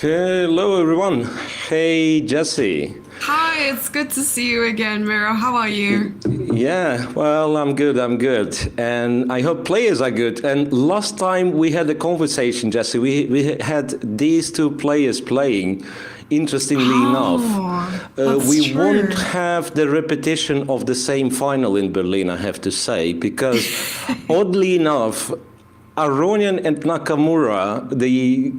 Hello everyone. Hey Jesse. Hi, it's good to see you again, Miro. How are you? Yeah, well, I'm good. And I hope players are good. And last time we had a conversation, Jesse, we had these two players playing. Interestingly enough, we true. won't have the repetition of the same final in Berlin, I have to say, because oddly enough, Aronian and Nakamura, the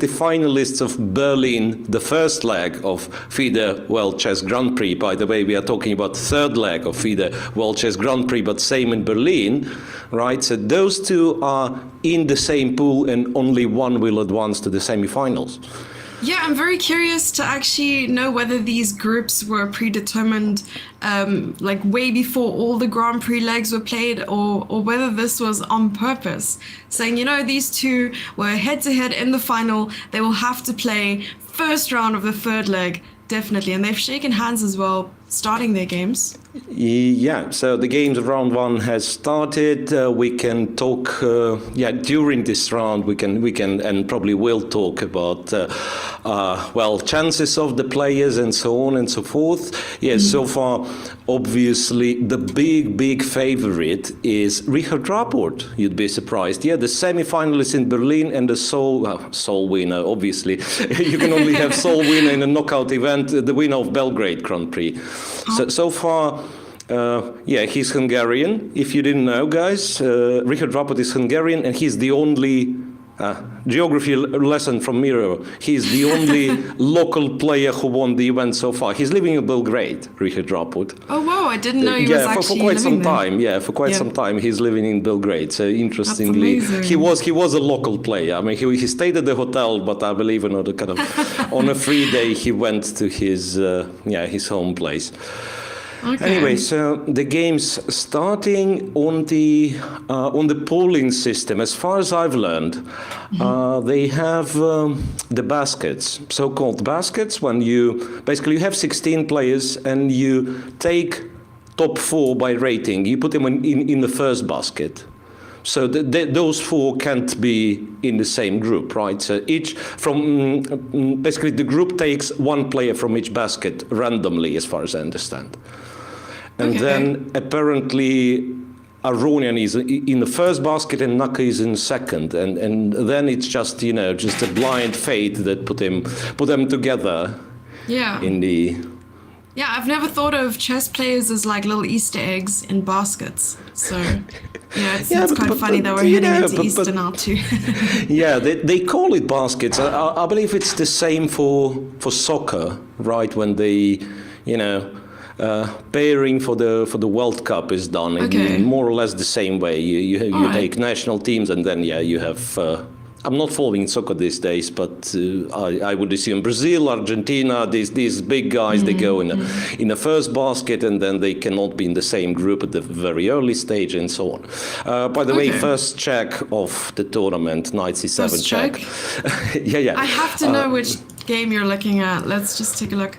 finalists of Berlin, the first leg of FIDE World Chess Grand Prix. By the way, we are talking about the third leg of FIDE World Chess Grand Prix, but same in Berlin, right? So those two are in the same pool, and only one will advance to the semifinals. Yeah, I'm very curious to actually know whether these groups were predetermined like way before all the Grand Prix legs were played, or whether this was on purpose, saying, these two were head-to-head in the final, they will have to play first round of the third leg, definitely, and they've shaken hands as well, starting their games. Yeah, so the games of round one has started. We can talk, during this round we can and probably will talk about, chances of the players and so on and so forth. Yes, so far, obviously, the big favorite is Richard Rapport. You'd be surprised. Yeah, the semi-finalist in Berlin and the sole winner, obviously. You can only have sole winner in a knockout event, the winner of Belgrade Grand Prix. So far, he's Hungarian. If you didn't know, guys, Richard Rapport is Hungarian, and he's the only geography lesson from Miro. He's the only local player who won the event so far. He's living in Belgrade, Richard Rapport. Oh wow, I didn't know he was actually for quite some living time. there. Yeah, for quite some time he's living in Belgrade. So interestingly, he was a local player. I mean, he stayed at the hotel, but I believe on a free day he went to his home place. Okay. Anyway, so the game's starting on the polling system. As far as I've learned, they have the baskets, so-called baskets, when you have 16 players and you take top 4 by rating. You put them in the first basket. So those 4 can't be in the same group, right? So the group takes one player from each basket randomly, as far as I understand. And then apparently Aronian is in the first basket and Naka is in second, and then it's just a blind fate that put them together. Yeah. Yeah, I've never thought of chess players as like little Easter eggs in baskets. So it's quite funny that we're heading into Easter now too. Yeah, they call it baskets. I believe it's the same for soccer, right? When they pairing for the World Cup is done in more or less the same way. You take national teams, and then you have. I'm not following soccer these days, but I would assume Brazil, Argentina, these big guys, they go in the first basket, and then they cannot be in the same group at the very early stage, and so on. By the way, first check of the tournament, knight c7 check. Yeah. I have to know which game you're looking at. Let's just take a look.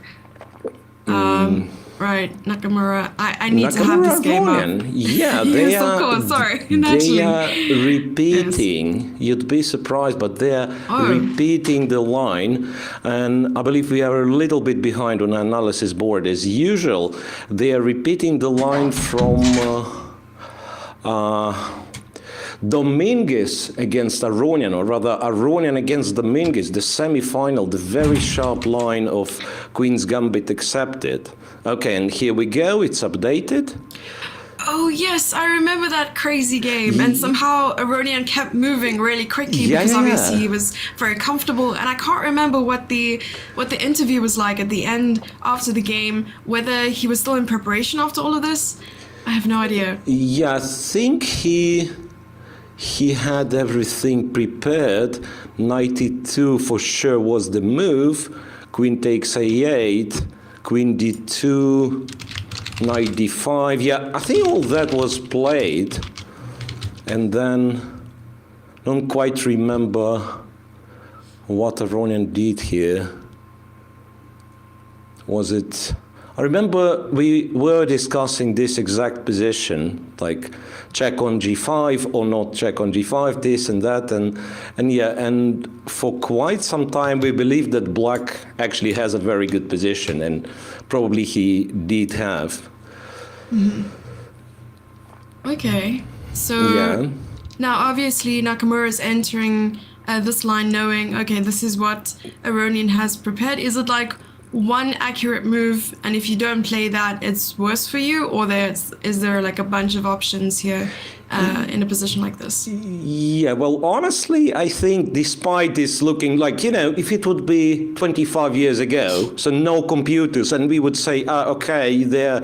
Right, Nakamura. I need to have this game up. Yeah, yes, of course. Sorry, they are repeating. Yes. You'd be surprised, but they are repeating the line. And I believe we are a little bit behind on analysis board as usual. They are repeating the line from Dominguez against Aronian, or rather Aronian against Dominguez, the semi-final, the very sharp line of Queen's Gambit accepted. Okay, and here we go, it's updated. Oh yes, I remember that crazy game, and somehow Aronian kept moving really quickly because obviously he was very comfortable, and I can't remember what the interview was like at the end after the game, whether he was still in preparation after all of this. I have no idea. Yeah, I think he had everything prepared. Knight e2 for sure was the move. Queen takes a8, Queen d2. knight d5. Yeah, I think all that was played. And then, don't quite remember what Aronian did here. Was it... I remember we were discussing this exact position, like check on g5 or not check on g5, this and that, and for quite some time we believed that black actually has a very good position, and probably he did have. Mm-hmm. Okay, so now obviously Nakamura is entering this line knowing, okay, this is what Aronian has prepared. Is it like one accurate move, and if you don't play that, it's worse for you, or is there like a bunch of options here in a position like this? Yeah, well, honestly, I think despite this looking like, if it would be 25 years ago, so no computers, and we would say, okay, they're,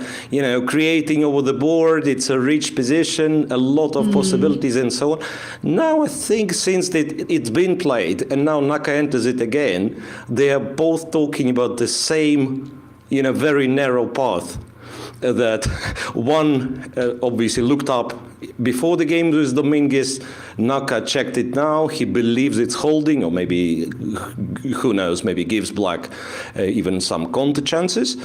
creating over the board, it's a rich position, a lot of possibilities and so on. Now I think since it's been played, and now Naka enters it again, they are both talking about the same, very narrow path. That one obviously looked up before the game with Dominguez. Naka checked it now. He believes it's holding, or maybe, who knows, maybe gives black even some counter chances,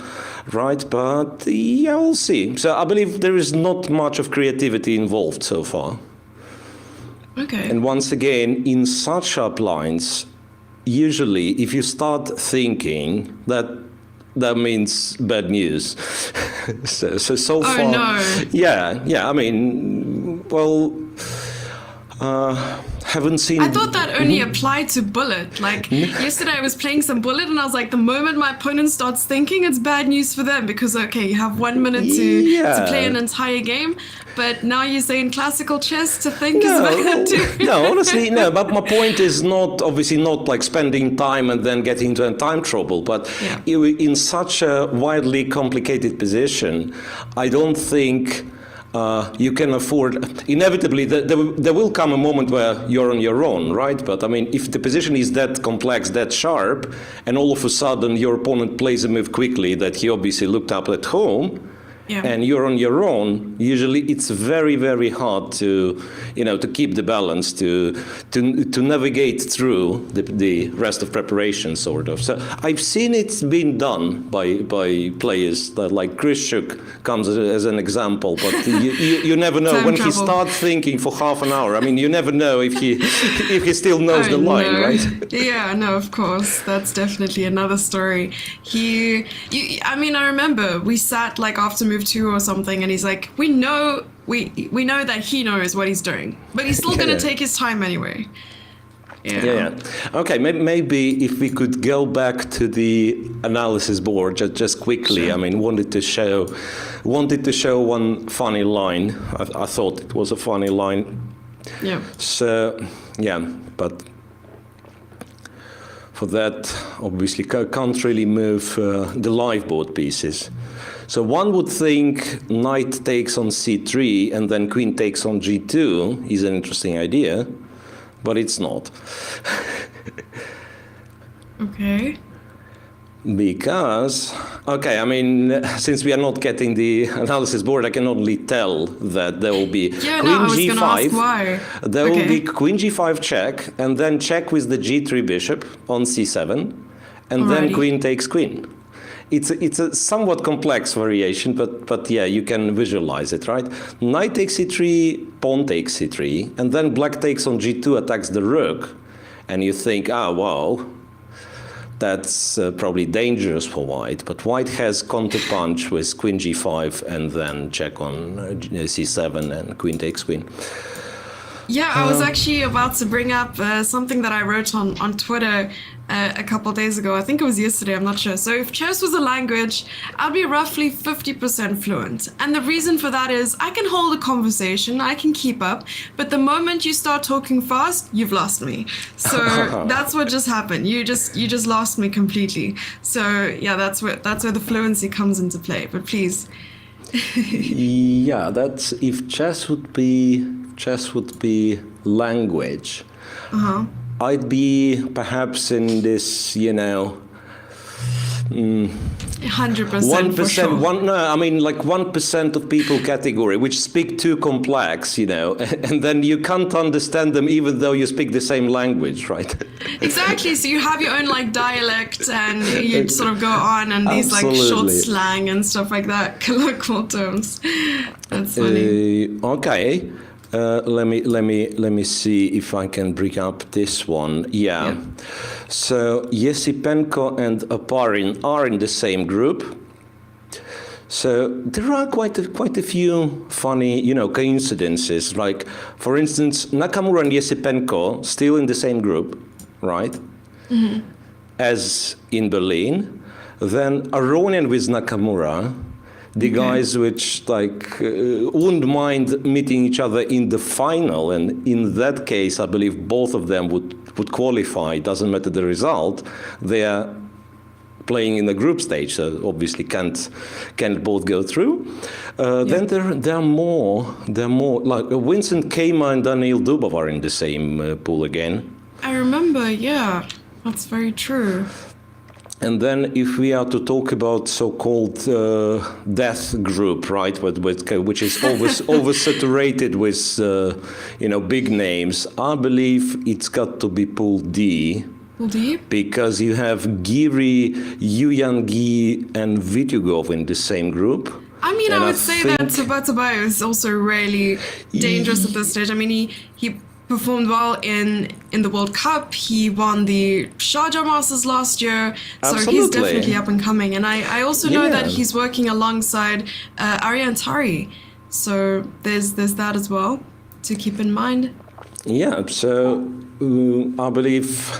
right? But yeah, we'll see. So I believe there is not much of creativity involved so far. Okay. And once again, in such sharp lines, usually if you start thinking that means bad news. so far. Oh no. Yeah. I mean, well, haven't seen. I thought that only applied to bullet. Like yesterday, I was playing some bullet, and I was like, the moment my opponent starts thinking, it's bad news for them because you have 1 minute to play an entire game. But now you're saying classical chess to think is bad too. No, honestly, no. But my point is obviously not like spending time and then getting into a time trouble. But in such a widely complicated position, I don't think you can afford. Inevitably, there will come a moment where you're on your own, right? But I mean, if the position is that complex, that sharp, and all of a sudden your opponent plays a move quickly that he obviously looked up at home. Yeah. And you're on your own, usually it's very, very hard to keep the balance, to navigate through the rest of preparation, sort of. So I've seen it's been done by players that, like Krishchuk comes as an example, but you never know when he starts thinking for half an hour. I mean, you never know if he still knows the line, right? Yeah, no, of course, that's definitely another story. I remember we sat like after move 2 or something, and he's like, we know that he knows what he's doing, but he's still gonna take his time anyway. Yeah. Okay, maybe if we could go back to the analysis board just quickly. Sure. I mean, wanted to show one funny line. I thought it was a funny line. Yeah. So but for that, obviously, can't really move the live board pieces. So one would think knight takes on c3 and then queen takes on g2 is an interesting idea, but it's not. Okay. Because, I mean, since we are not getting the analysis board, I can only tell that there will be queen g5. There will be queen g5 check, and then check with the g3 bishop on c7, and then queen takes queen. It's a somewhat complex variation, but yeah, you can visualize it, right? Knight takes c3, pawn takes c3, and then black takes on g2, attacks the rook, and you think, wow, that's probably dangerous for white. But white has counterpunch with queen g5, and then check on c7, and queen takes queen. Yeah, I was actually about to bring up something that I wrote on Twitter a couple of days ago. I think it was yesterday, I'm not sure. So if chess was a language, I'd be roughly 50% fluent. And the reason for that is I can hold a conversation, I can keep up, but the moment you start talking fast, you've lost me. So that's what just happened. You just lost me completely. So yeah, that's where the fluency comes into play. But please. Yeah, that's if chess would be language. I'd be perhaps in this, 100% for sure. I mean, like 1% of people category, which speak too complex, you know, and then you can't understand them even though you speak the same language, right? Exactly. So you have your own like dialect, and you sort of go on and these like short slang and stuff like that, colloquial terms. That's funny. Okay. Let me see if I can bring up this one. Yeah. So Esipenko and Oparin are in the same group. So there are quite a few funny, you know, coincidences. Like, for instance, Nakamura and Esipenko still in the same group, right? Mm-hmm. As in Berlin. Then Aronian with Nakamura. The guys which like wouldn't mind meeting each other in the final, and in that case, I believe both of them would qualify. Doesn't matter the result. They are playing in the group stage, so obviously can't both go through. Then there are more. Like Vincent Kema and Daniil Dubov are in the same pool again. I remember. Yeah, that's very true. And then if we are to talk about so-called death group, right, which is oversaturated with, you know, big names, I believe it's got to be Pool D. Pool D? Because you have Giri-Yangyi and Vitiugov in the same group. I mean, I would say that Tabatabaei is also really dangerous at this stage. I mean, he performed well in the World Cup. He won the Sharjah Masters last year, so he's definitely up and coming. And I also know that he's working alongside Ariane Tari, so there's that as well to keep in mind. Yeah, so I believe,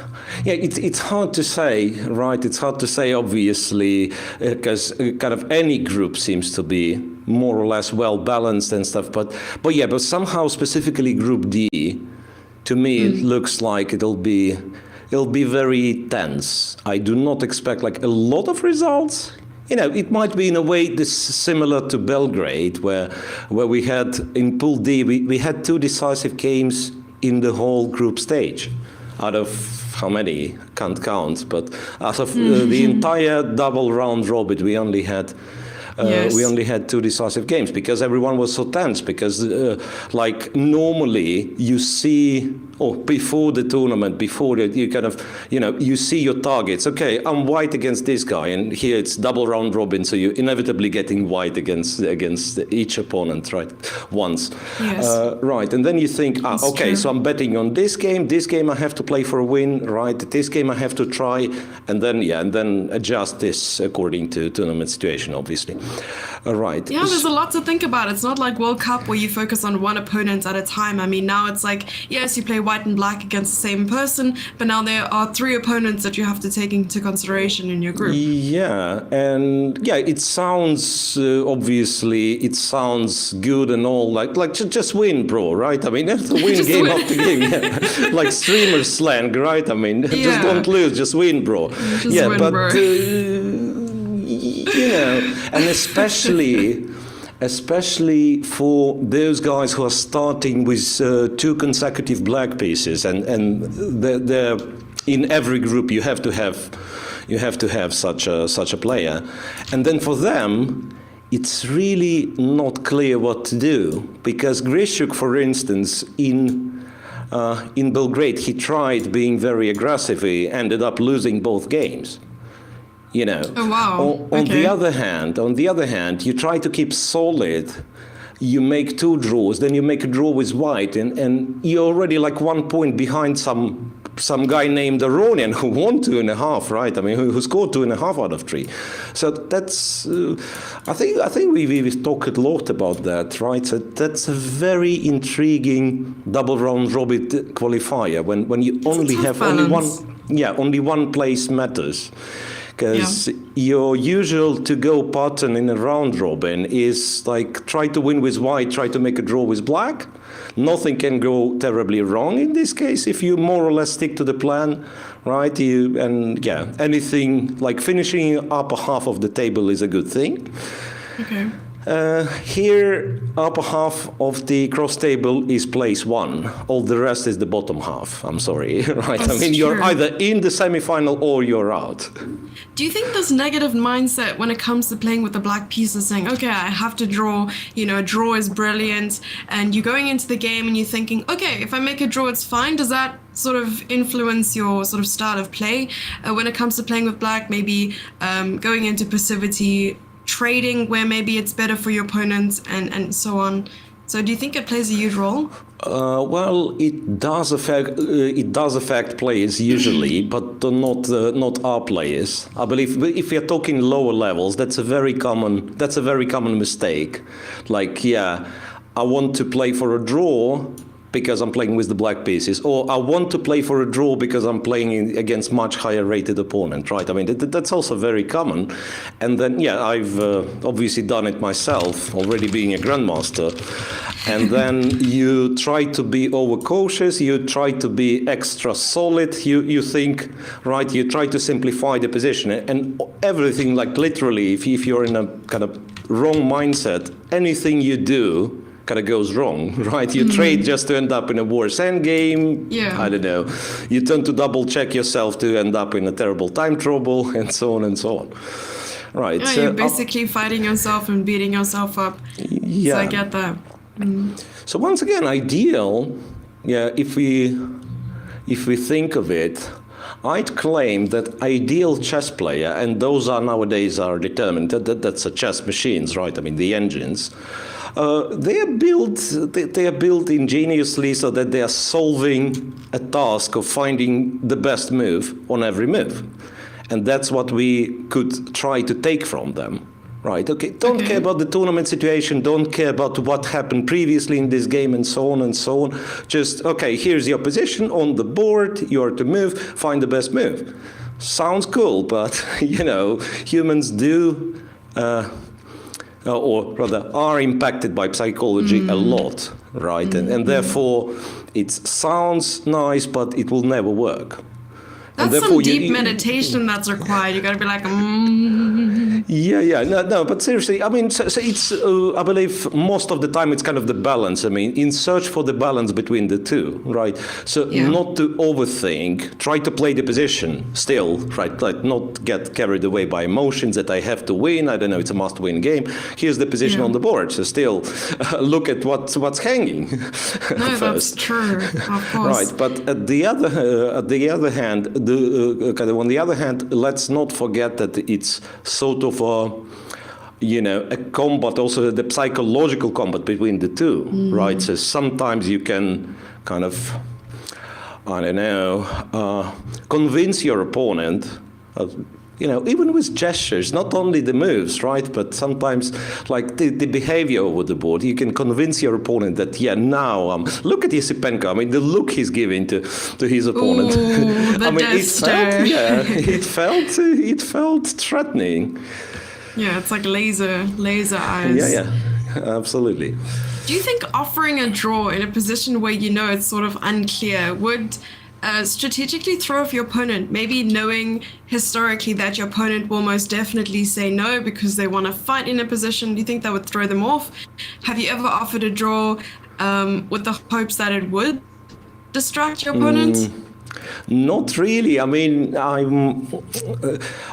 it's hard to say, right? It's hard to say, obviously, because kind of any group seems to be more or less well balanced and stuff. But somehow specifically Group D, to me, it looks like it'll be very tense. I do not expect like a lot of results. You know, it might be in a way this similar to Belgrade, where we had in Pool D, we had 2 decisive games in the whole group stage. Out of how many? Can't count, but out of the entire double round robin, we only had 2 decisive games because everyone was so tense. Because like normally you see, before the tournament, you kind of, you know, you see your targets. Okay, I'm white against this guy, and here it's double round robin, so you're inevitably getting white against each opponent, right? Once, right, and then you think, okay, so I'm betting on this game. This game I have to play for a win, right? This game I have to try, and then adjust this according to tournament situation, obviously. Right. Yeah, there's a lot to think about. It's not like World Cup where you focus on one opponent at a time. I mean, now it's like, yes, you play white and black against the same person, but now there are 3 opponents that you have to take into consideration in your group. Yeah, and it sounds, obviously, it sounds good and all, like just win, bro, right? I mean, have to win game after game, like streamer slang, right? I mean, just don't lose, just win, bro. Just win, bro. You know, and especially for those guys who are starting with 2 consecutive black pieces, and they're in every group you have to have such a player, and then for them it's really not clear what to do, because Grishuk, for instance, in Belgrade, he tried being very aggressive. He ended up losing both games. You know. Oh, wow. On the other hand, you try to keep solid. You make 2 draws, then you make a draw with white, and you're already like 1 point behind some guy named Aronian who won 2.5, right? I mean, who scored 2.5 out of 3. So that's, I think we've talked a lot about that, right? So that's a very intriguing double round robin qualifier when you only have only one place matters. Because your usual to-go pattern in a round robin is like try to win with white, try to make a draw with black. Nothing can go terribly wrong in this case if you more or less stick to the plan, right? Anything like finishing upper half of the table is a good thing. Okay. Here, upper half of the cross table is place 1. All the rest is the bottom half. I'm sorry, right? That's I mean, you're true. either in the semi-final or you're out. Do you think this negative mindset when it comes to playing with the black pieces, saying, okay, I have to draw, a draw is brilliant, and you're going into the game and you're thinking, okay, if I make a draw, it's fine. Does that sort of influence your sort of style of play when it comes to playing with black, maybe going into passivity, trading where maybe it's better for your opponent, and so on? So do you think it plays a huge role? Well, it does affect players usually, but not our players. I believe if you're talking lower levels, that's a very common mistake. Like, yeah, I want to play for a draw because I'm playing with the black pieces, or I want to play for a draw because I'm playing against much higher rated opponent, right? I mean, that's also very common. And then, yeah, I've obviously done it myself, already being a Grandmaster. And then you try to be overcautious, you try to be extra solid, you think, right, you try to simplify the position. And everything, like literally, if you're in a kind of wrong mindset, anything you do kind of goes wrong, right? You trade just to end up in a worse endgame. Yeah. I don't know. You tend to double check yourself to end up in a terrible time trouble, and so on and so on. Right. Yeah, so, you're basically fighting yourself and beating yourself up. yeah. So I get that. So once again, ideal. Yeah. If we think of it, I'd claim that ideal chess player, and those are nowadays are determined. That's a chess machines, right? I mean the engines. They are built ingeniously so that they are solving a task of finding the best move on every move. And that's what we could try to take from them. Right, okay, don't care about the tournament situation, don't care about what happened previously in this game and so on and so on. Just, okay, here's your position on the board, you're to move, find the best move. Sounds cool, but, humans do... or rather are impacted by psychology a lot, right? And therefore, it sounds nice, but it will never work. That's some deep meditation that's required. You got to be like, Yeah. No, but seriously, I mean, so it's, I believe most of the time it's kind of the balance. I mean, in search for the balance between the two, right? So not to overthink, try to play the position still, right? Like not get carried away by emotions that I have to win. I don't know, it's a must-win game. Here's the position on the board. So still look at what's hanging. No, that's true, of course. Right, but at the other hand, on the other hand, let's not forget that it's sort of a combat, also the psychological combat between the two, right? So sometimes you can kind of, I don't know, convince your opponent, even with gestures, not only the moves, right? But sometimes, like the behavior over the board, you can convince your opponent that, now, look at Esipenko. I mean, the look he's giving to his opponent. Ooh, the I mean, it felt threatening. Yeah, it's like laser eyes. Yeah, absolutely. Do you think offering a draw in a position where it's sort of unclear would strategically throw off your opponent, maybe knowing historically that your opponent will most definitely say no because they want to fight in a position? Do you think that would throw them off? Have you ever offered a draw with the hopes that it would distract your opponent? Not really. I mean,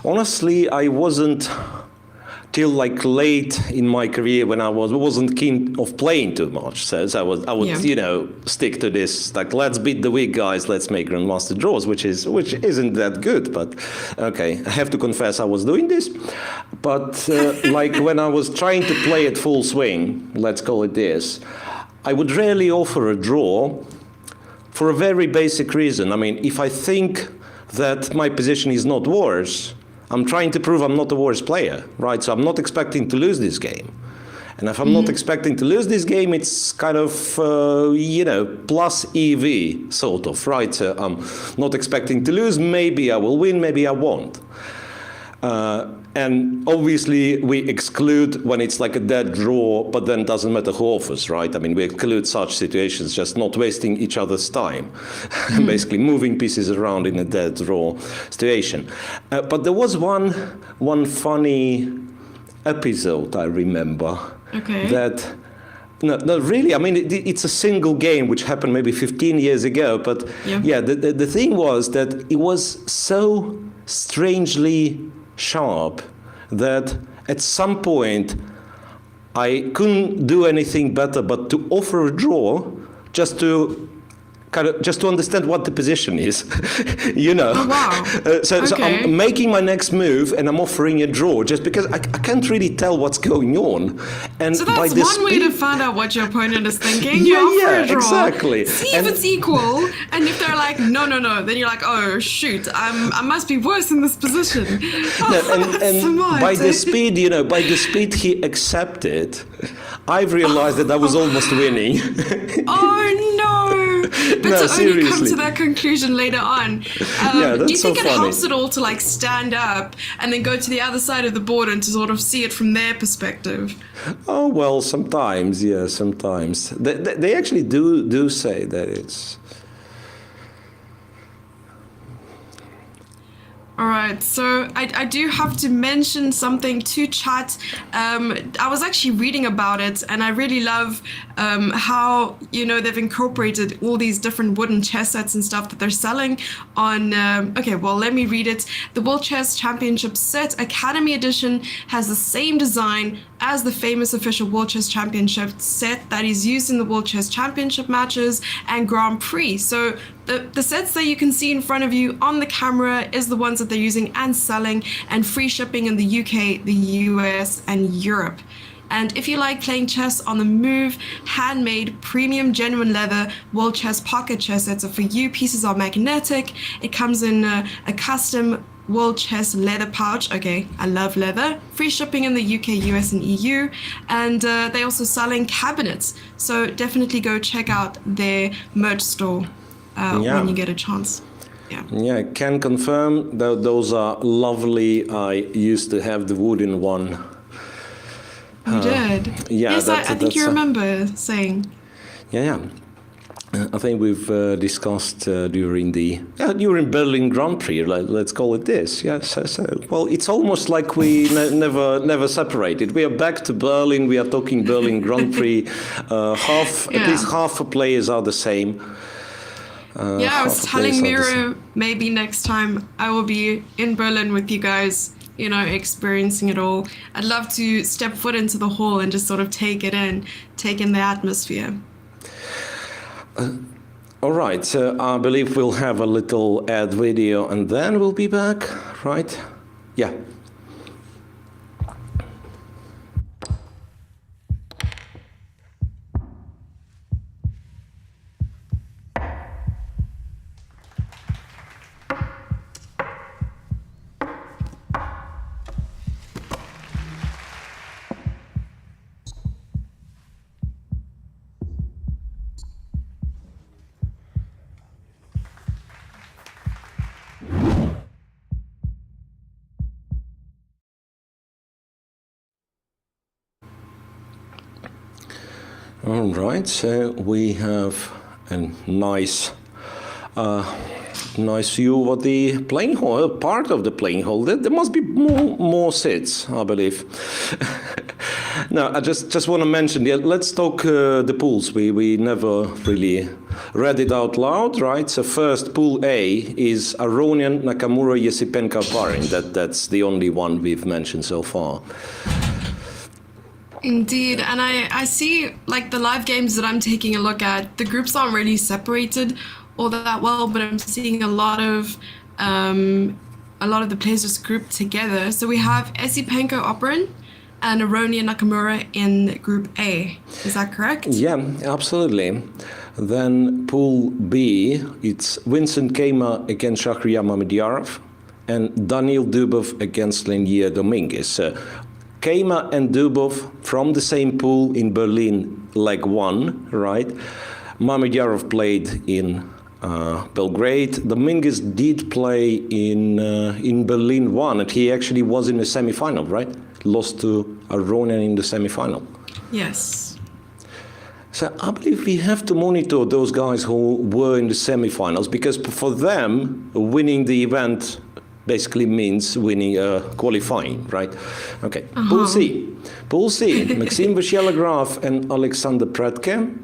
honestly, I wasn't till like late in my career when I wasn't keen of playing too much. So I would stick to this, like, let's beat the weak guys, let's make Grandmaster draws, which isn't that good, but okay, I have to confess I was doing this. But like when I was trying to play at full swing, let's call it this, I would rarely offer a draw for a very basic reason. I mean, if I think that my position is not worse, I'm trying to prove I'm not a worse player, right? So I'm not expecting to lose this game. And if I'm not expecting to lose this game, it's kind of, plus EV, sort of, right? So I'm not expecting to lose. Maybe I will win, maybe I won't. And obviously, we exclude when it's like a dead draw, but then doesn't matter who offers, right? I mean, we exclude such situations, just not wasting each other's time, basically moving pieces around in a dead draw situation. But there was one funny episode I remember. Okay. That. No, really. I mean, it's a single game which happened maybe 15 years ago. But yeah, the thing was that it was so strangely sharp that at some point I couldn't do anything better but to offer a draw just to understand what the position is, you know. Oh, wow. So I'm making my next move and I'm offering a draw just because I can't really tell what's going on. And so that's one way to find out what your opponent is thinking. You offer a draw, exactly. See if it's equal, and if they're like, no, then you're like, oh shoot, I must be worse in this position. And by the speed, you know, by the speed he accepted, I've realized that I was almost winning. Oh no! But no, to only come seriously. to that conclusion later on. That's do you think so it funny. helps at all to like stand up and then go to the other side of the board and to sort of see it from their perspective? Oh well, sometimes, yeah, sometimes. They actually do say that it's. All right, so I do have to mention something to chat. I was actually reading about it, and I really love how, you know, they've incorporated all these different wooden chess sets and stuff that they're selling on. Okay, well, let me read it. The World Chess Championship Set Academy Edition has the same design as the famous official World Chess Championship set that is used in the World Chess Championship matches and Grand Prix. So the sets that you can see in front of you on the camera is the ones that they're using and selling, and free shipping in the UK, the US, and Europe. And if you like playing chess on the move, handmade, premium, genuine leather World Chess pocket chess sets are for you. Pieces are magnetic. It comes in a custom World Chess leather pouch. Okay, I love leather. Free shipping in the UK, US, and EU. And they're also selling cabinets. So definitely go check out their merch store when you get a chance. Yeah, I can confirm that those are lovely. I used to have the wooden one. You did? Yeah, yes, I think you remember saying. Yeah. I think we've discussed during Berlin Grand Prix. Let's call it this. Yes. Well, it's almost like we never separated. We are back to Berlin. We are talking Berlin Grand Prix. At least half the players are the same. I was telling Miro maybe next time I will be in Berlin with you guys, you know, experiencing it all. I'd love to step foot into the hall and just sort of take in the atmosphere. All right, so I believe we'll have a little ad video and then we'll be back, right? Yeah. All right, so we have a nice view of the playing hall, part of the playing hall. There must be more seats, I believe. No, I just want to mention, let's talk the pools. We never really read it out loud, right? So first, pool A is Aronian, Nakamura, Esipenko, Oparin. That's the only one we've mentioned so far. Indeed, and I see, like, the live games that I'm taking a look at, the groups aren't really separated all that well, but I'm seeing a lot of the players just grouped together. So we have Esipenko, Oparin, and Aronian, Nakamura in Group A. Is that correct? Yeah, absolutely. Then Pool B, it's Vincent Keyma against Shakhryar Mamedyarov and Daniil Dubov against Lenier Dominguez. Keyma and Dubov from the same pool in Berlin, leg 1, right? Mamedyarov played in Belgrade. Dominguez did play in Berlin 1, and he actually was in the semi-final, right? Lost to Aronian in the semi-final. Yes. So I believe we have to monitor those guys who were in the semi-finals, because for them, winning the event basically means winning, qualifying, right? Okay, Pool C. Pool C, Maxime Vachier-Lagrave and Alexander Pratken,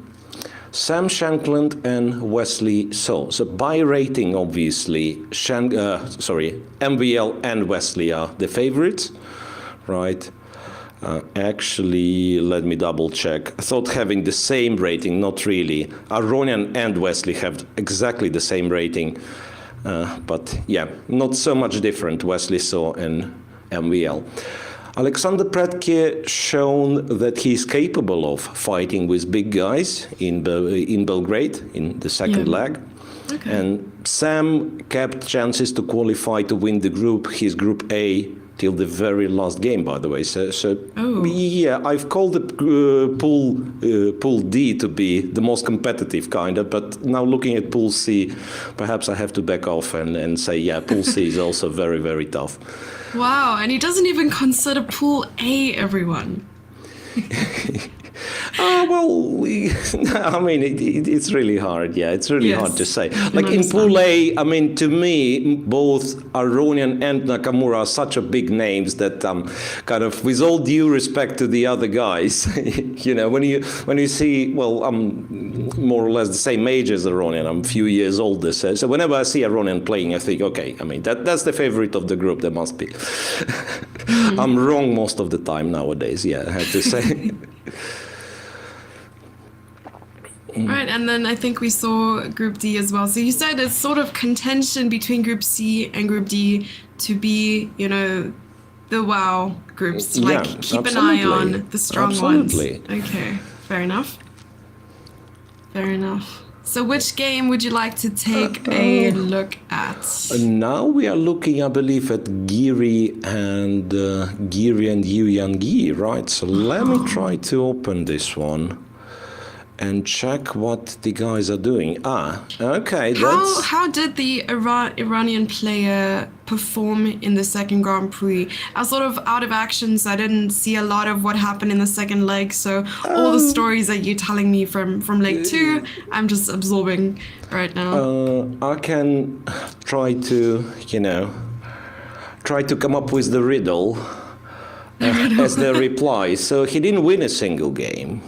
Sam Shankland and Wesley So. So by rating, obviously, MVL and Wesley are the favorites, right? Actually, let me double check. I thought having the same rating, not really. Aronian and Wesley have exactly the same rating. But yeah, not so much different, Wesley So and MVL. Alexander Pratken shown that he's capable of fighting with big guys in Belgrade in the second leg. Okay. And Sam kept chances to qualify to win the group, his Group A, till the very last game, by the way. So yeah, I've called the Pool D to be the most competitive kind of, but now looking at Pool C, perhaps I have to back off and say, yeah, Pool C is also very, very tough. Wow, and he doesn't even consider Pool A, everyone. Well, I mean, it's really hard. Yeah, it's really hard to say. Like in Pool A, I mean, to me, both Aronian and Nakamura are such a big names that kind of, with all due respect to the other guys, you know, when you see, well, I'm more or less the same age as Aronian. I'm a few years older. So whenever I see Aronian playing, I think, okay, I mean, that's the favorite of the group. There must be. I'm wrong most of the time nowadays. Yeah, I have to say. Right, and then I think we saw Group D as well. So you said it's sort of contention between Group C and Group D to be, you know, the wow groups. Like, keep an eye on the strong ones. Okay, fair enough. Fair enough. So which game would you like to take a look at? Now we are looking, I believe, at Giri and Yu-Yangyi, right? So let me try to open this one and check what the guys are doing. Okay. How did the Iranian player perform in the second Grand Prix? I was sort of out of action, so I didn't see a lot of what happened in the second leg. So all the stories that you're telling me from leg 2, I'm just absorbing right now. I can try to, come up with the riddle as the reply. So he didn't win a single game.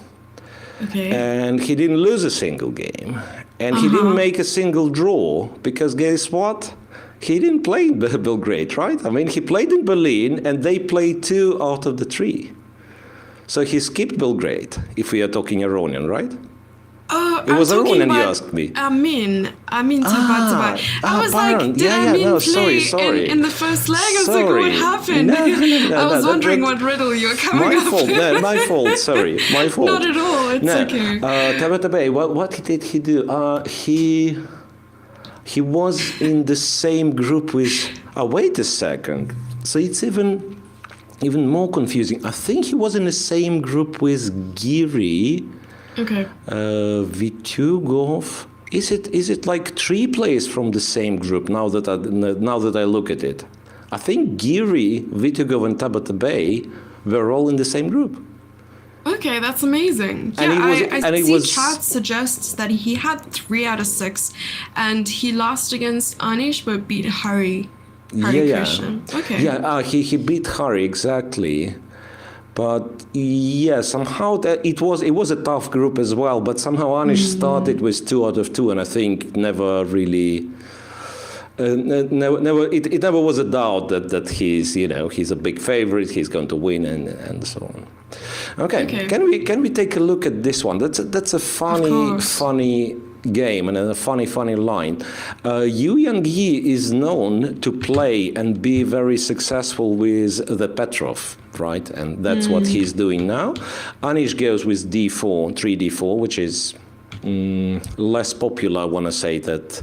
Okay. And he didn't lose a single game. And he didn't make a single draw, because guess what? He didn't play in Belgrade, right? I mean, he played in Berlin, and they played 2 out of the 3. So he skipped Belgrade, if we are talking Aronian, right? It was Aronian, you asked me. Amin Tabatabaei. I was like, did Amin play in the first leg? I was like, what happened? No, I was wondering what riddle you were coming up with. My fault, sorry. My fault. Not at all, it's okay. Tabatabaei, what did he do? He was in the same group with... wait a second. So it's even more confusing. I think he was in the same group with Giri... Okay. Vitiugov. Is it like 3 players from the same group? Now that I look at it, I think Giri, Vitiugov, and Tabatabaei were all in the same group. Okay, that's amazing. Yeah, I see chat suggests that he had 3 out of 6, and he lost against Anish but beat Hari Krishnan. Okay. Yeah, he beat Hari exactly. But yeah, somehow it was a tough group as well. But somehow Anish started with 2 out of 2, and I think never really, it never was a doubt that he's a big favorite. He's going to win and so on. Okay. Can we take a look at this one? That's a funny game and a funny line. Yu-Yangyi is known to play and be very successful with the Petrov, right? And that's what he's doing now. Anish goes with D4, 3D4, which is less popular. I want to say that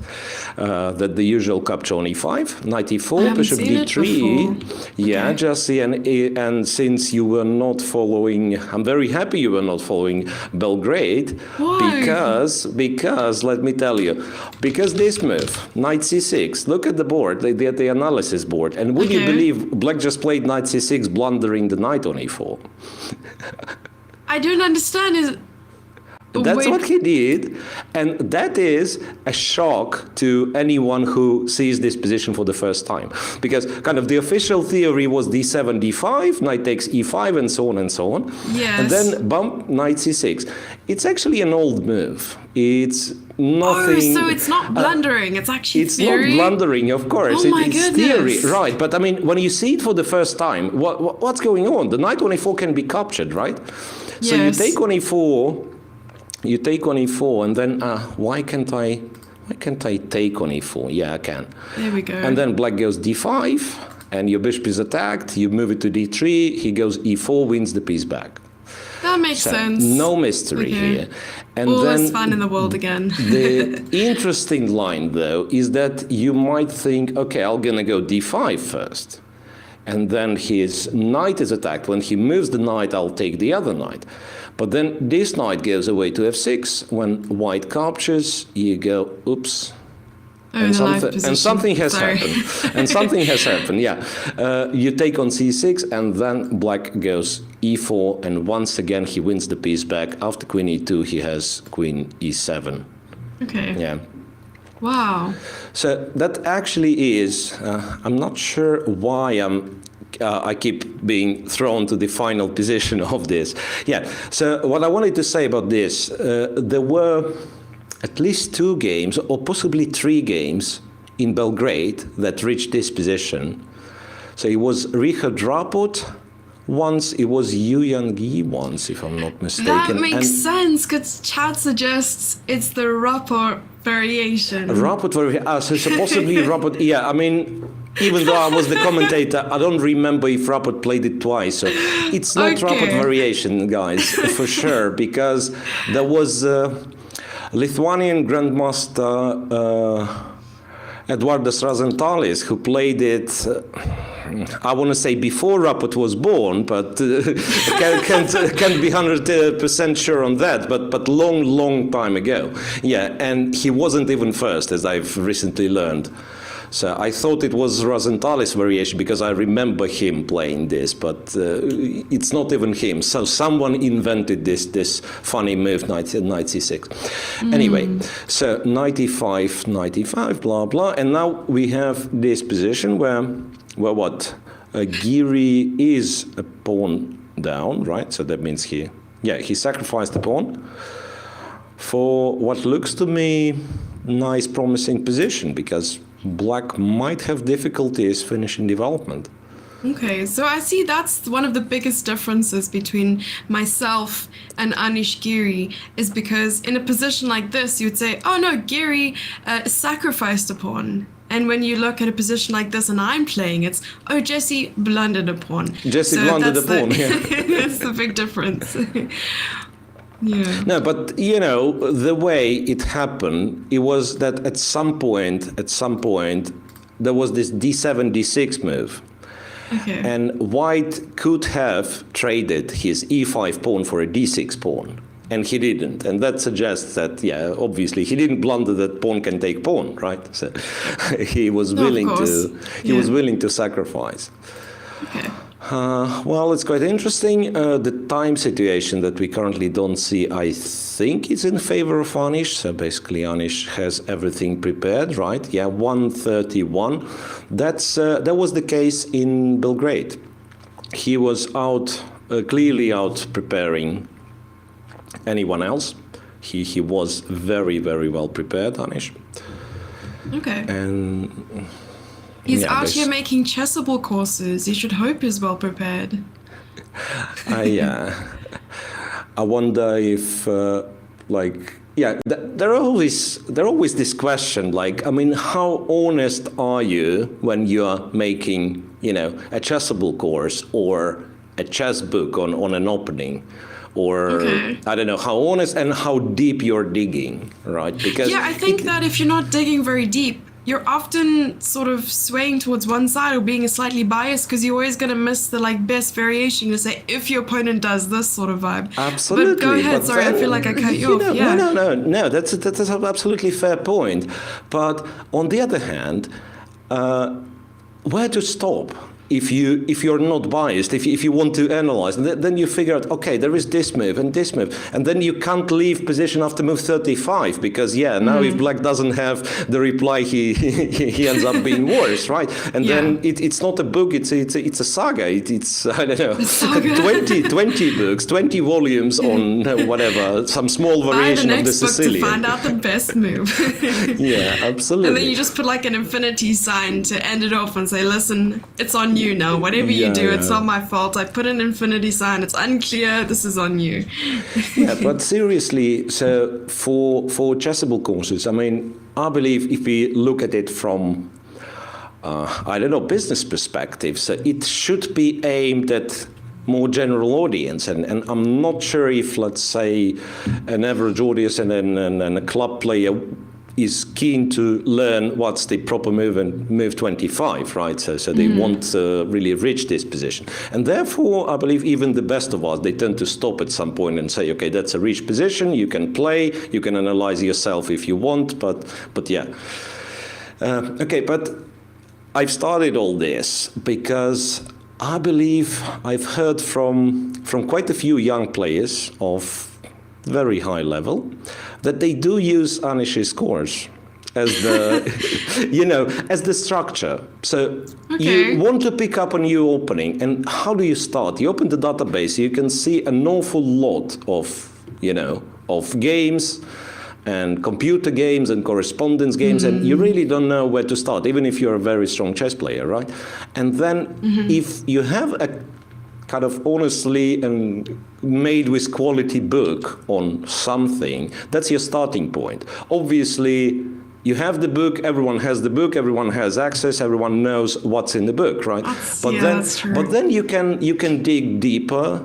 the usual capture on E5, knight E4, bishop D3. Yeah, okay. Just and since you were not following, I'm very happy you were not following Belgrade. Why? Because let me tell you, because this move, knight C6. Look at the board, the analysis board, and would you believe Black just played knight C6, blundering the knight on E4. I don't understand. That's what he did, and that is a shock to anyone who sees this position for the first time. Because kind of the official theory was d7, d5, knight takes e5, and so on and so on. Yes. And then bump, knight c6. It's actually an old move. It's nothing... Oh, so it's not blundering, it's actually it's theory? Not blundering, of course. Oh my it's goodness. theory, right? But I mean, when you see it for the first time, what's going on? The knight on e4 can be captured, right? So you Yes. take on e4... You take on e4, and then why can't I take on e4? Yeah, I can. There we go. And then black goes d5, and your bishop is attacked. You move it to d3. He goes e4, wins the piece back. That makes sense. No mystery Okay. here. And All then is fun in the world again. the interesting line, though, is that you might think, okay, I'm gonna go d5 first, and then his knight is attacked. When he moves the knight, I'll take the other knight. But then this knight goes away to f6. When white captures, you go, oops. Oh, in a live position. And something has Sorry. happened. And something has happened, yeah. You take on c6, and then black goes e4, and once again he wins the piece back. After queen e2, he has queen e7. Okay. Yeah. Wow. So that actually is, I'm not sure why I keep being thrown to the final position of this. Yeah, so what I wanted to say about this, there were at least 2 games, or possibly 3 games in Belgrade that reached this position. So it was Richard Rapot once, it was Giri-Yangyi once, if I'm not mistaken. That makes sense, because chat suggests it's the Rapot variation. Rapot variation, so possibly Rapot, yeah, I mean, even though I was the commentator, I don't remember if Rapot played it twice. So it's not Rapot variation, guys, for sure, because there was Lithuanian Grandmaster Eduardas Razentalis who played it. I want to say before Rapot was born, but can't be 100% sure on that. But long time ago, yeah, and he wasn't even first, as I've recently learned. So I thought it was Razentalis variation because I remember him playing this, but it's not even him. So someone invented this funny move, knight c6. Anyway, so knight e5, blah blah, and now we have this position where what? Giri is a pawn down, right? So that means he sacrificed the pawn for what looks to me nice, promising position, because black might have difficulties finishing development. Okay, so I see that's one of the biggest differences between myself and Anish Giri, is because in a position like this, you'd say, oh no, Giri sacrificed a pawn. And when you look at a position like this and I'm playing, it's, oh, Jesse blundered a pawn. Jesse blundered a pawn, yeah. That's the big difference. Yeah. No, but you know, the way it happened, it was that at some point, there was this d7, d6 move. Okay. And white could have traded his e5 pawn for a d6 pawn. And he didn't. And that suggests that, yeah, obviously, he didn't blunder that pawn can take pawn, right? So he was willing was willing to sacrifice. Okay. Well, it's quite interesting. The time situation that we currently don't see, I think, is in favor of Anish. So basically, Anish has everything prepared, right? Yeah, 1:31. That was the case in Belgrade. He was clearly out preparing anyone else. He was very, very well prepared, Anish. Okay. And he's out here making chessable courses. You should hope he's well prepared. I wonder if, there are always this question, like, I mean, how honest are you when you are making, a chessable course or a chess book on an opening? Or, I don't know, how honest and how deep you're digging, right? Because I think that if you're not digging very deep, you're often sort of swaying towards one side or being slightly biased, because you're always going to miss the best variation to say, if your opponent does this sort of vibe. Absolutely. But go ahead, sorry, I feel like I cut you off. Yeah. No, that's an absolutely fair point. But on the other hand, where to stop? if you're not biased, if you want to analyze, then you figure out, okay, there is this move, and then you can't leave position after move 35 because now if black doesn't have the reply, he ends up being worse, right? And then it's not a book, it's a saga. It's I don't know, 20 books, 20 volumes on whatever, some small variation of the Sicilian. To find out the best move. Yeah, absolutely. And then you just put like an infinity sign to end it off and say, listen, it's on you now. Whatever you do, it's not my fault. I put an infinity sign. It's unclear. This is on you. Yeah, but seriously, so for chessable courses, I mean, I believe if we look at it from, I don't know, business perspective, so it should be aimed at more general audience, and I'm not sure if, let's say, an average audience and a club player is keen to learn what's the proper move and move 25, right? So they want to really reach this position. And therefore, I believe even the best of us, they tend to stop at some point and say, okay, that's a reached position, you can play, you can analyze yourself if you want, but yeah. Okay, but I've started all this because I believe I've heard from quite a few young players of very high level that they do use Anish's scores as the as the structure. So you want to pick up a new opening, and how do you start? You open the database, you can see an awful lot of of games and computer games and correspondence games, and you really don't know where to start, even if you're a very strong chess player, right? And then if you have a kind of honestly and made with quality book on something, that's your starting point. Obviously, you have the book, everyone has the book, everyone has access, everyone knows what's in the book, right? But then you can dig deeper,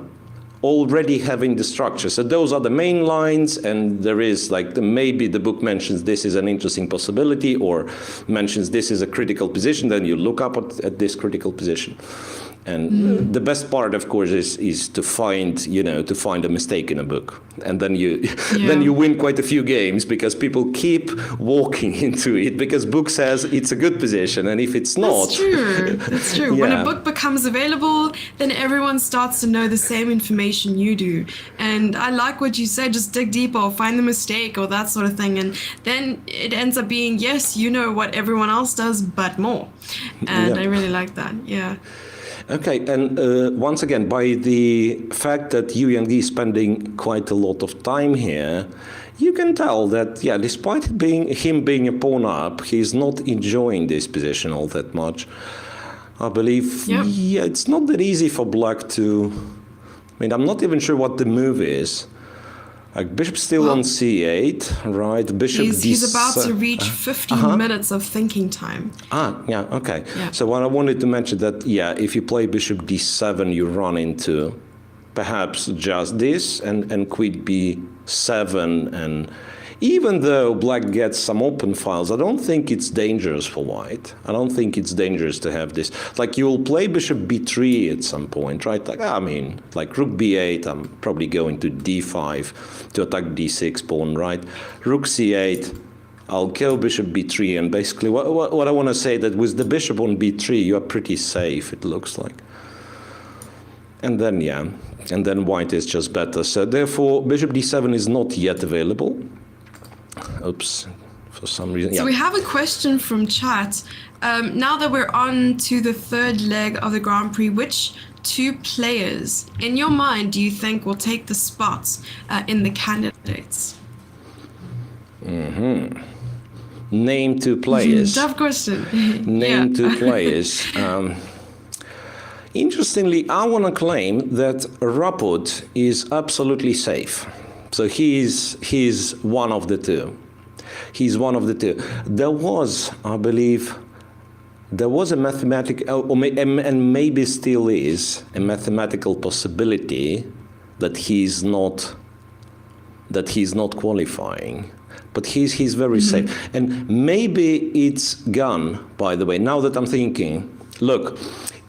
already having the structure. So those are the main lines, and there is like maybe the book mentions this is an interesting possibility, or mentions this is a critical position, then you look up at this critical position. And the best part, of course, is to find a mistake in a book, and then you win quite a few games because people keep walking into it because book says it's a good position, and if it's not, that's true. When a book becomes available, then everyone starts to know the same information you do. And I like what you said, just dig deeper or find the mistake or that sort of thing, and then it ends up being, yes, you know what everyone else does, but more. And I really like that. Yeah. Okay, and once again, by the fact that Yu-Yangyi is spending quite a lot of time here, you can tell that, despite him being a pawn up, he's not enjoying this position all that much. I believe, it's not that easy for black to... I mean, I'm not even sure what the move is. Like bishop still on c8, right? Bishop he's about to reach 15 minutes of thinking time. Okay. Yeah. So what I wanted to mention that, if you play bishop d7, you run into perhaps just this and queen b7. And even though black gets some open files, I don't think it's dangerous for white. I don't think it's dangerous to have this. Like you'll play bishop b3 at some point, right? Like, I mean, like rook b8, I'm probably going to d5 to attack d6 pawn, right? Rook c8, I'll kill bishop b3, and basically what I want to say that with the bishop on b3, you are pretty safe, it looks like. And then white is just better. So therefore, bishop d7 is not yet available. Oops, for some reason. So we have a question from chat. Now that we're on to the third leg of the Grand Prix, which two players, in your mind, do you think will take the spots in the candidates? Name two players. Tough question. Name two players. Interestingly, I want to claim that Raput is absolutely safe. So he's one of the two. He's one of the two. There was, I believe, a mathematical, and maybe still is, a mathematical possibility that he's not qualifying. But he's very safe. And maybe it's gone, by the way. Now that I'm thinking, look,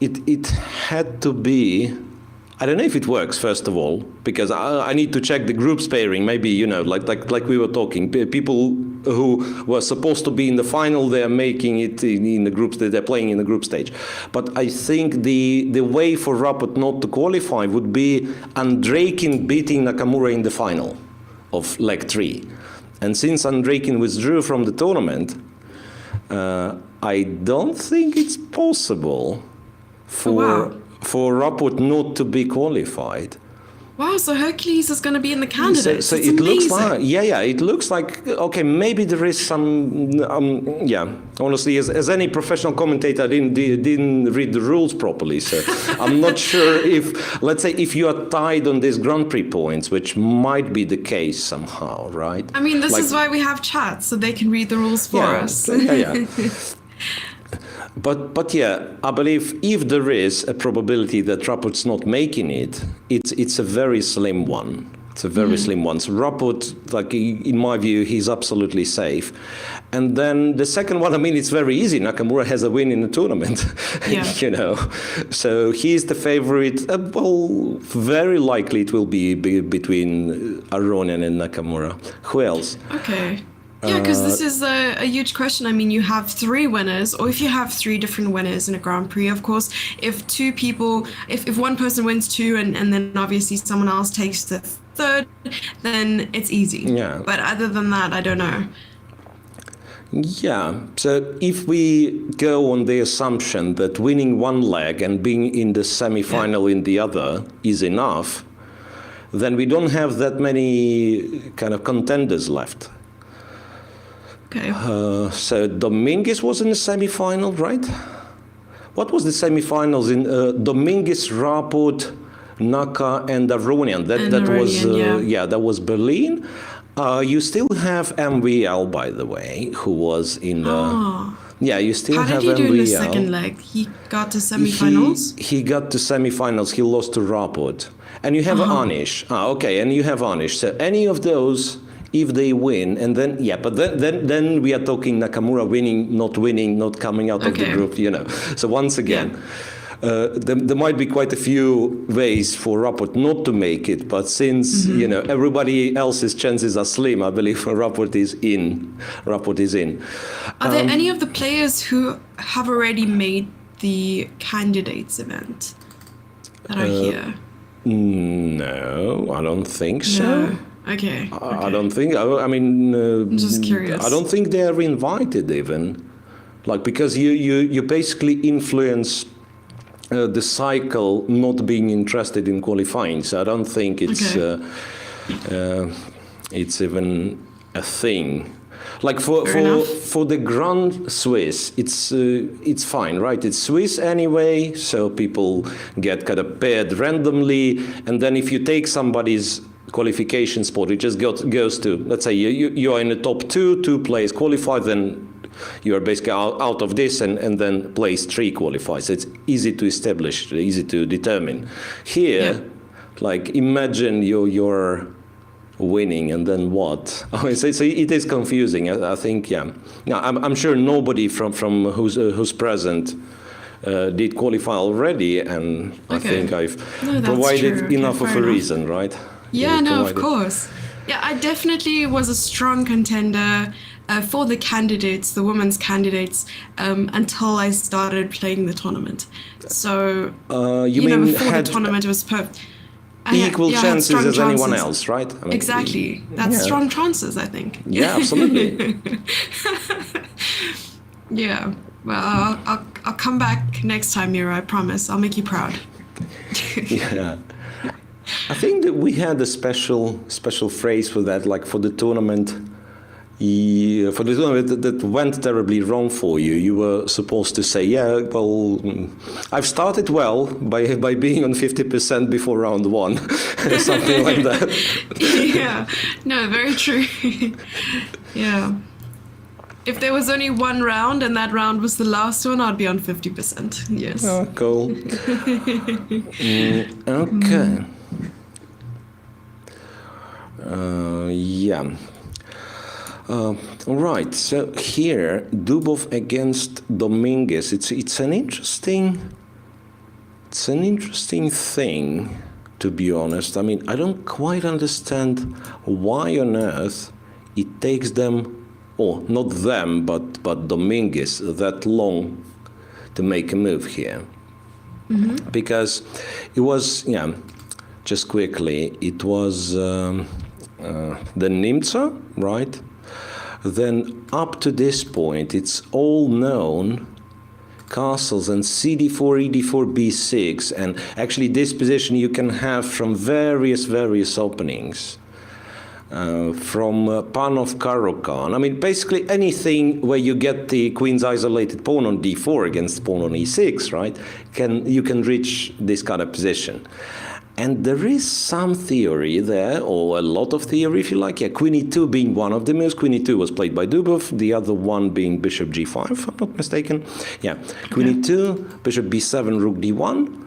it had to be... I don't know if it works, first of all, because I need to check the groups pairing. Maybe, like we were talking, people who were supposed to be in the final, they're making it in the groups, they're playing in the group stage. But I think the way for Raput not to qualify would be Andreikin beating Nakamura in the final of leg 3. And since Andreikin withdrew from the tournament, I don't think it's possible for Raput not to be qualified. Wow, so Hercules is going to be in the candidates. So it looks like, it looks like, okay, maybe there is some, honestly, as any professional commentator, I didn't read the rules properly, so I'm not sure if, let's say, if you are tied on these Grand Prix points, which might be the case somehow, right? I mean, this is why we have chats, so they can read the rules for us. But yeah, I believe if there is a probability that Raput's not making it, it's a very slim one. It's a very slim one. So Raput, like in my view, he's absolutely safe. And then the second one, I mean, it's very easy. Nakamura has a win in the tournament, you know. So he's the favorite. Well, very likely it will be between Aronian and Nakamura. Who else? Okay. Yeah, because this is a huge question. I mean, you have 3 winners, or if you have 3 different winners in a Grand Prix, of course, if 2 people, if one person wins 2 and then obviously someone else takes the 3rd, then it's easy. Yeah. But other than that, I don't know. Yeah, so if we go on the assumption that winning one leg and being in the semi-final in the other is enough, then we don't have that many kind of contenders left. Okay. So Dominguez was in the semi-final, right? What was the semi-finals in Dominguez, Raput, Naka, and Aronian? That was that was Berlin. You still have MVL, by the way, who was in the. Yeah, you still have MVL. How did he do in the second leg? He got to semi-finals? He got to semi-finals. He lost to Raput. And you have Anish. Okay, and you have Anish. So any of those, if they win, and then, but then we are talking Nakamura winning, not coming out of the group, you know. So once again, there might be quite a few ways for Raput not to make it, but since, you know, everybody else's chances are slim, I believe Raput is in. Are there any of the players who have already made the candidates event that are here? No, I don't think so. No. Okay. I don't think. I mean, I'm just curious. I don't think they are invited even, like, because you basically influence the cycle not being interested in qualifying. So I don't think it's even a thing. Like for the Grand Swiss, it's fine, right? It's Swiss anyway, so people get kind of paired randomly, and then if you take somebody's qualification spot, it just goes to, let's say you are in the top 2 players qualify, then you are basically out of this, and then place 3 qualifies. It's easy to establish, easy to determine. Here, like, imagine you're winning, and then what? So it is confusing. I think, Now, I'm sure nobody from who's present did qualify already, and I think I've provided enough of a reason, right? Yeah, no, of course. Yeah, I definitely was a strong contender for the candidates, the women's candidates, until I started playing the tournament. So, you mean before the tournament, it was perfect. Equal chances as anyone else, right? I mean, exactly. That's strong chances, I think. Yeah, absolutely. Yeah. Well, I'll come back next time, Miro. I promise. I'll make you proud. Yeah. I think that we had a special phrase for that, like for the tournament. For the tournament that went terribly wrong for you, you were supposed to say, I've started well by being on 50% before round 1, something like that. Yeah, no, very true. Yeah. If there was only one round and that round was the last one, I'd be on 50%. Yes. Oh, cool. Okay. All right. So here, Dubov against Dominguez. It's an interesting thing, to be honest. I mean, I don't quite understand why on earth it takes them or not them, but Dominguez, that long to make a move here. Because it was, just quickly, it was the Nimza, right? Then up to this point, it's all known castles and CD4, ED4, B6, and actually this position you can have from various openings. From pawn of Caro-Kann. I mean, basically anything where you get the queen's isolated pawn on d4 against pawn on e6, right? You can reach this kind of position. And there is some theory there, or a lot of theory if you like. Yeah, queen e2 being one of the moves. Queen e2 was played by Dubov, the other one being bishop g5, if I'm not mistaken. Yeah, queen e2, bishop b7, rook d1.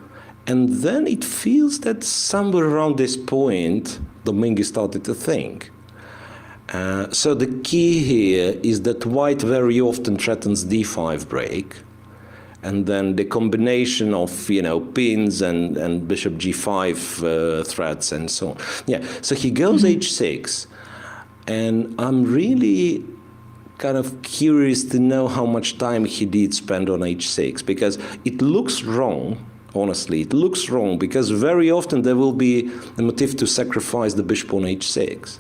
And then it feels that somewhere around this point, Dominguez started to think. So the key here is that white very often threatens d5 break. And then the combination of, pins and bishop g5 threats and so on. Yeah, so he goes h6. And I'm really kind of curious to know how much time he did spend on h6, because it looks wrong. Honestly, it looks wrong, because very often there will be a motive to sacrifice the bishop on h6.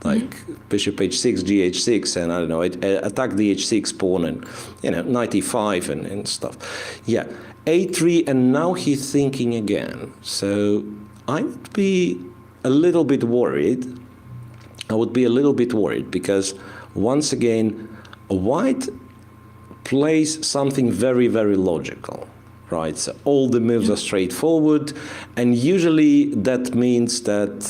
Like bishop h6, gh6, and I don't know, attack the h6 pawn and, knight e5 and stuff. Yeah, a3, and now he's thinking again. So I would be a little bit worried. Because once again, white plays something very, very logical. Right, so all the moves are straightforward, and usually that means that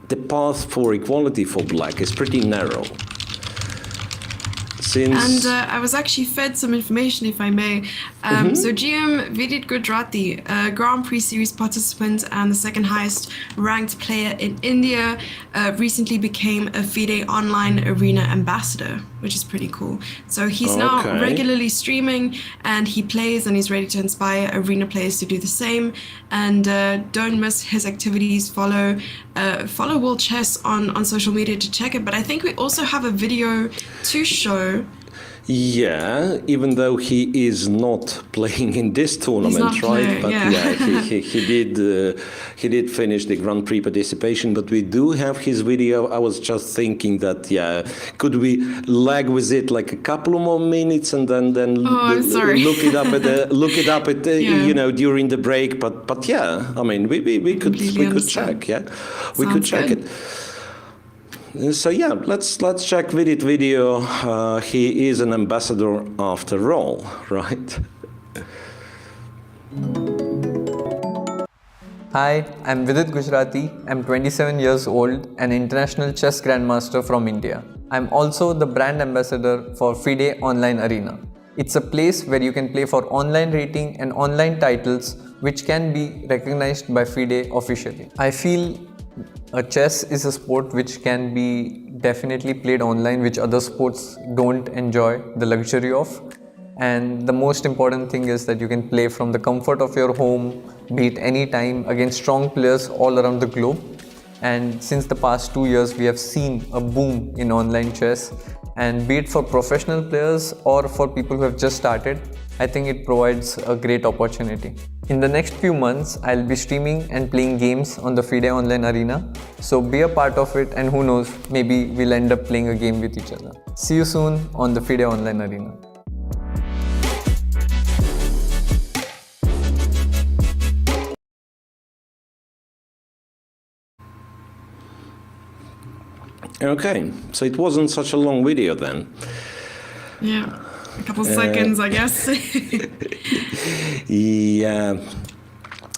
the path for equality for black is pretty narrow. And I was actually fed some information, if I may. So GM Vitiugov, Grand Prix series participant and the second highest ranked player in India, recently became a FIDE online arena ambassador, which is pretty cool. So he's now regularly streaming, and he plays and he's ready to inspire arena players to do the same. And don't miss his activities. Follow World Chess on social media to check it. But I think we also have a video to show. Yeah, even though he is not playing in this tournament, right? But he did finish the Grand Prix participation. But we do have his video. I was just thinking that, could we lag with it like a couple of more minutes and then look it up at during the break? But yeah, I mean we could check. Yeah, we could check it. So yeah, let's check Vidit video. He is an ambassador after all, right? Hi, I'm Vidit Gujarati. I'm 27 years old, an international chess grandmaster from India. I'm also the brand ambassador for FIDE Online Arena. It's a place where you can play for online rating and online titles which can be recognized by FIDE officially. I feel chess is a sport which can be definitely played online, which other sports don't enjoy the luxury of. And the most important thing is that you can play from the comfort of your home, be it any time, against strong players all around the globe. And since the past 2 years, we have seen a boom in online chess. And be it for professional players or for people who have just started, I think it provides a great opportunity. In the next few months, I'll be streaming and playing games on the FIDE Online Arena. So be a part of it, and who knows, maybe we'll end up playing a game with each other. See you soon on the FIDE Online Arena. Okay, so it wasn't such a long video then. Yeah, a couple seconds, I guess. Yeah.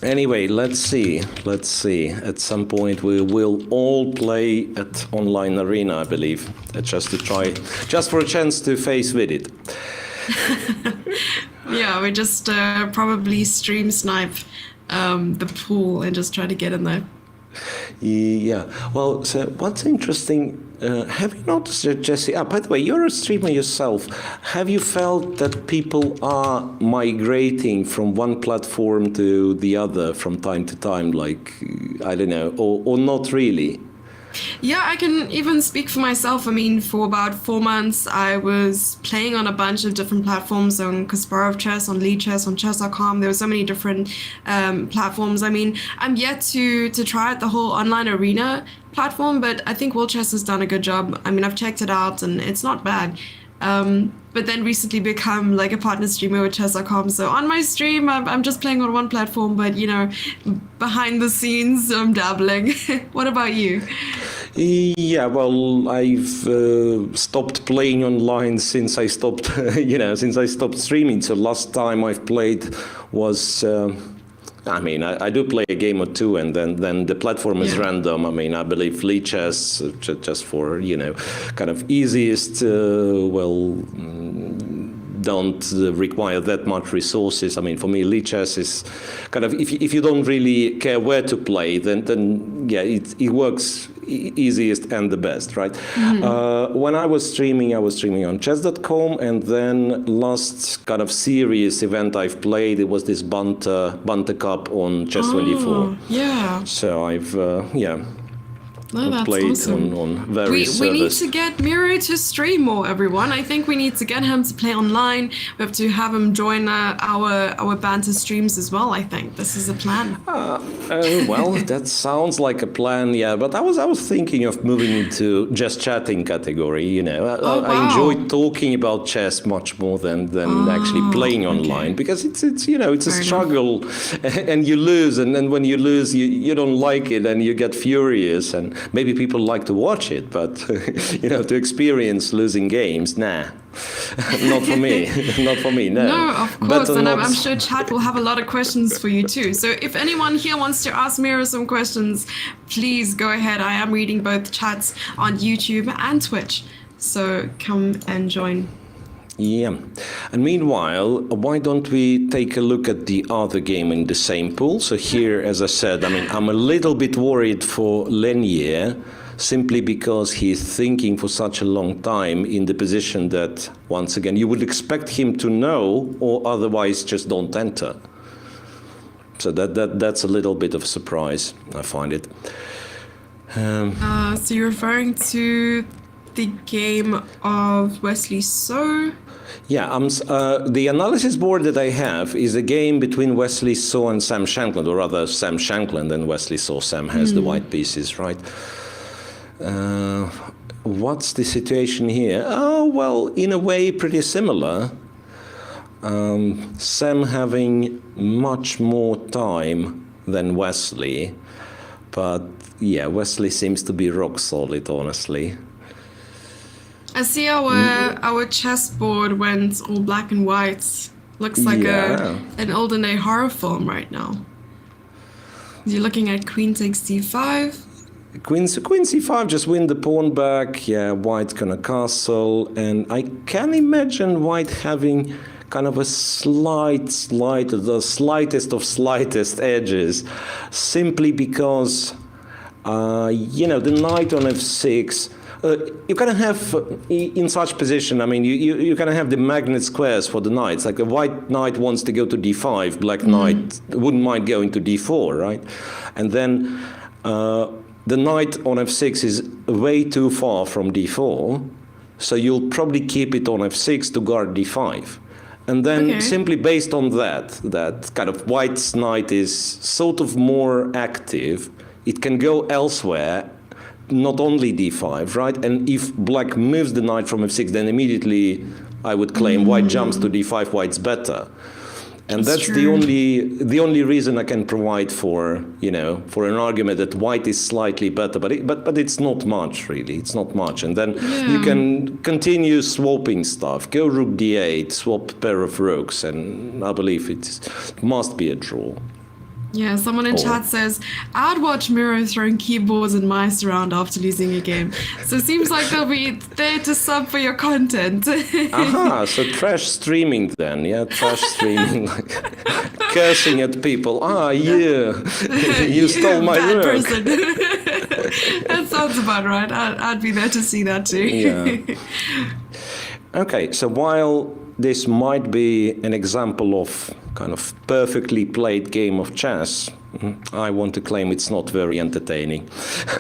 Anyway, let's see. At some point we will all play at online arena, I believe, just for a chance to face with it. Yeah, we just probably stream snipe the pool and just try to get in there. Yeah. Well, so what's interesting, have you noticed, Jesse, by the way, you're a streamer yourself. Have you felt that people are migrating from one platform to the other from time to time? Like, I don't know, or not really? Yeah, I can even speak for myself. I mean, for about 4 months, I was playing on a bunch of different platforms, on Kasparov Chess, on Lead Chess, on Chess.com. There were so many different platforms. I mean, I'm yet to try out the whole online arena platform, but I think World Chess has done a good job. I mean, I've checked it out, and it's not bad. But then recently become like a partner streamer with chess.com. So on my stream, I'm just playing on one platform, but you know, behind the scenes, I'm dabbling. What about you? Yeah, well, I've stopped playing online since I stopped, since I stopped streaming. So last time I've played was. I mean, I do play a game or two, and then the platform is random. I mean, I believe Lead Chess, just for, kind of easiest, don't require that much resources. I mean, for me, Lead Chess is kind of, if you don't really care where to play, then yeah, it works easiest and the best, right? Mm-hmm. When I was streaming on chess.com, and then last kind of serious event I've played, it was this Banter Cup on Chess24. Yeah. So I've, that's played awesome. on various servers. We need to get Miro to stream more, everyone. I think we need to get him to play online. We have to have him join our banter streams as well, I think. This is a plan. Well, that sounds like a plan, yeah. But I was thinking of moving into just chatting category, I enjoy talking about chess much more than actually playing online, because it's a struggle, and you lose, and then when you lose, you don't like it, and you get furious, and maybe people like to watch it, but to experience losing games, nah. Not for me. Not for me, no. No, of course, and I'm sure chat will have a lot of questions for you too. So if anyone here wants to ask Miro some questions, please go ahead. I am reading both chats on YouTube and Twitch, so come and join. Yeah. And meanwhile, why don't we take a look at the other game in the same pool? So here, as I said, I mean, I'm a little bit worried for Lenier, simply because he's thinking for such a long time in the position that, once again, you would expect him to know, or otherwise just don't enter. So that's a little bit of a surprise, I find it. So you're referring to the game of Wesley So? Yeah, the analysis board that I have is a game between Wesley So and Sam Shankland, or rather Sam Shankland and Wesley So. Sam has the white pieces, right? What's the situation here? Oh, well, in a way, pretty similar. Sam having much more time than Wesley, but yeah, Wesley seems to be rock solid, honestly. I see our chessboard went all black and white. Looks like an olden day horror film right now. You're looking at queen takes d5. Queen c5, just win the pawn back. Yeah, white's gonna castle, and I can imagine white having kind of the slightest of slightest edges, simply because, the knight on f6. You kind of have, in such position, I mean, you kind of have the magnet squares for the knights. Like a white knight wants to go to d5, black knight wouldn't mind going to d4, right? And then the knight on f6 is way too far from d4, so you'll probably keep it on f6 to guard d5. And then simply based on that kind of white's knight is sort of more active. It can go elsewhere, not only d5, right? And if black moves the knight from f6, then immediately I would claim white jumps to d5, white's better. And that's the only reason I can provide for, for an argument that white is slightly better, but it's not much, really. It's not much. And then you can continue swapping stuff. Go rook d8, swap pair of rooks, and I believe it must be a draw. Yeah, someone in chat says, I'd watch Miro throwing keyboards and mice around after losing a game. So it seems like they'll be there to sub for your content. Aha, so trash streaming then, yeah, trash streaming, like cursing at people. You stole my bad rook. Person. That sounds about right. I'd be there to see that too. Yeah. Okay, so while this might be an example of kind of perfectly played game of chess, I want to claim it's not very entertaining.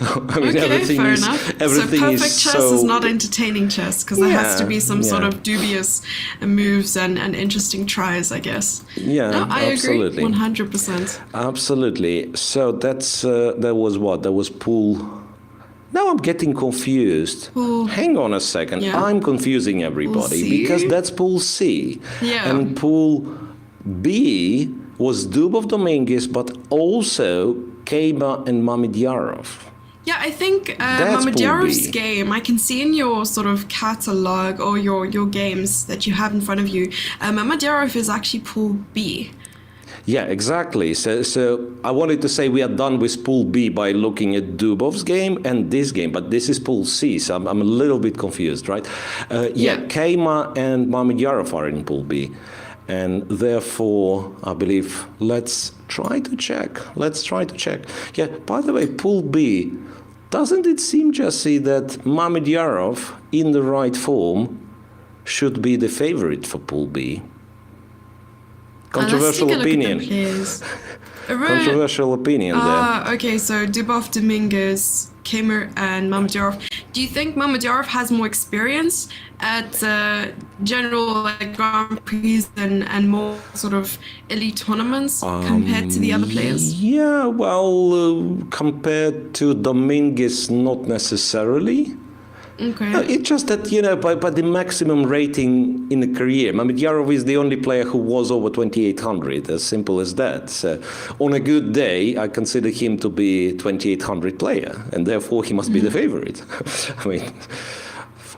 I mean, Okay, fair enough. Everything so perfect is chess is not entertaining chess because there has to be some sort yeah. of dubious moves and interesting tries, I guess. Yeah, no, I absolutely. agree 100%. Absolutely. So that was what? That was pool. Now I'm getting confused. Hang on a second. Yeah. I'm confusing everybody C? because that's pool C. Yeah. And pool B was Dubov, Dominguez, but also Keima and Mamedyarov. Yeah, I think That's pool Mamedyarov's B. game, I can see in your sort of catalog or your games that you have in front of you, Mamedyarov is actually pool B. Yeah, exactly. So I wanted to say we are done with pool B by looking at Dubov's game and this game, but this is pool C, so I'm a little bit confused, right? Yeah. Keima and Mamedyarov are in pool B. And therefore, I believe, let's try to check. Yeah, by the way, pool B, doesn't it seem, Jesse, that Mamedyarov, in the right form, should be the favorite for pool B? Controversial opinion. Controversial opinion there. Okay, so Dubov, Dominguez, Keima, and Mamedyarov. Do you think Mamedyarov has more experience at general Grand Prix and more sort of elite tournaments compared to the other players? Yeah, well, compared to Dominguez, not necessarily. Okay. It's just that, by the maximum rating in a career, Mamedyarov is the only player who was over 2,800, as simple as that. So on a good day, I consider him to be 2,800 player, and therefore he must be the favorite. I mean,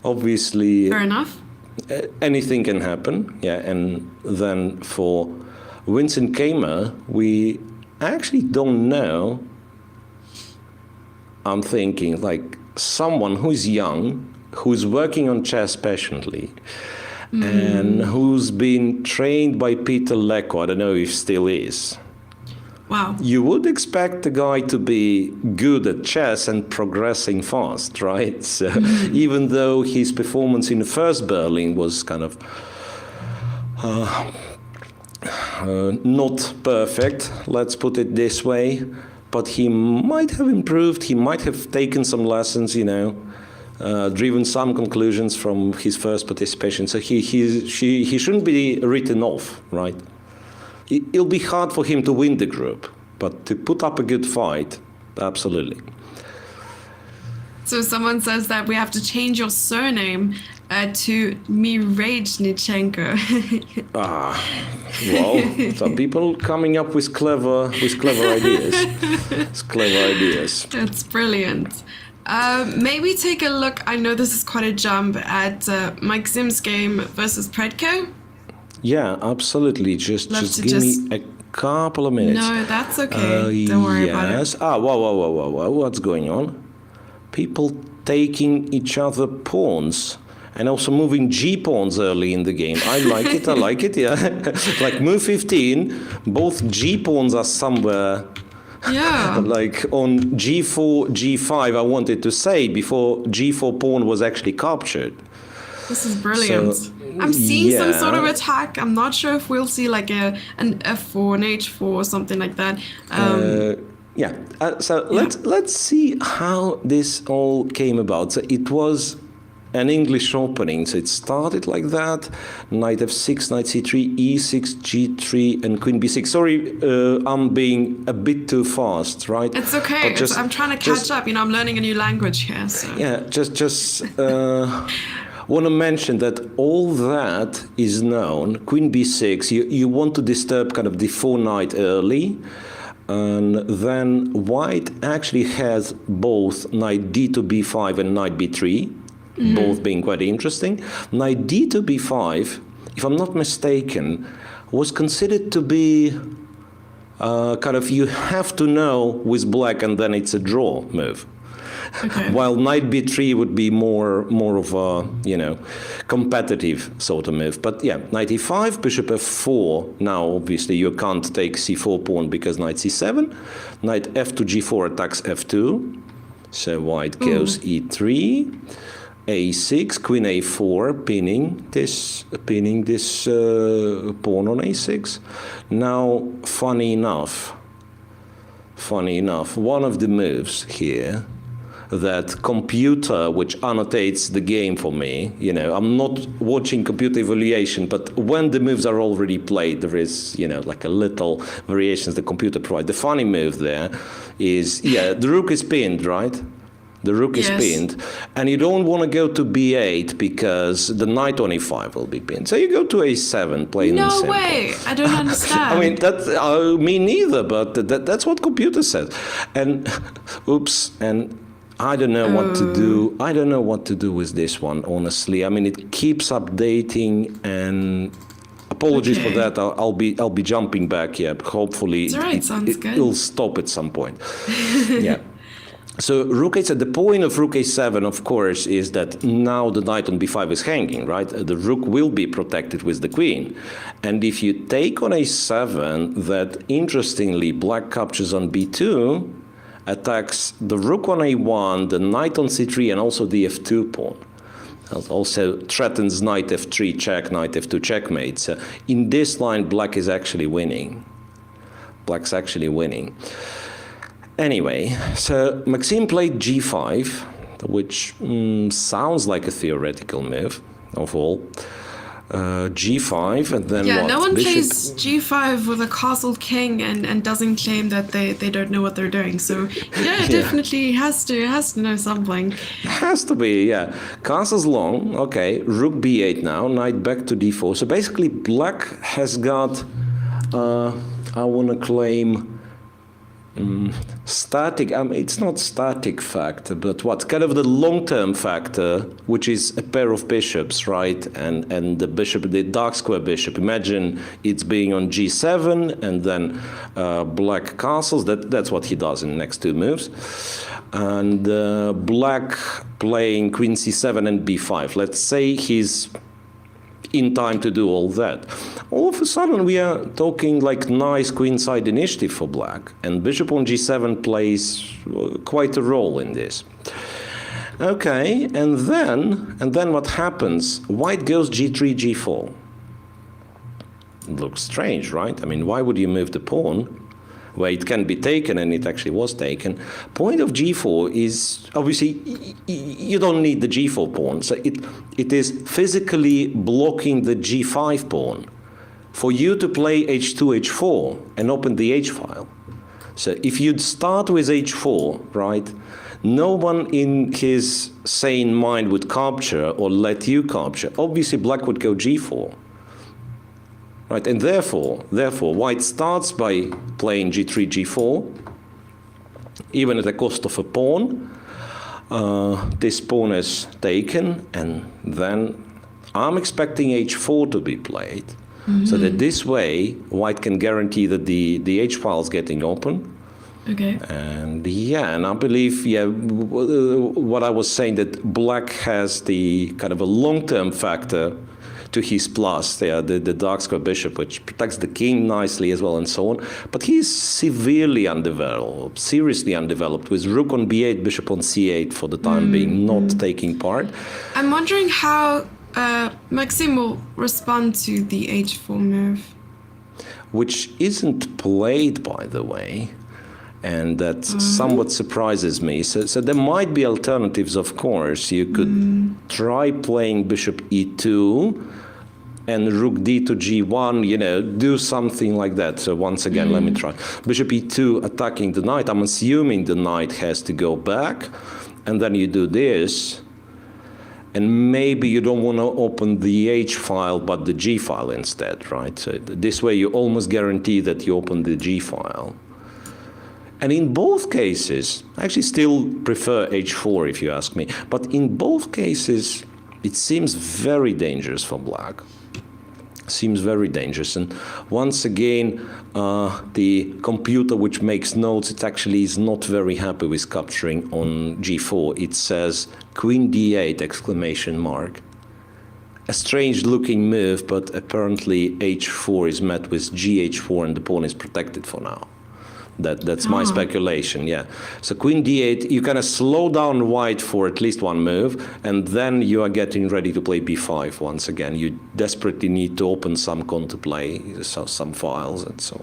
obviously... Fair enough. Anything can happen, yeah. And then for Vincent Keima, we actually don't know. I'm thinking, someone who's young, who's working on chess passionately, and who's been trained by Peter Leko. I don't know if still is. Wow. You would expect the guy to be good at chess and progressing fast, right? So even though his performance in the first Berlin was kind of not perfect, let's put it this way, but he might have improved, he might have taken some lessons, driven some conclusions from his first participation. So he shouldn't be written off, right? It'll be hard for him to win the group, but to put up a good fight, absolutely. So someone says that we have to change your surname to Miroshnichenko. Well, some people coming up with clever ideas. It's clever ideas. That's brilliant. Maybe take a look. I know this is quite a jump at Maxim's game versus Pratken. Yeah, absolutely. Just give me a couple of minutes. No, that's okay. Don't worry about it. Whoa. What's going on? People taking each other pawns and also moving G-pawns early in the game. I like it, yeah. Like move 15, both G-pawns are somewhere. Yeah. Like on G4, G5, I wanted to say, before G4 pawn was actually captured. This is brilliant. So, I'm seeing some sort of yeah. attack. I'm not sure if we'll see like an F4, an H4 or something like that. Yeah. Let's see how this all came about. So it was an English opening. So it started like that. Knight F6, Knight C3, E6, G3, and Queen B6. Sorry, I'm being a bit too fast, right? It's okay. I'm trying to catch up. I'm learning a new language here. So. Yeah, just want to mention that all that is known. Queen B6, you want to disturb kind of the 4 knight early. And then white actually has both knight d to b5 and knight b3, both being quite interesting. Knight d to b5, if I'm not mistaken, was considered to be kind of you have to know with black and then it's a draw move. Okay. While knight b3 would be more of a, competitive sort of move. But yeah, knight e5, bishop f4. Now, obviously, you can't take c4 pawn because knight c7. Knight f to g4 attacks f2. So white goes e3. a6, queen a4, pinning this pawn on a6. Now, funny enough, funny enough, one of the moves here that computer, which annotates the game for me, you know, I'm not watching computer evaluation, but when the moves are already played, there is, you know, like a little variations the computer provides. The funny move there is, yeah, the rook is pinned, right? The rook is pinned, and you don't want to go to b8 because the knight on e5 will be pinned. So you go to a7, plain and simple. No way! I don't understand. I mean, that me neither, but that's what computer says. And oops, and I don't know what to do. I don't know what to do with this one, honestly. I mean, it keeps updating, and apologies for that. I'll be jumping back here. Hopefully, it'll stop at some point. Yeah. So rook a7, the point of rook a7, of course, is that now the knight on b5 is hanging, right? The rook will be protected with the queen. And if you take on a7, that interestingly black captures on b2, attacks the rook on a1, the knight on c3, and also the f2 pawn. It also threatens knight f3 check, knight f2 checkmate. So in this line, black is actually winning. Black's actually winning. Anyway, so Maxime played g5, which sounds like a theoretical move of all. G5, and then what? No one plays g5 with a castled king and doesn't claim that they don't know what they're doing. So yeah, definitely has to know something. Has to be, yeah. Castle's long, okay. Rook b8 now, knight back to d4. So basically, black has got, I want to claim. Static, I mean, it's not static factor, but what kind of the long-term factor, which is a pair of bishops, right? And the bishop, the dark square bishop. Imagine it's being on g7 and then black castles. That's what he does in the next two moves. And black playing queen c7 and b5. Let's say he's in time to do all that. All of a sudden we are talking like nice queenside initiative for black, and bishop on g7 plays quite a role in this. Okay, and then what happens? White goes g3, g4. It looks strange, right? I mean, why would you move the pawn where it can be taken, and it actually was taken? Point of g4 is, obviously, you don't need the g4 pawn. So it is physically blocking the g5 pawn for you to play h2, h4 and open the h-file. So if you'd start with h4, right, no one in his sane mind would capture or let you capture. Obviously, black would go g4. Right, and therefore, white starts by playing g3, g4, even at the cost of a pawn. This pawn is taken, and then I'm expecting h4 to be played, so that this way, white can guarantee that the h-file is getting open. Okay. And yeah, and I believe, what I was saying, that black has the kind of a long-term factor to his plus, the dark square bishop, which protects the king nicely as well, and so on. But he's severely underdeveloped, seriously undeveloped, with rook on b8, bishop on c8 for the time being, not taking part. I'm wondering how Maxime will respond to the h4 move. Which isn't played, by the way, and that somewhat surprises me. So there might be alternatives, of course. You could try playing bishop e2 and rook d to g1, do something like that. So once again, let me try. Bishop e2 attacking the knight. I'm assuming the knight has to go back, and then you do this. And maybe you don't want to open the h-file, but the g-file instead, right? So this way you almost guarantee that you open the g-file. And in both cases, I actually still prefer h4 if you ask me, but in both cases, it seems very dangerous for black. Seems very dangerous. And once again, the computer which makes notes, it actually is not very happy with capturing on g4. It says queen d8 exclamation mark. A strange looking move, but apparently h4 is met with gh4 and the pawn is protected for now. That's my speculation, yeah. So queen d8, you kind of slow down white for at least one move, and then you are getting ready to play b5 once again. You desperately need to open some counterplay, some files and so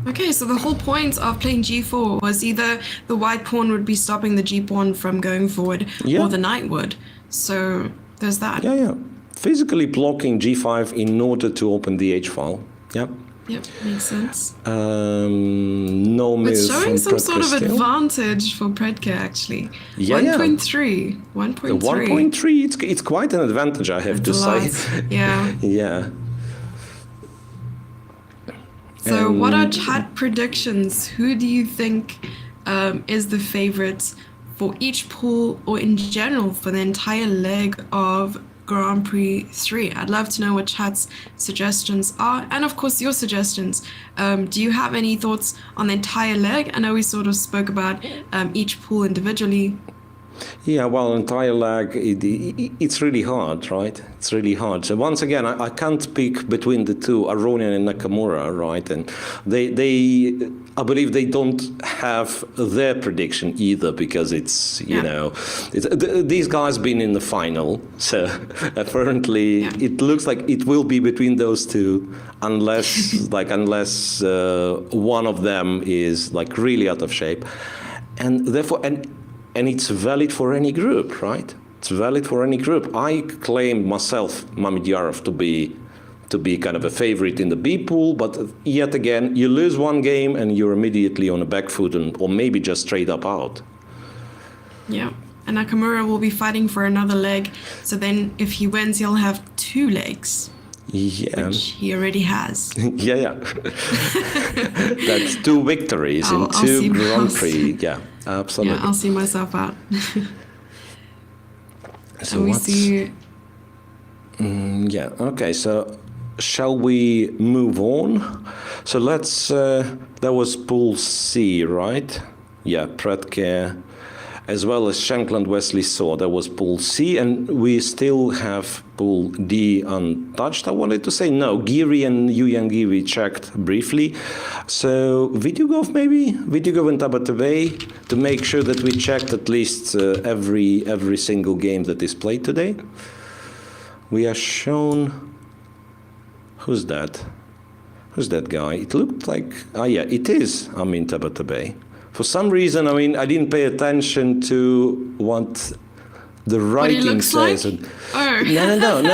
on. Okay, so the whole point of playing g4 was either the white pawn would be stopping the g pawn from going forward, Yeah. or the knight would. So there's that. Yeah. Physically blocking g5 in order to open the h file. Yeah. Yep, makes sense. No move It's showing from some Pratken sort of still. advantage for Pratken, actually. Yeah, 1.3. 1.3. 1.3, it's quite an advantage, I have to say. Yeah. Yeah. So what are chat predictions? Who do you think is the favorite for each pool or in general for the entire leg of Grand Prix 3? I'd love to know what chat's suggestions are, and of course your suggestions. Do you have any thoughts on the entire leg? I know we sort of spoke about each pool individually. Yeah, well, entire leg, it's really hard, right? It's really hard. So once again, I can't pick between the two, Aronian and Nakamura, right? And they I believe they don't have their prediction either, because it's, you know, these guys been in the final. So apparently it looks like it will be between those two, unless one of them is like really out of shape. And therefore, and it's valid for any group, right? It's valid for any group. I claim myself, Mamedyarov, to be kind of a favorite in the B pool, but yet again, you lose one game and you're immediately on a back foot, or maybe just straight up out. Yeah, and Nakamura will be fighting for another leg. So then, if he wins, he'll have 2 legs. Yeah. Which he already has. yeah. That's 2 victories in 2 Grand Prix. Yeah, absolutely. Yeah, I'll see myself out. So and we see... yeah, okay, so shall we move on? So let's, that was Pool C, right? Yeah, Pratken, as well as Shankland Wesley Saw, that was Pool C, and we still have Pool D untouched. I wanted to say no, Giri and Giri-Yangyi we checked briefly. So Vitiugov maybe? Vitiugov and Tabatabaei, to make sure that we checked at least every single game that is played today. We are shown, who's that? Who's that guy? It looked like, yeah, it is Tabatabaei. For some reason, I didn't pay attention to what the writing says. Like? Oh.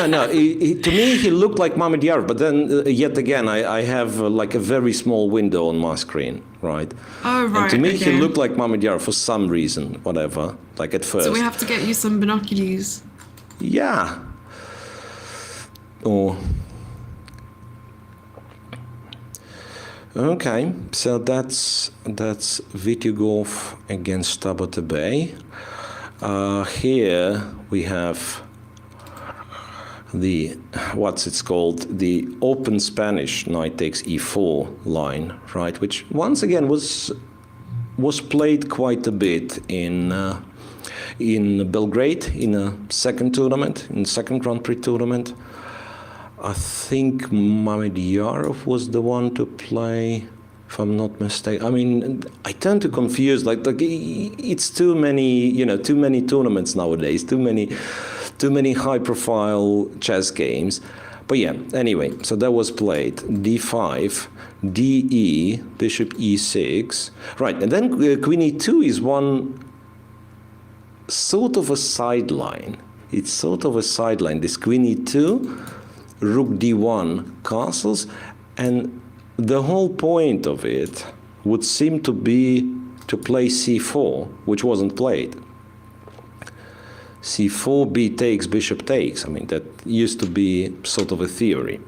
No. To me, he looked like Mamedyarov, but then yet again, I have like a very small window on my screen, right? Oh, right. And to me, he looked like Mamedyarov for some reason, whatever, like at first. So we have to get you some binoculars. Yeah. Or... Okay, so that's Vitiugov against Tabatabaei. Here we have the, the open Spanish knight takes e4 line, right? Which once again was played quite a bit in Belgrade in a second Grand Prix tournament. I think Mamedyarov was the one to play, if I'm not mistaken. I tend to confuse, like it's too many tournaments nowadays, too many high-profile chess games. But yeah, anyway, so that was played. D5, DE, bishop E6. Right, and then Queen E2 is one sort of a sideline. It's sort of a sideline, this Queen E2, Rook D1 castles, and the whole point of it would seem to be to play C4, which wasn't played. C4, B takes, bishop takes. That used to be sort of a theory.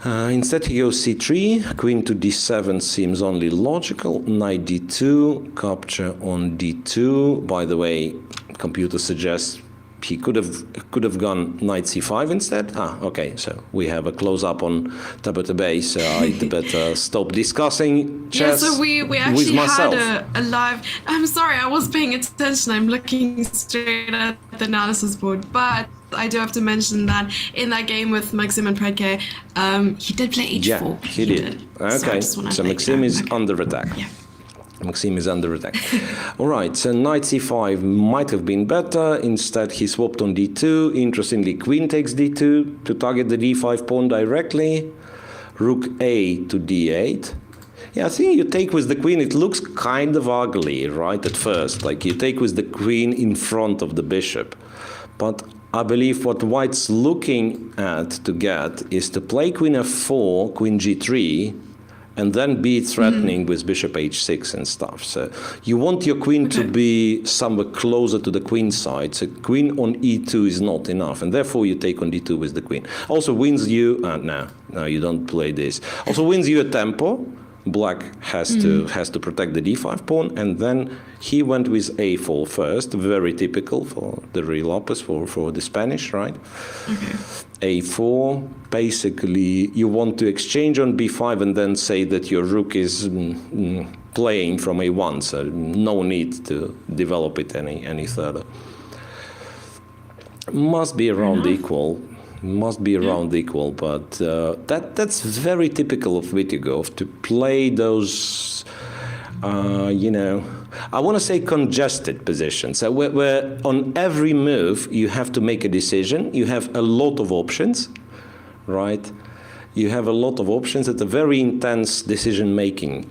Instead he goes C3, queen to D7 seems only logical, knight D2, capture on D2. By the way, computer suggests he could have gone knight C5 instead. Okay, so we have a close-up on Tabatabaei, so I'd better stop discussing chess. Yeah, so we actually had a live... I'm sorry, I was paying attention. I'm looking straight at the analysis board, but I do have to mention that in that game with Maxim and Pratken, he did play h4. Yeah, he did. Okay, so Maxim is under attack. Yeah. Maxim is under attack. All right, so knight c5 might have been better. Instead, he swapped on d2. Interestingly, queen takes d2 to target the d5 pawn directly. rook a to d8. Yeah, I think you take with the queen. It looks kind of ugly, right, at first. Like you take with the queen in front of the bishop. But I believe what white's looking at to get is to play queen f4, queen g3, and then be threatening with bishop h6 and stuff. So you want your queen to be somewhere closer to the queen side. So queen on e2 is not enough, and therefore you take on d2 with the queen. Also wins you, no, you don't play this. Also wins you a tempo. Black has to protect the d5 pawn, and then he went with a4 first, very typical for the real opus, for the Spanish, right? A4, basically you want to exchange on b5 and then say that your rook is playing from a1, so no need to develop it any further. Must be around equal. Must be around equal, but that's very typical of Vitiugov to play those, I want to say congested positions. So where on every move you have to make a decision, you have a lot of options, right? You have a lot of options. It's a very intense decision-making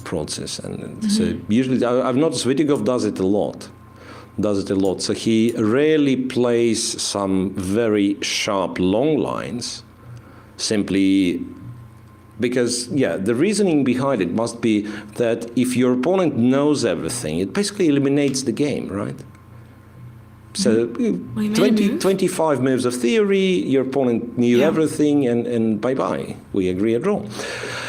process, and so usually I've noticed Vitiugov does it a lot. So he rarely plays some very sharp long lines, simply because, the reasoning behind it must be that if your opponent knows everything, it basically eliminates the game, right? So 25 moves of theory, your opponent knew everything, and bye-bye, we agree a draw.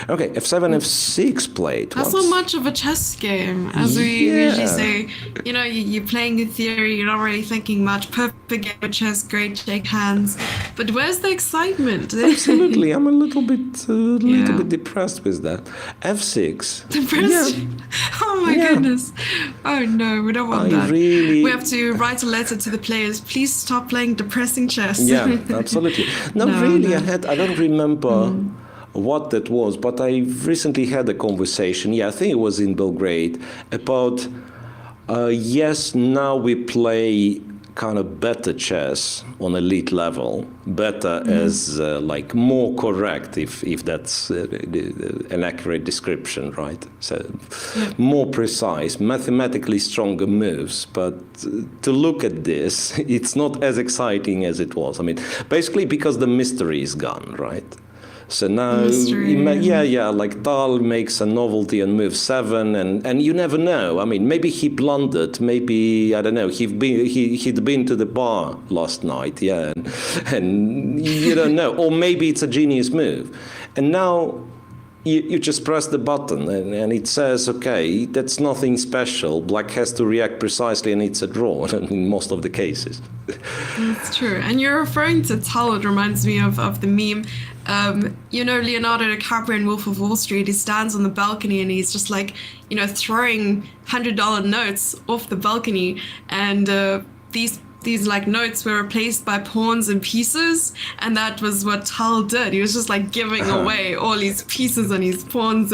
Okay, f7, f6 played. That's not much of a chess game, as we usually say. You're playing the theory, you're not really thinking much. Perfect game of chess, great shake hands. But where's the excitement? Absolutely, I'm a little bit depressed with that. f6. Depressed? Yeah. Oh my goodness. Oh no, we don't want that. We have to write a letter to the players. Please stop playing depressing chess. Yeah, absolutely. No, really, I don't remember what that was, but I recently had a conversation, I think it was in Belgrade, about, now we play kind of better chess on elite level, better as like more correct, if that's an accurate description, right? So more precise, mathematically stronger moves, but to look at this, it's not as exciting as it was. I mean, basically because the mystery is gone, right? So now, like Tal makes a novelty on move 7, and you never know. I mean, maybe he blundered. Maybe, I don't know, he'd been to the bar last night, and you don't know. Or maybe it's a genius move. And now you just press the button, and it says, okay, that's nothing special. Black has to react precisely, and it's a draw in most of the cases. That's true. And you're referring to Tal. It reminds me of the meme. Leonardo DiCaprio in Wolf of Wall Street, he stands on the balcony and he's just like, throwing $100 notes off the balcony, and these like notes were replaced by pawns and pieces, and that was what Tal did. He was just like giving away all his pieces and his pawns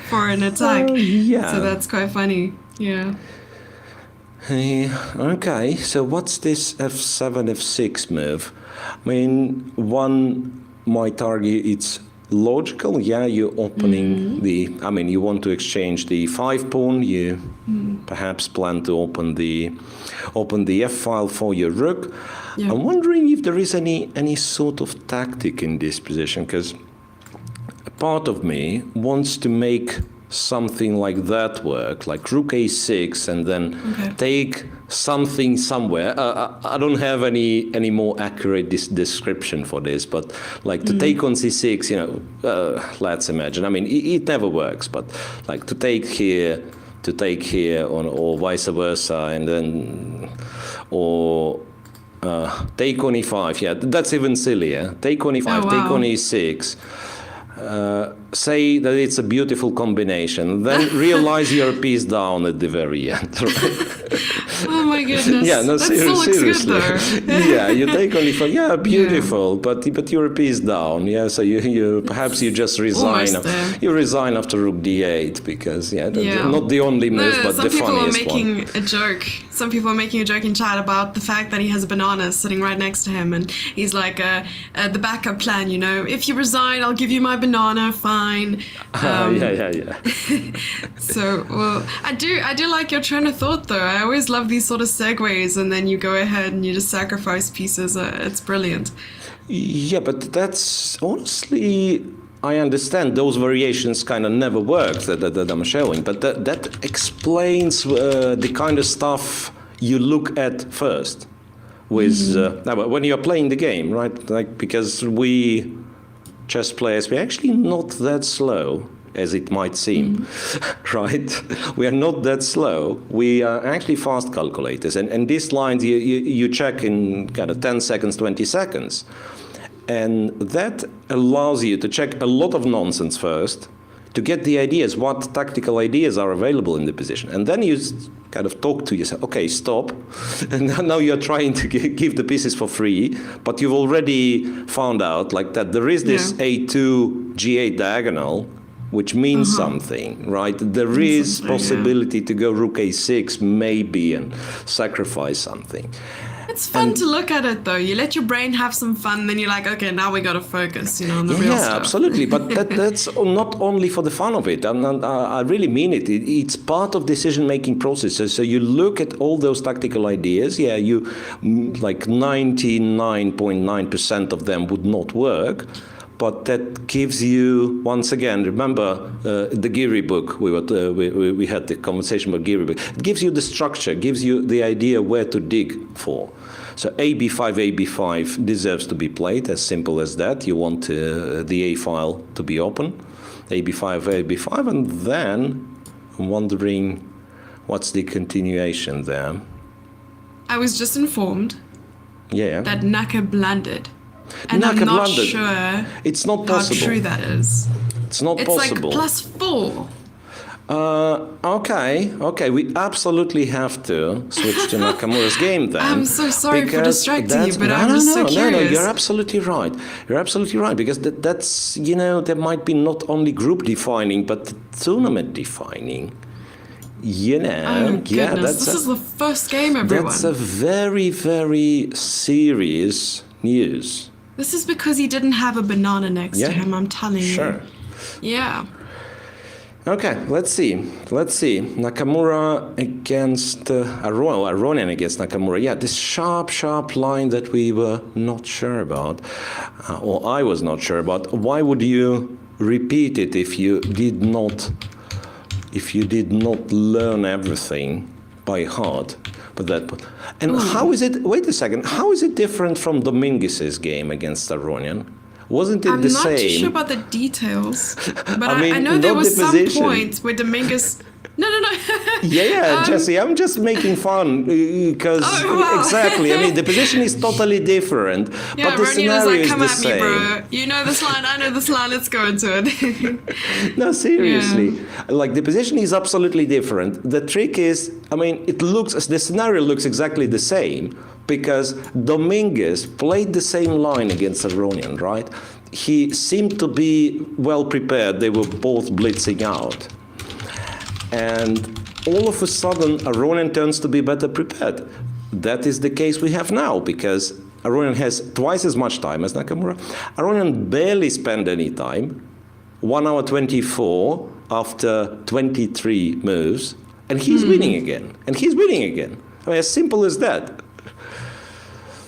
for an attack. So that's quite funny. Yeah. Okay, so what's this f7, f6 move? I mean, one might argue it's logical. You're opening you want to exchange the 5 pawn. You perhaps plan to open the f file for your rook. Yeah. I'm wondering if there is any sort of tactic in this position, because a part of me wants to make something like that work, like rook a6, and then take something somewhere. I don't have any more accurate description for this, but like to take on c6, let's imagine. I mean, it never works, but like to take here or vice versa, and then or take on e5. That's even sillier. Take on e5, take on e6. Say that it's a beautiful combination, then realize you're a piece down at the very end. Right? Oh my goodness. Yeah, no, that still looks seriously. good though. Yeah, you take only for beautiful, but your piece down. Yeah, so you perhaps you just resign. Almost there. You resign after rook d8 because not the only move, but the funniest one. Some people are making a joke. Some people are making a joke in chat about the fact that he has a banana sitting right next to him, and he's like the backup plan. You know, if you resign, I'll give you my banana. Fine. Yeah. So, well, I do like your train of thought though. I always love these sort of segues, and then you go ahead and you just sacrifice pieces. It's brilliant. Yeah, but that's honestly, I understand those variations kind of never work that I'm showing, but that explains the kind of stuff you look at first with when you're playing the game, right? Like, because we chess players, we're actually not that slow as it might seem, right? We are not that slow. We are actually fast calculators, and these lines you check in kind of 10 seconds, 20 seconds. And that allows you to check a lot of nonsense first, to get the ideas, what tactical ideas are available in the position. And then you kind of talk to yourself, okay, stop. And now you're trying to give the pieces for free, but you've already found out like that there is this A2, G8 diagonal, which means something, right? There is possibility to go rook A6, maybe, and sacrifice something. It's fun to look at it though. You let your brain have some fun, then you're like, okay, now we got to focus, on the real stuff. Yeah, absolutely. But that's not only for the fun of it. And I really mean it. It's part of decision-making process. So you look at all those tactical ideas. Yeah, you like 99.9% of them would not work. But that gives you, once again, remember the Giri book, we had the conversation about Giri book. It gives you the structure, gives you the idea where to dig for. So AB5 deserves to be played, as simple as that. You want the A file to be open, AB5, and then I'm wondering what's the continuation there. I was just informed that Naka blundered. And Naka I'm not blundered. sure It's not possible. how true that is. It's not possible. It's like +4. Okay. We absolutely have to switch to Nakamura's game then. I'm so sorry for distracting you, but I'm just so curious. No, you're absolutely right. You're absolutely right, because that's, there might be not only group defining, but tournament defining. Oh, goodness. This is the first game, everyone. That's a very, very serious news. This is because he didn't have a banana next to him, I'm telling you. Sure. Yeah. Okay, let's see. Nakamura against Aronian against Nakamura. Yeah, this sharp line that we were not sure about, or I was not sure about. Why would you repeat it if you did not learn everything by heart? And how is it? Wait a second. How is it different from Dominguez's game against Aronian? Wasn't it the same? I'm not too sure about the details, but I know there was some point where Dominguez. No. Jesse, I'm just making fun because exactly. I mean, the position is totally different, but the scenario is the same. Me, bro. You know this line. I know this line. Let's go into it. No, seriously. Like, the position is absolutely different. The trick is, the scenario looks exactly the same because Dominguez played the same line against Aronian, right? He seemed to be well prepared. They were both blitzing out. And all of a sudden, Aronian turns to be better prepared. That is the case we have now, because Aronian has twice as much time as Nakamura. Aronian barely spent any time, 1 hour 24 after 23 moves, and he's winning again. As simple as that.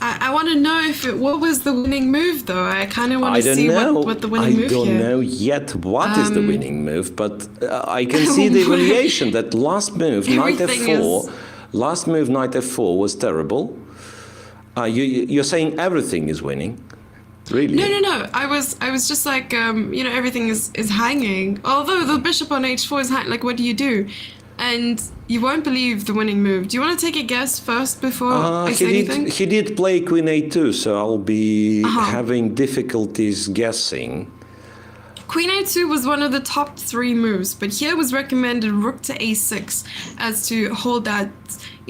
I want to know what was the winning move, though. I kind of want to see what the winning move is. I don't know yet what is the winning move, but I can see the evaluation that last move, knight f4, knight f4 was terrible. You're saying everything is winning? Really? No. I was just like, everything is hanging. Although the bishop on h4 is hanging, like, what do you do? And you won't believe the winning move. Do you want to take a guess first before I say anything? He did play queen a2, so I'll be having difficulties guessing. Queen a2 was one of the top 3 moves, but here was recommended rook to a6 as to hold that,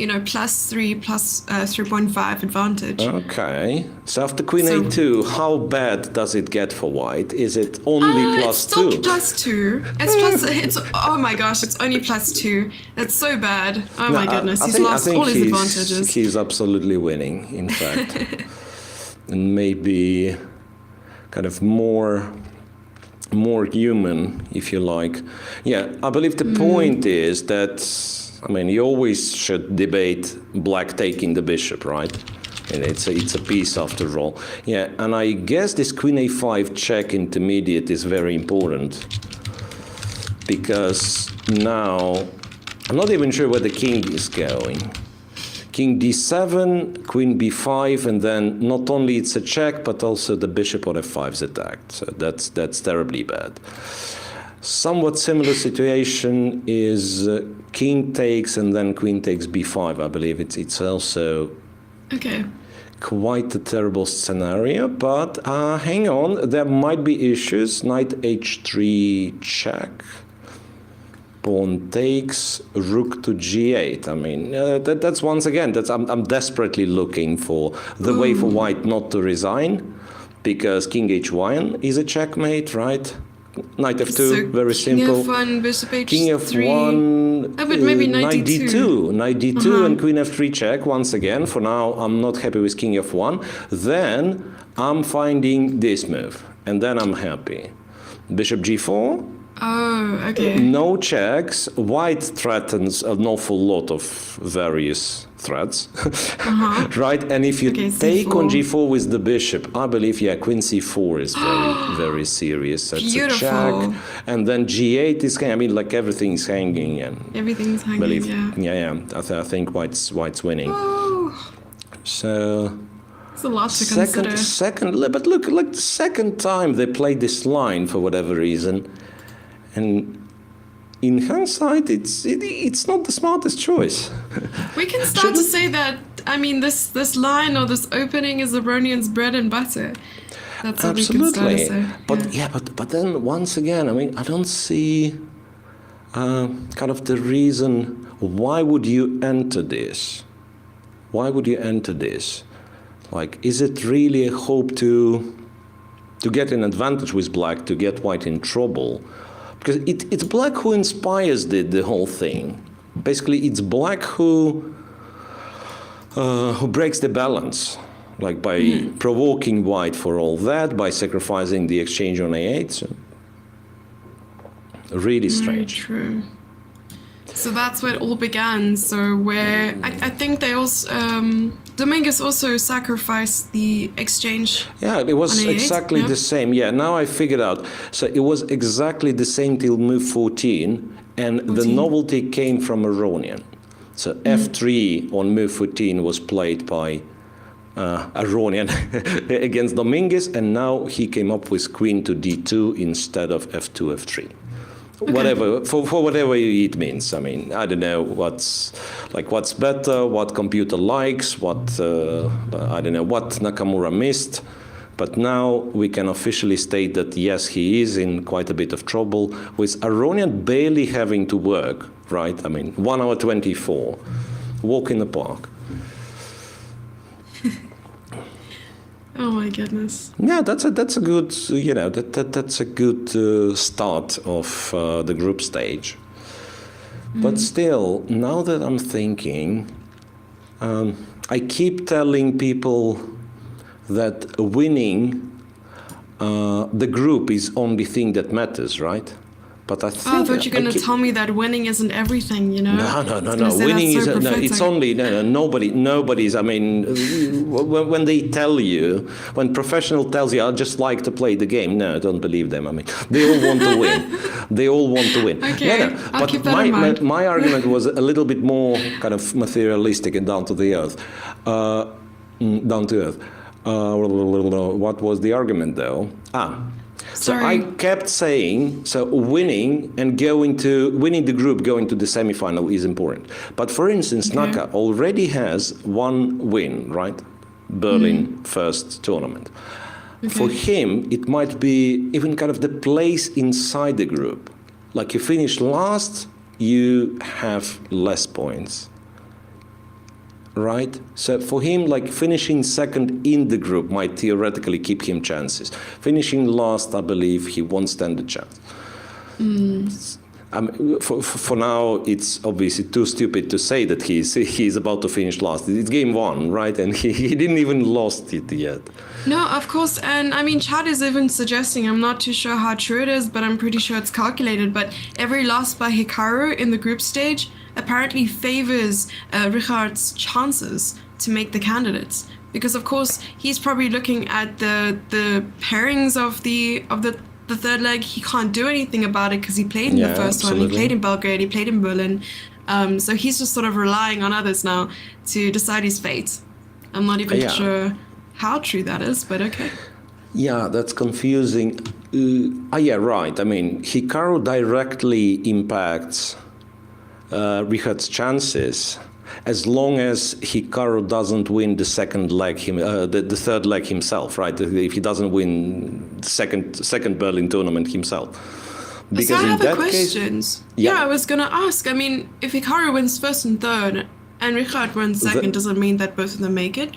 +3, plus 3.5 advantage. Okay. So after queen So- a2, how bad does it get for white? Is it only It's plus still 2? +2. It's oh my gosh, it's only +2. It's so bad. Oh No, my goodness, I he's think- I lost think all his he's- advantages. He's absolutely winning, in fact. And maybe kind of more human, if you like. Yeah, I believe the point is that, I mean, you always should debate black taking the bishop, right? And it's a piece after all. Yeah, and I guess this queen a5 check intermediate is very important, because now I'm not even sure where the king is going. King d7, queen b5, and then not only it's a check, but also the bishop on f5 is attacked. So that's terribly bad. Somewhat similar situation is king takes and then queen takes b5. I believe it's also Okay. quite a terrible scenario, but hang on, there might be issues. Knight h3 check. Pawn takes, rook to g8. I mean, that's once again, I'm desperately looking for the way for white not to resign, because king h1 is a checkmate, right? Knight f2, So very simple. King f1, bishop h3. King f1, Oh, but maybe knight knight d2. d2, knight d2 and queen f3 check. Once again, for now, I'm not happy with king f1. Then I'm finding this move, and then I'm happy. Bishop g4. Oh, okay. No checks. White threatens an awful lot of various threats, right? And if you Okay, take on c4. g4 with the bishop, I believe, yeah, queen c4 is very, very serious. That's a Beautiful. check. And then g8 is, I mean, like everything's hanging. And Everything's hanging, believe, yeah. I think white's winning. Oh, So it's a lot to consider. but look, like the second time they played this line for whatever reason. And in hindsight, it's not the smartest choice. We can start to say that, I mean, this line or this opening is Aronian's bread and butter. That's what we can start to Absolutely. say. But but then once again, I mean, I don't see kind of the reason why would you enter this? Why would you enter this? Like, is it really a hope to get an advantage with black, to get white in trouble? Because it's black who inspires the whole thing. Basically, it's black who breaks the balance, like by provoking white for all that, by sacrificing the exchange on a8. So really strange. True. So that's where it all began. So where I think they also Dominguez also sacrificed the exchange. Yeah, it was on a8, exactly yeah. the same. Yeah, now I figured out. So it was exactly the same till move 14, and the 14. novelty came from Aronian. So f3 on move 14 was played by Aronian against Dominguez, and now he came up with queen to d2 instead of f2, f3. Whatever, for whatever it means. I mean, I don't know what's better, what computer likes, what I don't know what Nakamura missed, but now we can officially state that yes, he is in quite a bit of trouble, with Aronian barely having to work, right? I mean, 1 hour 24, walk in the park. Oh my goodness. Yeah, that's a good that's a good start of the group stage. But still, now that I'm thinking, I keep telling people that winning the group is only thing that matters, right? But I think Oh, I thought you were going to tell me that winning isn't everything, you know? No. I was gonna say Winning that's is so no. It's prophetic. only nobody's. I mean, when they tell you, when professional tells you, I just like to play the game. No, don't believe them. I mean, they all want to win. They all want to win. Okay, I'll But keep that in mind. my argument was a little bit more kind of materialistic and down to the earth. Down to earth. What was the argument though? So Sorry. I kept saying, so winning the group, going to the semifinal is important. But for instance, Naka already has one win, right? Berlin first tournament. For him, it might be even kind of the place inside the group. Like you finish last, you have less points. right? So for him, like finishing second in the group might theoretically keep him chances. Finishing last, I believe, he won't stand a chance. For now, it's obviously too stupid to say that he's about to finish last. It's game one, right? And he didn't even lost it yet. No, of course. And I mean, Chad is even suggesting, I'm not too sure how true it is, but I'm pretty sure it's calculated. But every loss by Hikaru in the group stage apparently favors Richard's chances to make the candidates. Because, of course, he's probably looking at the pairings of the third leg. He can't do anything about it because he played in the first one. He played in Belgrade. He played in Berlin. So he's just sort of relying on others now to decide his fate. I'm not even sure how true that is, but okay. Yeah, that's confusing. Right. I mean, Hikaru directly impacts Richard's chances as long as Hikaru doesn't win the second leg, the third leg himself, right? If he doesn't win the second Berlin tournament himself. Because so I have a questions. I was going to ask. I mean, if Hikaru wins first and third and Richard wins second, does it mean that both of them make it?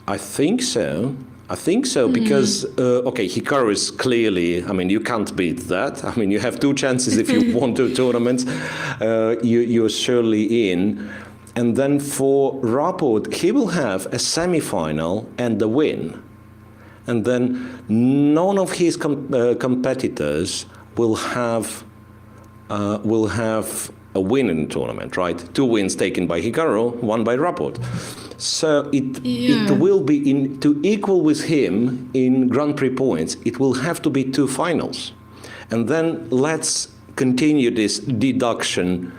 I think so. Because, Hikaru is clearly, I mean, you can't beat that. I mean, you have two chances if you won two tournaments. You're surely in. And then for Rapport, he will have a semi-final and a win. And then none of his competitors will have a win in the tournament, right? 2 wins taken by Hikaru, 1 by Rapport. So it will be to equal with him in Grand Prix points, it will have to be 2 finals. And then let's continue this deduction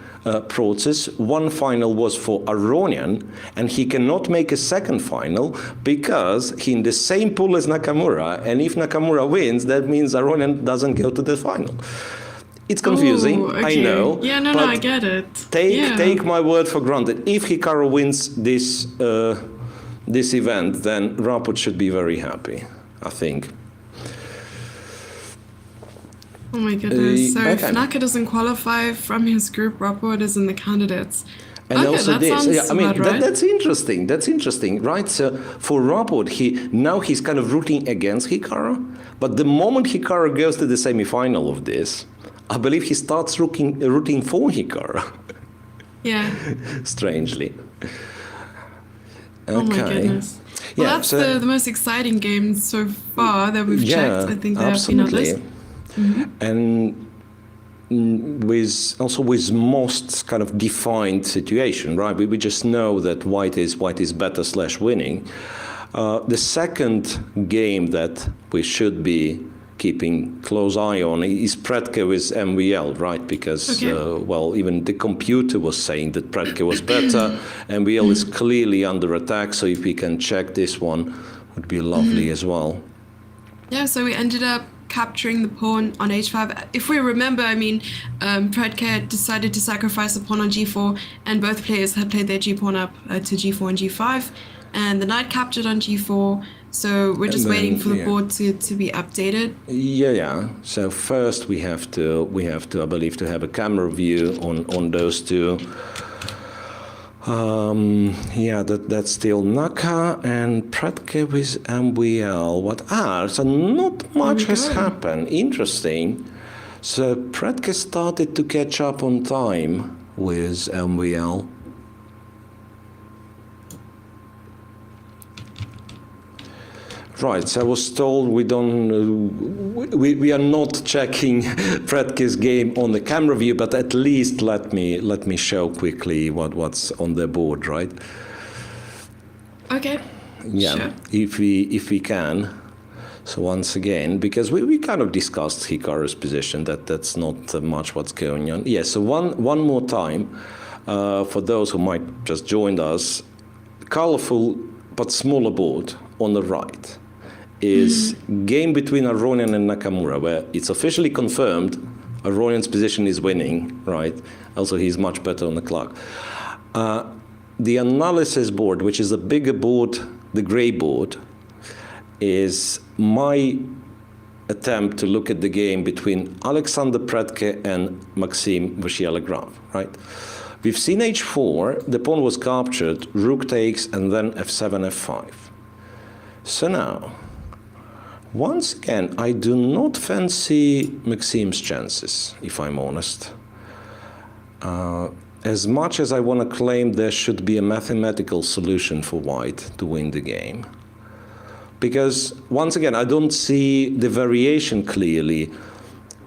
process. 1 final was for Aronian, and he cannot make a second final because he's in the same pool as Nakamura, and if Nakamura wins, that means Aronian doesn't go to the final. It's confusing, I know. Yeah, no, I get it. Take my word for granted. If Hikaru wins this event, then Rapport should be very happy, I think. Oh my goodness. So if Naka doesn't qualify from his group, Rapport is in the candidates. And also that sounds right? That's interesting. That's interesting, right? So for Rapport, he's kind of rooting against Hikaru, but the moment Hikaru goes to the semi-final of this, I believe he starts rooting for Hikaru. Yeah. Strangely. Okay. Oh my goodness. Well, that's the most exciting game so far that we've checked. I think there have been others. And with most kind of defined situation, right? We just know that white is better / winning. The second game that we should be keeping close eye on is Pratken with MVL, right? Because even the computer was saying that Pratken was better. MVL is clearly under attack, so if we can check this one, would be lovely as well. Yeah, so we ended up capturing the pawn on h5. If we remember, I mean, Pratken decided to sacrifice a pawn on g4, and both players had played their g-pawn up to g4 and g5, and the knight captured on g4, so we're just waiting for the board to be updated. Yeah. So first we have to, I believe, to have a camera view on those two. That's still Naka and Pratken with MVL. So not much has happened. Interesting. So Pratken started to catch up on time with MVL. Right, so I was told we are not checking Pratken's game on the camera view, but at least let me show quickly what's on the board, right? Okay. Yeah, sure. if we can. So once again, because we kind of discussed Hikaru's position, that's not much what's going on. Yeah, so one more time, for those who might just joined us, colorful but smaller board on the right is game between Aronian and Nakamura, where it's officially confirmed Aronian's position is winning, right? Also, he's much better on the clock. The analysis board, which is a bigger board, the gray board, is my attempt to look at the game between Alexander Pratken and Maxime Vachier-Lagrave, right? We've seen h4, the pawn was captured, rook takes, and then f7, f5. So now, once again, I do not fancy Maxim's chances, if I'm honest. As much as I want to claim there should be a mathematical solution for white to win the game. Because, once again, I don't see the variation clearly,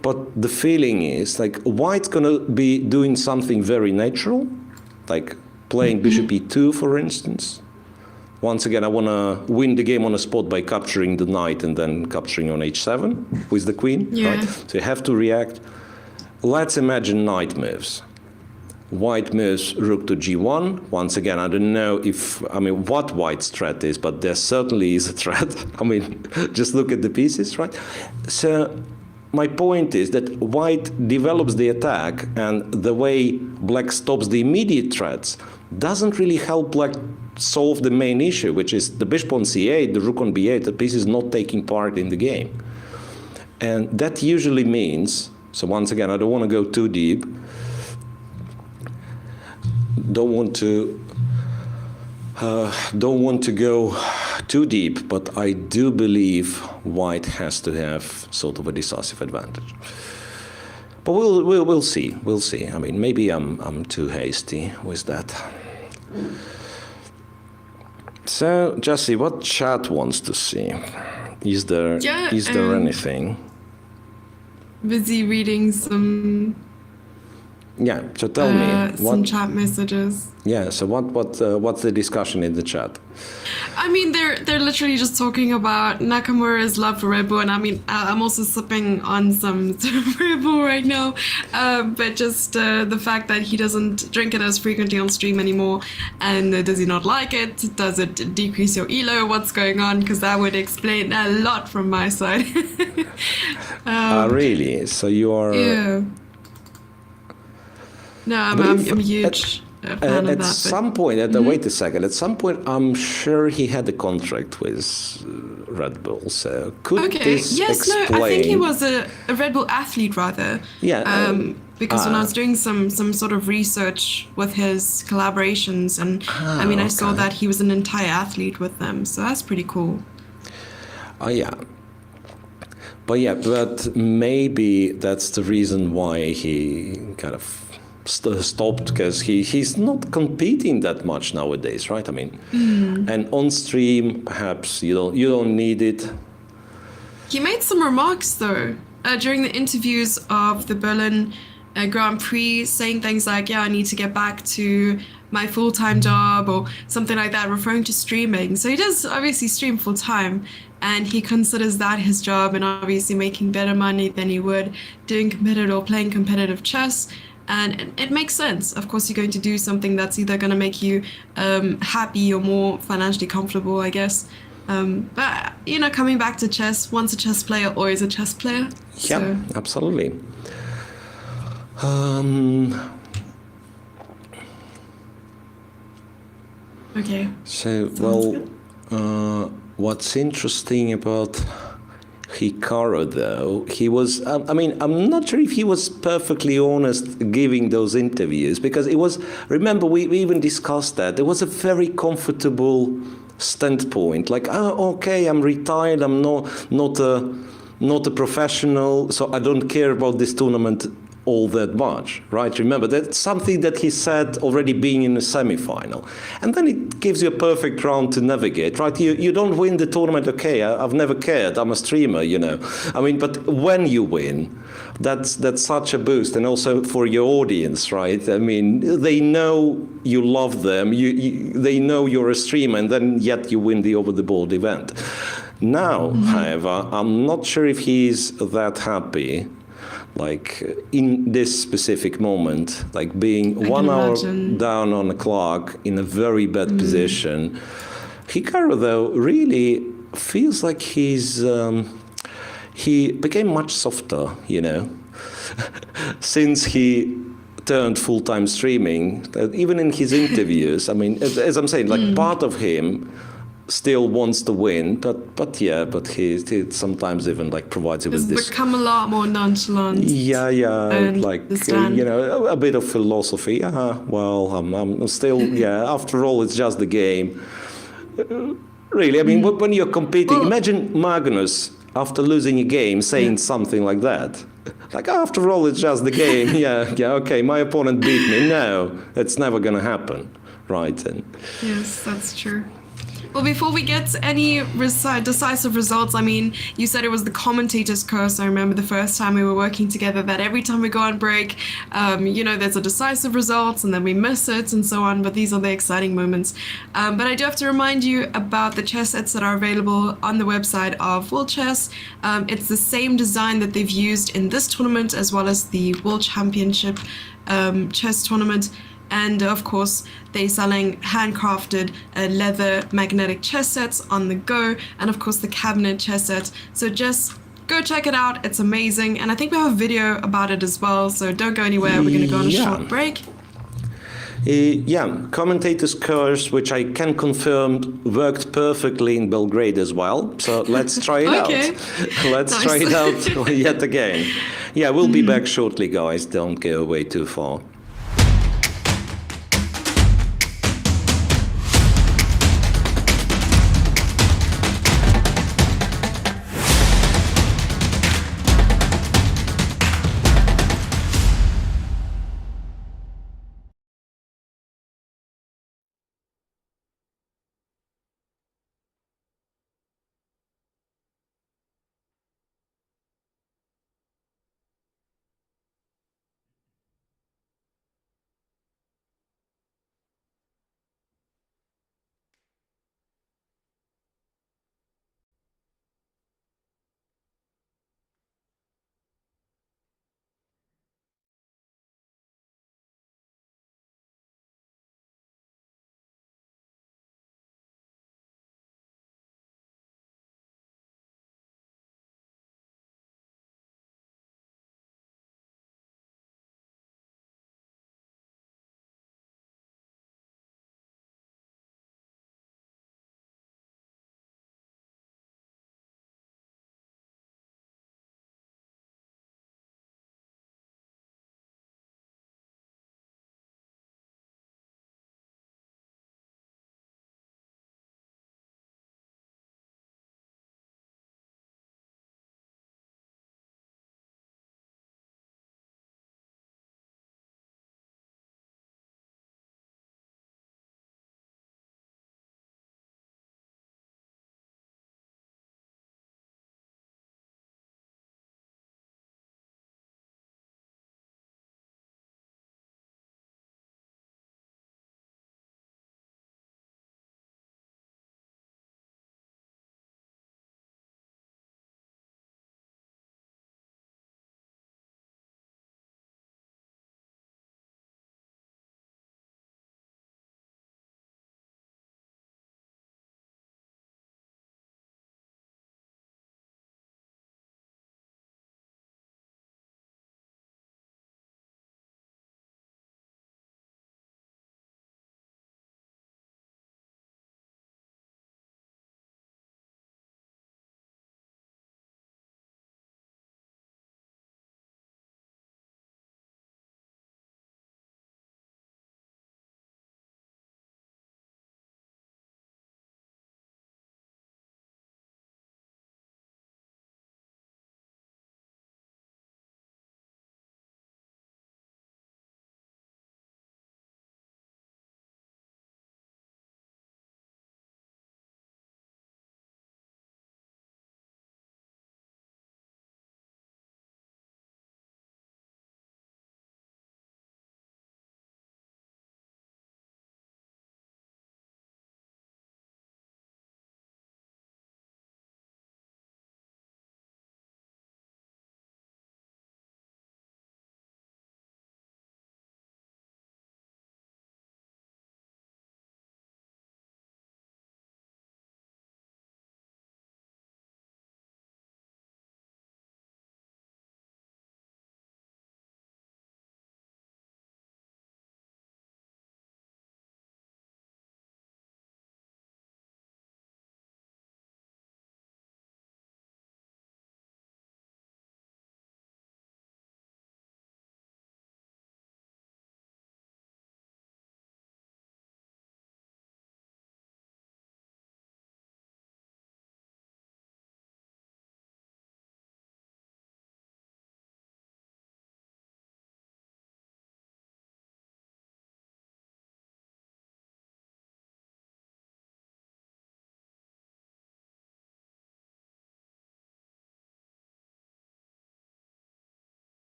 but the feeling is, like, white's going to be doing something very natural, like playing bishop e2, for instance. Once again, I want to win the game on a spot by capturing the knight and then capturing on h7 with the queen. Yeah. Right? So you have to react. Let's imagine knight moves. White moves rook to g1. Once again, I don't know what white's threat is, but there certainly is a threat. I mean, just look at the pieces, right? So my point is that white develops the attack, and the way black stops the immediate threats doesn't really help black solve the main issue, which is the bishop on c8, the rook on b8, the piece is not taking part in the game. And that usually means, so once again, I don't want to go too deep, don't want to go too deep, but I do believe white has to have sort of a decisive advantage. But we'll see. We'll see. I mean, maybe I'm too hasty with that. So, Jesse, what chat wants to see? Is there anything? Busy reading some. Yeah. So tell me some chat messages. Yeah. So what's the discussion in the chat? I mean, they're literally just talking about Nakamura's love for Red Bull, and I mean, I'm also sipping on some Red Bull right now, but just the fact that he doesn't drink it as frequently on stream anymore, and does he not like it? Does it decrease your elo? What's going on? Because that would explain a lot from my side. Really? So you are? Yeah. No, I'm a huge fan of that. At some point, wait a second. At some point, I'm sure he had a contract with Red Bull. So could this explain? No, I think he was a Red Bull athlete rather. Yeah. Because when I was doing some sort of research with his collaborations, and I saw that he was an entire athlete with them. So that's pretty cool. Yeah. But maybe that's the reason why he kind of stopped, because he's not competing that much nowadays, right? I mean, and on stream, perhaps you don't need it. He made some remarks though during the interviews of the Berlin Grand Prix, saying things like, "Yeah, I need to get back to my full-time job," or something like that, referring to streaming. So he does obviously stream full-time, and he considers that his job, and obviously making better money than he would doing competitive or playing competitive chess. And it makes sense. Of course, you're going to do something that's either going to make you happy or more financially comfortable, I guess. But, coming back to chess, once a chess player, always a chess player. Yeah, so. Absolutely. Okay. So, what's interesting about Hikaru, though, he was, I'm not sure if he was perfectly honest giving those interviews, because it was, remember, we even discussed that, it was a very comfortable standpoint, like, okay, I'm retired, I'm not a professional, so I don't care about this tournament all that much, right? Remember, that's something that he said already being in the semi-final. And then it gives you a perfect ground to navigate, right? You don't win the tournament, okay, I've never cared, I'm a streamer, but when you win, that's such a boost. And also for your audience, right? I mean, they know you love them, they know you're a streamer, and then yet you win the over-the-board event. Now, however, I'm not sure if he's that happy, like in this specific moment, like being 1 hour down on the clock in a very bad position. Hikaru, though, really feels like he became much softer, since he turned full-time streaming. Even in his interviews, as I'm saying, like part of him still wants to win, but he sometimes even like provides you It's with this. become a lot more nonchalant. Yeah, like understand. a bit of philosophy. Well, I'm still After all, it's just the game. Really, I mean, when you're competing, Well- imagine Magnus after losing a game saying something like that. Like, after all, it's just the game. Okay, my opponent beat me. No, it's never gonna happen, right? And Yes, that's true. Well, before we get any decisive results, I mean, you said it was the commentator's curse. I remember the first time we were working together that every time we go on break, there's a decisive result and then we miss it and so on. But these are the exciting moments. But I do have to remind you about the chess sets that are available on the website of World Chess. It's the same design that they've used in this tournament as well as the World Championship chess tournament. And of course, they're selling handcrafted leather magnetic chess sets on the go, and of course the cabinet chess set. So just go check it out. It's amazing. And I think we have a video about it as well. So don't go anywhere. We're going to go on a short break. Commentator's curse, which I can confirm worked perfectly in Belgrade as well. So let's try it Okay. out. Let's Nice. try it out yet again. Yeah, we'll be back shortly, guys. Don't go away too far.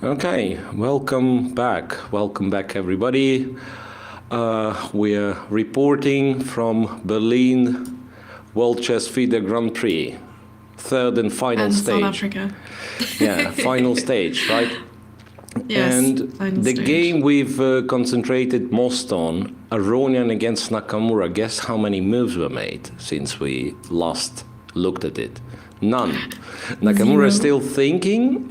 Okay, welcome back. Welcome back, everybody. We're reporting from Berlin World Chess FIDE Grand Prix, third and final and stage. South Africa. Yeah, final stage, right? Yes, And final the stage. game we've concentrated most on, Aronian against Nakamura, guess how many moves were made since we last looked at it? None. Nakamura is still thinking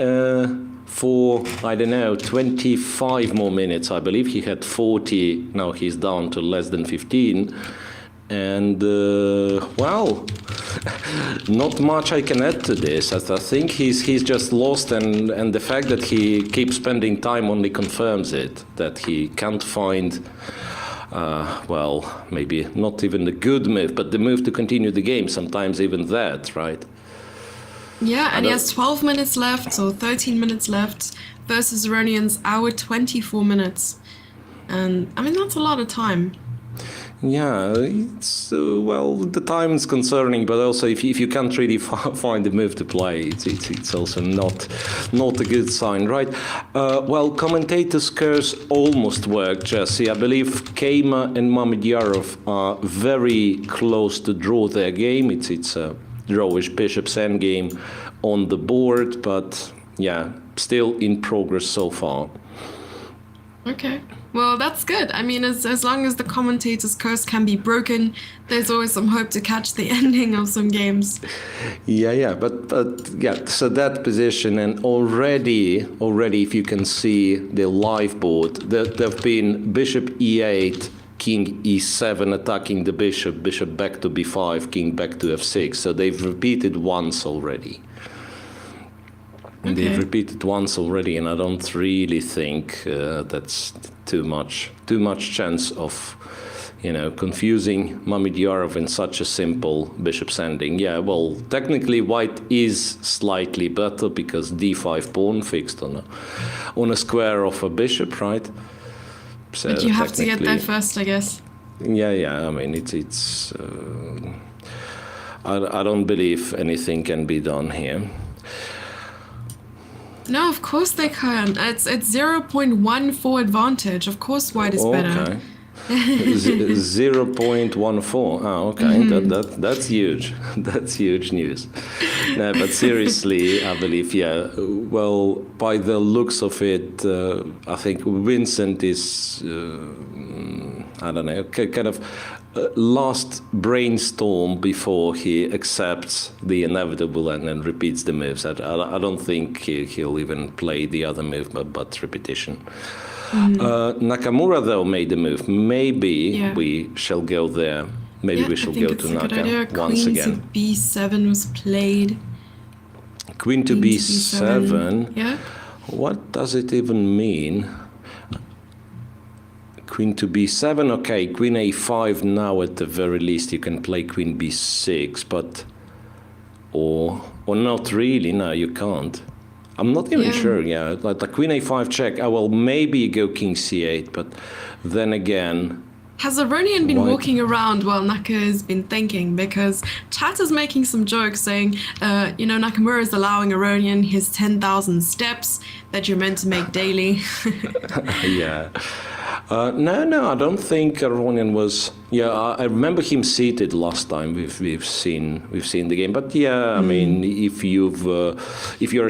for, I don't know, 25 more minutes. I believe he had 40, now he's down to less than 15. And, well, not much I can add to this. I think he's just lost, and the fact that he keeps spending time only confirms it, that he can't find, well, maybe not even the good move, but the move to continue the game, sometimes even that, right? Yeah, and he has 12 minutes left, so 13 minutes left, versus Aronian's hour 24 minutes. And, I mean, that's a lot of time. Yeah, it's well, the time is concerning, but also if you can't really find the move to play, it's also not a good sign, right? Well, commentators' curse almost worked, Jesse. I believe Keima and Mamedyarov are very close to draw their game. It's a drawish bishop's endgame on the board, but yeah, still in progress so far. Okay. Well, that's good. I mean, as long as the commentator's curse can be broken, there's always some hope to catch the ending of some games. Yeah, but yeah, so that position, and already if you can see the live board, there have been bishop e8, king e7 attacking the bishop back to b5, king back to f6. So they've repeated once already. Okay. They've repeated once already, and I don't really think that's too much chance of, confusing Mamedyarov in such a simple bishop's ending. Yeah, well, technically white is slightly better because d5 pawn fixed on a square of a bishop, right? So But you have to get there first, I guess. Yeah. I mean, it's. I don't believe anything can be done here. No, of course they can. It's 0.14 advantage. Of course white is better. Okay. 0.14. Ah, okay. That's huge. That's huge news. No, but seriously, I believe, yeah. Well, by the looks of it, I think Vincent is, I don't know, kind of last brainstorm before he accepts the inevitable and then repeats the moves. I don't think he'll even play the other move, but repetition. Nakamura, though, made the move. Maybe we shall go there. Maybe we shall go to Naka once again. Queen to b7 was played. Queen to b7. Yeah. What does it even mean? Queen to b7. Okay, queen a5 now at the very least. You can play queen b6, but or not really. No, you can't. I'm not even sure, like the queen a5 check, I will maybe go king c8, but then again... Has Aronian been walking around while Naka has been thinking? Because chat is making some jokes saying, Nakamura is allowing Aronian his 10,000 steps that you're meant to make daily. Yeah. No, I don't think Aronian was. Yeah, I remember him seated last time we've seen the game. But yeah, I mean, if you're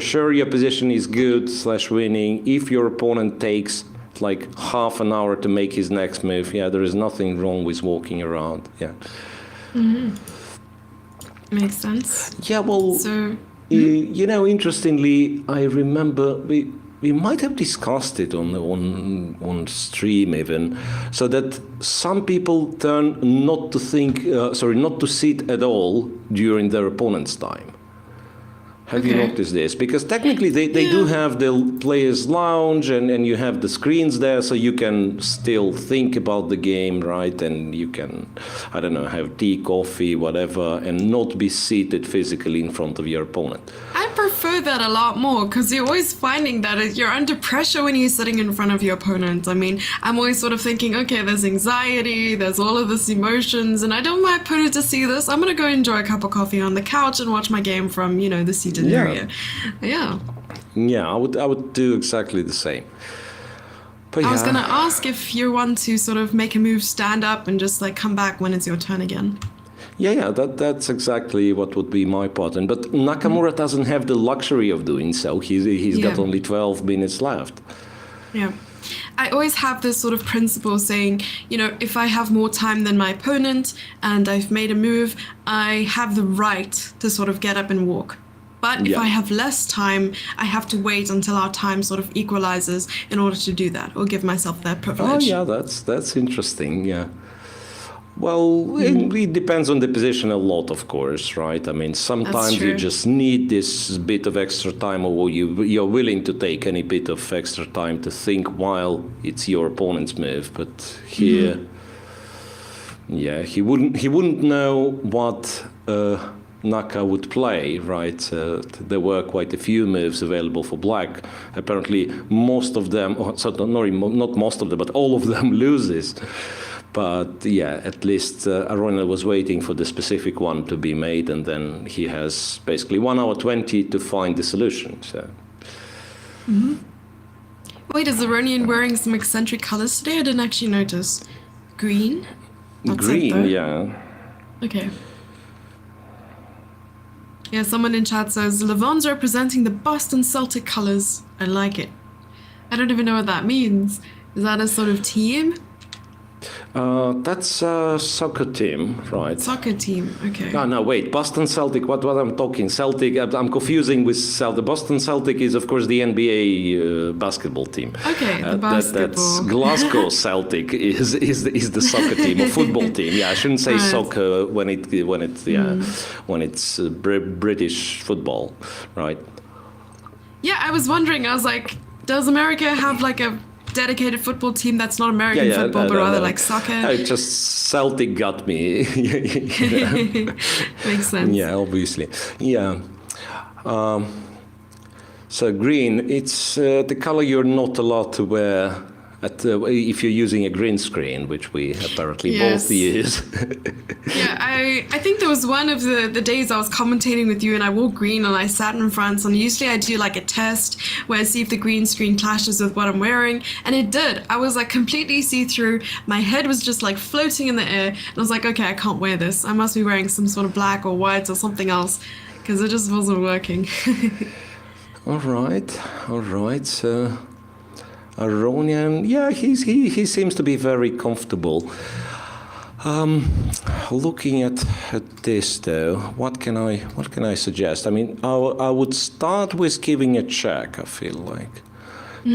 sure your position is good / winning, if your opponent takes like half an hour to make his next move, yeah, there is nothing wrong with walking around. Yeah. Makes sense. Yeah, well, So, interestingly, I remember we might have discussed it on stream even, so that some people turn not to sit at all during their opponent's time. Have you noticed this? Because technically they do have the players' lounge and you have the screens there, so you can still think about the game, right? And you can, I don't know, have tea, coffee, whatever, and not be seated physically in front of your opponent. I prefer that a lot more because you're always finding that you're under pressure when you're sitting in front of your opponent. I mean, I'm always sort of thinking, okay, there's anxiety, there's all of this emotions, and I don't want my opponent to see this. I'm going to go enjoy a cup of coffee on the couch and watch my game from, the seated area. Yeah. Yeah, I would do exactly the same. But I was going to ask if you want to sort of make a move, stand up, and just like come back when it's your turn again. Yeah, that's exactly what would be my pattern. But Nakamura doesn't have the luxury of doing so. He's got only 12 minutes left. Yeah. I always have this sort of principle saying, you know, if I have more time than my opponent and I've made a move, I have the right to sort of get up and walk. But if I have less time, I have to wait until our time sort of equalizes in order to do that, or give myself that privilege. Oh, yeah, that's interesting, yeah. Well, it depends on the position a lot, of course, right? I mean, sometimes you just need this bit of extra time, or you're willing to take any bit of extra time to think while it's your opponent's move. But here, yeah, he wouldn't know what Naka would play, right? There were quite a few moves available for black. Apparently, most of them, not most of them, but all of them loses. But yeah, at least Aronian was waiting for the specific one to be made, and then he has basically 1 hour 20 to find the solution. So. Wait, is Aronian wearing some eccentric colors today? I didn't actually notice. Green? That's Green, yeah. Okay. Yeah, someone in chat says, Levon's representing the Boston Celtic colors. I like it. I don't even know what that means. Is that a sort of team? That's a soccer team, right? Soccer team, okay. Oh, no, wait. Boston Celtic, what I'm talking? Celtic, I'm confusing with Celtic. Boston Celtic is, of course, the NBA basketball team. Okay, the basketball. That's Glasgow Celtic is the soccer team, or football team. Yeah, I shouldn't say soccer when it's British football, right? Yeah, I was wondering, I was like, does America have like a dedicated football team that's not American football, but rather like soccer? Just Celtic got me. Makes sense. Yeah, obviously. Yeah. So green, it's the color you're not allowed to wear if you're using a green screen, which we apparently both use. Yeah, I think there was one of the days I was commentating with you and I wore green and I sat in front, and usually I do like a test where I see if the green screen clashes with what I'm wearing, and it did. I was like completely see-through. My head was just like floating in the air, and I was like, okay, I can't wear this. I must be wearing some sort of black or white or something else, because it just wasn't working. All right. So Aronian, yeah, he seems to be very comfortable. Looking at this though, what can I suggest? I mean, I would start with giving a check. I feel like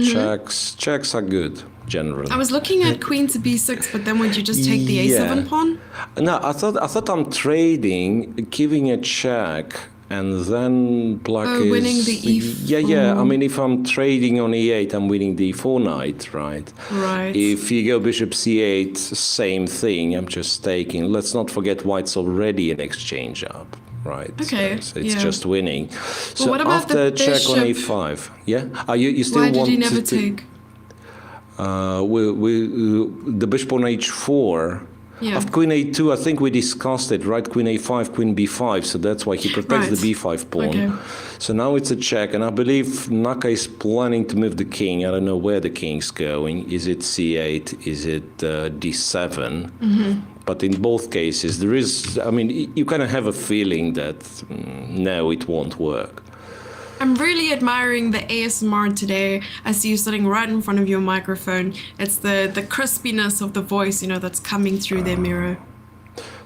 checks are good generally. I was looking at queen to b6, but then would you just take the a7 pawn? No, I thought I'm trading, giving a check. And then black is winning the e4. Yeah. I mean, if I'm trading on e8, I'm winning the e4 knight, right? Right. If you go bishop c8, same thing. I'm just taking. Let's not forget white's already an exchange up, right? Okay. So it's just winning. So what about after the check on bishop? e5, yeah. You still Why want did he never to take? The bishop on h4. Yeah. After queen a2, I think we discussed it, right? Queen a5, queen b5, so that's why he protects the b5 pawn. Okay. So now it's a check, and I believe Naka is planning to move the king. I don't know where the king's going. Is it c8? Is it d7? But in both cases, there is, I mean, you kind of have a feeling that no, it won't work. I'm really admiring the ASMR today. I see you sitting right in front of your microphone. It's the crispiness of the voice, you know, that's coming through there, Miro.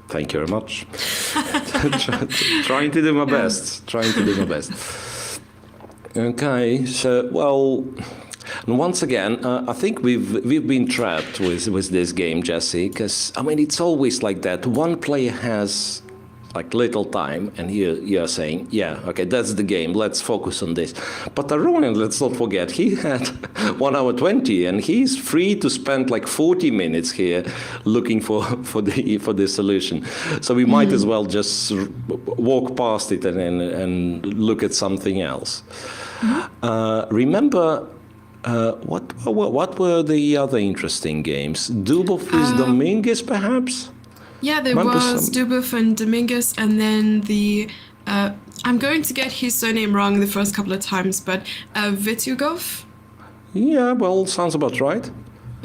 Thank you very much. Trying to do my best. Okay, so, well, and once again, I think we've been trapped with this game, Jesse, because, I mean, it's always like that. One player has like little time, and you're saying, yeah, okay, that's the game, let's focus on this. But Aronian, let's not forget, he had 1 hour 20, and he's free to spend like 40 minutes here looking for the solution. So we might as well just walk past it and look at something else. Remember, what were the other interesting games? Dubov with Dominguez, perhaps? Yeah, there was Dubov and Dominguez, and then the I'm going to get his surname wrong the first couple of times, but Vitiugov? Yeah, well, sounds about right.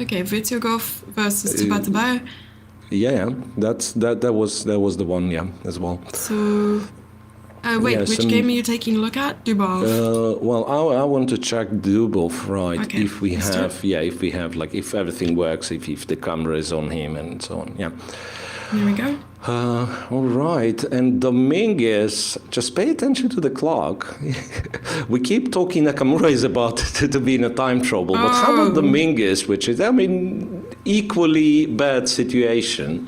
Okay, Vitiugov versus Tabatabaei. Yeah, that was the one, yeah, as well. So, wait, Yes, which game are you taking a look at? Dubov. Well, I want to check Dubov, right? Okay, If we let's do have, if we have, like, if everything works, if the camera is on him and so on, yeah. There we go. All right, and Dominguez, just pay attention to the clock. We keep talking Nakamura is about to be in a time trouble, but how about Dominguez, which is, I mean, equally bad situation.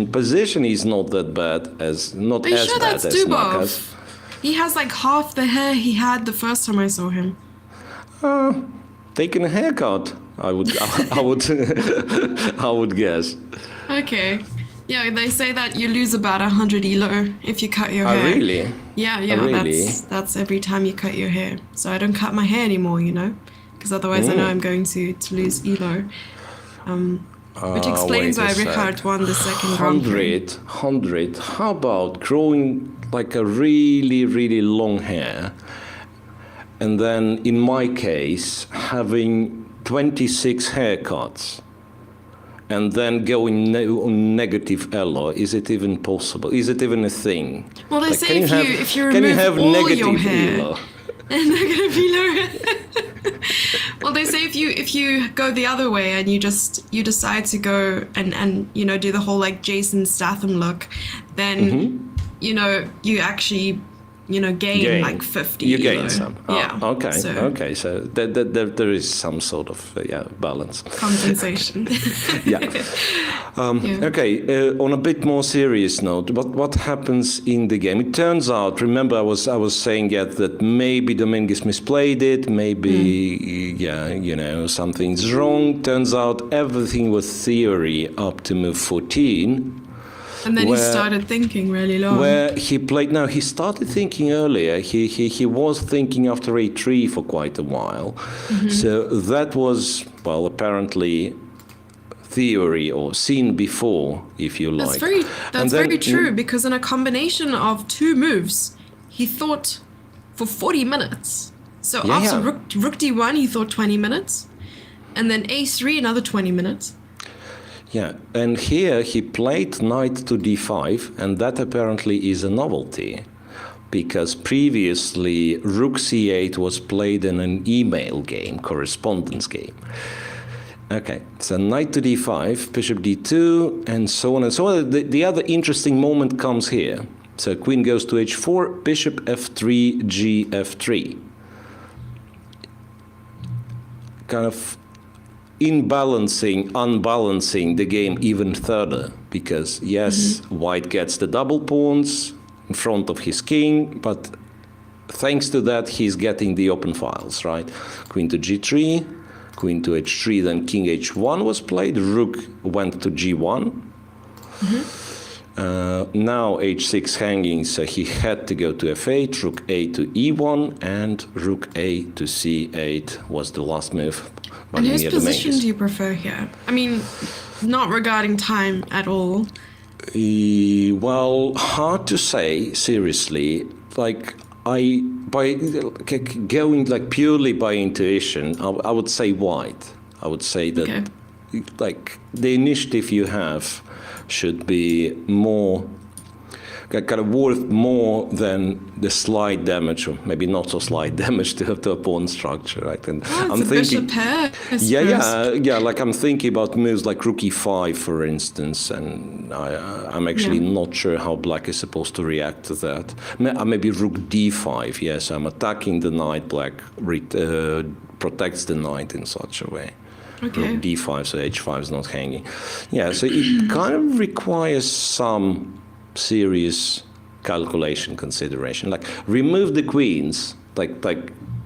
Position is not that bad as, not Are you as sure bad that's as Dubov? Nakas. He has like half the hair he had the first time I saw him. Taking a haircut, I would I would guess. Okay. Yeah, they say that you lose about 100 elo if you cut your hair. Oh, really? Yeah, really? that's every time you cut your hair. So I don't cut my hair anymore, you know, because otherwise I know I'm going to lose elo. Which explains why Richard won the second Grand Prix. 100. How about growing like a really, really long hair, and then in my case having 26 haircuts, and then going on negative elo? Is it even possible? Is it even a thing? Well, they Like, say if you can you remove have all negative your hair, elo? and they're gonna be low. Well, they say if you go the other way and you decide to go and you know do the whole like Jason Statham look, then you know you actually gain like 50. You gain some. Oh, yeah. Okay. So Okay. So there is some sort of balance. compensation. Yeah. Yeah. Okay. On a bit more serious note, what happens in the game? It turns out. Remember, I was saying that maybe Dominguez misplayed it. Maybe something's wrong. Turns out everything was theory up to move 14. And then he started thinking really long. Where he played. No, he started thinking earlier. He was thinking after a3 for quite a while. So that was, well, apparently theory or seen before, if you like. That's very true, because in a combination of two moves, he thought for 40 minutes. So after Rook D1, he thought 20 minutes. And then A3, another 20 minutes. Yeah, and here he played knight to d5, and that apparently is a novelty, because previously rook c8 was played in an email game, correspondence game. Okay, so knight to d5, bishop d2, and so on and so on. The other interesting moment comes here. So queen goes to h4, bishop f3, gf3. Kind of unbalancing the game even further, because yes, white gets the double pawns in front of his king, but thanks to that he's getting the open files, right? Queen to g3, queen to h3, then king h1 was played, rook went to g1. Now h6 hanging, so he had to go to f8, rook a to e1, and rook a to c8 was the last move. And whose position do you prefer here? I mean, not regarding time at all. Well, hard to say, seriously. Like, going like purely by intuition, I would say white. I would say that, like, the initiative you have should be more, kind of worth more than the slight damage, or maybe not so slight damage to a pawn structure, right? And I'm thinking, pair, like I'm thinking about moves like rook e5, for instance, and I'm actually not sure how black is supposed to react to that. Maybe rook d5, yes, I'm attacking the knight, black protects the knight in such a way. Okay. Rook d5, so h5 is not hanging. Yeah, so it kind of requires some serious calculation consideration, like remove the queens, like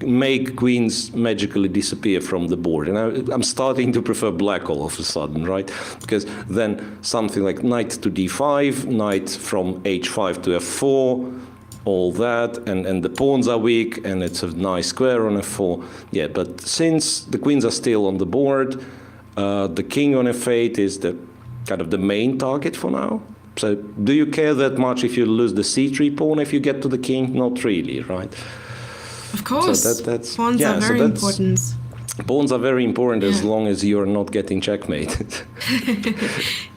make queens magically disappear from the board. And I'm starting to prefer black all of a sudden, right? Because then something like knight to d5, knight from h5 to f4, all that, and the pawns are weak, and it's a nice square on f4. Yeah, but since the queens are still on the board, the king on f8 is the kind of the main target for now. So do you care that much if you lose the c3 pawn if you get to the king? Not really, right? Of course. So that's Pawns are very important. Pawns are very important as long as you're not getting checkmated.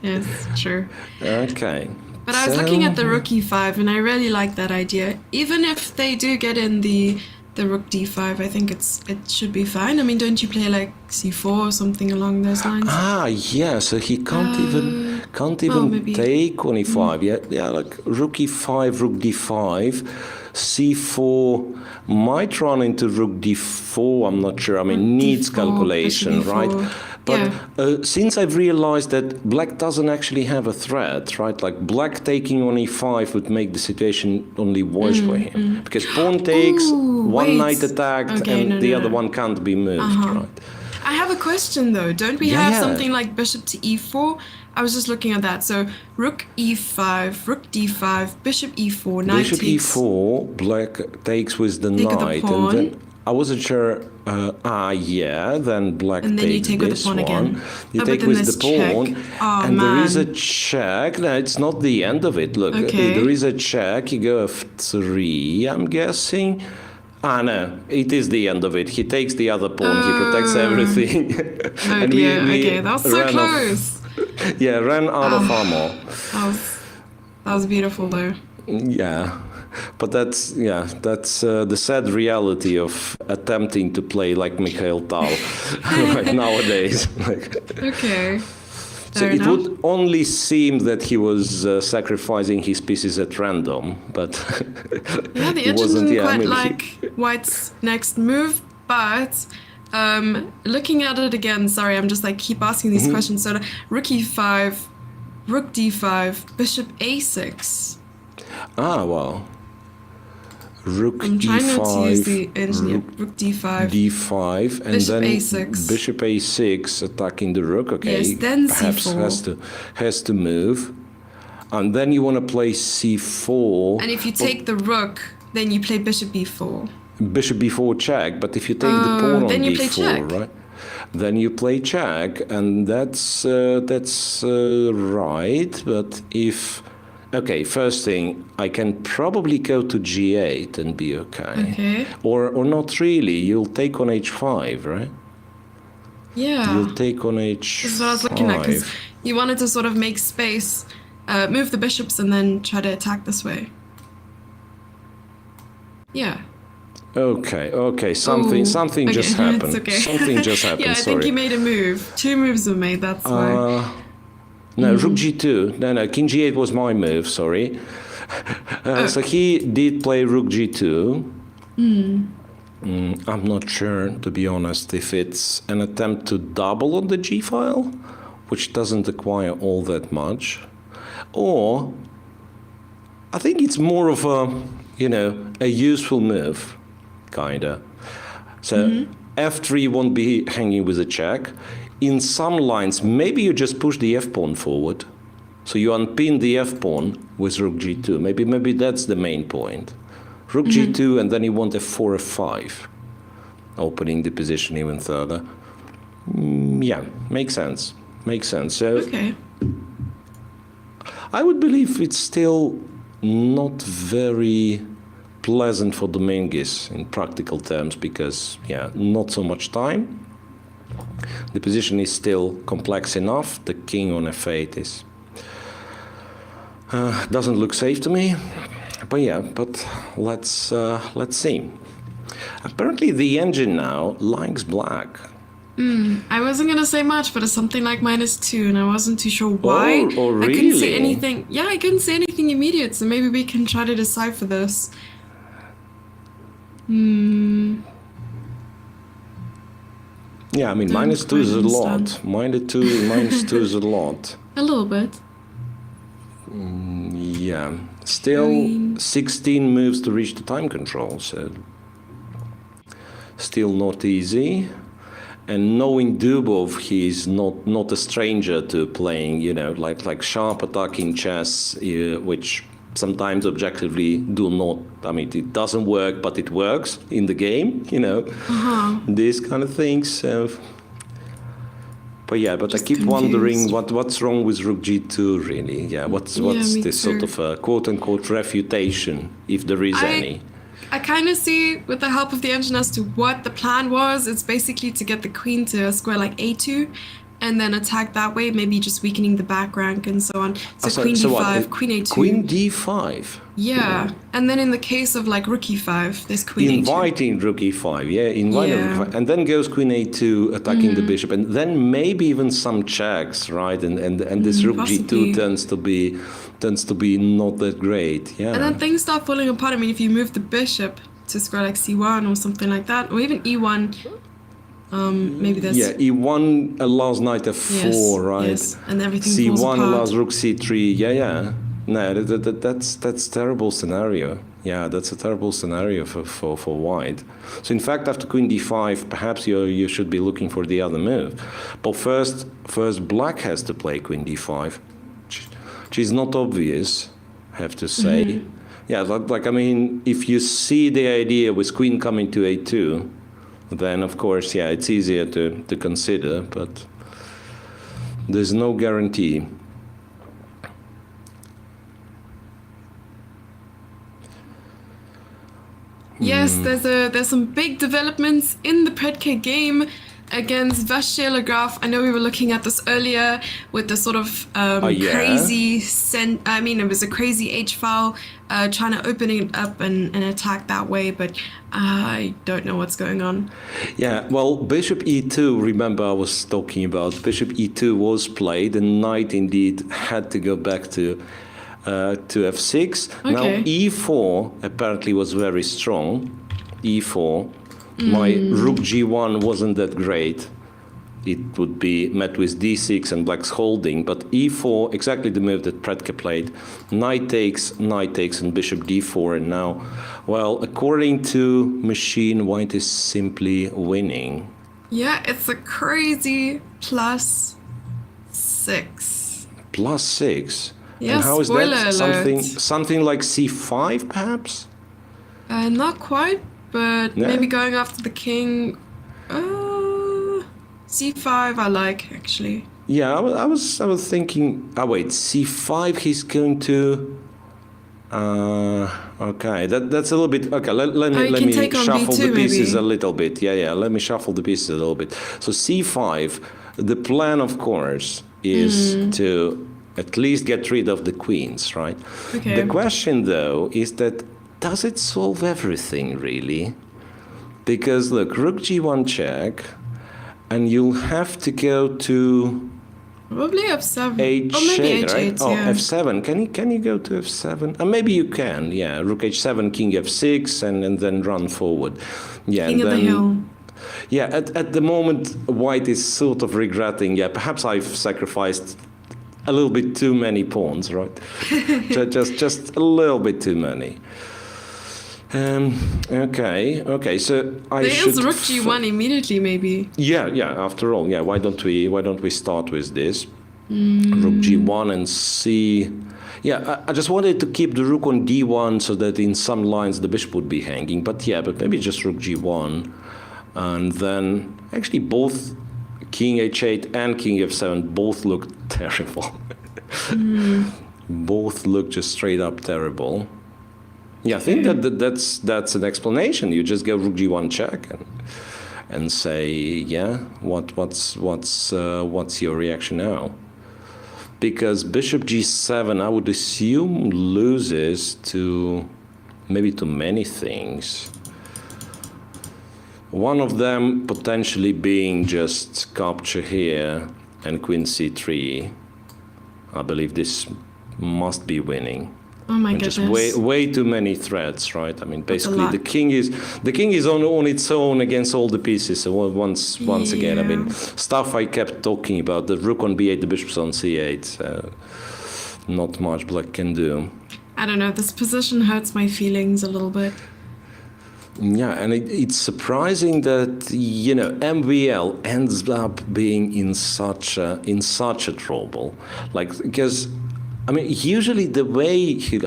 Yes, true. Okay. But I was looking at the rook e5, and I really like that idea. Even if they do get in the rook d5, I think it should be fine. I mean, don't you play like c4 or something along those lines? Ah, yeah. So he can't even take on e5. Yeah, like rook e5, rook d5, c4 might run into rook d4. I'm not sure. I mean, needs d4, calculation, d4. right? But since I've realized that black doesn't actually have a threat, right? Like black taking on e5 would make the situation only worse for him. Because pawn takes, one knight attacked, and the other one can't be moved, right? I have a question though. Don't we have something like bishop to e4? I was just looking at that. So rook e5, rook d5, bishop e4, knight bishop takes. e4, black takes with the Take with the knight, pawn. and then I wasn't sure. Then black And then you takes take with this the pawn one. again. You but take then with there's the pawn, check. Oh, and there is a man. check. No, it's not the end of it. Look, Okay. there is a check. You go f3, I'm guessing. Ah, no, it is the end of it. He takes the other pawn. He protects everything. Oh dear. Okay, that was so close. Ran out of armor. That was beautiful though. Yeah, but that's the sad reality of attempting to play like Mikhail Tal right nowadays. Okay. So it would only seem that he was sacrificing his pieces at random, but Yeah, the engine didn't quite like White's next move, but looking at it again, sorry, I'm just like keep asking these questions. So rook e5, rook d5, bishop a6. Ah, well. Rook I'm trying e5, not to use the engine. Rook d5. d5, and Bishop then a6. bishop a6 attacking the rook. Okay, Yes, then perhaps c4. has to move, and then you want to play c4. And if you take the rook, then you play bishop b4. Bishop b4 check, but if you take the pawn on then you d4, play check. right? Then you play check, and that's right. But if first thing, I can probably go to g8 and be okay. Or not really. You'll take on h5, right? Yeah. You'll take on h5. This is what I was looking at, because you wanted to sort of make space, move the bishops, and then try to attack this way. Yeah. Okay. Something just happened. It's okay. Something just happened. Yeah, I think you made a move. 2 moves were made. That's why. No, rook g2. No, king g8 was my move. Sorry. So he did play rook g2. I'm not sure, to be honest, if it's an attempt to double on the g file, which doesn't acquire all that much, or I think it's more of a useful move, kinda. So f3 won't be hanging with a check. In some lines, maybe you just push the f-pawn forward. So you unpin the f-pawn with rook g2. Maybe that's the main point. Rook g2, and then you want f4, f5, opening the position even further. Yeah, makes sense. So I would believe it's still not very pleasant for Dominguez in practical terms because, not so much time. The position is still complex enough. The king on f8 is doesn't look safe to me. But let's see. Apparently the engine now likes black. I wasn't gonna say much, but it's something like -2, and I wasn't too sure why. Oh, really? I couldn't see anything. Yeah, I couldn't see anything immediate, so maybe we can try to decipher this. Yeah, I mean, -2 is a lot. -2 is a lot. A little bit. Yeah. Still 16 moves to reach the time control, so still not easy. And knowing Dubov, he's not a stranger to playing, like sharp attacking chess, which sometimes objectively do not, I mean, it doesn't work, but it works in the game, these kind of things. yeah, but I Just keep confused. wondering what's wrong with Rook G2 really. Yeah, what's me this sort too. of quote unquote refutation, if there is any? I kind of see, with the help of the engine, as to what the plan was. It's basically to get the queen to a square like a2, and then attack that way, maybe just weakening the back rank and so on. So queen d5, what? queen a2. Queen d5. Yeah, and then in the case of like rook e5, there's queen a2. Inviting rook e5, yeah, inviting Yeah. rook e5, and then goes queen a2, attacking the bishop, and then maybe even some checks, right? And this rook possibly. g2 tends to be not that great, yeah. And then things start falling apart. I mean, if you move the bishop to square like c1 or something like that, or even e1, maybe there's... Yeah, e1 allows knight f4, Yes, right? yes, and everything falls c1 apart. allows rook c3, yeah. No, that's terrible scenario. Yeah, that's a terrible scenario for white. So in fact, after queen d5, perhaps you should be looking for the other move. But first black has to play queen d5, which is not obvious, I have to say. Yeah, like I mean, if you see the idea with queen coming to a2, then of course, yeah, it's easier to consider, but there's no guarantee. Yes, there's some big developments in the Pratken game against Vachier-Lagrave. I know we were looking at this earlier with the sort of crazy it was a crazy H file, trying to open it up and attack that way, but I don't know what's going on. Yeah, well, bishop e2, remember I was talking about, bishop e2 was played, and knight indeed had to go back to f6. Okay. Now e4 apparently was very strong. e4. My rook g1 wasn't that great. It would be met with d6 and black's holding, but e4, exactly the move that Pratken played. Knight takes, and bishop d4, and now, well, according to machine, white is simply winning. Yeah, it's a crazy +6. +6? Yeah, and how is spoiler that? alert. Something like c5, perhaps? Not quite, but Yeah. maybe going after the king. C5 I like, actually. Yeah, I was thinking. Oh wait, c5. He's going to. Okay, that's a little bit. Okay, let can me take on shuffle b2 the pieces maybe. a little bit. Yeah. Let me shuffle the pieces a little bit. So c5. The plan, of course, is to at least get rid of the queens, right? Okay. The question, though, is that does it solve everything really? Because look, rook g1 check, and you'll have to go to Probably f7. h8, or maybe h8, right? Oh, yeah. f7. Can you go to f7? Maybe you can. Yeah, rook h7, king f6, and then run forward. Yeah, King and of the then hill. yeah. At the moment, white is sort of regretting. Yeah, perhaps I've sacrificed a little bit too many pawns, right? just a little bit too many. Okay. So I should. There's rook g1 immediately, maybe. Yeah. After all, yeah. Why don't we start with this? Rook g1 and c. Yeah, I just wanted to keep the rook on d1 so that in some lines the bishop would be hanging. But maybe just rook g1, and then actually both king h8 and king f7 both look terrible. Both look just straight up terrible. Yeah, I think that's an explanation. You just go rook g1 check and say, yeah, what's your reaction now? Because bishop g7, I would assume, loses to maybe to many things. One of them potentially being just capture here and queen c3. I believe this must be winning. Oh my And goodness. just way too many threats, right? I mean, basically lot. the king is on its own against all the pieces. So once again, I mean, stuff I kept talking about, the rook on b8, the bishop's on c8. Not much black can do. I don't know, this position hurts my feelings a little bit. Yeah, and it's surprising that MVL ends up being in such a trouble, like because I mean, usually the way he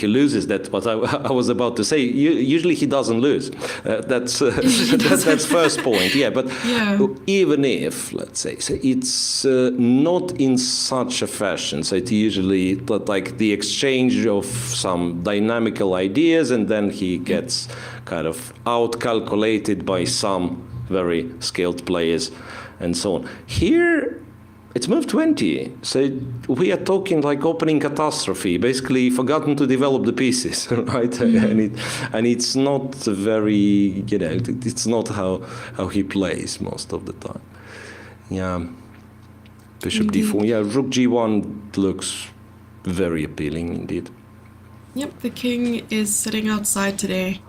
loses. That's what I was about to say. Usually he doesn't lose. That's first point. Yeah, but even if, let's say, so it's not in such a fashion. So it's usually like the exchange of some dynamical ideas, and then he gets kind of out-calculated by some very skilled players, and so on. Here, it's move 20, so we are talking like opening catastrophe, basically forgotten to develop the pieces, right? And it's not very, it's not how he plays most of the time. Yeah, bishop d4, yeah, rook g1 looks very appealing indeed. Yep, the king is sitting outside today.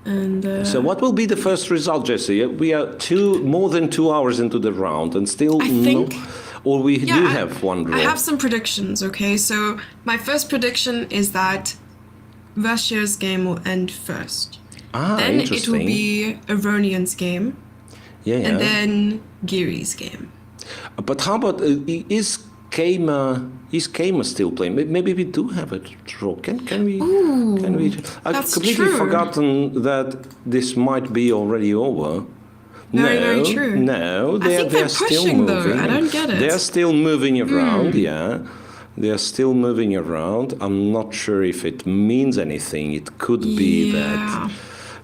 And so what will be the first result, Jesse? We are more than 2 hours into the round and still or we do have one draw. I have some predictions, okay? So my first prediction is that Vachier's game will end first. Then it will be Aronian's game. And then Giri's game. But how about, is Kama still playing? Maybe we do have a draw. Can we? I've completely forgotten that this might be already over. Very true. No, they're still pushing, moving. Though. I don't get it. They're still moving around. Yeah, they're still moving around. I'm not sure if it means anything. It could be that.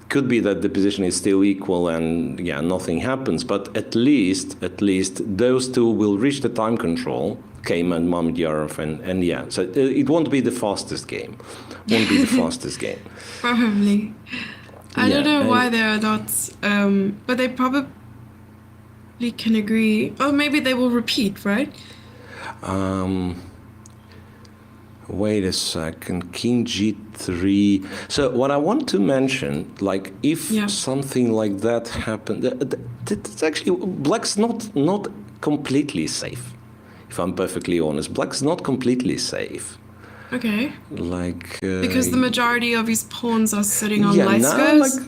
Could be that the position is still equal and nothing happens. But at least those two will reach the time control. Kama and Mamedyarov and so it won't be the fastest game. Probably. I don't know why they are not, but they probably can agree. Or maybe they will repeat, right? Wait a second, King G3. So what I want to mention, like if something like that happened, it's actually Black's not completely safe. If I'm perfectly honest, Black's not completely safe. Okay. Like because the majority of his pawns are sitting on light squares.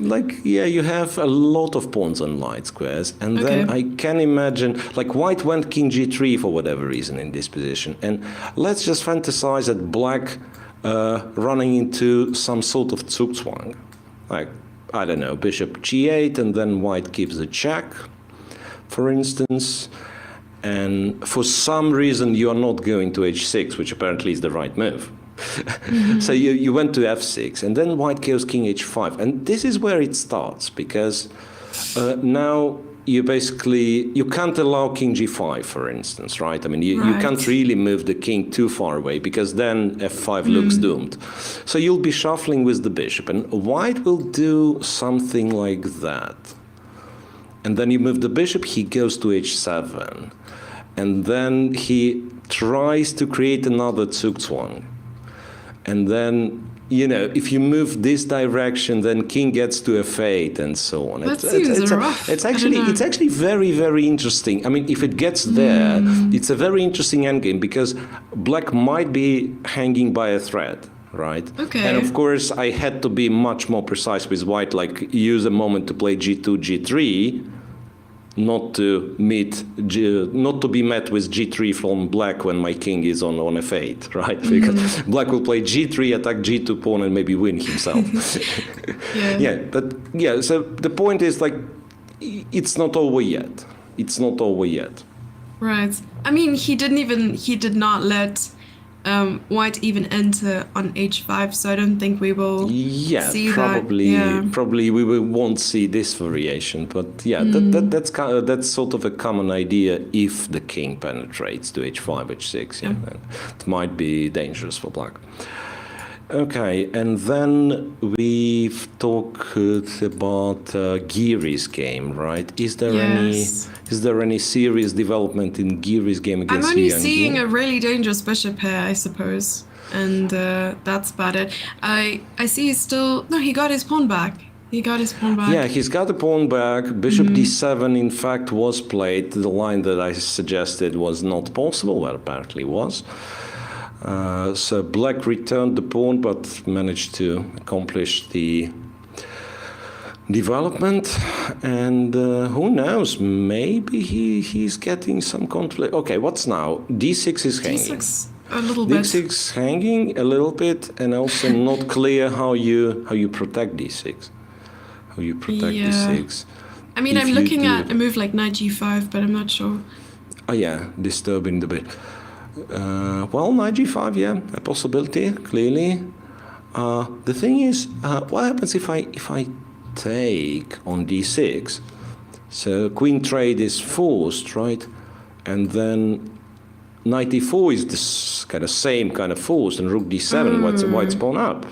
You have a lot of pawns on light squares, and then I can imagine like White went King G3 for whatever reason in this position, and let's just fantasize that Black running into some sort of Zugzwang, like I don't know, Bishop G8, and then White gives a check, for instance. And for some reason, you are not going to h6, which apparently is the right move. So you went to f6, and then White goes King h5. And this is where it starts, because now you can't allow King g5, for instance, right? I mean, you can't really move the king too far away, because then f5 looks doomed. So you'll be shuffling with the bishop, and White will do something like that. And then you move the bishop, he goes to h7. And then he tries to create another Zugzwang. And then, if you move this direction, then king gets to f8 and so on. It's actually very, very interesting. I mean, if it gets there, it's a very interesting endgame, because Black might be hanging by a thread. Right. Okay. And of course, I had to be much more precise with White, like use a moment to play G2, G3, not to be met with G3 from Black when my king is on f8, right? Because Black will play G3, attack G2 pawn, and maybe win himself. So the point is, like, it's not over yet. Right. I mean, he did not let White even enter on h5, so I don't think we will see probably, that. Probably we won't see this variation, but that's sort of a common idea. If the king penetrates to h5, h6, then it might be dangerous for Black. Okay, and then we've talked about Giri's game, right? Is there any serious development in Giri's game against I'm only Giri-Yangyi? seeing a really dangerous bishop here, I suppose, and that's about it. I see he got his pawn back. Yeah, he's got the pawn back. Bishop d7, in fact, was played. The line that I suggested was not possible, well, apparently was. So Black returned the pawn, but managed to accomplish the development, and who knows, maybe he's getting some conflict. Okay, what's now? D6 is hanging. D6 a little bit. D6 hanging a little bit, and also not clear how you protect D6. How you protect D6. I mean, If I'm you looking do- at a move like knight g5, but I'm not sure. Oh yeah, disturbing the bit. Well, knight g5, yeah, a possibility, clearly. The thing is, what happens if I take on d6? So queen trade is forced, right? And then knight e4 is this kind of same kind of forced, and rook d7, white's pawn up.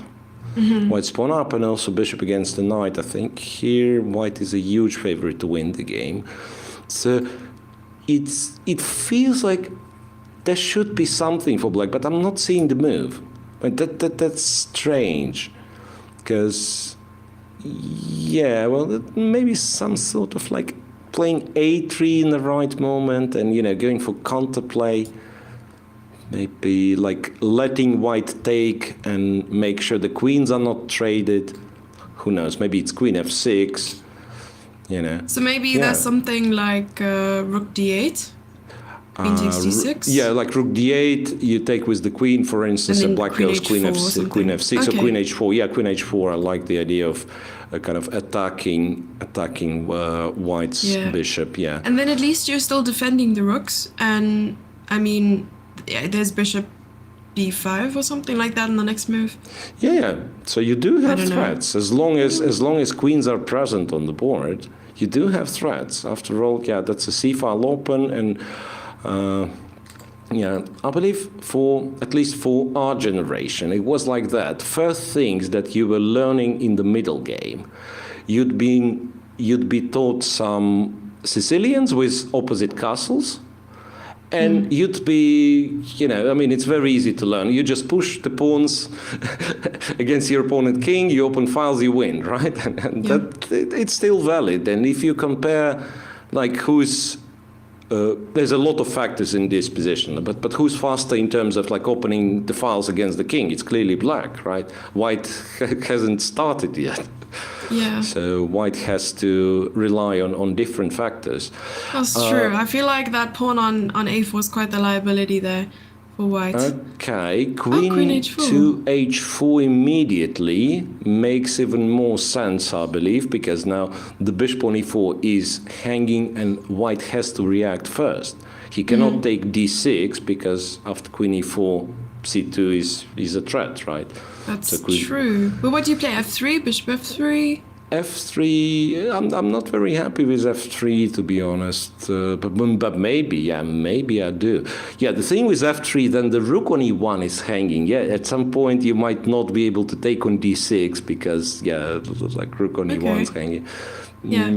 White's pawn up, and also bishop against the knight. I think here white is a huge favorite to win the game. So it feels like there should be something for black, but I'm not seeing the move. But that's strange, because yeah, well, maybe some sort of like playing a3 in the right moment, and going for counterplay. Maybe like letting white take and make sure the queens are not traded. Who knows? Maybe it's queen f6. So maybe there's something like rook d8, queen takes d6. Yeah, like rook d8. You take with the queen, for instance, and black queen goes queen h4 or f6, something. queen f6, Okay. or queen h4. Yeah, queen h4. I like the idea of kind of attacking white's bishop. Yeah. And then at least you're still defending the rooks. And I mean, there's bishop b5 or something like that in the next move. Yeah. So you do have don't know. threats as long as queens are present on the board. You do have threats. After all, yeah, that's a c-file open, and yeah, I believe at least for our generation, it was like that. First things that you were learning in the middle game, you'd be taught some Sicilians with opposite castles. And you'd be, I mean, it's very easy to learn. You just push the pawns against your opponent king, you open files, you win, right? And it's still valid. And if you compare, like, there's a lot of factors in this position, but who's faster in terms of, like, opening the files against the king? It's clearly black, right? White hasn't started yet. Yeah. So white has to rely on different factors. That's true. I feel like that pawn on a4 is quite the liability there for white. Okay, queen h4. to h4 immediately makes even more sense, I believe, because now the bishop on e4 is hanging and white has to react first. He cannot take d6 because after queen e4, c2 is a threat, right? That's true. But what do you play? f3, bishop f3? f3, I'm not very happy with f3, to be honest, but maybe I do. Yeah, the thing with f3, then the rook on e1 is hanging. Yeah, at some point you might not be able to take on d6 because, yeah, like rook on e1 is hanging. Yeah.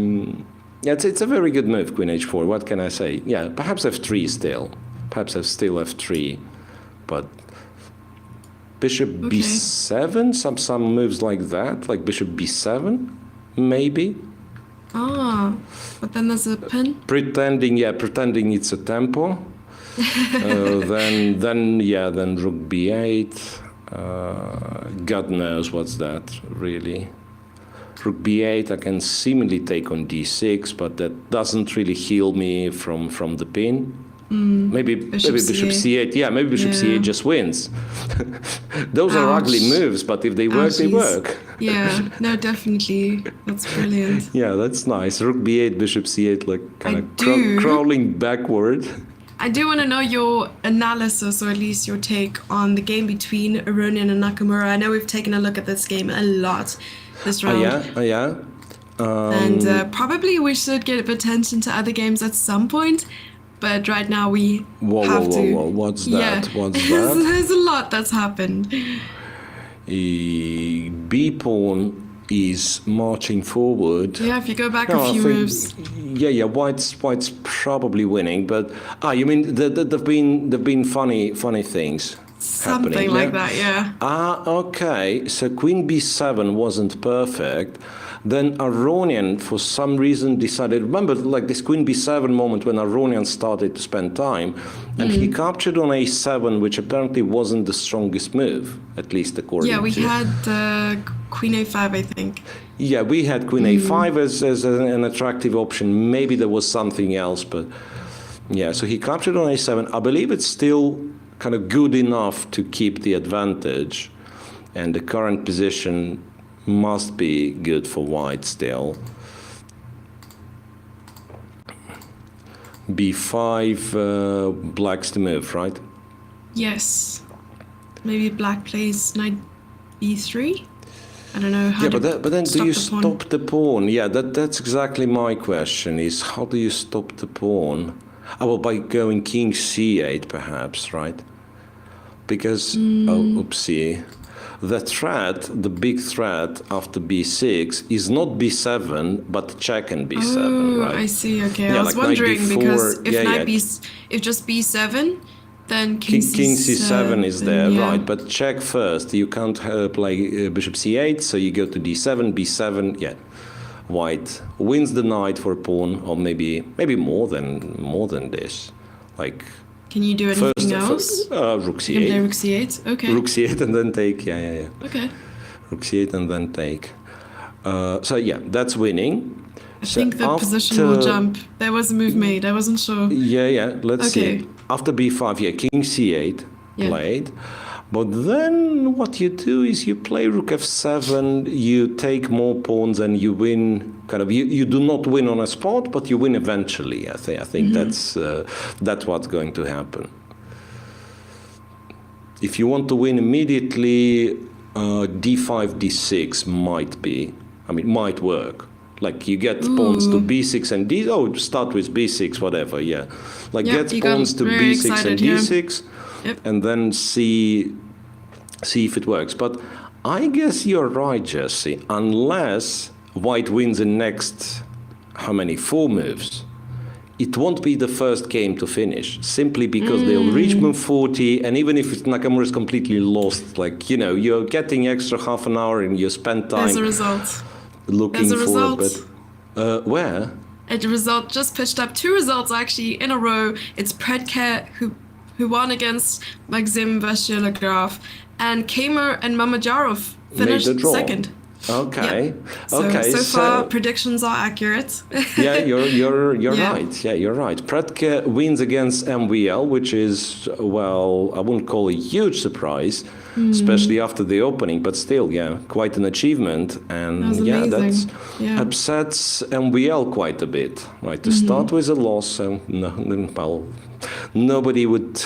Yeah, it's a very good move, queen h4. What can I say? Yeah, perhaps f3 still. Perhaps still f3, but bishop b7, some moves like that, like bishop b7, maybe. But then there's a pin. Pretending it's a tempo. Then rook b8. God knows what's that, really. Rook b8, I can seemingly take on d6, but that doesn't really heal me from the pin. Maybe bishop c8. Yeah, maybe bishop c8 just wins. Those are ugly moves, but if they work, they work. Yeah, no, definitely. That's brilliant. Yeah, that's nice. Rook b8, bishop c8, like kind of crawling backward. I do want to know your analysis, or at least your take on the game between Aronian and Nakamura. I know we've taken a look at this game a lot this round. Yeah. And probably we should give attention to other games at some point. But right now we have to. Whoa, what's that? Yeah. What's that? There's a lot that's happened. B pawn is marching forward. Yeah, if you go back a few moves. Yeah, white's probably winning, but you mean there've been funny things Something happening, like that, yeah. Okay. So queen b7 wasn't perfect. Then Aronian, for some reason, decided, remember, like this queen b7 moment when Aronian started to spend time, and he captured on a7, which apparently wasn't the strongest move, at least according to... Yeah, we had queen a5, I think. Yeah, we had queen a5 as an attractive option. Maybe there was something else, but yeah, so he captured on a7. I believe it's still kind of good enough to keep the advantage, and the current position must be good for white still. b5, black's the move, right? Yes. Maybe black plays knight b3? I don't know how but then do you stop the pawn? Yeah, that's exactly my question, is how do you stop the pawn? Oh, well, by going king c8 perhaps, right? Because, oh, oopsie. The big threat after b6 is not b7, but check and b7, right? I see, okay. Yeah, I was like wondering because b4, if just b7, then king c7 is there, yeah. right? But check first. You can't play bishop c8, so you go to d7, b7. Yeah, white wins the knight for a pawn, or maybe more than this. Like, can you do anything else? Rook c8. You can play rook c8. Okay. Rook c8 and then take. Yeah. Okay. Rook c8 and then take. So yeah, that's winning. I think the position will jump. There was a move made. I wasn't sure. Yeah. Let's see. After b5, yeah, king c8 played. But then what you do is you play rook f7, you take more pawns and you win. Kind of, you do not win on a spot, but you win eventually. I think that's what's going to happen. If you want to win immediately, d5, d6 might work. Like you get pawns to b6 and d. Oh, start with b6, whatever. Yeah, like get pawns to b6 and d6, and then see if it works. But I guess you're right, Jesse. Unless white wins the next, how many? 4 moves. It won't be the first game to finish, simply because they'll reach move 40, and even if Nakamura is completely lost, like, you know, you're getting extra half an hour and you spend time. There's a result. Looking There's a for result. But where? A result just pitched up 2 results actually in a row. It's Pratken who won against Maxim Vachier-Lagrave, and Kamer and Mamajarov finished second. Okay. Yeah. Okay. So far, predictions are accurate. Yeah, you're right. Yeah, you're right. Pratken wins against MVL, which is, well, I wouldn't call a huge surprise, especially after the opening, but still, yeah, quite an achievement. And that upsets MVL quite a bit, right? To start with a loss, nobody would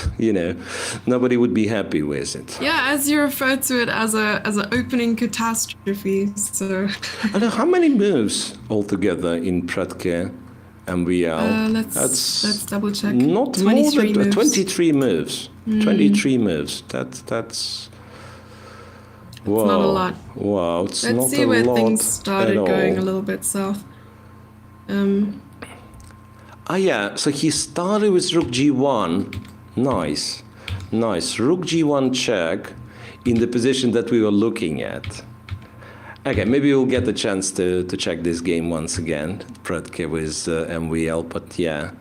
be happy with it. Yeah, as you referred to it as an opening catastrophe. So I know how many moves altogether in Pratken MVL. Let's double check. Not more than 23 moves. 23 moves. That's wow. It's not a lot. Wow, it's not a lot. Let's see where things started going a little bit south. So he started with rook g1. Nice. Rook g1 check in the position that we were looking at. Okay, maybe we'll get the chance to check this game once again. Pratken with MVL, but yeah.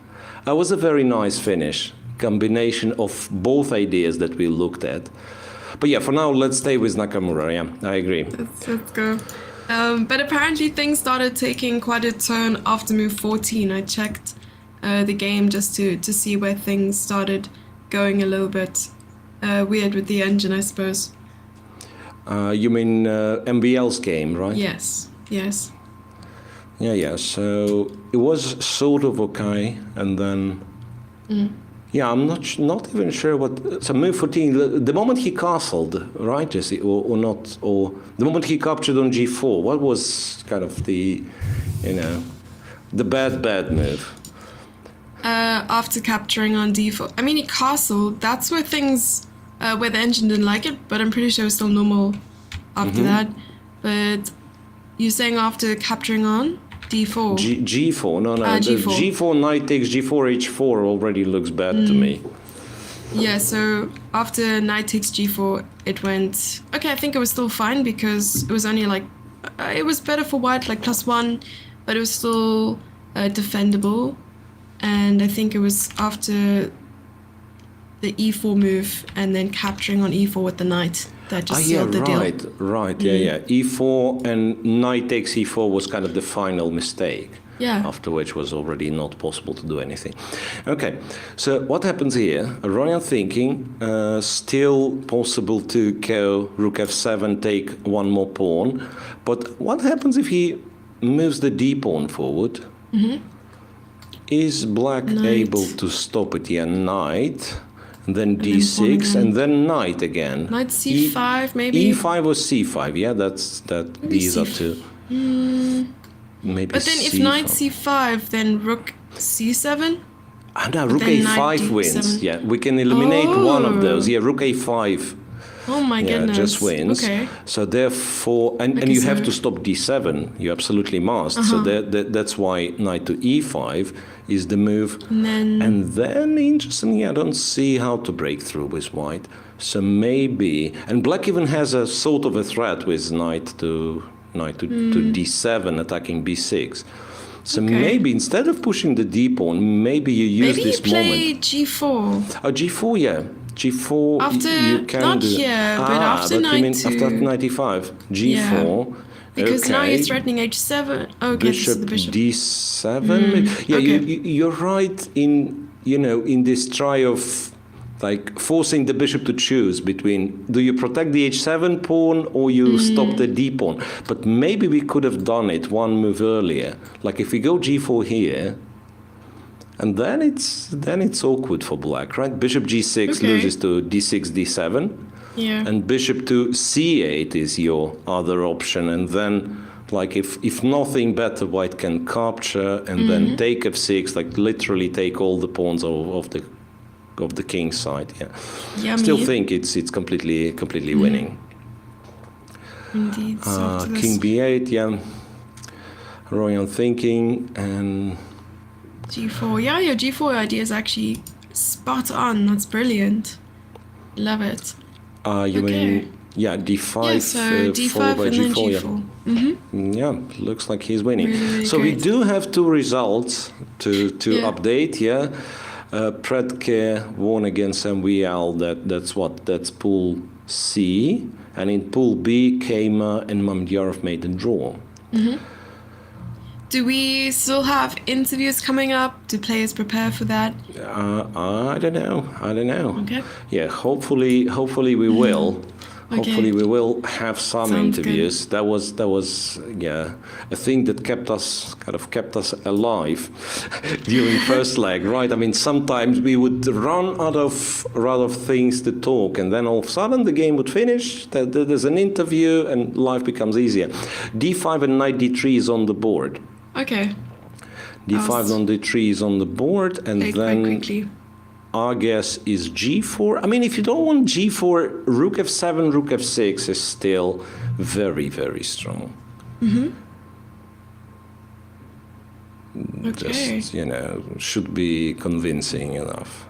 That was a very nice finish. Combination of both ideas that we looked at. But yeah, for now, let's stay with Nakamura. Yeah, I agree. Let's go. But apparently things started taking quite a turn after move 14. I checked the game just to see where things started going a little bit weird with the engine, I suppose. You mean MVL's game, right? Yes. Yeah. So it was sort of okay, and then yeah, I'm not even sure what. So move 14. The moment he castled, right, Jesse, or not, or the moment he captured on g4. What was kind of the bad move? After capturing on d4, I mean, he castled. That's where things. Where the engine didn't like it, but I'm pretty sure it was still normal after that. But you're saying after capturing on d4? G4, no. G4. G4 knight takes g4, h4 already looks bad to me. Yeah, so after knight takes g4, it went... Okay, I think it was still fine because it was only like it was better for white, like +1, but it was still defendable. And I think it was after the e4 move and then capturing on e4 with the knight that just sealed the deal. Right. Yeah. E4 and knight takes e4 was kind of the final mistake. Yeah. After which was already not possible to do anything. Okay, so what happens here? Aronian thinking, still possible to go rook f7, take one more pawn. But what happens if he moves the d pawn forward? Is black able to stop it? Yeah, knight, and then d6, and then knight again. Knight c5, maybe? e5 or c5, yeah, these are two. Maybe but then if c5. knight c5, then rook c7? No, rook a5 wins. Yeah, we can eliminate one of those. Yeah, rook a5. Oh my goodness. Just wins. Okay. So therefore, and you have to stop d7. You absolutely must. So that's why knight to e5 is the move. And then interestingly, I don't see how to break through with white. So maybe, and black even has a sort of a threat with knight to d7, attacking b6. So maybe instead of pushing the d pawn, maybe you use this moment. Maybe you play g4. Oh, g4, yeah. G4, after, you can not do here, but after but you mean 2. after knight e5. G4. Yeah. Because now you're threatening h7. Okay, bishop, the bishop. d7. Yeah, okay. you're right in, in this try of like forcing the bishop to choose between do you protect the h7 pawn or you stop the d pawn. But maybe we could have done it one move earlier. Like if we go g4 here, and then it's awkward for black, right? Bishop g6 loses to d6, d7. Yeah. And bishop to c8 is your other option. And then, like, if nothing better, white can capture and then take f6, like literally take all the pawns of the king's side. Yeah. Yummy. Still think it's completely winning. Indeed. So King b8, yeah. Aronian thinking and g4. Yeah, your g4 idea is actually spot on. That's brilliant. Love it. You mean, yeah, d5, yeah, so d5 followed by and g4, then g4. Yeah, looks like he's winning. Really so great. we do have two results to update, yeah. Pratken won against MVL, that's pool C. And in pool B, Kama and Mamdyarov made the draw. Do we still have interviews coming up? Do players prepare for that? I don't know. Okay. Yeah, hopefully we will. Okay. Hopefully we will have some Sounds interviews. That was a thing that kept us alive during first leg, right? I mean, sometimes we would run out of things to talk, and then all of a sudden the game would finish. There's an interview, and life becomes easier. D5 and knight D3 is on the board. Okay. D5 on D3 is on the board, and then quite quickly. our guess is G4. I mean, if you don't want G4, Rook F7, Rook F6 is still very, very strong. Okay. Just, should be convincing enough.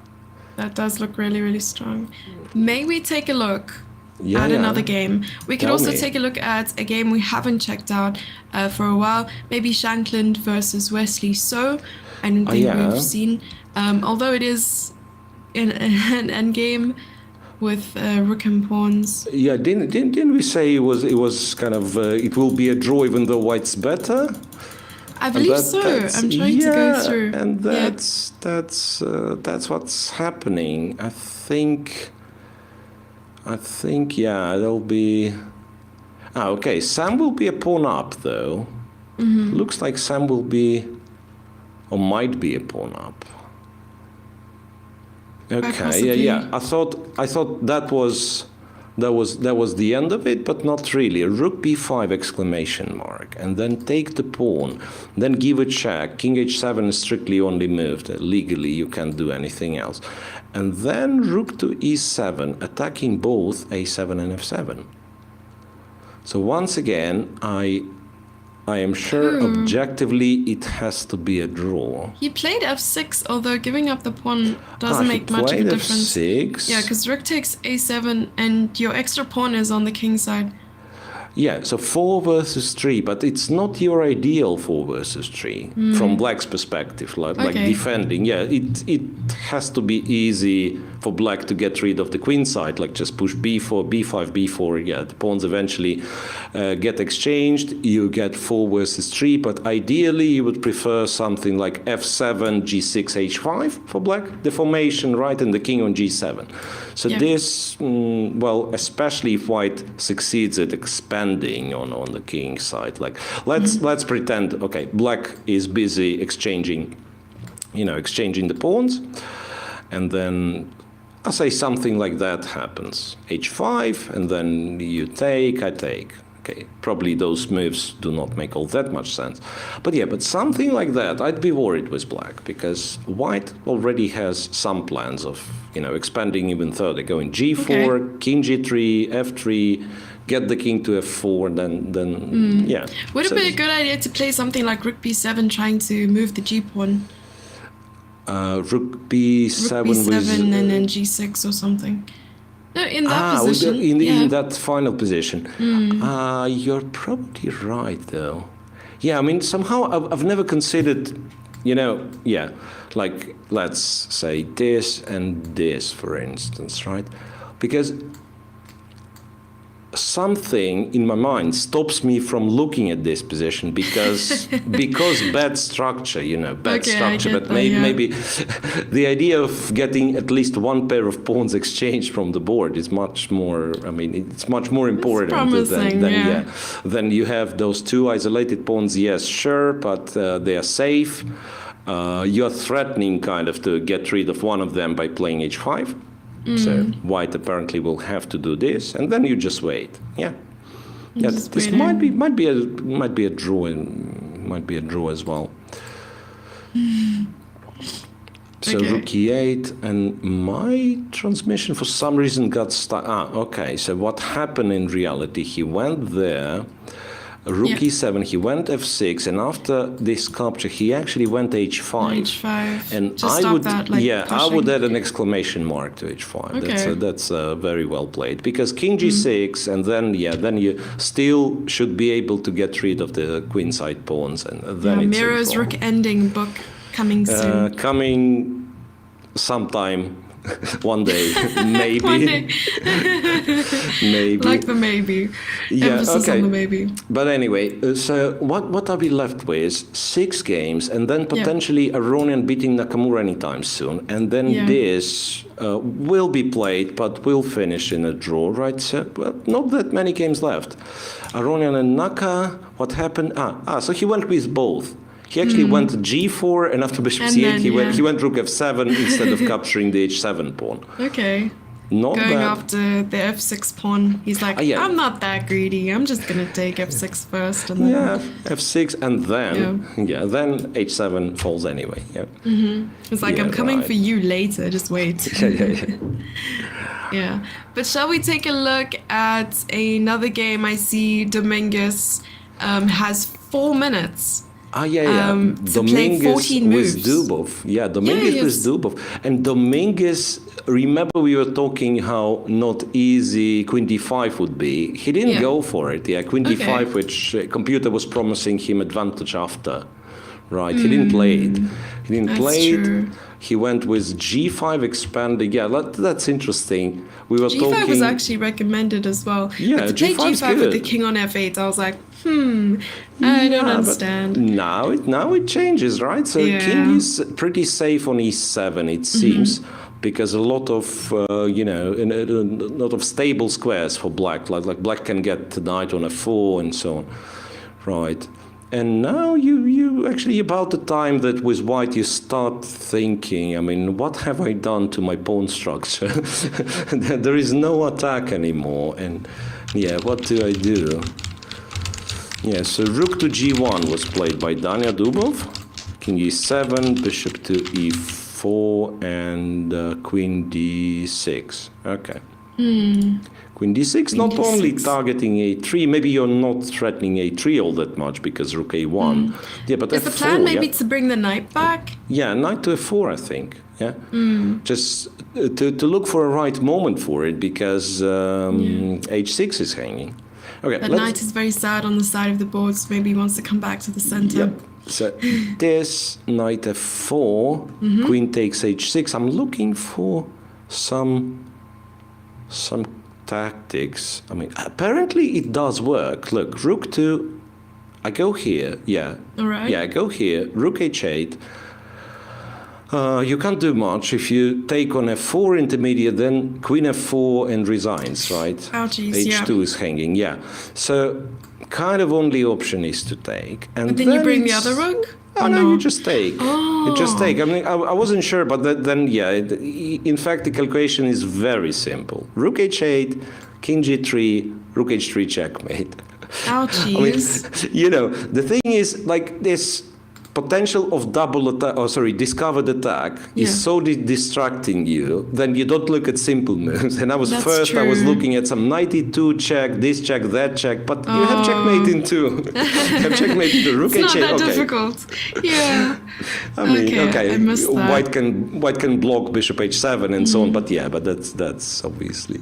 That does look really, really strong. May we take a look Yeah, at yeah. another game? We could Tell also me. take a look at a game we haven't checked out for a while. Maybe Shankland versus Wesley So. I don't think yeah. we've seen. Although it is in an endgame with rook and pawns. Yeah, didn't we say it was kind of it will be a draw even though white's better? I believe so. I'm trying to go through. And that's what's happening. I think there'll be. Okay. Sam will be a pawn up though. Looks like Sam will be, or might be a pawn up. Okay. Yeah. I thought that was the end of it, but not really. Rook b5 exclamation mark, and then take the pawn, then give a check. King h7 is strictly only moved. Legally, you can't do anything else. And then rook to e7, attacking both a7 and f7. So once again, I am sure objectively it has to be a draw. He played f6, although giving up the pawn doesn't make much of a difference. F6. Yeah, because rook takes a7 and your extra pawn is on the king side. Yeah, so 4 versus 3, but it's not your ideal 4 versus 3 from black's perspective, like defending. Yeah, it has to be easy for black to get rid of the queen side, like just push b4, b5, b4. Yeah, the pawns eventually get exchanged. You get 4 versus 3, but ideally you would prefer something like f7, g6, h5 for black, the formation, right, and the king on g7. So this, well, especially if white succeeds at expanding on the king side, like let's pretend, okay, black is busy exchanging the pawns, and then I'll say something like that happens, h5, and then you take, I take. Okay, probably those moves do not make all that much sense. But yeah, but something like that, I'd be worried with black, because white already has some plans of, expanding even further, going g4, king g3, f3, get the king to f4, then yeah. Would it be a good idea to play something like rook b7, trying to move the g-pawn? Rook b7 with... and then g6 or something. No, in that position. In that final position. You're probably right, though. Yeah, I mean, somehow I've never considered, like, let's say this and this, for instance, right? Because something in my mind stops me from looking at this position because bad structure, structure. But maybe the idea of getting at least one pair of pawns exchanged from the board is much more. I mean, it's much more important than you have those 2 isolated pawns. Yes, sure, but they are safe. You're threatening kind of to get rid of one of them by playing h5. So white apparently will have to do this, and then you just wait. Yeah, this might be a draw, as well. So rook e8, and my transmission for some reason got stuck. Okay. So what happened in reality? He went there. Rook e7, he went f6, and after this capture, he actually went h5. h5. And to stop that, I would add an exclamation mark to h5. Okay. That's very well played, because king g6, and then you still should be able to get rid of the queenside pawns, and then it's Miro's rook ending book coming soon. Coming sometime. One day, maybe. One day. Maybe. Like the maybe. Emphasis on the maybe. But anyway, so what are we left with? 6 games, and then potentially Aronian beating Nakamura anytime soon. And then this will be played, but will finish in a draw, right? So, well, not that many games left. Aronian and Naka, what happened? So he went with both. He actually went g4, and after bishop c8, he went rook f7 instead of capturing the h7 pawn. Okay. Not going bad. after the f6 pawn. He's like, I'm not that greedy. I'm just going to take f6 first. And then f6, and then, then h7 falls anyway. Yeah. It's like, I'm coming for you later. Just wait. Yeah. But shall we take a look at another game? I see Dominguez has 4 minutes. Dominguez with Dubov. Yeah, Dominguez with Dubov. And Dominguez, remember we were talking how not easy queen d5 would be. He didn't go for it. Yeah, queen d5, which computer was promising him advantage after. Right, he didn't play it. He didn't play it. He went with g5 expanding. Yeah, that's interesting. We were talking. G5 was actually recommended as well. Yeah, but to play g5 with the king on f8, I was like, I don't understand. Now it changes, right? So king is pretty safe on e7, it seems, because a lot of a lot of stable squares for black. Like black can get the knight on f4 and so on, right? And now you actually about the time that with white you start thinking, I mean, what have I done to my pawn structure? There is no attack anymore, and what do I do? Yeah, so rook to g1 was played by Daniel Dubov, king e7, bishop to e4, and queen d6. Okay. Queen d6, not d6. only targeting a3, maybe you're not threatening a3 all that much because rook a1. Yeah, but is f4, the plan maybe to bring the knight back? Yeah, knight to f4, I think. Yeah, just to look for a right moment for it, because h6 is hanging. Okay, That knight is very sad on the side of the board, so maybe he wants to come back to the center. Yep. So this knight f4, queen takes h6. I'm looking for some tactics. I mean, apparently it does work. Look, rook 2. I go here. Yeah. All right. Yeah, I go here. Rook h8. You can't do much. If you take on f4 intermediate, then queen f4 and resigns, right? Ouchies, h2 is hanging, yeah. So kind of only option is to take. And But then you bring the other rook? Oh, no, you just take. Oh. You just take. I mean, I wasn't sure, but then, yeah. In fact, the calculation is very simple. Rook h8, king g3, rook h3 checkmate. Ouchies. I mean, you know, the thing is, like, this potential of double attack, discovered attack is so distracting you, then you don't look at simple moves. And I was I was looking at some knight e2 check, this check, that check, but you have checkmate in 2. You have checkmate in 2. Rook it's h8. not that difficult. Yeah. I mean, I missed that. White can block bishop h7 and so on, but that's obviously.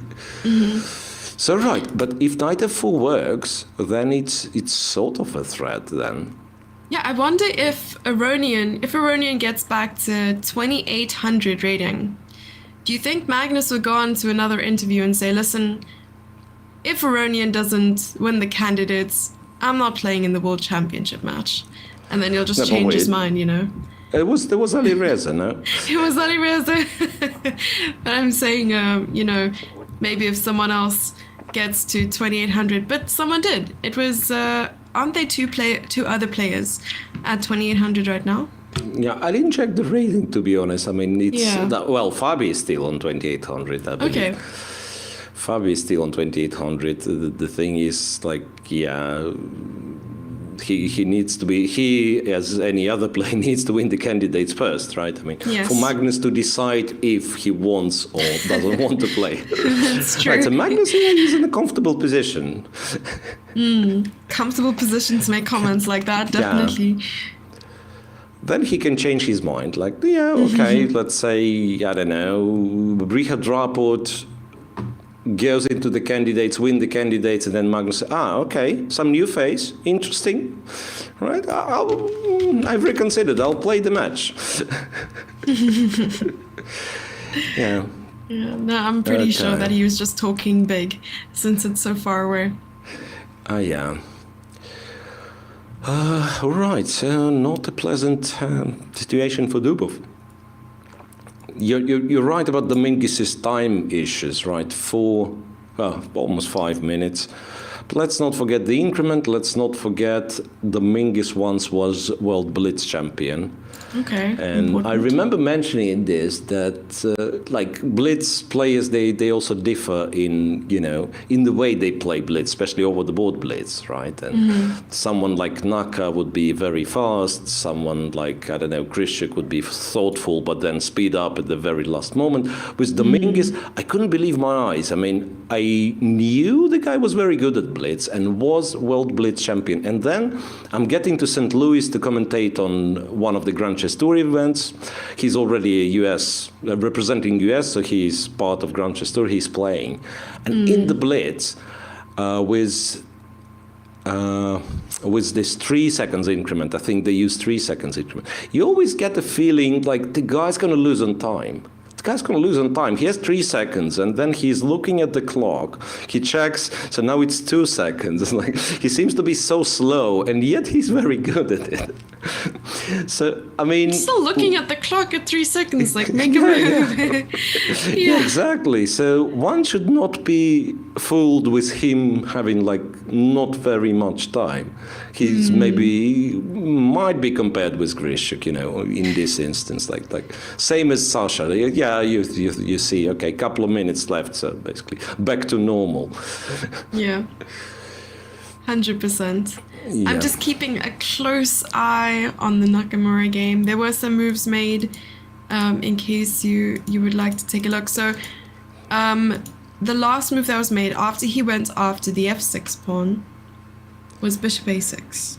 So right, but if knight f4 works, then it's sort of a threat then. Yeah, I wonder if Aronian gets back to 2800 rating, do you think Magnus will go on to another interview and say, listen, if Aronian doesn't win the candidates, I'm not playing in the World Championship match. And then he'll just change his mind, you know? There was Ali Reza, no? It was Ali Reza. But I'm saying, you know, maybe if someone else gets to 2800, but someone did. It was... aren't they two other players at 2800 right now? Yeah, I didn't check the rating, to be honest. I mean, well, Fabi is still on 2800, I believe. Okay. Fabi is still on 2800. The thing is, like, yeah, he needs to be, as any other player, needs to win the candidates first, right? I mean, for Magnus to decide if he wants or doesn't want to play. That's true. Right, so Magnus is in a comfortable position. Comfortable position to make comments like that, definitely. Yeah. Then he can change his mind. Like, okay, let's say, I don't know, Brihadraput goes into the candidates, win the candidates, and then Magnus says, okay, some new face, interesting, right? I've reconsidered, I'll play the match. Yeah. Yeah, no, I'm pretty sure that he was just talking big, since it's so far away. Yeah. All right, so not a pleasant situation for Dubov. You're right about Dominguez's time issues, right? Almost 5 minutes. But let's not forget the increment. Let's not forget Dominguez once was World Blitz champion. Okay. And important. I remember mentioning this, that like Blitz players, they also differ in, in the way they play Blitz, especially over the board Blitz, right? And someone like Naka would be very fast. Someone like, I don't know, Grishuk would be thoughtful, but then speed up at the very last moment. With Dominguez, I couldn't believe my eyes. I mean, I knew the guy was very good at Blitz and was World Blitz champion. And then I'm getting to St. Louis to commentate on one of the Grand Chess Tour events. He's already a US, representing US, so he's part of Grand Chess Tour. He's playing. And in the Blitz, with this 3 seconds increment, I think they use 3 seconds increment, you always get the feeling like the guy's going to lose on time. Guy's going to lose on time. He has 3 seconds, and then he's looking at the clock. He checks, so now it's 2 seconds. It's like he seems to be so slow, and yet he's very good at it. So, I mean... Still looking at the clock at 3 seconds, like, make a move. Yeah, exactly. So one should not be fooled with him having, like, not very much time. He's might be compared with Grishuk, in this instance. Like same as Sasha. Yeah, you see, okay, couple of minutes left, so basically back to normal. Yeah, 100%. Yeah. I'm just keeping a close eye on the Nakamura game. There were some moves made, in case you would like to take a look. So, the last move that was made after he went after the f6 pawn was bishop a6.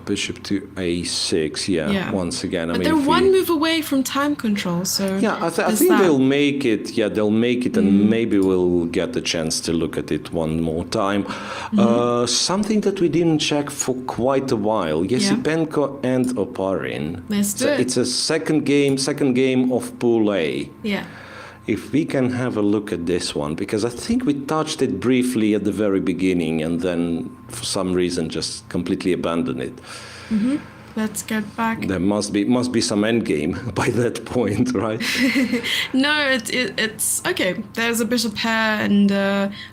Bishop to a6, once again. I But mean, they're one move away from time control, so... Yeah, I think they'll make it. Yeah, they'll make it, and maybe we'll get the chance to look at it one more time. Something that we didn't check for quite a while, Esipenko and Oparin. Let's do it. It's a second game of Pool A. Yeah. If we can have a look at this one, because I think we touched it briefly at the very beginning and then for some reason just completely abandoned it. Let's get back. There must be some endgame by that point, right? No, it's okay. There's a bishop pair, and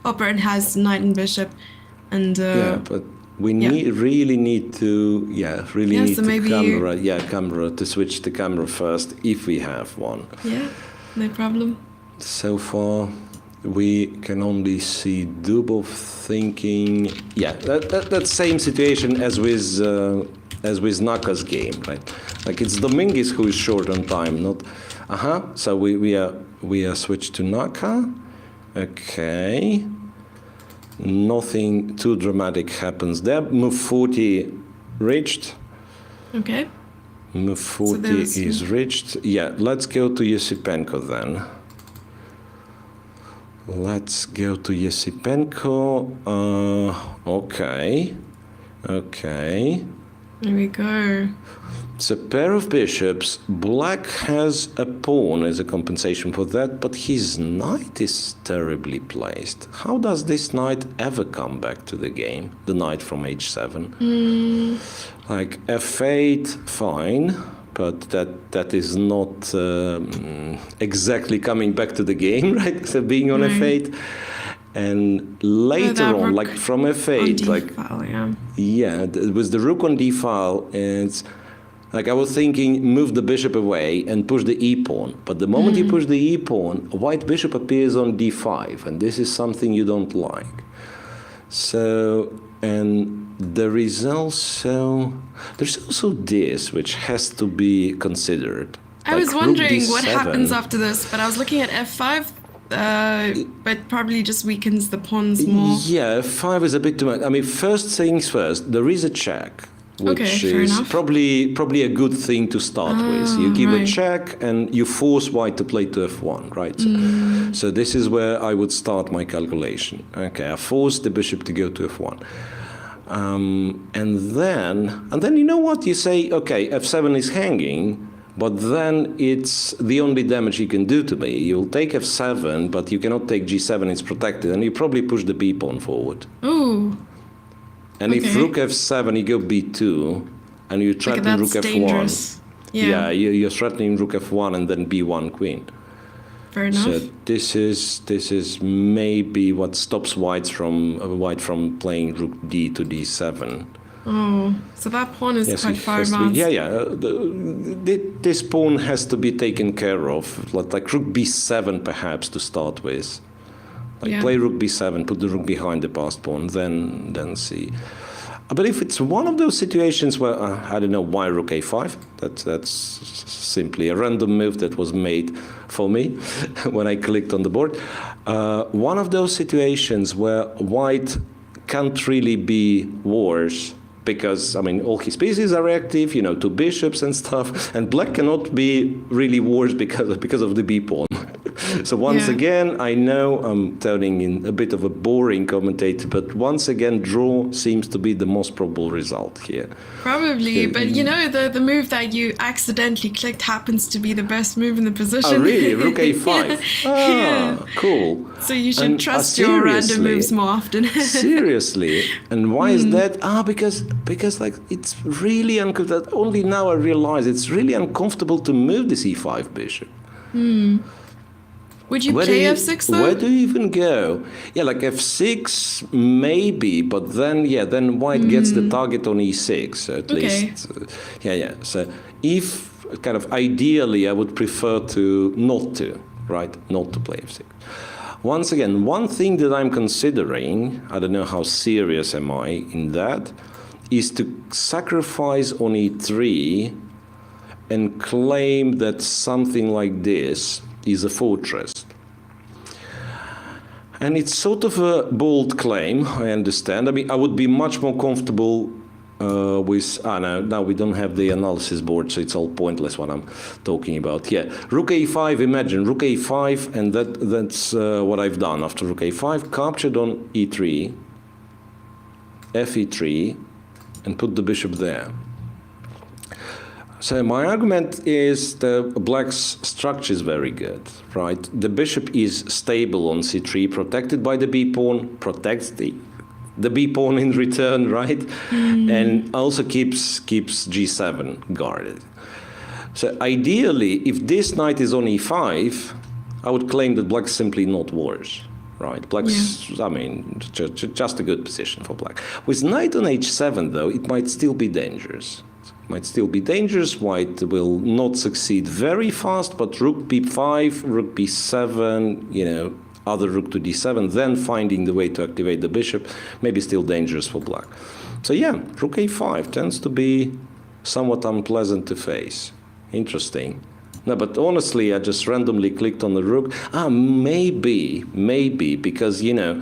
Oparin has knight and bishop, and but we really need to camera to switch the camera first if we have one. Yeah, no problem. So far, we can only see Dubov thinking. Yeah, that same situation as with Naka's game, right? Like it's Dominguez who is short on time, not. So we are switched to Naka. Okay. Nothing too dramatic happens there. Move 40 reached. Okay. Move 40 is reached. Yeah, let's go to Esipenko then. Let's go to Esipenko. Okay. There we go. It's a pair of bishops. Black has a pawn as a compensation for that, but his knight is terribly placed. How does this knight ever come back to the game? The knight from h7. Like f8, fine, but that is not exactly coming back to the game, right? So being on f8. And later on, like from f8, like file, with the rook on d file, it's like I was thinking, move the bishop away and push the e pawn. But the moment you push the e pawn, a white bishop appears on d5, and this is something you don't like. So, and there is also this which has to be considered. I was wondering what happens after this, but I was looking at f5. But probably just weakens the pawns more. Yeah, f5 is a bit too much. I mean, first things first, there is a check, which is probably a good thing to start with. You give a check and you force white to play to f1, right? So this is where I would start my calculation. Okay, I force the bishop to go to f1. And then you know what? You say, okay, f7 is hanging. But then it's the only damage you can do to me. You'll take f7, but you cannot take g7, it's protected, and you probably push the b pawn forward. Ooh. And if rook f7, you go b2, and you threaten rook f1. Dangerous. Yeah, you're threatening rook f1 and then b1 queen. Fair enough. So this is maybe what stops white from playing rook d to d7. Oh, so that pawn is quite far advanced. This pawn has to be taken care of, like rook b7 perhaps to start with. Like play rook b7, put the rook behind the passed pawn, then see. But if it's one of those situations where, I don't know why rook a5, that's simply a random move that was made for me when I clicked on the board. One of those situations where white can't really be worse, because, I mean, all his pieces are active, two bishops and stuff, and black cannot be really worse because of the b pawn. So once again, I know I'm turning in a bit of a boring commentator, but once again, draw seems to be the most probable result here. Probably, but the move that you accidentally clicked happens to be the best move in the position. Oh, really? Rook a5? Cool. So you should trust your random moves more often. Seriously? And why is that? Because like it's really uncomfortable. Only now I realize it's really uncomfortable to move the c5 bishop. Would you play f6 though? Where do you even go? Yeah, like f6 maybe, but then white gets the target on e6 at least. So if kind of ideally I would prefer not to play f6. Once again, one thing that I'm considering, I don't know how serious am I in that, is to sacrifice on e3 and claim that something like this is a fortress. And it's sort of a bold claim, I understand. I mean, I would be much more comfortable now we don't have the analysis board, so it's all pointless what I'm talking about. Yeah, rook a5, imagine rook a5, and that's what I've done after rook a5, captured on e3, fe3, and put the bishop there. So my argument is the black's structure is very good, right? The bishop is stable on c3, protected by the b pawn, protects the b pawn in return, right? And also keeps g7 guarded. So ideally, if this knight is on e5, I would claim that black's simply not worse, right? Black's, I mean, just a good position for black. With knight on h7, though, it might still be dangerous. White will not succeed very fast, but rook b5, rook b7, you know, other rook to d7, then finding the way to activate the bishop, maybe still dangerous for black. So yeah, rook a5 tends to be somewhat unpleasant to face. Interesting. No, but honestly, I just randomly clicked on the rook. Maybe, because, you know,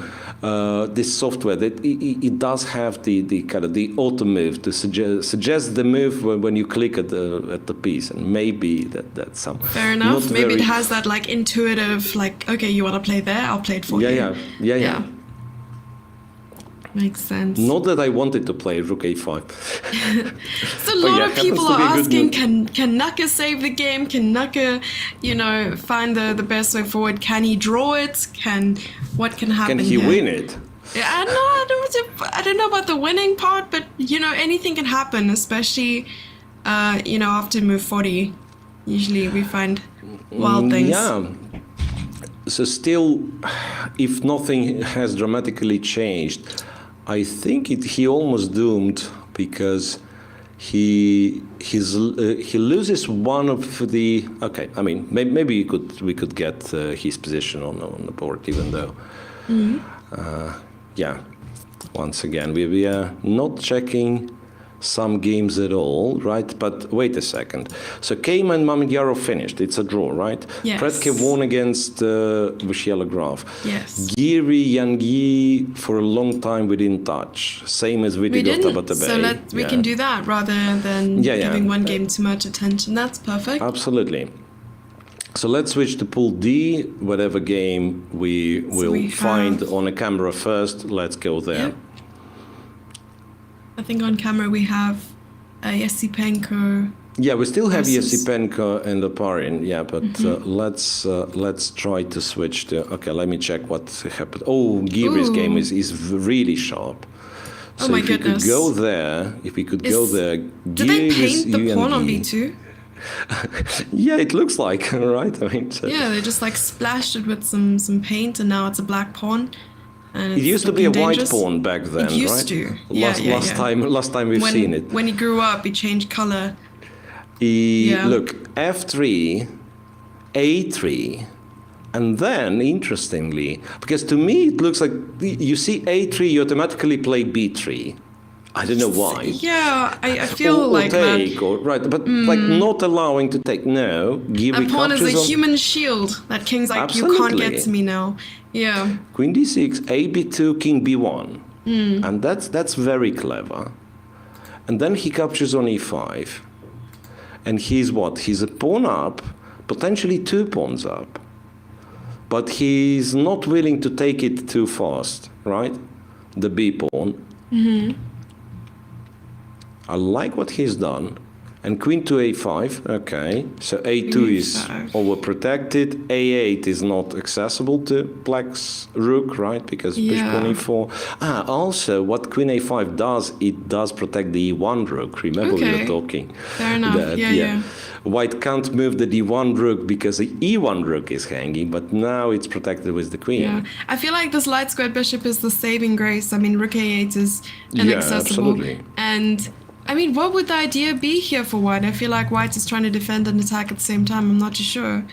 this software, that it does have the kind of the auto move to suggest the move when you click at the piece, and maybe that's some. Fair enough. Maybe it has that like intuitive, like, okay, you want to play there, I'll play it for you. Yeah. Makes sense. Not that I wanted to play rook a5. So a lot of people are asking, can Naka save the game? Can Naka, you know, find the best way forward? Can he draw it? What can happen? Can he win it? Yeah, I don't know about the winning part, but you know, anything can happen, especially you know, after move 40. Usually we find wild things. Yeah. So still, if nothing has dramatically changed, I think he almost doomed, because he loses one of the. Okay, I mean, maybe we could get his position on the board, even though. Yeah, once again we are not checking some games at all, right? But wait a second. So Keim and Mamedyarov finished. It's a draw, right? Yes. Pratken won against Vachier-Lagrave. Yes. Giri-Yangyi for a long time we didn't touch. Same as Vitiugov, Tabatabaei. So we can do that rather than giving one game too much attention. That's perfect. Absolutely. So let's switch to pool D. Whatever game we will find on a camera first, let's go there. Yep. I think on camera we have Esipenko. Yeah, we still have Esipenko and Oparin. Yeah, but let's try to switch to. Okay, let me check what happened. Oh, Giri's game is really sharp. So oh my goodness! If we could go there. Did they paint the pawn on b2? Yeah, it looks like, right? I mean, yeah, they just like splashed it with some paint, and now it's a black pawn. It used to be a white pawn back then, right? It used to. Last time we've seen it. When he grew up, he changed color. Look, f3, a3, and then, interestingly, because to me it looks like you see a3, you automatically play b3. I don't know why. Yeah, I feel like take, that. Right, but like not allowing to take. No, Giri a pawn is a human shield. That king's like, you can't get to me now. Yeah. Queen d6, a b2, king b1, and that's very clever. And then he captures on e5, and he's what? He's a pawn up, potentially 2 pawns up, but he's not willing to take it too fast, right? The b pawn. I like what he's done. And queen to a5, okay. So a2 is overprotected. a8 is not accessible to black's rook, right? Because bishop on e4. Also, what queen a5 does, it does protect the e1 rook. Remember we were talking. Fair enough, White can't move the d1 rook because the e1 rook is hanging, but now it's protected with the queen. Yeah, I feel like this light squared bishop is the saving grace. I mean, rook a8 is inaccessible. Absolutely. And I mean, what would the idea be here for white? I feel like white is trying to defend and attack at the same time. I'm not too sure.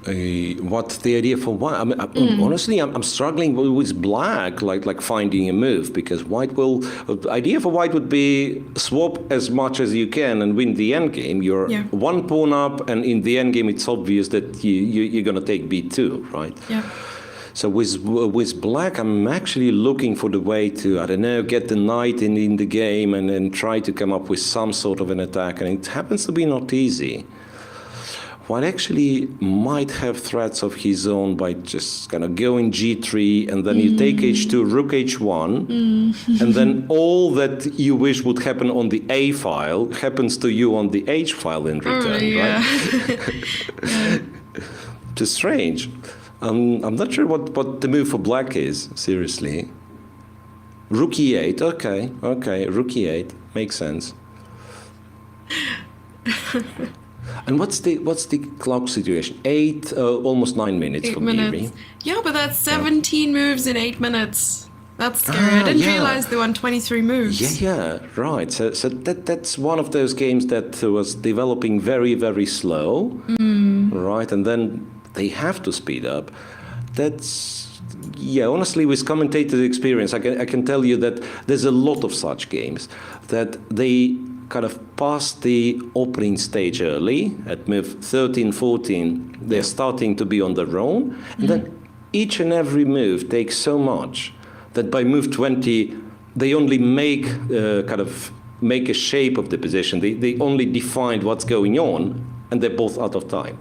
What's the idea for white? I mean, honestly, I'm struggling with black, like finding a move, because white will. The idea for white would be swap as much as you can and win the endgame. You're 1 pawn up, and in the endgame, it's obvious that you're going to take b2, right? Yeah. So with black, I'm actually looking for the way to, I don't know, get the knight in the game and then try to come up with some sort of an attack. And it happens to be not easy. White actually might have threats of his own by just kind of going g3, and then you take h2, rook h1, and then all that you wish would happen on the a file happens to you on the h file in return, right? Just strange. I'm not sure what the move for black is, seriously. Rook e8, okay, rook e8, makes sense. And what's the clock situation? Almost 9 minutes for Giri. Yeah, but that's 17 moves in 8 minutes. That's scary. I didn't realize they won 23 moves. Yeah, right. So that's one of those games that was developing very, very slow, right? And then they have to speed up. That's, yeah, honestly, with commentated experience, I can tell you that there's a lot of such games that they kind of pass the opening stage early at move 13, 14. They're starting to be on their own. And then each and every move takes so much that by move 20, they only make a shape of the position. They only define what's going on, and they're both out of time.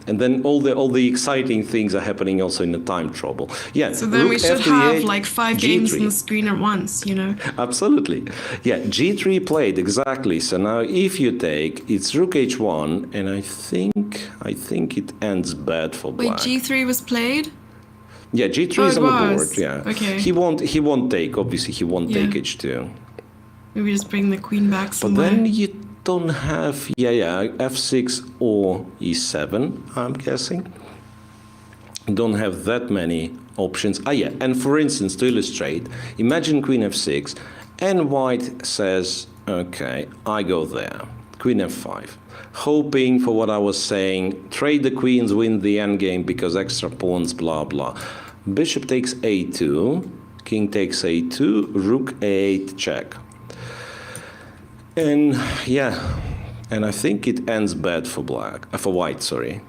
And then all the exciting things are happening also in the time trouble. Yeah. So then we should have like 5 games on the screen at once, you know? Absolutely. Yeah, g3 played, exactly. So now if you take, it's rook h1, and I think it ends bad for black. Wait, g3 was played? Yeah, g3 is on the board, yeah. Okay. He won't take, obviously he won't take h2. Maybe just bring the queen back somewhere. But then you don't have, f6 or e7, I'm guessing. Don't have that many options. And for instance, to illustrate, imagine queen f6, and white says, okay, I go there, queen f5. Hoping for what I was saying, trade the queens, win the endgame because extra pawns, blah, blah. Bishop takes a2, king takes a2, rook a8, check. And and I think it ends bad for white, sorry.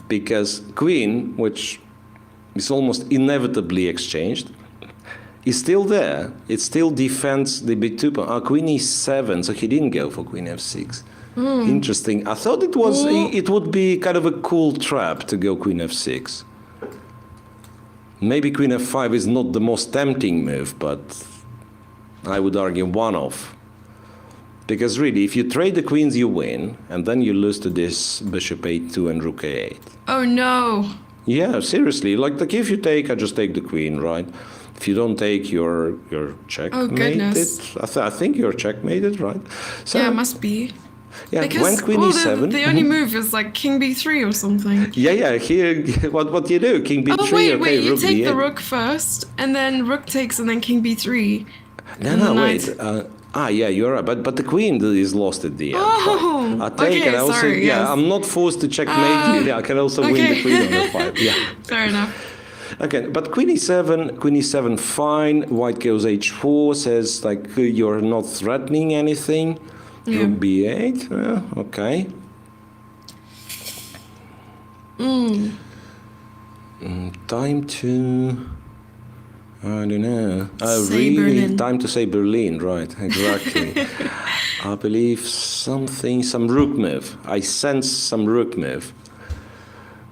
Because queen, which is almost inevitably exchanged, is still there. It still defends the b2 pawn. Queen e7, so he didn't go for queen f6. Interesting. I thought it would be kind of a cool trap to go queen f6. Maybe queen f5 is not the most tempting move, but I would argue one of. Because really, if you trade the queens, you win, and then you lose to this bishop a2 and rook a8. Oh no! Yeah, seriously. Like if you take, I just take the queen, right? If you don't take, you're checkmated. Oh goodness! I think you're checkmated, right? So, yeah, it must be. Yeah, because when queen e7. The only move is like king b3 or something. Yeah. Here, what do you do? King b3. Oh wait, you rook take b8. the rook first, and then rook takes, and then king b3. No, wait. Yeah, you're right. But the queen is lost at the end. Oh, I take okay, and I also, sorry, yes. I'm not forced to checkmate you. I can also win the queen on the 5. Yeah. Fair enough. Okay, but queen e7, fine. White goes h4, says like you're not threatening anything. Yeah. Rook b8, okay. Time to, I don't know. Say Berlin. Time to say Berlin, right? Exactly. I believe some rook move. I sense some rook move.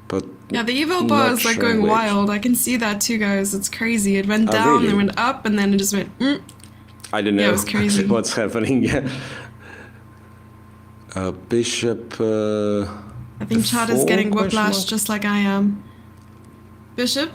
But yeah, the eval bar is like going wild. I can see that too, guys. It's crazy. It went down, really? It went up, and then it just went. I don't know. Yeah, it was crazy. What's happening? Yeah. Bishop. I think Chad is getting whiplash just like I am. Bishop.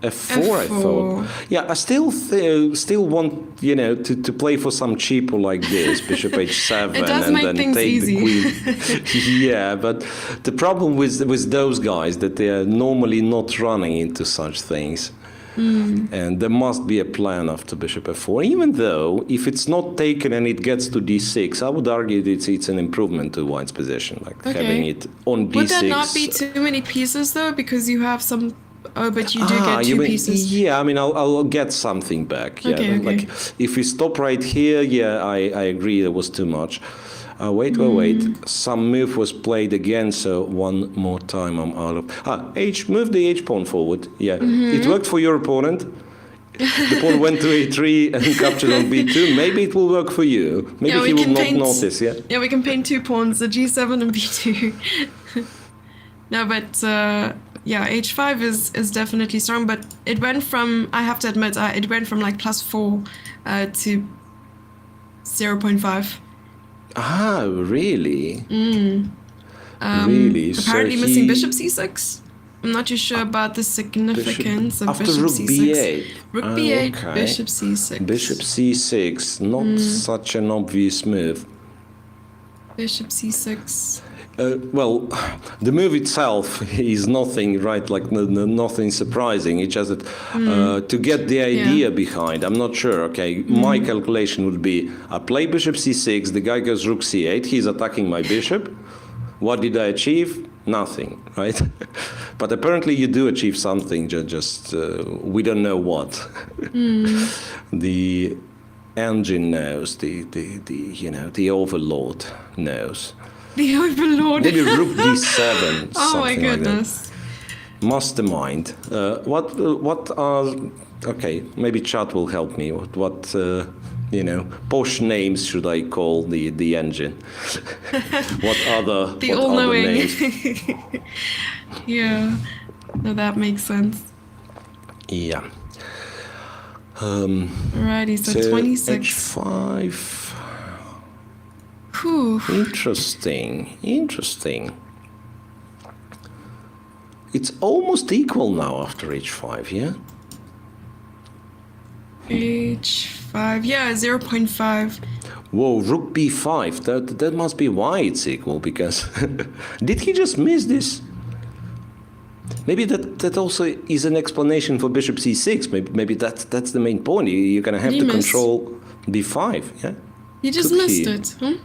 F4, I thought. Yeah, I still want, to play for some cheapo like this, Bishop H7, it does and make then things take easy. the queen. Yeah, but the problem with those guys that they are normally not running into such things. And there must be a plan after Bishop F4, even though if it's not taken and it gets to D6, I would argue that it's an improvement to White's position, like having it on D6. Would that not be too many pieces though, because you have some? Oh, but you do get two pieces. Yeah, I mean, I'll get something back. Yeah, Okay. like if we stop right here, I agree, it was too much. Wait. Some move was played again, so one more time I'm out of... move the h pawn forward. Yeah, it worked for your opponent. The pawn went to a3 and captured on b2. Maybe it will work for you. Maybe he will not notice, yeah? Yeah, we can paint 2 pawns, the g7 and b2. No, but h5 is definitely strong, but it went from, I have to admit, it went from like +4 to 0.5. Ah, really? Really? Apparently so missing bishop c6. I'm not too sure about the significance of after bishop rook c6. b8. Rook b8, okay. bishop c6. Bishop c6, not such an obvious move. Bishop c6. Well, the move itself is nothing, right? Like nothing surprising. It's just that to get the idea behind, I'm not sure. Okay, my calculation would be: I play bishop c6. The guy goes rook c8. He's attacking my bishop. What did I achieve? Nothing, right? But apparently you do achieve something. Just we don't know what. The engine knows. The overlord knows. The overlord. Maybe rook d7. Oh my something goodness. Like that. Mastermind. What are? Okay, maybe chat will help me. What posh names should I call the engine? What other? The what all-knowing. other names? Yeah. No, that makes sense. Yeah. Alrighty, so 26. h5. Whew. Interesting. It's almost equal now after h5, yeah? h5, yeah, 0.5. Whoa, rook b5. That must be why it's equal, because... Did he just miss this? Maybe that also is an explanation for bishop c6. Maybe that's the main point. You're going to have to control b5, yeah? He just missed it, huh?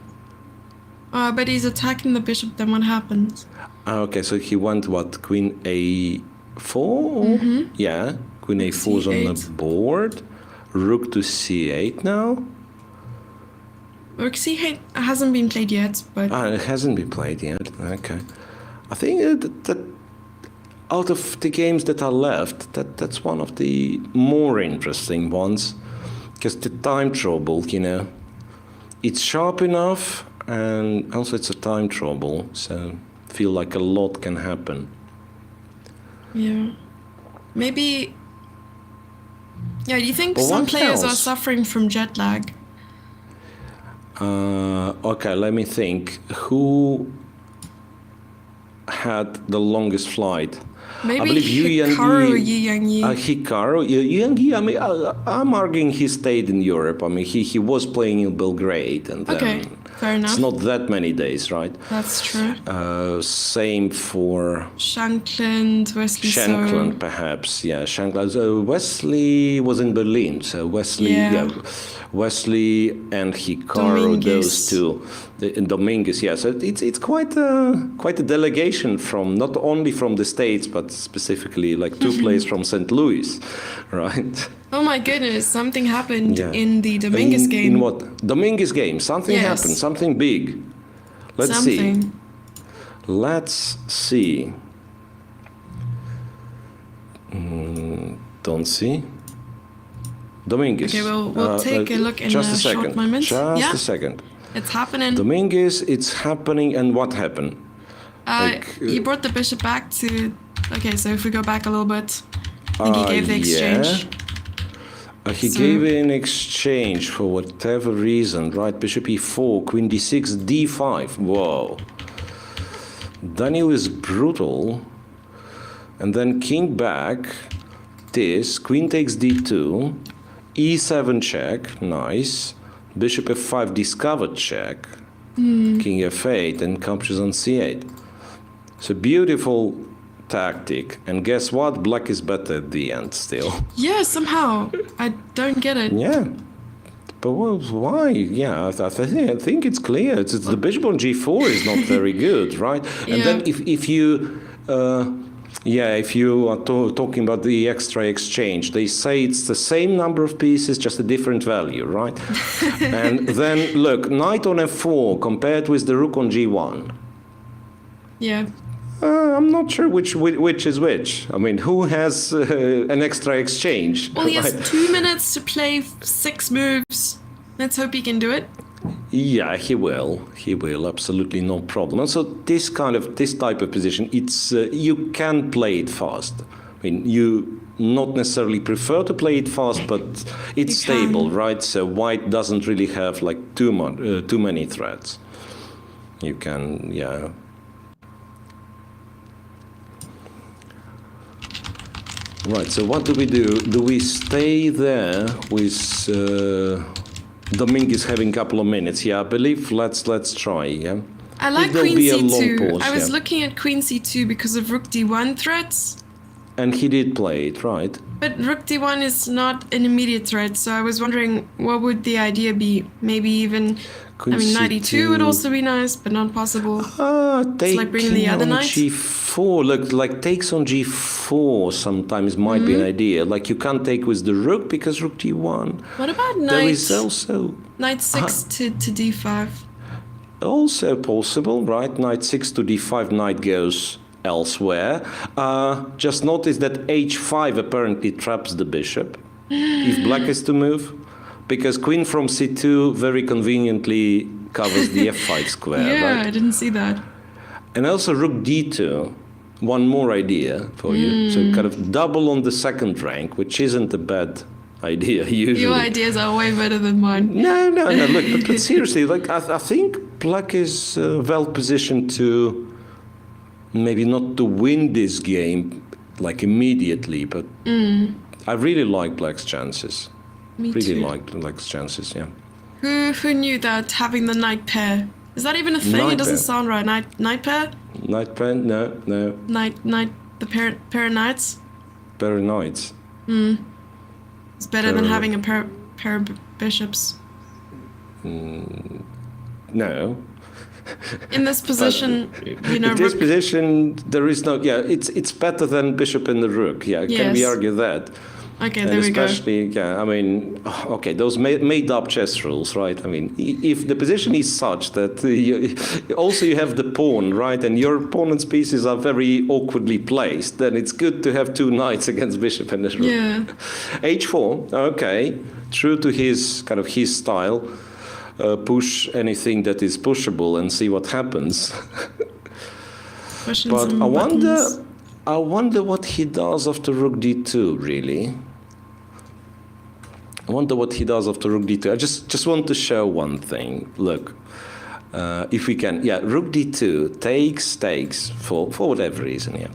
But he's attacking the bishop, then what happens? Okay, so he went what? Queen a4? Yeah, queen a4 is on the board. Rook to c8 now. Rook c8 hasn't been played yet, but... it hasn't been played yet. Okay. I think that out of the games that are left, that's one of the more interesting ones. Because the time trouble, it's sharp enough, and also it's a time trouble, so feel like a lot can happen. Yeah. Maybe... Yeah, do you think some players are suffering from jet lag? Okay, let me think. Who had the longest flight? Maybe I believe Hikaru or Giri-Yangyi. Hikaru. Giri-Yangyi, I mean, I'm arguing he stayed in Europe. I mean, he was playing in Belgrade. And Okay, fair enough. It's not that many days, right? That's true. Same for... Shankland, Wesley Shankland, perhaps. Yeah, Shankland. Wesley was in Berlin, so Wesley... Wesley and Hikaru, those two, and Dominguez. Yeah, so it's quite a delegation from not only from the States, but specifically like two players from St. Louis, right? Oh my goodness! Something happened in the Dominguez game. In what Dominguez game? Something happened. Something big. Let's see. Let's see. Don't see. Dominguez. Okay, we'll take a look in a short moment. Just a second. It's happening. Dominguez, it's happening, and what happened? He brought the bishop back to... Okay, so if we go back a little bit, I think he gave the exchange. He gave an exchange for whatever reason, right? Bishop e4, queen d6, d5. Whoa. Daniel is brutal. And then king back, this, queen takes d2, e7 check, nice. Bishop f5 discovered check, king f8, and captures on c8. So beautiful tactic. And guess what? Black is better at the end still. Yeah, somehow. I don't get it. Yeah. But why? Yeah, I think it's clear. It's the bishop on g4 is not very good, right? And then if you Yeah, if you are talking about the extra exchange, they say it's the same number of pieces, just a different value, right? And then, look, knight on f4 compared with the rook on g1. Yeah. I'm not sure which is which. I mean, who has an extra exchange? Well, he has right? 2 minutes to play 6 moves. Let's hope he can do it. Yeah, he will. He will. Absolutely no problem. Also, this type of position, it's you can play it fast. I mean, you not necessarily prefer to play it fast, but it's stable, right? So white doesn't really have like too many threats. You can, yeah. Right. So what do we do? Do we stay there with? Dominguez having a couple of minutes. Yeah, I believe let's try. Yeah. I like There'll queen be a long c2. pause, I was yeah. looking at queen c2 because of rook d1 threats. And he did play it, right? But rook d1 is not an immediate threat, so I was wondering what would the idea be? Maybe even, Queen knight e2 would C2. also be nice, but not possible. Taking like bringing the other on knight? g4. Look, like takes on g4 sometimes might be an idea. Like you can't take with the rook because rook d1. What about There knight, is also knight 6 to d5? also possible, right? Knight 6 to d5, knight goes elsewhere. Just notice that h5 apparently traps the bishop if black is to move, because queen from c2 very conveniently covers the f5 square, Yeah, right? I didn't see that. And also rook d2, one more idea for you. So kind of double on the second rank, which isn't a bad idea usually. Your ideas are way better than mine. No. Look, but seriously, like I think black is well positioned to maybe not to win this game like immediately, but I really like black's chances. Me Really too. like black's chances, yeah. Who knew that having the knight pair? Is that even a thing? Knight It doesn't pair. sound right. Knight pair? Knight pair? No. Knight, the pair of knights? Pair of knights. It's better than Pair- having a pair of bishops. No. In this position, In this rook- position, there is no. Yeah, it's better than bishop and the rook. Yeah, can we Yes. argue that? Okay, And there we go. especially, yeah, I mean, okay, those made-up chess rules, right? I mean, if the position is such that you have the pawn, right, and your opponent's pieces are very awkwardly placed, then it's good to have two knights against bishop and the rook. Yeah. H4, okay, true to his style, push anything that is pushable and see what happens. Pushing But some I buttons. wonder what he does after rook d2, really. I wonder what he does after rook d2. I just want to show one thing. Look, if we can, yeah, rook d2 takes for whatever reason, yeah.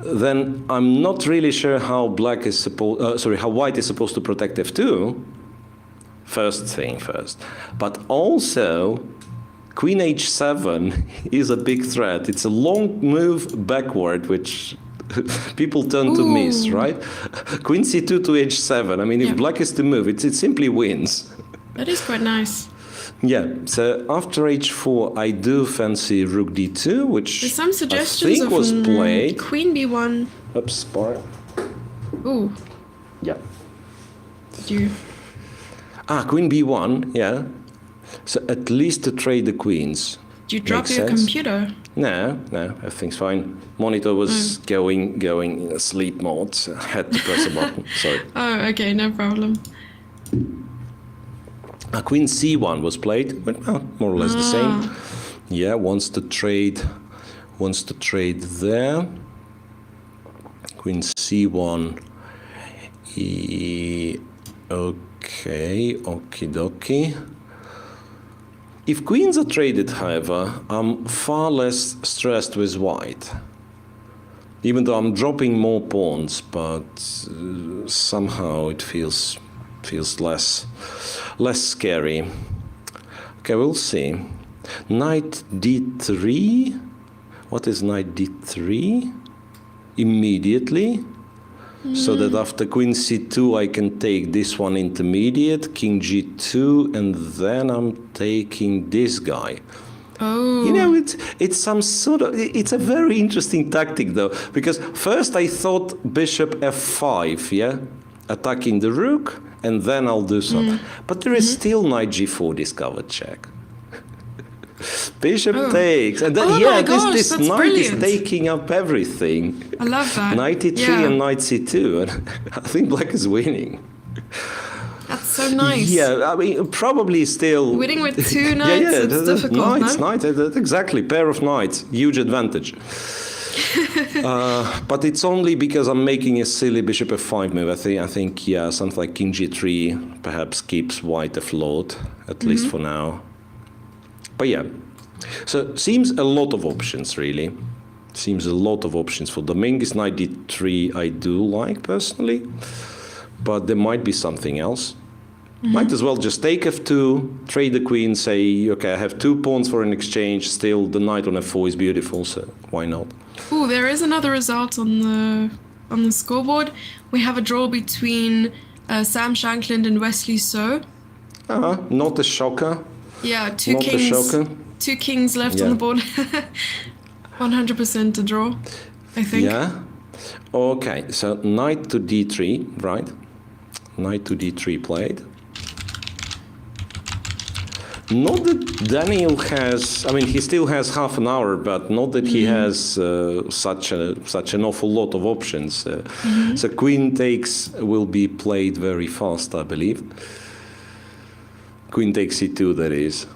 Then I'm not really sure how white is supposed to protect f2. First thing first, but also queen h7 is a big threat. It's a long move backward, which people tend to miss, Ooh. right? Queen c2 to h7. I mean, if Yeah. black is to move, it simply wins. That is quite nice. Yeah, so after h4, I do fancy rook d2, which There's some I suggestions think of was played. queen b1. Oops, sorry. Ooh, Yeah. did you? Queen b1, yeah. So at least to trade the queens. Did you drop Makes your sense. computer? No, everything's fine. Monitor was going in sleep mode, so I had to press a button. Sorry. Oh, okay, no problem. Queen c1 was played, but more or less the same. Yeah, wants to trade there. Queen c1. Okay, okie dokie. If queens are traded, however, I'm far less stressed with white. Even though I'm dropping more pawns, but somehow it feels less scary. Okay, we'll see. Knight d3. What is knight d3? Immediately. So that after queen c2 I can take this one intermediate, king g2, and then I'm taking this guy. Oh. You know, it's some sort of, it's a very interesting tactic though, because first I thought bishop f5, yeah, attacking the rook, and then I'll do something. But there is still knight g4 discovered check. Bishop takes, and then, my gosh, this that's knight brilliant. is taking up everything. I love that. Knight e3 and knight c2, and I think black is winning. That's so nice. Yeah, I mean, probably still... Winning with two knights, it's difficult, Knights, exactly, pair of knights, huge advantage. But it's only because I'm making a silly bishop f5 move. I think, yeah, something like king g3 perhaps keeps white afloat, at least for now. But yeah, so seems a lot of options, really. Seems a lot of options for Dominguez. Knight d3 I do like, personally. But there might be something else. Might as well just take f2, trade the queen, say, okay, I have 2 pawns for an exchange. Still, the knight on f4 is beautiful, so why not? Ooh, there is another result on the scoreboard. We have a draw between Sam Shankland and Wesley So. Not a shocker. Yeah, two Not kings. a shocker. Two kings left on the board. 100% a draw, I think. Yeah. Okay, so knight to d3, right? Knight to d3 played. Not that Daniel has, I mean, he still has half an hour, but not that he has such an awful lot of options. So queen takes will be played very fast, I believe. Queen takes c2, that is.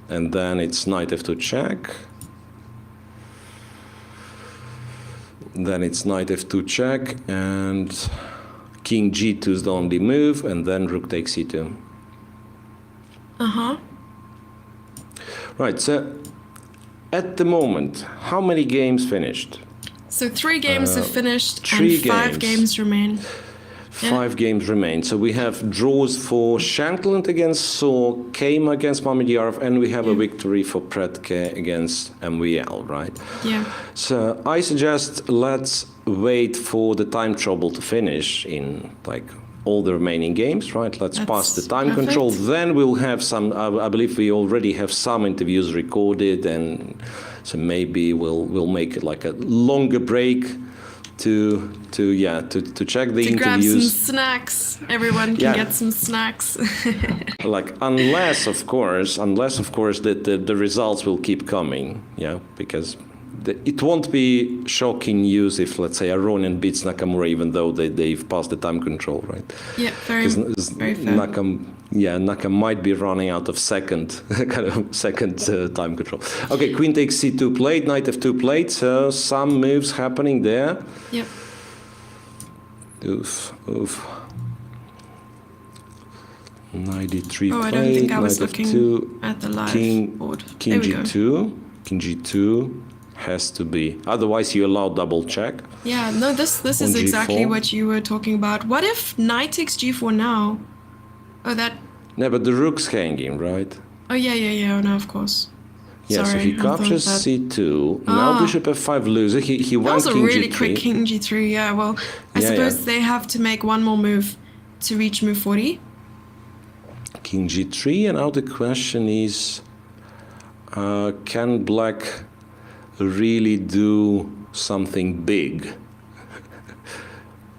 And then it's knight f2 check. Then it's knight f2 check, and king g2 is the only move, and then rook takes c2. Right, so at the moment, how many games finished? So 3 games have finished and 3 5 games remain. 5 games remain. So we have draws for Shankland against Saw, Kama against Mamedyarov, and we have a victory for Pratken against MVL, right? Yeah. So I suggest let's wait for the time trouble to finish in like all the remaining games, right? Let's pass the time control. Then we'll have some, I believe we already have some interviews recorded, and so maybe we'll make it like a longer break to check the interviews. To grab some snacks. Everyone can get some snacks. Like unless of course that the results will keep coming, because it won't be shocking news if, let's say, Aronian beats Nakamura, even though they've passed the time control, right? Yeah, very fair. Nakam might be running out of second time control. Okay, queen takes c2 played, knight f2 played, so some moves happening there. Yep. Oof. Knight d3 played, I don't think I was knight looking f2, at the live board. King g2, king g2 has to be, otherwise you allow double check. Yeah, no, this is exactly g4. what you were talking about. What if knight takes g4 now? Oh, that... No, but the rook's hanging, right? Oh, yeah, oh, no, of course. Yeah, Sorry, so he I thought captures that- c2. Now bishop f5 loser. He That won was a king really g3. quick king g3, yeah. Well, I Yeah, suppose yeah. they have to make one more move to reach move 40. King g3, and now the question is, can black really do something big?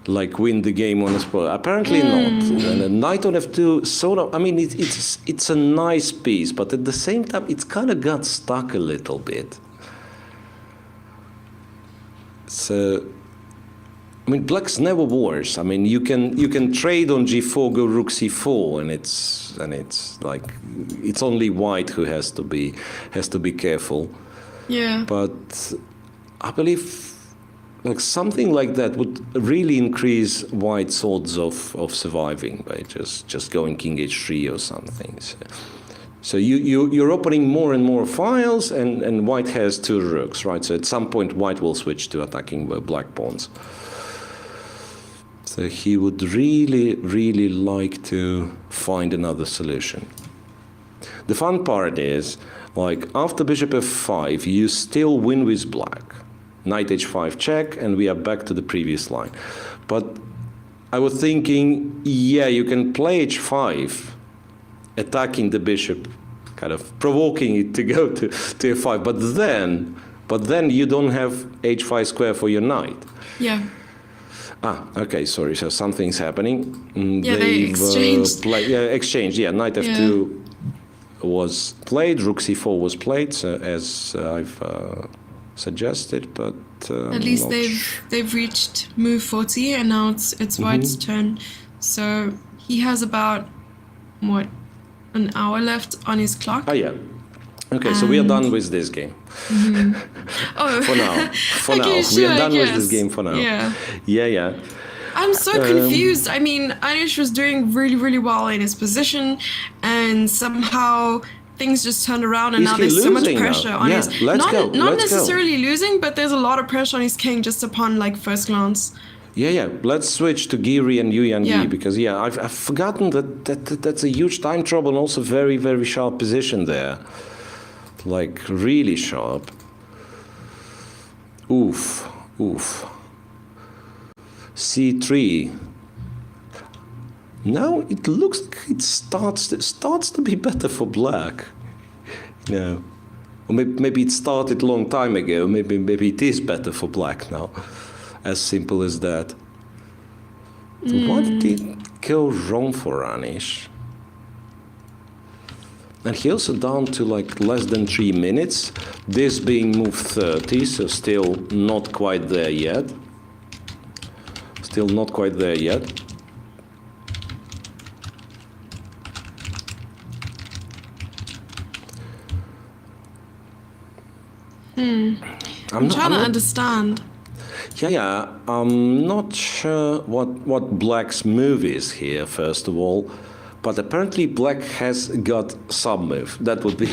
Like win the game on a spot? Apparently not. And a knight on f2, sort of, I mean, it's a nice piece, but at the same time, it's kind of got stuck a little bit. So, I mean, black's never worse. I mean, you can trade on g4, go rook c4, and it's like it's only white who has to be careful. Yeah. But I believe like something like that would really increase white's odds of surviving by just going king h3 or something. So you're opening more and more files, and white has 2 rooks, right? So at some point white will switch to attacking black pawns. So he would really like to find another solution. The fun part is, like, after bishop f5, you still win with black. Knight h5 check, and we are back to the previous line. But I was thinking, yeah, you can play h5, attacking the bishop kind of provoking it to go to f5. But then you don't have h5 square for your knight. Yeah. Okay, sorry. So something's happening. Yeah, they exchanged. Exchange. Yeah, knight f2 was played. Rook c4 was played, so as I've suggested. But at least they've reached move 40, and now it's White's turn. So he has about an hour left on his clock. Oh yeah. Okay, so we are done with this game. Oh, for now. Okay, we are done with this game for now. Yeah. I'm so confused. I mean, Anish was doing really, really well in his position, and somehow things just turned around, and Is now he there's so much losing now? pressure on his. Let's go. Not Let's necessarily losing, but there's a lot of pressure on his king just upon like first glance. Yeah. Let's switch to Giri and Yangyi Yeah. because I've forgotten that's a huge time trouble and also very, very sharp position there. Like really sharp. Oof. C3. Now it looks like it starts to be better for black. Or maybe it started a long time ago. Maybe it is better for black now. As simple as that. So what did go wrong for Anish? And he also down to like less than 3 minutes. This being move 30, so still not quite there yet. I'm trying to understand. Yeah, I'm not sure what Black's move is here, first of all. But apparently Black has got some move. That would be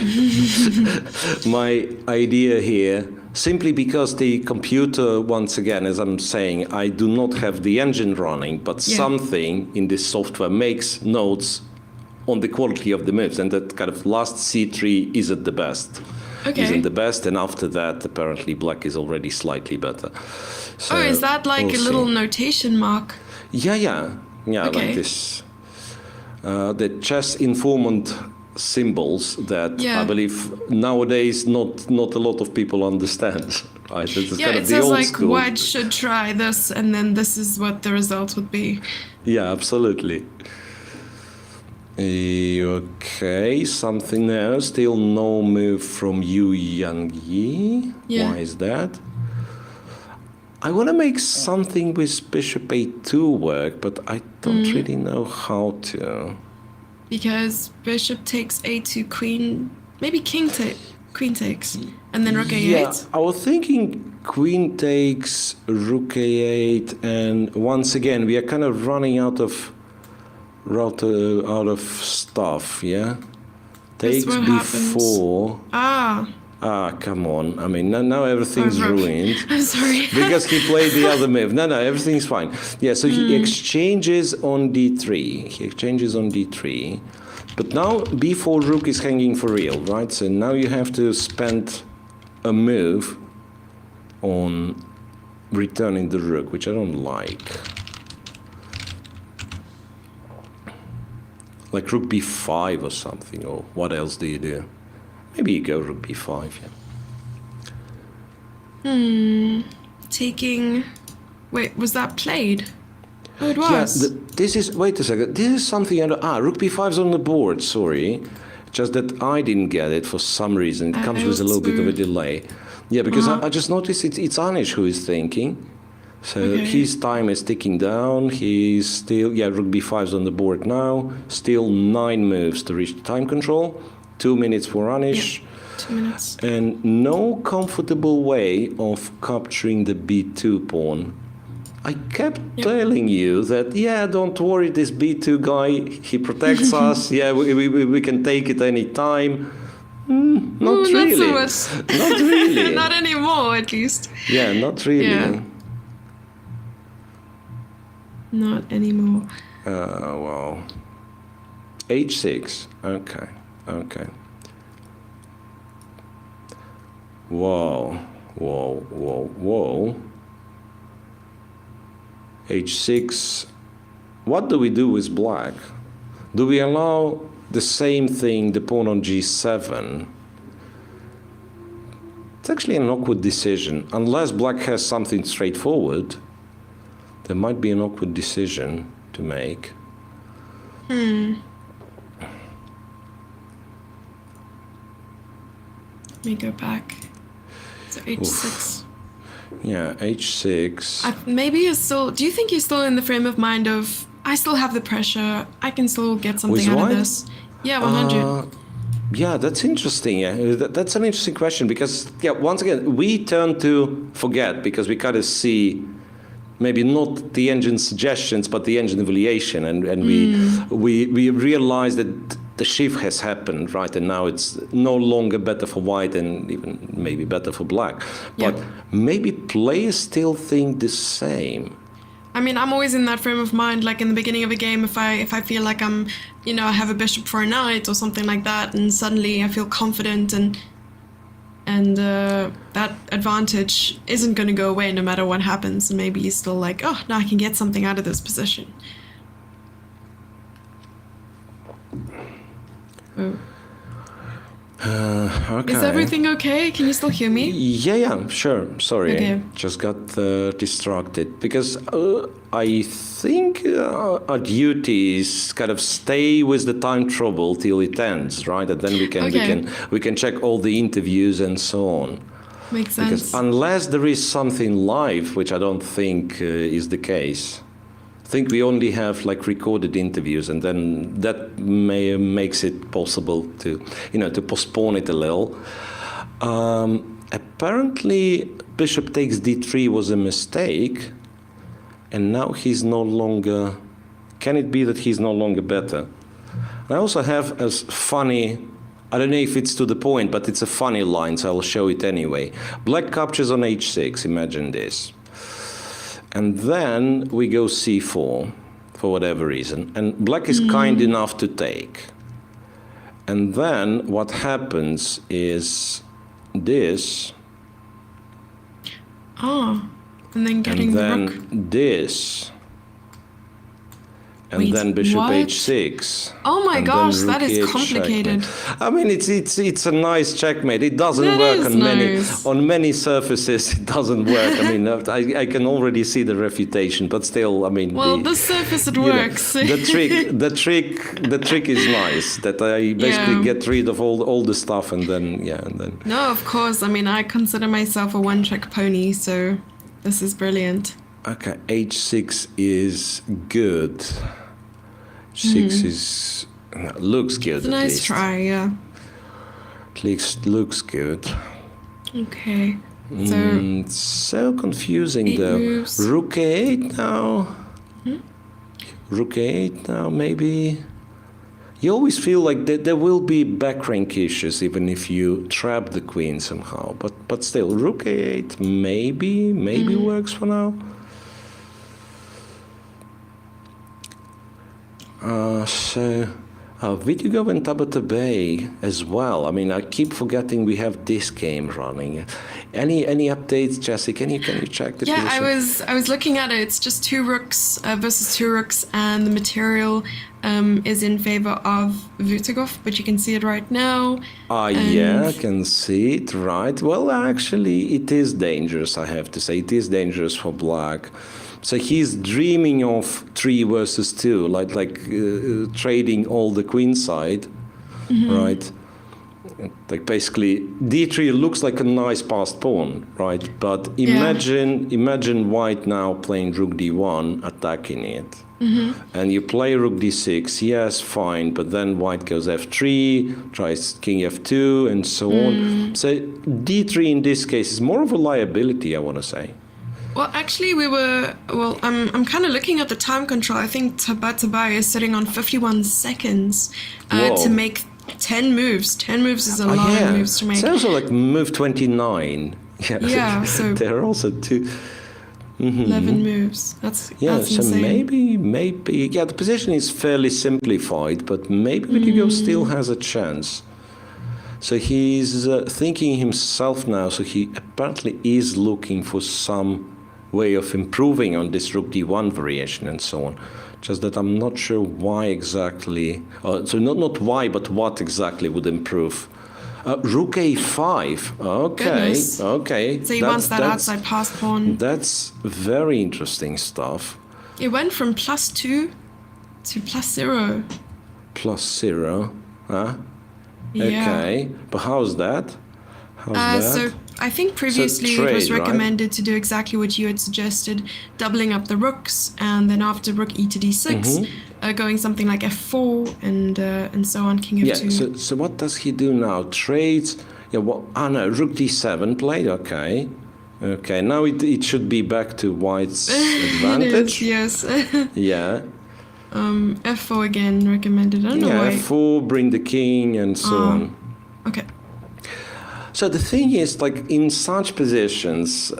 my idea here. Simply because the computer, once again, as I'm saying, I do not have the engine running, but something in this software makes notes on the quality of the moves. And that kind of last C3 isn't the best. Isn't the best, and after that, apparently Black is already slightly better. So is that like a little notation mark? Yeah, like this. The chess informant symbols that I believe nowadays not a lot of people understand. Right? It's kind of it the says old like school. White should try this, and then this is what the result would be. Yeah, absolutely. Okay, something there. Still no move from Yangyi. Why is that? I want to make something with bishop a2 work, but I don't really know how to. Because bishop takes a2, queen, maybe queen takes, and then rook a8. Yeah, I was thinking queen takes, rook a8, and once again we are kind of running out of stuff. Yeah, takes before. Come on. I mean, now everything's ruined. I'm sorry. Because he played the other move. No, everything's fine. Yeah, so he exchanges on d3. But now b4 rook is hanging for real, right? So now you have to spend a move on returning the rook, which I don't like. Like rook b5 or something, or what else do you do? Maybe you go rook b5, Taking... Wait, was that played? Oh, it was. Yeah, this is... Wait a second. This is something... rook b5's on the board, sorry. Just that I didn't get it for some reason. It comes with a little bit of a delay. Yeah, because I just noticed it's Anish who is thinking. So his time is ticking down. He's still... Yeah, rook b5's on the board now. Still 9 moves to reach the time control. 2 minutes for Anish. 2 minutes. And no comfortable way of capturing the b2 pawn. I kept telling you that, don't worry, this b2 guy, he protects us. Yeah, we can take it any time. Not really. Not so much. Not really. Not anymore, at least. Yeah, not really. Yeah. Not anymore. Well. h6. Okay. Whoa. h6. What do we do with black? Do we allow the same thing, the pawn on g7. It's actually an awkward decision. Unless black has something straightforward, there might be an awkward decision to make. Let me go back. So h6. Yeah, h6. Maybe you're still... Do you think you're still in the frame of mind of, I still have the pressure, I can still get something out of this? Yeah, 100. Yeah, that's interesting. Yeah, that's an interesting question because, yeah, once again, we tend to forget because we kind of see maybe not the engine suggestions, but the engine evaluation, and we realize that the shift has happened, right? And now it's no longer better for white and even maybe better for black. But maybe players still think the same. I mean, I'm always in that frame of mind, like in the beginning of a game, if I feel like I'm, you know, I have a bishop for a knight or something like that, and suddenly I feel confident and that advantage isn't going to go away no matter what happens. And maybe you're still like, oh, now I can get something out of this position. Oh. Okay. Is everything okay? Can you still hear me? Yeah, sure. Sorry, Okay. I just got distracted because I think our duty is kind of stay with the time trouble till it ends, right? And then we can check all the interviews and so on. Makes sense. Because unless there is something live, which I don't think is the case. I think we only have like recorded interviews, and then that makes it possible to, you know, to postpone it a little. Apparently, bishop takes d3 was a mistake, and now he's no longer. Can it be that he's no longer better? I also have a funny. I don't know if it's to the point, but it's a funny line, so I'll show it anyway. Black captures on h6. Imagine this. And then we go c4 for whatever reason. And black is kind enough to take. And then what happens is this. Oh, and then getting the rook. This. And Wait, then bishop what? h6. Oh my and gosh, then that rook is e8 complicated. checkmate. I mean, it's a nice checkmate. It doesn't That work is on nice. many surfaces. It doesn't work. I mean, I can already see the refutation, but still, I mean. Well, the surface it you know, works. the trick is nice. That I basically get rid of all the stuff and then No, of course. I mean, I consider myself a one-trick pony, so this is brilliant. Okay, h6 is good. 6 is looks good. It's a nice try, yeah. At least looks good. Okay. So It's so confusing 8 though. moves. Rook a8 now. Rook a8 now, maybe. You always feel like there will be back rank issues even if you trap the queen somehow. But still, Rook a8 maybe works for now. Vitiugov and Tabatabaei as well. I mean, I keep forgetting we have this game running. Any updates, Jesse? Can you check the yeah, position? I was looking at it. It's just 2 rooks versus 2 rooks, and the material is in favor of Vitiugov, but you can see it right now. Yeah, I can see it, right. Well, actually, it is dangerous, I have to say. It is dangerous for black. So he's dreaming of 3 versus 2, like trading all the queen side, right? Like basically, d3 looks like a nice passed pawn, right? But imagine white now playing rook d1, attacking it. And you play rook d6, yes, fine, but then white goes f3, tries king f2, and so on. So d3 in this case is more of a liability, I want to say. Well, actually, I'm kind of looking at the time control. I think Tabatabaei is sitting on 51 seconds to make 10 moves. 10 moves is a lot of moves to make. It's also like move 29. Yeah, so there are also 2. 11 moves. That's So insane. maybe the position is fairly simplified, but maybe Vitiugov still has a chance. So he's thinking himself now. So he apparently is looking for some way of improving on this rook d1 variation and so on. Just that I'm not sure why exactly. So not why, but what exactly would improve. Rook a5. Okay. Goodness. Okay. So he wants that outside pass pawn. That's very interesting stuff. It went from +2 to +0. +0. Huh? Yeah. Okay. But how's that? How's that? So I think previously it was trade, recommended to do exactly what you had suggested, doubling up the rooks, and then after rook e to d6, going something like f4 and so on, king f2. Yeah. So what does he do now? Trades. Yeah. Well, no. Rook d7 played. Okay. Okay. Now it should be back to white's advantage. Yes. Yeah. f4 again recommended. I don't know why. f4, bring the king, and so on. Okay. So the thing is, like in such positions,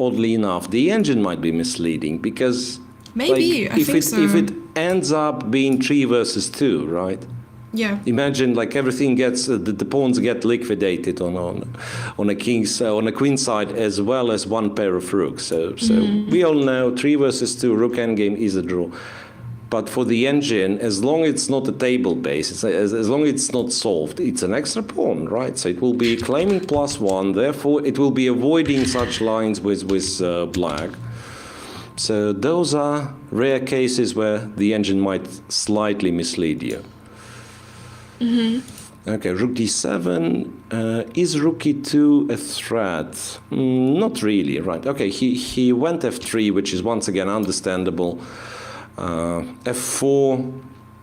oddly enough, the engine might be misleading because Maybe, like, I think so. If it ends up being 3 versus 2, right? Yeah. Imagine like everything gets the pawns get liquidated on a king's on a queen side as well as one pair of rooks. So we all know 3 versus 2 rook endgame is a draw. But for the engine, as long as it's not a table base, as long as it's not solved, it's an extra pawn, right? So it will be claiming +1, therefore it will be avoiding such lines with black. So those are rare cases where the engine might slightly mislead you. Okay, rook d7. Is rook e2 a threat? Not really, right? Okay, he went f3, which is once again understandable. F4,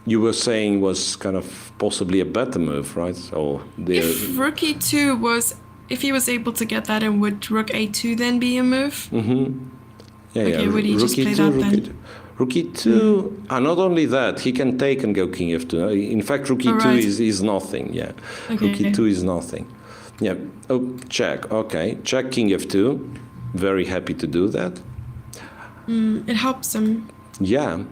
you were saying, was kind of possibly a better move, right? Or if rook e2 was, if he was able to get that in, would rook a2 then be a move? Yeah, okay, would he just play that then? Rook e2, not only that, he can take and go king f2. In fact, rook e2 is nothing, yeah. Okay. Rook e2 is nothing. Yeah, check, okay. Check king f2, very happy to do that. It helps him. Yeah.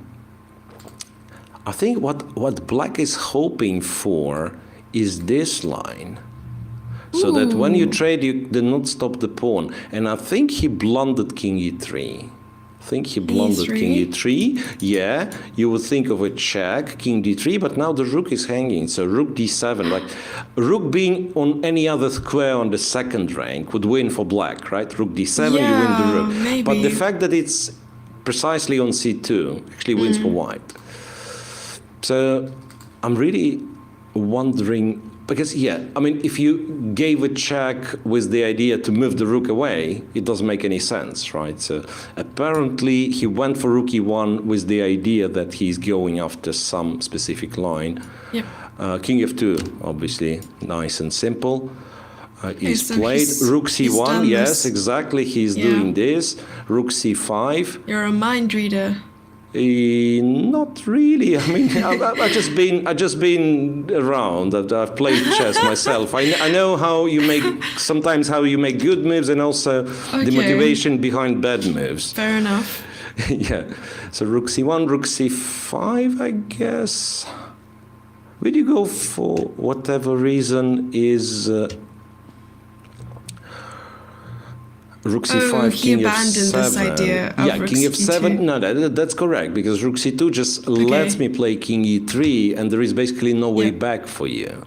I think what black is hoping for is this line. So that when you trade, you do not stop the pawn. And I think he blundered king e3. King e3. Yeah, you would think of a check, king d3, but now the rook is hanging. So rook d7, like rook being on any other square on the second rank would win for black, right? Rook d7, you win the rook. Maybe. But the fact that it's precisely on c2 actually wins for white. So I'm really wondering, because I mean, if you gave a check with the idea to move the rook away, it doesn't make any sense, right? So apparently he went for rook e1 with the idea that he's going after some specific line. Yep. King f2, obviously, nice and simple. Is so played rook c1. Yes, this. Exactly. He's doing this. Rook c5. You're a mind reader. Not really. I mean, I've just been around. I've played chess myself. I know how you make good moves and also the motivation behind bad moves. Fair enough. Yeah. So rook c1, rook c5, I guess. Will you go for whatever reason is rook c5, he king abandoned f7. This idea of rook king f7. e2. No, that's correct, because rook c2 just lets me play king e3, and there is basically no way back for you.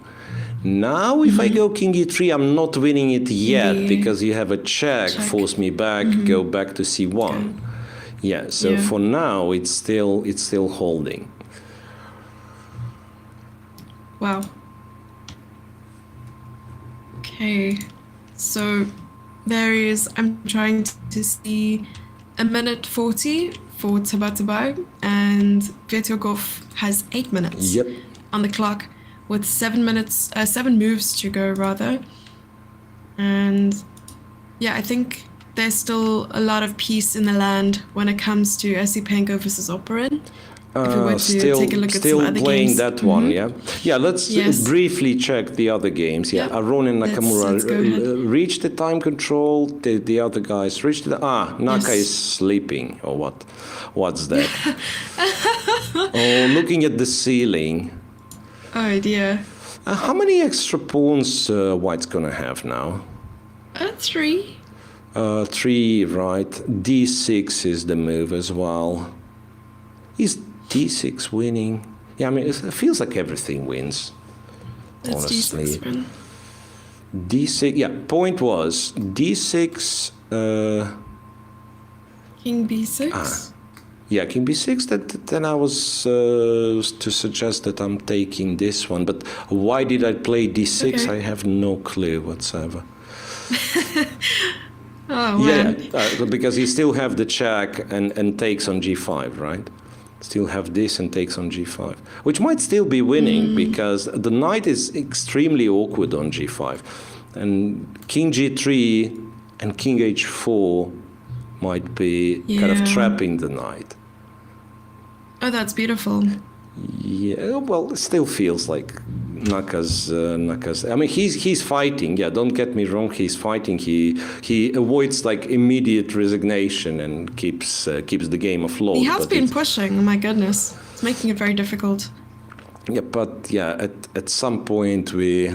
Now, if I go king e3, I'm not winning it yet because you have a check. Force me back, go back to c1. Yeah. So for now, it's still holding. Wow. Okay, so. There is, I'm trying to see, 1:40 for Tabatabaei, and Vitiugov has 8 minutes on the clock with 7 moves to go rather. And yeah, I think there's still a lot of peace in the land when it comes to Esipenko versus Oparin. If we were to take a look at some other playing games. that one, yeah. Let's briefly check the other games. Yeah, Aronian and Nakamura reached the time control. The other guys reached the. Naka is sleeping or what? What's that? Looking at the ceiling. Oh dear. How many extra pawns White's gonna have now? 3. 3, right. D6 is the move as well. Is D6 winning? Yeah, I mean, it feels like everything wins. That's honestly. D6 win. D6, yeah, point was D6. King B6. Yeah, King B6, then I was to suggest that I'm taking this one. But why did I play D6? Okay. I have no clue whatsoever. Oh, man. Yeah, because you still have the check and takes on G5, right? Still have this and takes on G5, which might still be winning because the knight is extremely awkward on G5. And King G3 and King H4 might be kind of Yeah. trapping the knight. Oh, that's beautiful. Yeah, well, it still feels like Naka's. I mean, he's fighting. Yeah, don't get me wrong. He's fighting. He avoids like immediate resignation and keeps the game afloat. He has but been it's- pushing. Oh my goodness, it's making it very difficult. Yeah, but yeah, at some point we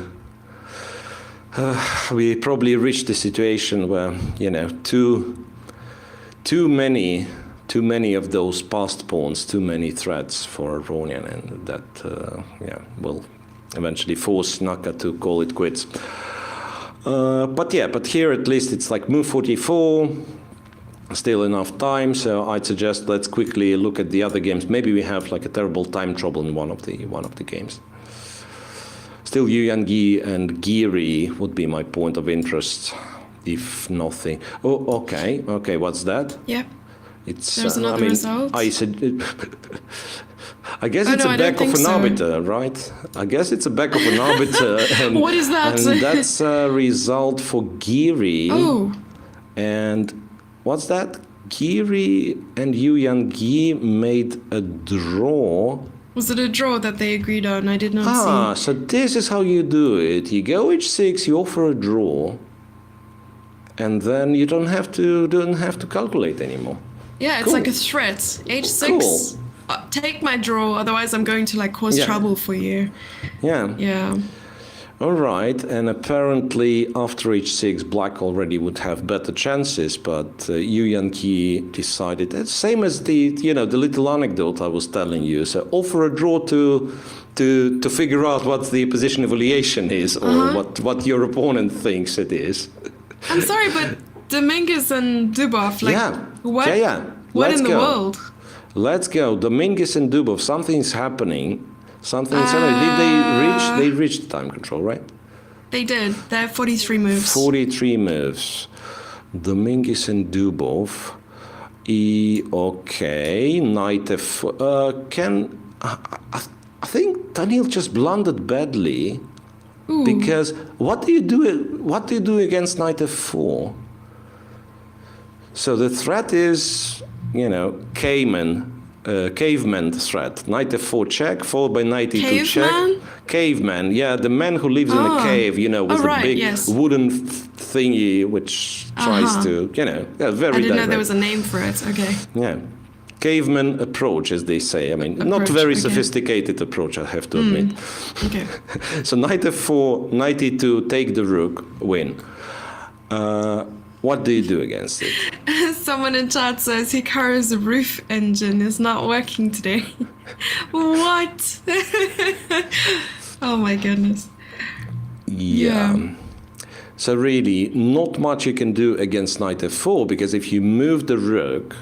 probably reached the situation where too many of those passed pawns, too many threats for Aronian, and that will eventually force Naka to call it quits. But here at least it's like move 44. Still enough time, so I'd suggest let's quickly look at the other games. Maybe we have like a terrible time trouble in one of the games. Still, Yu-Yangyi and Giri would be my point of interest, if nothing. Oh, okay. What's that? Yep. It's. There's another result? I said. I guess Oh, it's no, a I don't back of think an so. arbiter, right? I guess it's a back of an arbiter. And, What is that? And that's a result for Giri. Oh, And what's that? Giri and Yu-Yangyi made a draw. was it a draw that they agreed on? I did not see. So this is how you do it. You go H6, you offer a draw, and then you don't have to calculate anymore. Yeah, it's Cool. like a threat. H6. Cool. Take my draw, otherwise I'm going to like cause Yeah. trouble for you. Yeah. Yeah. All right. And apparently after H6, Black already would have better chances, but Yu-Yangyi decided, same as the little anecdote I was telling you. So offer a draw to figure out what the position evaluation is, or what your opponent thinks it is. I'm sorry, but Dominguez and Dubov, like, Yeah. what? Yeah. What Let's in the go. world? Let's go. Dominguez and Dubov, something's happening. Something's happening. Did they reach the time control, right? They did. They have 43 moves. 43 moves. Dominguez and Dubov. Okay. Knight F. I think Daniel just blundered badly. Ooh. Because what do you do against Knight F4? So the threat is, caveman threat. Knight F4 check, followed by Knight E2 check. Caveman? Caveman, yeah, the man who lives in a cave, with Oh, a right, big yes. wooden thingy very I didn't know direct. there was a name for it. Okay. Yeah. Caveman approach, as they say. I mean, not Approach, very okay. sophisticated approach, I have to admit. Okay. So Knight F4, Knight E2, take the rook, win. What do you do against it? Someone in chat says Hikaru's roof engine is not working today. What? Oh my goodness. Yeah. So really, not much you can do against Knight F4, because if you move the rook,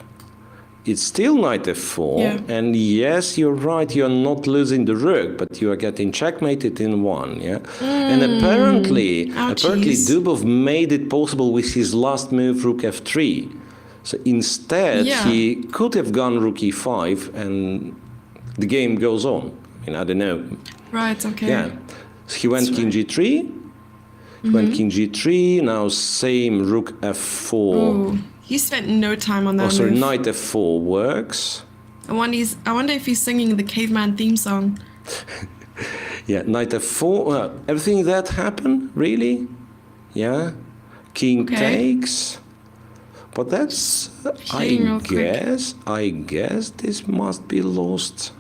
it's still Knight F4. Yeah. And yes, you're right, you're not losing the rook, but you are getting checkmated in one, yeah? And apparently Ouchies. Dubov made it possible with his last move, rook F3. So instead, Yeah. he could have gone rook E5 and the game goes on. I mean, I don't know. Right, okay. Yeah. So he went King G3. He went King G3. Now same rook F4. Ooh, he spent no time on that Oh, sorry, move. Knight F4 works. I wonder if he's singing the caveman theme song. Yeah, Knight F4. Everything that happened, really? Yeah. King Okay. takes. But that's, Playing real quick. I guess this must be lost.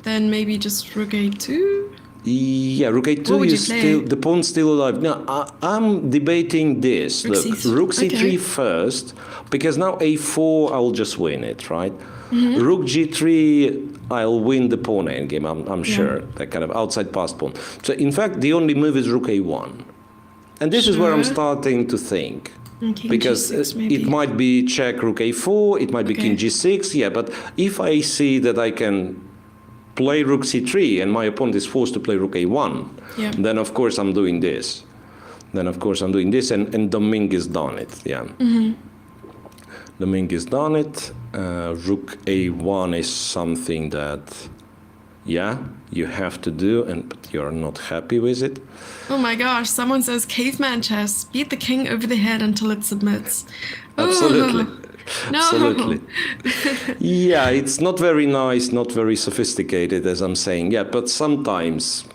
Then maybe just rook A2? Yeah, rook a2 What would you is play? still, the pawn's still alive. Now, I'm debating this. Rook Look, c3. rook c3 Okay. first, because now a4, I'll just win it, right? Mm-hmm. Rook g3, I'll win the pawn endgame, I'm Yeah. sure. That kind of outside pass pawn. So, in fact, the only move is rook a1. And this is where I'm Sure. starting to think. King Because g6 maybe. it might be check rook a4, it might be king Okay. g6, yeah, but if I see that I can play rook c3 and my opponent is forced to play rook a1, Yeah. then of course I'm doing this. And Dominguez done it, yeah. Mm-hmm. Dominguez done it. Rook a1 is something that, yeah, you have to do, but you're not happy with it. Oh my gosh, someone says caveman chess. Beat the king over the head until it submits. Absolutely. Oh, no. Absolutely. Yeah, it's not very nice, not very sophisticated, as I'm saying. Yeah, but sometimes.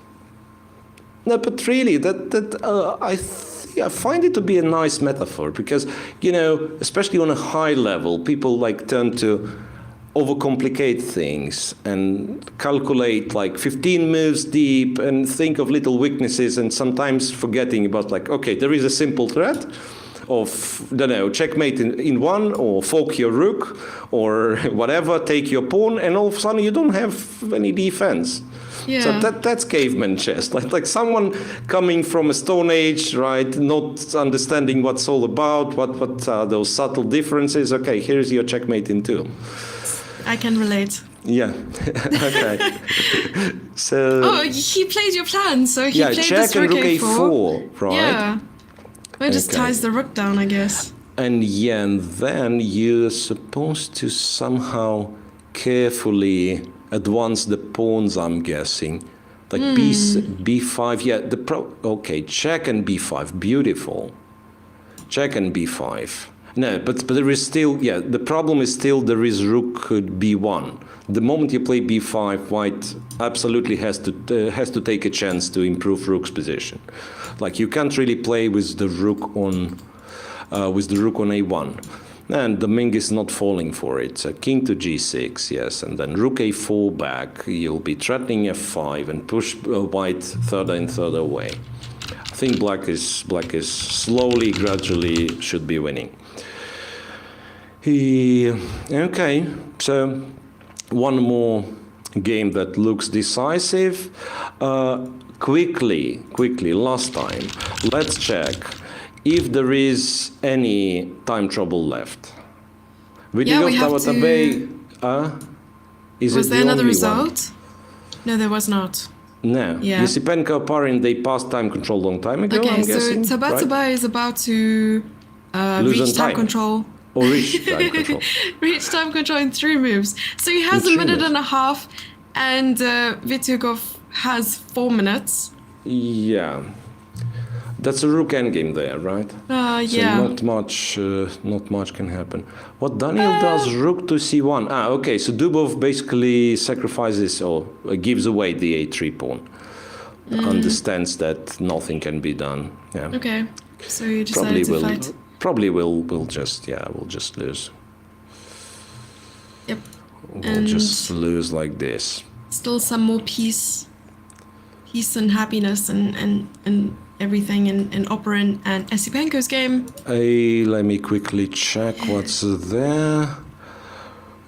No, but really, I find it to be a nice metaphor because, you know, especially on a high level, people like tend to overcomplicate things and calculate like 15 moves deep and think of little weaknesses and sometimes forgetting about like, okay, there is a simple threat of, I don't know, checkmate in one or fork your rook or whatever, take your pawn, and all of a sudden you don't have any defense. Yeah. So that's caveman chess, like someone coming from a stone age, right, not understanding what's all about, what are those subtle differences. Okay, here's your checkmate in two. I can relate. Yeah. Okay. So. Oh, he played your plan, so he yeah, played check this rook and rook a4. a4, right? Yeah. Well, it just Okay. ties the rook down, I guess. And yeah, and then you're supposed to somehow carefully advance the pawns, I'm guessing. Like b5, yeah, okay, check and b5, beautiful. Check and b5. No, but there is still, yeah, the problem is still there is rook b1. The moment you play b5, white absolutely has to take a chance to improve rook's position. Like you can't really play with the rook on a1. And Dominguez is not falling for it. So king to g6, yes, and then rook a4 back. You'll be threatening f5 and push white further and further away. I think black is slowly, gradually should be winning. Okay, so one more game that looks decisive. Quickly, last time, let's check if there is any time trouble left. Yeah, we have Tabatabaei, is Was it there the another only result? No, there was not. One? No. Yeah. Esipenko, Oparin, they passed time control long time ago, Okay, I'm so guessing, Tabatabaei right? is about to Lose on reach time time. control. Or reach time control. Reach time control in 3 moves. So he has In a 3 minute moves. and a half, and Vitiugov has 4 minutes. Yeah. That's a rook endgame there, right? Yeah. So not much can happen. What Daniel does, rook to c1. Okay, so Dubov basically sacrifices or gives away the a3 pawn. Understands that nothing can be done. Yeah. Okay, so you decided to fight. Probably we'll just lose. Yep. We'll And just lose like this. still some more peace and happiness and everything in Oparin and Esipenko's game. Let me quickly check what's there.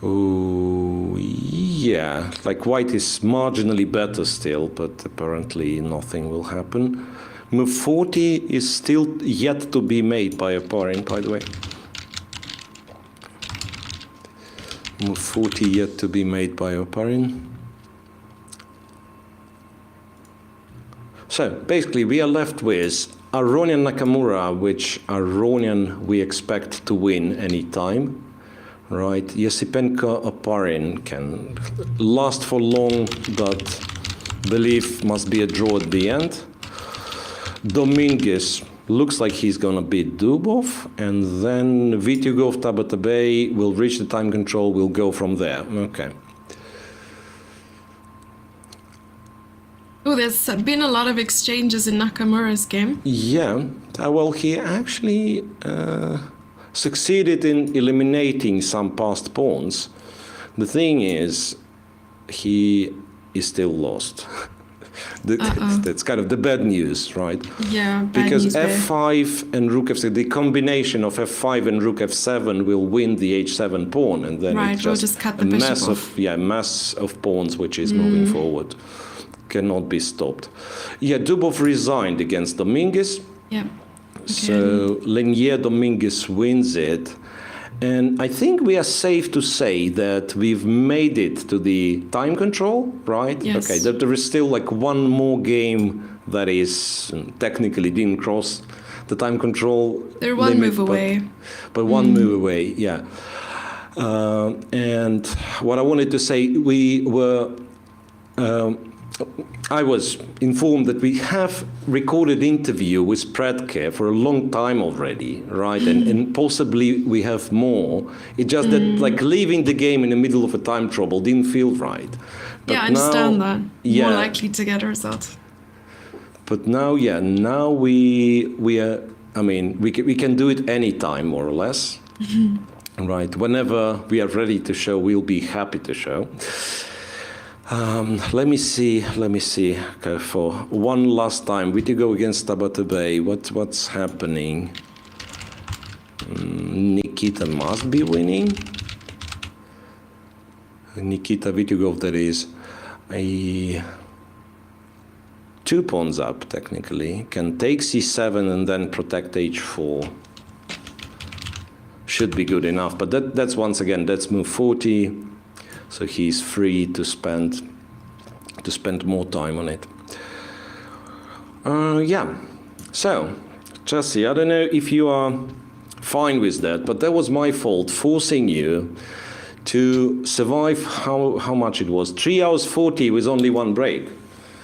Oh, yeah. Like white is marginally better still, but apparently nothing will happen. Move 40 is still yet to be made by Oparin, by the way. Move 40 yet to be made by Oparin. So basically we are left with Aronian Nakamura, which Aronian we expect to win any time. Right, Esipenko Oparin can last for long, but belief must be a draw at the end. Dominguez looks like he's gonna beat Dubov, and then Vitiugov, Tabatabaei will reach the time control, will go from there. Okay. Oh, there's been a lot of exchanges in Nakamura's game. Yeah, well, he actually succeeded in eliminating some passed pawns. The thing is, he is still lost. That's kind of the bad news, right? Yeah, bad because news there. f5 and rook f6, the combination of f5 and rook f7 will win the h7 pawn, and then Right, it's we'll just just cut a the bishop mass off. of mass of pawns which is moving forward, cannot be stopped. Yeah, Dubov resigned against Dominguez. Yeah. So Lenier Dominguez wins it. And I think we are safe to say that we've made it to the time control, right? Yes. Okay, there is still like one more game that is technically didn't cross the time control. They're one limit, move away. But one move away, yeah. And what I wanted to say, I was informed that we have recorded interview with Pratken for a long time already, right? And possibly we have more. It's just that like leaving the game in the middle of a time trouble didn't feel right. But Yeah, I understand now, that. yeah, More likely to get a result. But now, yeah, now we are. I mean, we can do it anytime, more or less, right? Whenever we are ready to show, we'll be happy to show. Let me see. Okay, for one last time, Vitiugov against Tabatabaei. What's happening? Nikita must be winning. Nikita Vitiugov, that is. 2 pawns up, technically. Can take c7 and then protect h4. Should be good enough, but that's once again, that's move 40. So he's free to spend more time on it. Yeah. So, Jesse, I don't know if you are fine with that, but that was my fault, forcing you to survive how much it was? 3 hours 40 with only one break.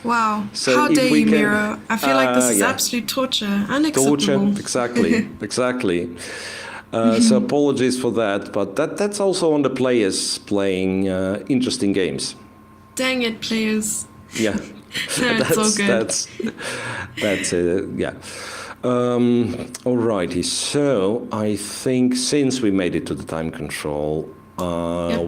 Wow. So How if dare we you, can- Miro? I feel like this is yeah. absolute torture. Unacceptable. Torture, exactly. So apologies for that, but that's also on the players playing interesting games. Dang it, players. Yeah, No, it's all good. That's yeah. Alrighty. So I think since we made it to the time control,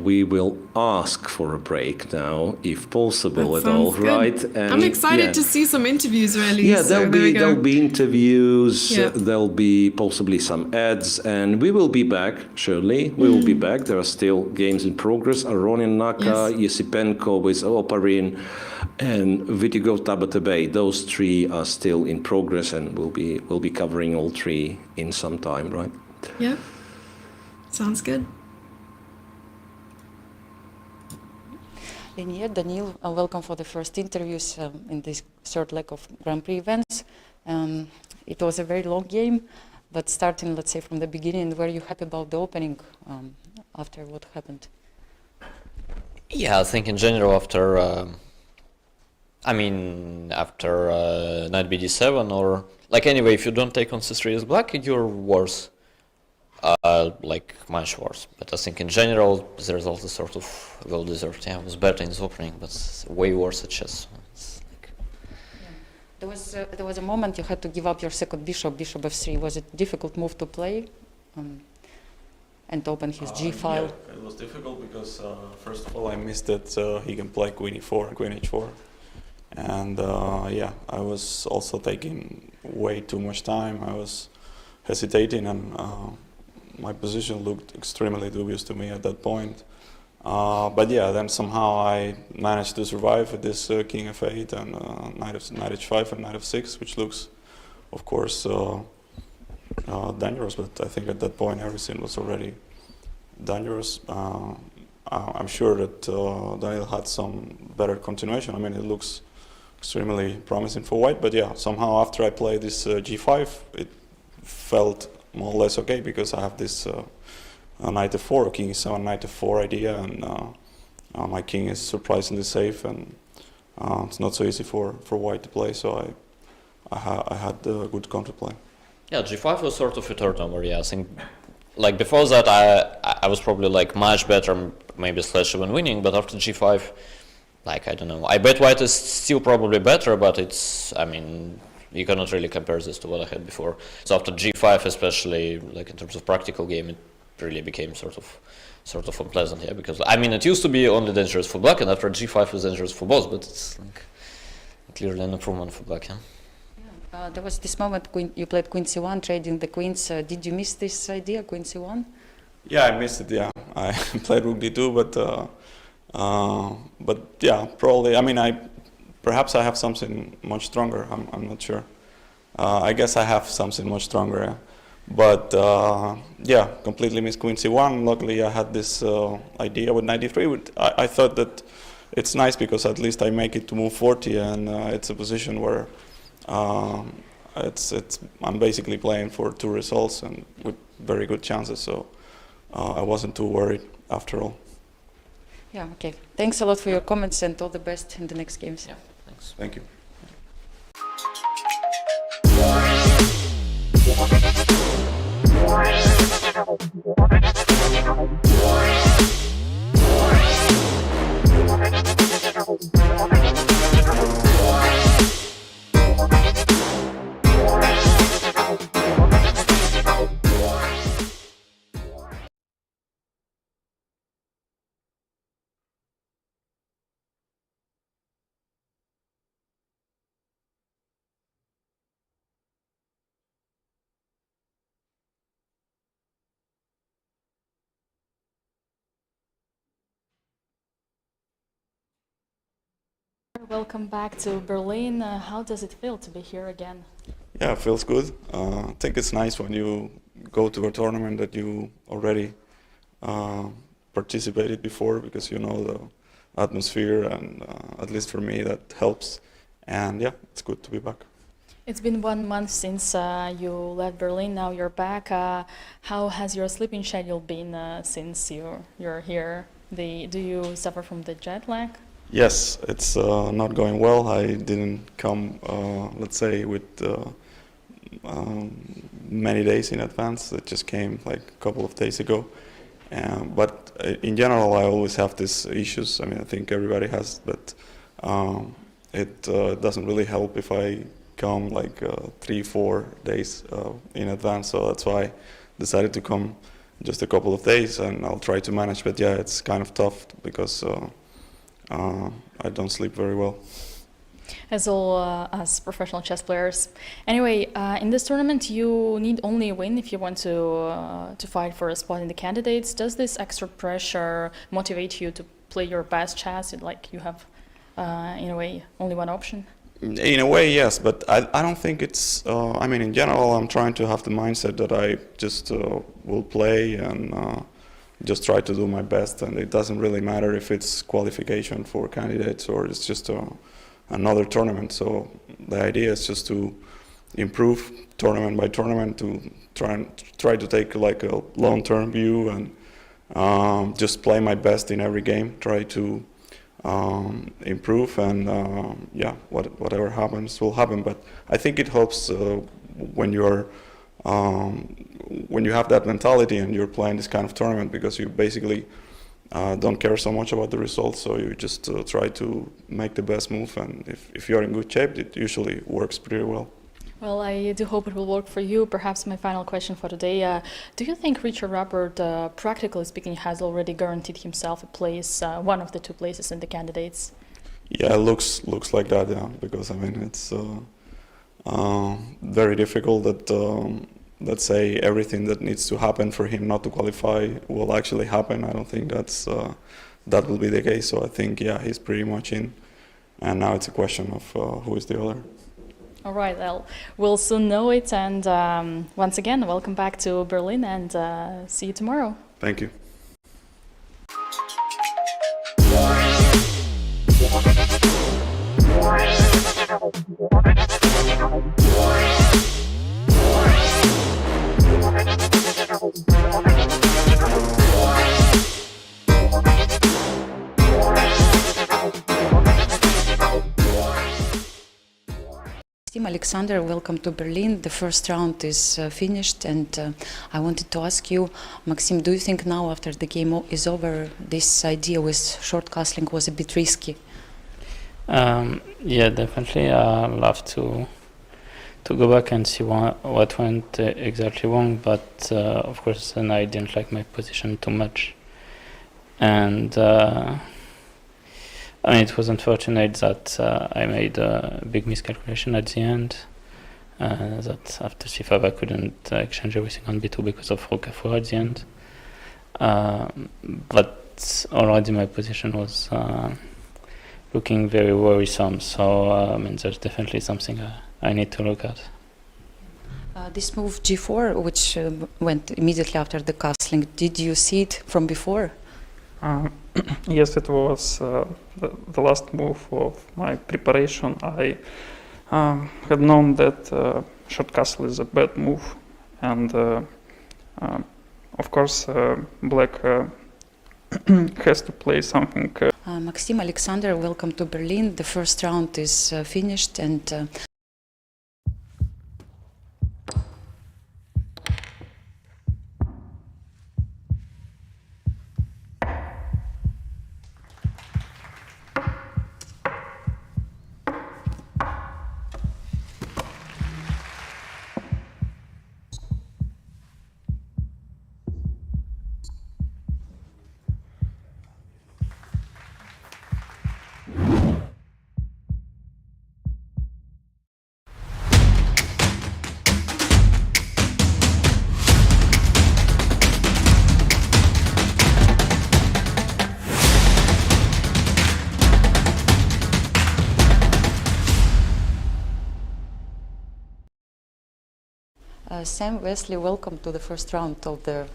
we will ask for a break now, if possible That at all, sounds good. right? And I'm excited yeah. to see some interviews, really. Yeah, so there'll there we go. be interviews, Yeah. there'll be possibly some ads, and we will be back, surely. We will be back. There are still games in progress. Aronian, Naka, Esipenko with Oparin, and Vitiugov Tabatabaei. Those 3 are still in progress, and we'll be covering all 3 in some time, right? Yeah. Sounds good. Lenier, Daniil, welcome for the first interviews in this third leg of Grand Prix events. It was a very long game, but starting, let's say, from the beginning, were you happy about the opening after what happened? Yeah, I think in general after, after knight bd7 or, like anyway, if you don't take on c3 as black, you're worse. Like much worse, but I think in general the result is sort of well deserved. Yeah, it was better in the opening, but it's way worse at chess. There was a moment you had to give up your second bishop f3. Was it a difficult move to play and open his g file? Yeah, it was difficult because first of all I missed that he can play queen e4, queen h4, and I was also taking way too much time. I was hesitating and. My position looked extremely dubious to me at that point. But yeah, then somehow I managed to survive with this king f8 and knight h5 and knight f6, which looks, of course, dangerous. But I think at that point everything was already dangerous. I'm sure that Daniil had some better continuation. I mean, it looks extremely promising for white. But yeah, somehow after I played this g5, it felt more or less okay, because I have this knight f4, king e7, knight f4 idea, and my king is surprisingly safe, and it's not so easy for white to play, so I had a good counterplay. Yeah, g5 was sort of a turnover. Yeah, I think like before that I was probably like much better, maybe slash even winning, but after g5, like I don't know, I bet white is still probably better, but it's, I mean, you cannot really compare this to what I had before. So after g5, especially like in terms of practical game, it really became sort of unpleasant here, because I mean it used to be only dangerous for black, and after g5 was dangerous for both, but it's like clearly an improvement for black. There was this moment you played Queen C1, trading the queens. Did you miss this idea, Queen C1? Yeah, I missed it. Yeah, I played Rook D2, but yeah, probably. I mean, perhaps I have something much stronger. I'm not sure. I guess I have something much stronger. Yeah. But yeah, completely missed Queen C1. Luckily, I had this idea with knight D3. I thought that it's nice because at least I make it to move 40, and it's a position where I'm basically playing for 2 results and with very good chances. So I wasn't too worried after all. Yeah. Okay. Thanks a lot for your comments and all the best in the next games. Yeah. Thanks. Thank you. Welcome back to Berlin. How does it feel to be here again? Yeah, it feels good. I think it's nice when you go to a tournament that you already participated before, because you know the atmosphere, and at least for me that helps. And yeah, it's good to be back. It's been 1 month since you left Berlin. Now you're back. How has your sleeping schedule been since you're here? Do you suffer from the jet lag? Yes, it's not going well. I didn't come, let's say, with many days in advance. It just came like a couple of days ago. But in general, I always have these issues. I mean, I think everybody has, but it doesn't really help if I come like 3-4 days in advance. So that's why I decided to come just a couple of days, and I'll try to manage. But yeah, it's kind of tough because I don't sleep very well. As all us professional chess players. Anyway, in this tournament, you need only a win if you want to fight for a spot in the candidates. Does this extra pressure motivate you to play your best chess? Like you have, in a way, only one option? In a way, yes, but I don't think it's. I mean, in general, I'm trying to have the mindset that I just will play and just try to do my best, and it doesn't really matter if it's qualification for candidates or it's just another tournament. So the idea is just to improve tournament by tournament, to try to take like a long-term view and just play my best in every game, try to improve, and yeah, whatever happens will happen. But I think it helps when you're when you have that mentality and you're playing this kind of tournament, because you basically don't care so much about the results, so you just try to make the best move, and if you're in good shape, it usually works pretty well. Well, I do hope it will work for you. Perhaps my final question for today, do you think Richard Rappert, practically speaking, has already guaranteed himself a place, one of the 2 places in the candidates? Yeah, it looks like that, yeah, because I mean it's very difficult that let's say everything that needs to happen for him not to qualify will actually happen. I don't think that will be the case. So I think, yeah, he's pretty much in, and now it's a question of who is the other. All right, well, we'll soon know it. And once again, welcome back to Berlin, and see you tomorrow. Thank you. Alexander, welcome to Berlin. The first round is finished, and I wanted to ask you, Maxim, do you think now after the game is over, this idea with short castling was a bit risky? Yeah, definitely. I'd love to go back and see what went exactly wrong, but of course then I didn't like my position too much, and I mean, it was unfortunate that I made a big miscalculation at the end. That after c5 I couldn't exchange everything on b2 because of rook f4 at the end. But already my position was looking very worrisome, so I mean, there's definitely something I need to look at. This move g4, which went immediately after the castling, did you see it from before? Yes, it was the last move of my preparation. I had known that short castle is a bad move, and of course black has to play something. Maxim, Alexander, welcome to Berlin. The first round is finished, and Sam, Wesley, welcome to the first round of the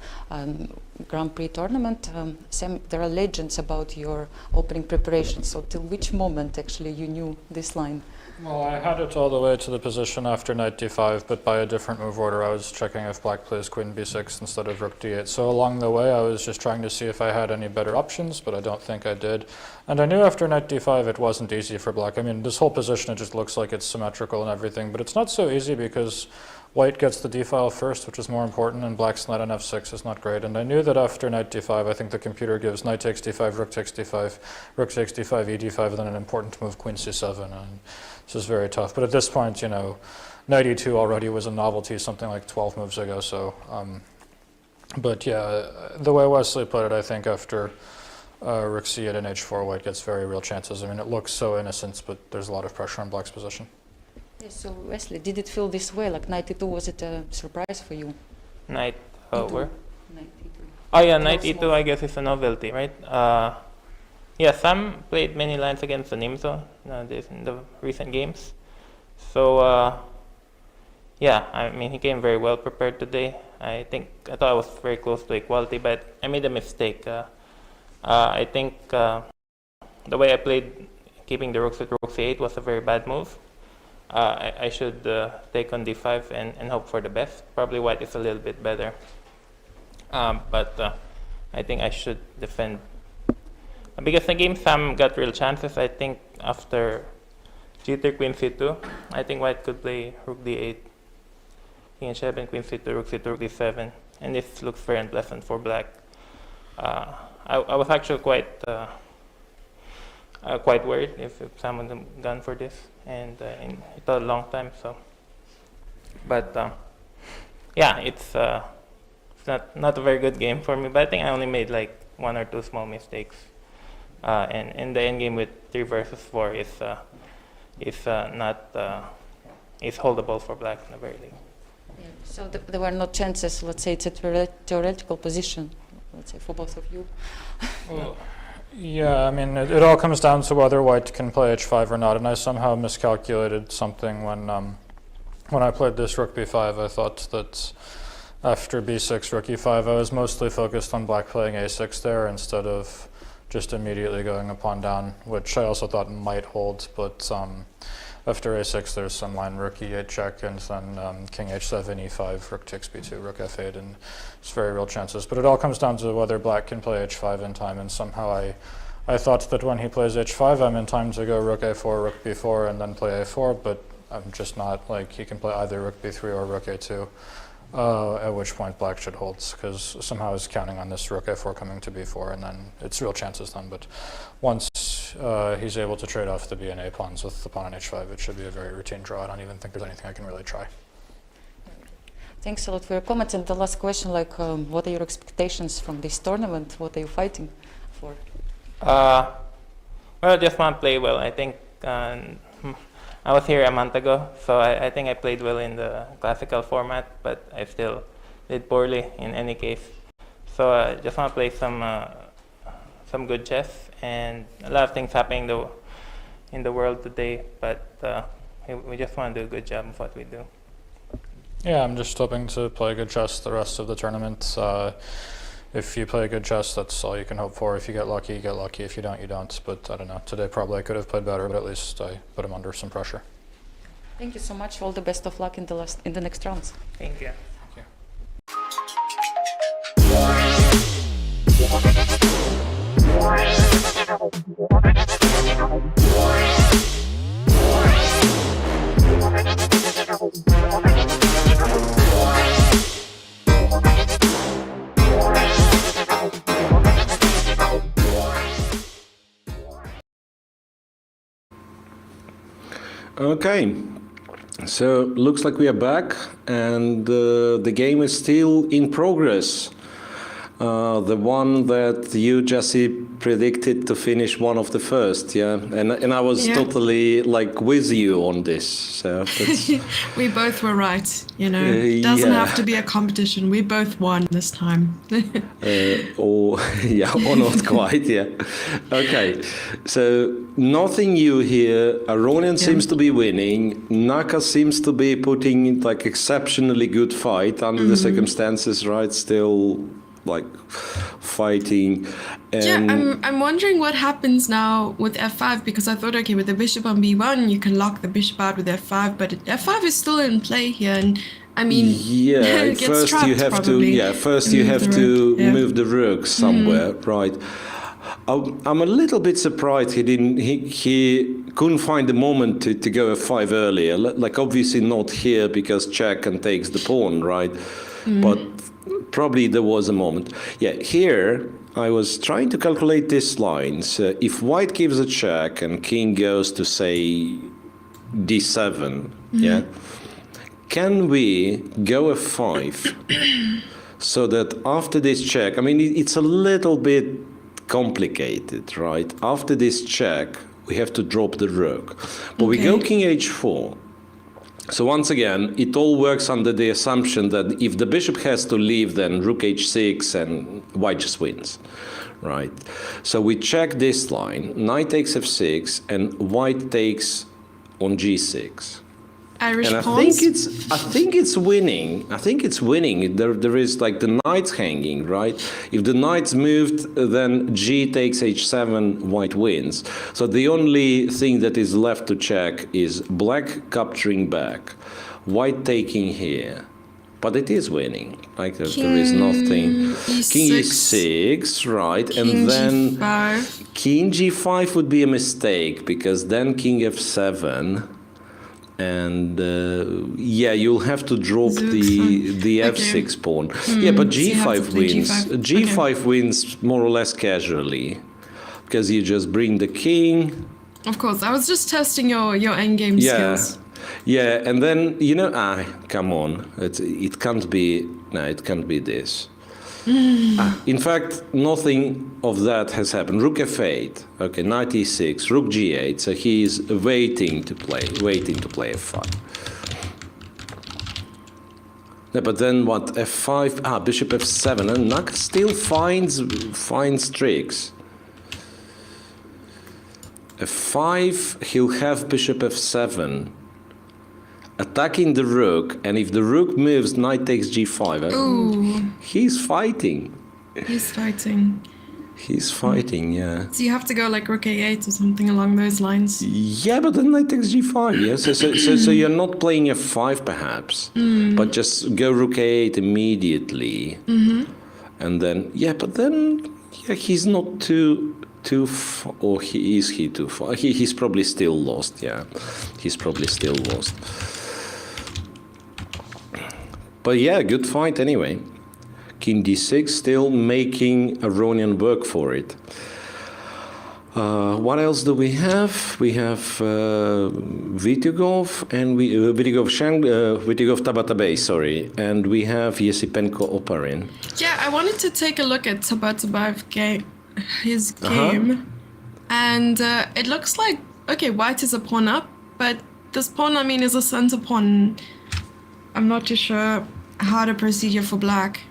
Grand Prix tournament. Sam, there are legends about your opening preparation, so till which moment actually you knew this line? Well, I had it all the way to the position after knight d5, but by a different move order. I was checking if black plays queen b6 instead of rook d8. So along the way I was just trying to see if I had any better options, but I don't think I did. And I knew after knight d5 it wasn't easy for black. I mean, this whole position, it just looks like it's symmetrical and everything, but it's not so easy because white gets the d file first, which is more important, and black's knight on f6 is not great. And I knew that after knight d5, I think the computer gives knight takes d5, rook takes d5, rook takes d5, e d5, and then an important move, queen c7. And this is very tough. But at this point, you know, knight e2 already was a novelty something like 12 moves ago. So, but yeah, the way Wesley put it, I think after rook c8 and h4, white gets very real chances. I mean, it looks so innocent, but there's a lot of pressure on black's position. Yes, so Wesley, did it feel this way, like knight e2, was it a surprise for you? Knight E2. where? Knight e2. Oh yeah, knight e2 I guess is a novelty, right? Yeah, Sam played many lines against the Nimzo in the recent games. So yeah, I mean, he came very well prepared today. I thought I was very close to equality, but I made a mistake. I think the way I played, keeping the rooks with rook c8 was a very bad move. I should take on d5 and hope for the best. Probably white is a little bit better. But I think I should defend. Because the game Sam got real chances, I think after g3, queen c2, I think white could play rook d8, king h7, queen c2, rook c2, rook d7. And this looks very unpleasant for black. I was actually quite worried if someone had gone for this, and it took a long time. So, but yeah, it's not a very good game for me. But I think I only made like 1 or 2 small mistakes, and in the endgame with 3 versus 4 is holdable for black in the very least. Yeah. So there were no chances. Let's say it's a theoretical position. Let's say for both of you. Well, yeah, I mean, it all comes down to whether white can play h5 or not, and I somehow miscalculated something when I played this rook b5. I thought that after b6, rook e5, I was mostly focused on black playing a6 there instead of just immediately going a pawn down, which I also thought might hold, but after a6 there's some line rook e8 check, and then king h7, e5, rook takes b2, rook f8, and it's very real chances. But it all comes down to whether black can play h5 in time, and somehow I thought that when he plays h5 I'm in time to go rook a4, rook b4, and then play a4, but I'm just not. Like, he can play either rook b3 or rook a2, at which point black should hold, because somehow he's counting on this rook a4 coming to b4, and then it's real chances then. But once he's able to trade off the b and a pawns with the pawn on h5, it should be a very routine draw. I don't even think there's anything I can really try. Thanks a lot for your comments. And the last question, like, what are your expectations from this tournament? What are you fighting for? Well, I just want to play well. I think I was here a month ago, so I think I played well in the classical format, but I still did poorly in any case. So I just want to play some good chess, and a lot of things happening in the world today, but we just want to do a good job of what we do. Yeah, I'm just hoping to play good chess the rest of the tournament. If you play good chess, that's all you can hope for. If you get lucky, you get lucky. If you don't, you don't. But I don't know. Today probably I could have played better, but at least I put him under some pressure. Thank you so much. All the best of luck in the next rounds. Thank you. Okay, so looks like we are back, and the game is still in progress. The one that you, Jesse, predicted to finish one of the first, yeah, and I was totally like with you on this. So that's, we both were right. You know, it doesn't have to be a competition. We both won this time. or not quite. Yeah. Okay, so nothing new here. Aronian seems to be winning. Naka seems to be putting in like exceptionally good fight under the circumstances, right? Still like fighting. And I'm wondering what happens now with f5, because I thought, okay, with the bishop on b1 you can lock the bishop out with f5, but f5 is still in play here, and I mean, yeah, first you have to move the rook somewhere, right? I'm a little bit surprised he couldn't find the moment to go f5 earlier. Like obviously not here because check and takes the pawn, right? But probably there was a moment. Yeah, here I was trying to calculate these lines. If white gives a check and king goes to say d7, yeah, can we go f5 so that after this check, I mean, it's a little bit complicated, right? After this check, we have to drop the rook. But we go king h4. So once again, it all works under the assumption that if the bishop has to leave, then rook h6 and white just wins, right? So we check this line, knight takes f6, and white takes on g6. Irish and pawns? I think it's winning. I think it's winning. There is like the knights hanging, right? If the knights moved, then g takes h7, white wins. So the only thing that is left to check is black capturing back, white taking here. But it is winning. Like there is nothing. E6. King e6, right? King and then g5. King g5 would be a mistake because then king f7. And you'll have to drop the f6 pawn. Yeah, but g5 wins. G5 wins more or less casually, because you just bring the king. Of course, I was just testing your endgame skills. Yeah, and then come on, it can't be. No, it can't be this. In fact, nothing of that has happened. Rook f8, okay, knight e6, rook g8, so he is waiting to play f5. Yeah, but then what, f5, bishop f7, and Naka still finds tricks. f5, he'll have bishop f7. Attacking the rook, and if the rook moves, knight takes g5. He's fighting. He's fighting. He's fighting, yeah. So you have to go like rook a8 or something along those lines. Yeah, but then knight takes g5, yeah? So you're not playing f5 perhaps, but just go rook a8 immediately. And then, he's not too far, or is he too far? He's probably still lost, yeah. He's probably still lost. But yeah, good fight anyway. King d6 still making Aronian work for it. What else do we have? We have Vitiugov and Vitiugov Tabatabaei, sorry, and we have Esipenko Oparin. Yeah, I wanted to take a look at Tabatabaei his game. And it looks like, okay, white is a pawn up, but this pawn, I mean, is a center pawn. I'm not too sure how to proceed here for black.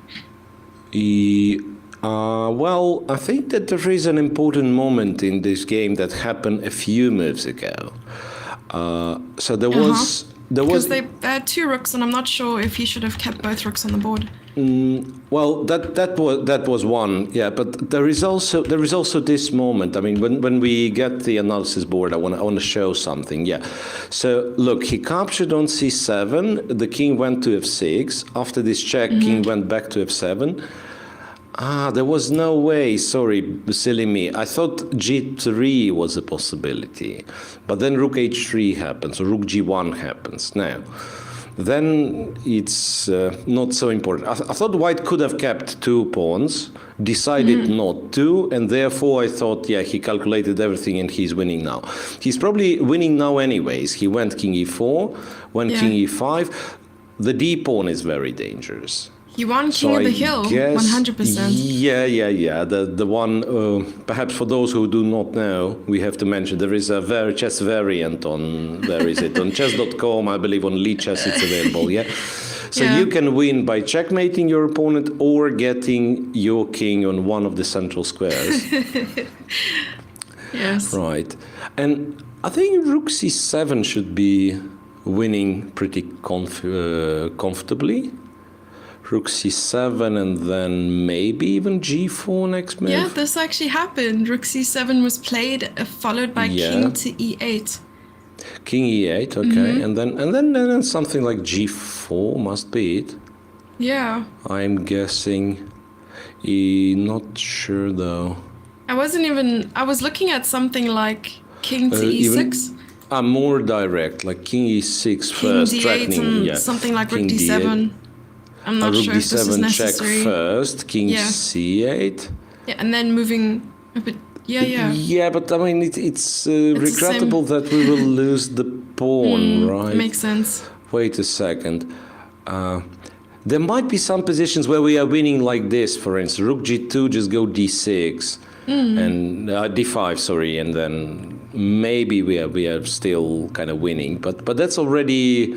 Well, I think that there is an important moment in this game that happened a few moves ago. So there was... Because they had two rooks, and I'm not sure if he should have kept both rooks on the board. Well, that was one, yeah. But there is also this moment. I mean, when we get the analysis board, I want to show something. Yeah. So look, he captured on c7. The king went to f6. After this check, king went back to f7. There was no way. Sorry, silly me. I thought g3 was a possibility, but then rook h3 happens, or rook g1 happens. Now, then it's not so important. I thought white could have kept two pawns, decided not to, and therefore I thought, yeah, he calculated everything and he's winning now. He's probably winning now anyways. He went king e4, went king e5. The d pawn is very dangerous. You want king of the hill, 100%. Yeah. The one, perhaps for those who do not know, we have to mention there is a chess variant on, where is it? On chess.com, I believe on Lee Chess it's available, yeah? So you can win by checkmating your opponent or getting your king on one of the central squares. Yes. Right. And I think rook c7 should be winning pretty comfortably. Rook c7 and then maybe even g4 next move. Yeah, this actually happened. Rook c7 was played, followed by king to e8. King e8, okay, and then something like g4 must be it. Yeah. I'm guessing. Not sure though. I was looking at something like king to e6. More direct, like king e6 first, king d8 threatening, and something like rook king d7. I'm not rook sure if this is d7 necessary. check first, king c8. Yeah, and then moving a bit. Yeah. Yeah, but I mean, it's regrettable that we will lose the pawn, right? Makes sense. Wait a second. There might be some positions where we are winning like this, for instance. Rook g2, just go d6. And d5, sorry, and then maybe we are still kind of winning, but that's already,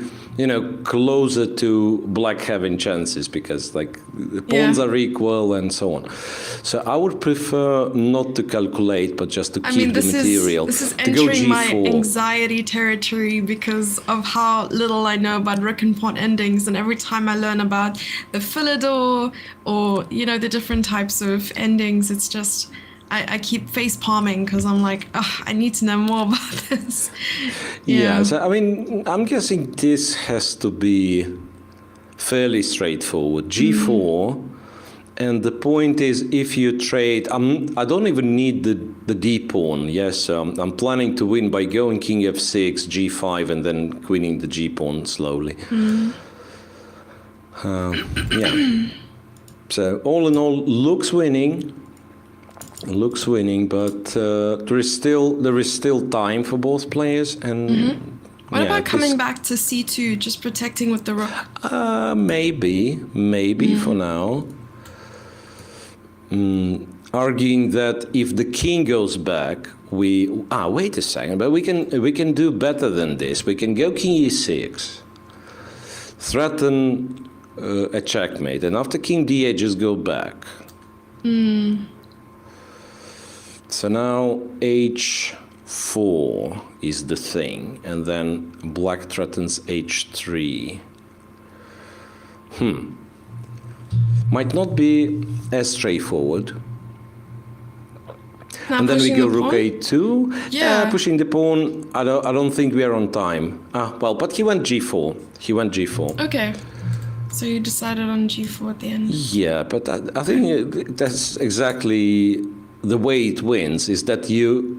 closer to black having chances because like the pawns are equal and so on. So I would prefer not to calculate, but just to keep the material. This is to go entering g4. my anxiety territory because of how little I know about rook and pawn endings, and every time I learn about the Philidor or the different types of endings, it's just. I keep face palming because I'm like, I need to know more about this. Yeah, so I mean, I'm guessing this has to be fairly straightforward. G4, and the point is, if you trade, I don't even need the D pawn. Yes, I'm planning to win by going king f6, g5, and then queening the g pawn slowly. Yeah. So all in all, looks winning. But there is still time for both players. And what about coming back to c2, just protecting with the rook? Maybe for now. Arguing that if the king goes back, wait a second, but we can do better than this. We can go king e6, threaten a checkmate, and after king d8, just go back. So now h4 is the thing, and then black threatens h3. Might not be as straightforward. Now and then we go rook pawn? a2. Yeah, pushing the pawn. I don't think we are on time. But he went g4. Okay. So you decided on g4 at the end. Yeah, but I think that's exactly the way it wins, is that you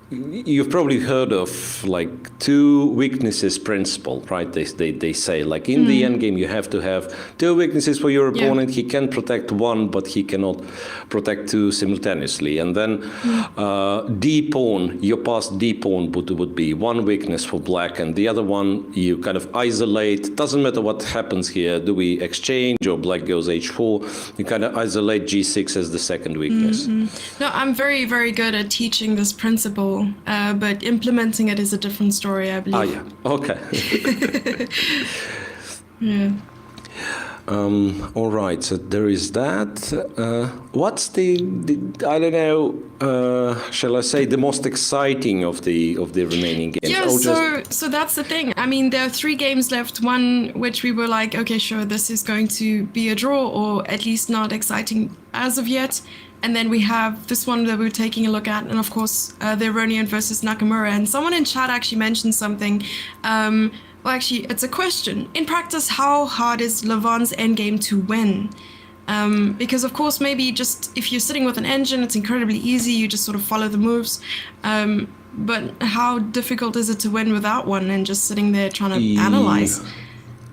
you've probably heard of like two weaknesses principle, right? They say like in the end game you have to have two weaknesses for your opponent. He can protect one, but he cannot protect two simultaneously. And then D pawn, your past D pawn would be one weakness for black, and the other one you kind of isolate. Doesn't matter what happens here. Do we exchange or black goes H4? You kind of isolate G6 as the second weakness. No, I'm very, very good at teaching this principle, but implementing it is a different story, I believe. Yeah. Okay. Yeah. All right. So there is that. What's the I don't know. Shall I say the most exciting of the remaining games? Yeah. So that's the thing. I mean, there are 3 games left. One which we were like, okay, sure, this is going to be a draw, or at least not exciting as of yet. And then we have this one that we're taking a look at, and of course, the Aronian versus Nakamura. And someone in chat actually mentioned something. Well, actually, it's a question. In practice, how hard is Levon's endgame to win? Because, of course, maybe just if you're sitting with an engine, it's incredibly easy. You just sort of follow the moves. But how difficult is it to win without one and just sitting there trying to analyze?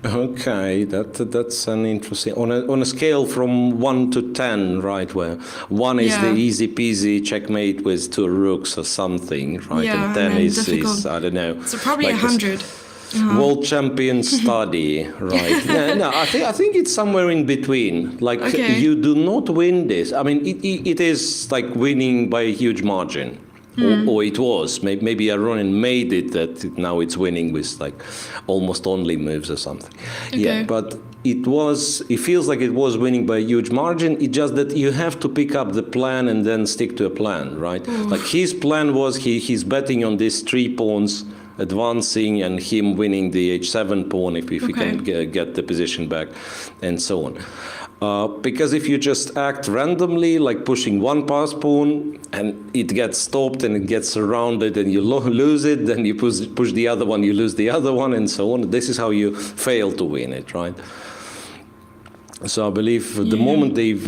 Okay, that's an interesting on a scale from 1 to 10, right? Where 1 is the easy peasy checkmate with 2 rooks or something, right? Yeah, and 10 is difficult. I don't know. So probably like 100. World champion study, right? No, I think it's somewhere in between. Like you do not win this. I mean, it is like winning by a huge margin. Or it was. Maybe Aronian made it that now it's winning with like almost only moves or something. Okay. Yeah, but it feels like it was winning by a huge margin. It's just that you have to pick up the plan and then stick to a plan, right? Like his plan was he's betting on these 3 pawns advancing and him winning the H7 pawn if he can get the position back and so on. Because if you just act randomly, like pushing one pass pawn and it gets stopped and it gets surrounded and you lose it, then you push the other one, you lose the other one, and so on. This is how you fail to win it, right? So I believe the moment they've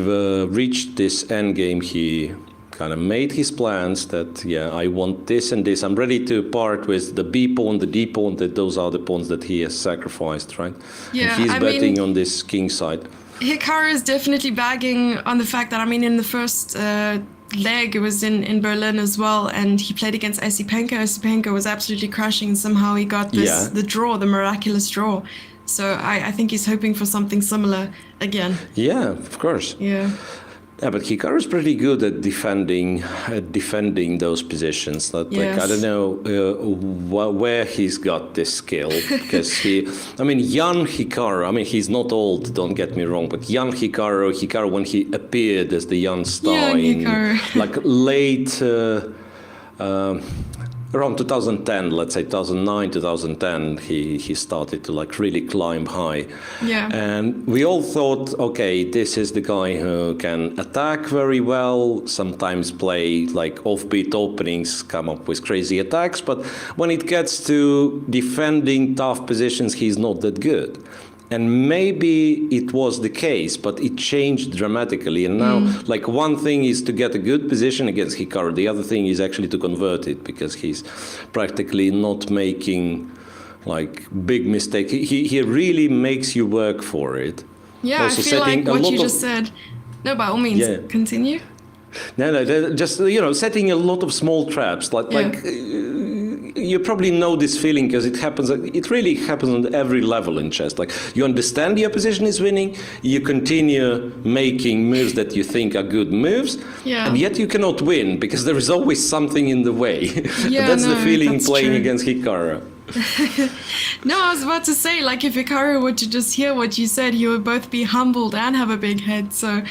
reached this endgame, he kind of made his plans that, I want this and this. I'm ready to part with the B pawn, the D pawn, that those are the pawns that he has sacrificed, right? Yeah, and he's betting on this king side. Hikaru is definitely bagging on the fact that, I mean, in the first leg, it was in Berlin as well, and he played against Esipenko. Esipenko was absolutely crashing, and somehow he got the draw, the miraculous draw. So I think he's hoping for something similar again. Yeah, of course. Yeah. Yeah, but Hikaru is pretty good at defending those positions. Like I don't know where he's got this skill, because young Hikaru. I mean, he's not old. Don't get me wrong, but young Hikaru when he appeared as the young star in like late. Around 2010, let's say 2009, 2010, he started to like really climb high. Yeah. And we all thought, okay, this is the guy who can attack very well, sometimes play like offbeat openings, come up with crazy attacks, but when it gets to defending tough positions, he's not that good. And maybe it was the case, but it changed dramatically. And now, like, one thing is to get a good position against Hikaru. The other thing is actually to convert it, because he's practically not making, like, big mistakes. He really makes you work for it. Yeah, also I feel like what you just said. No, by all means, continue. No, just, setting a lot of small traps. Like you probably know this feeling, because it really happens on every level in chess. Like, you understand your position is winning, you continue making moves that you think are good moves, and yet you cannot win, because there is always something in the way. That's the feeling playing against Hikaru. No, I was about to say, like, if Hikaru were to just hear what you said, he would both be humbled and have a big head. So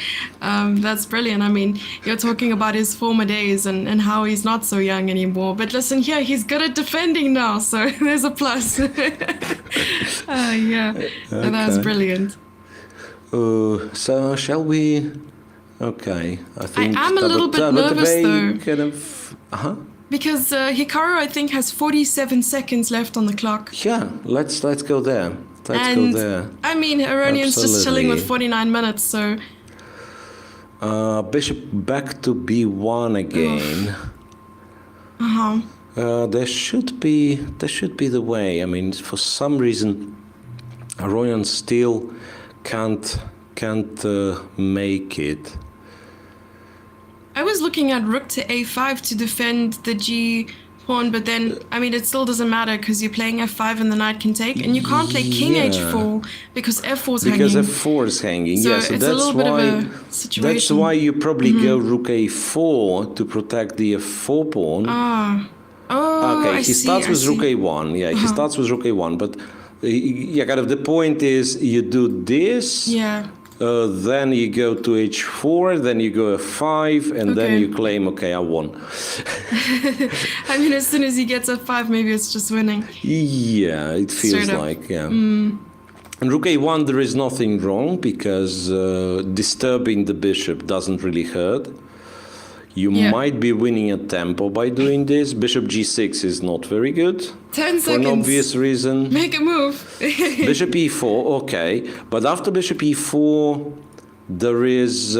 that's brilliant. I mean, you're talking about his former days and how he's not so young anymore. But listen here, he's good at defending now, so there's a plus. So that's brilliant. So shall we? Okay, I think I am a little bit nervous though. Kind of, Because Hikaru, I think, has 47 seconds left on the clock. Yeah, let's go there. Let's go there. I mean, Aronian's just chilling with 49 minutes, so... Bishop back to b1 again. There should be the way. I mean, for some reason, Aronian still can't make it. I was looking at rook to a5 to defend the g pawn, but then, I mean, it still doesn't matter because you're playing f5 and the knight can take, and you can't play king h4 because f4 is hanging. Because f4 is hanging, so yes. it's a little bit of a situation. That's why you probably go rook a4 to protect the f4 pawn. Okay, he starts with rook a1. Yeah, he starts with rook a1, but kind of the point is you do this. Yeah. Then you go to h4, then you go f5, and then you claim, okay, I won. I mean, as soon as he gets f5, maybe it's just winning. Yeah, it feels like, yeah. And rook a1, there is nothing wrong because disturbing the bishop doesn't really hurt. You might be winning a tempo by doing this. Bishop g6 is not very good. 10 seconds. For an obvious reason. Make a move. Bishop e4, okay. But after bishop e4, there is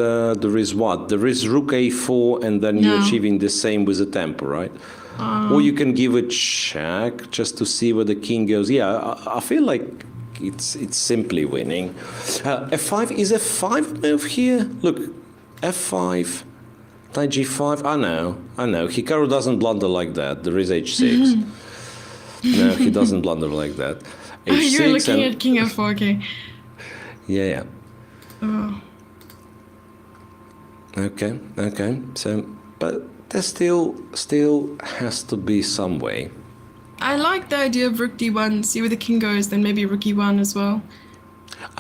what? There is rook a4, and then you're achieving the same with the tempo, right? Or you can give a check just to see where the king goes. Yeah, I feel like it's simply winning. f5, is f5 move here? Look, f5. Knight g5, I know. Hikaru doesn't blunder like that. There is h6. No, he doesn't blunder like that. H6 You're looking at king f4, okay. Yeah. Okay. So, but there still has to be some way. I like the idea of rook d1, see where the king goes, then maybe rook e1 as well.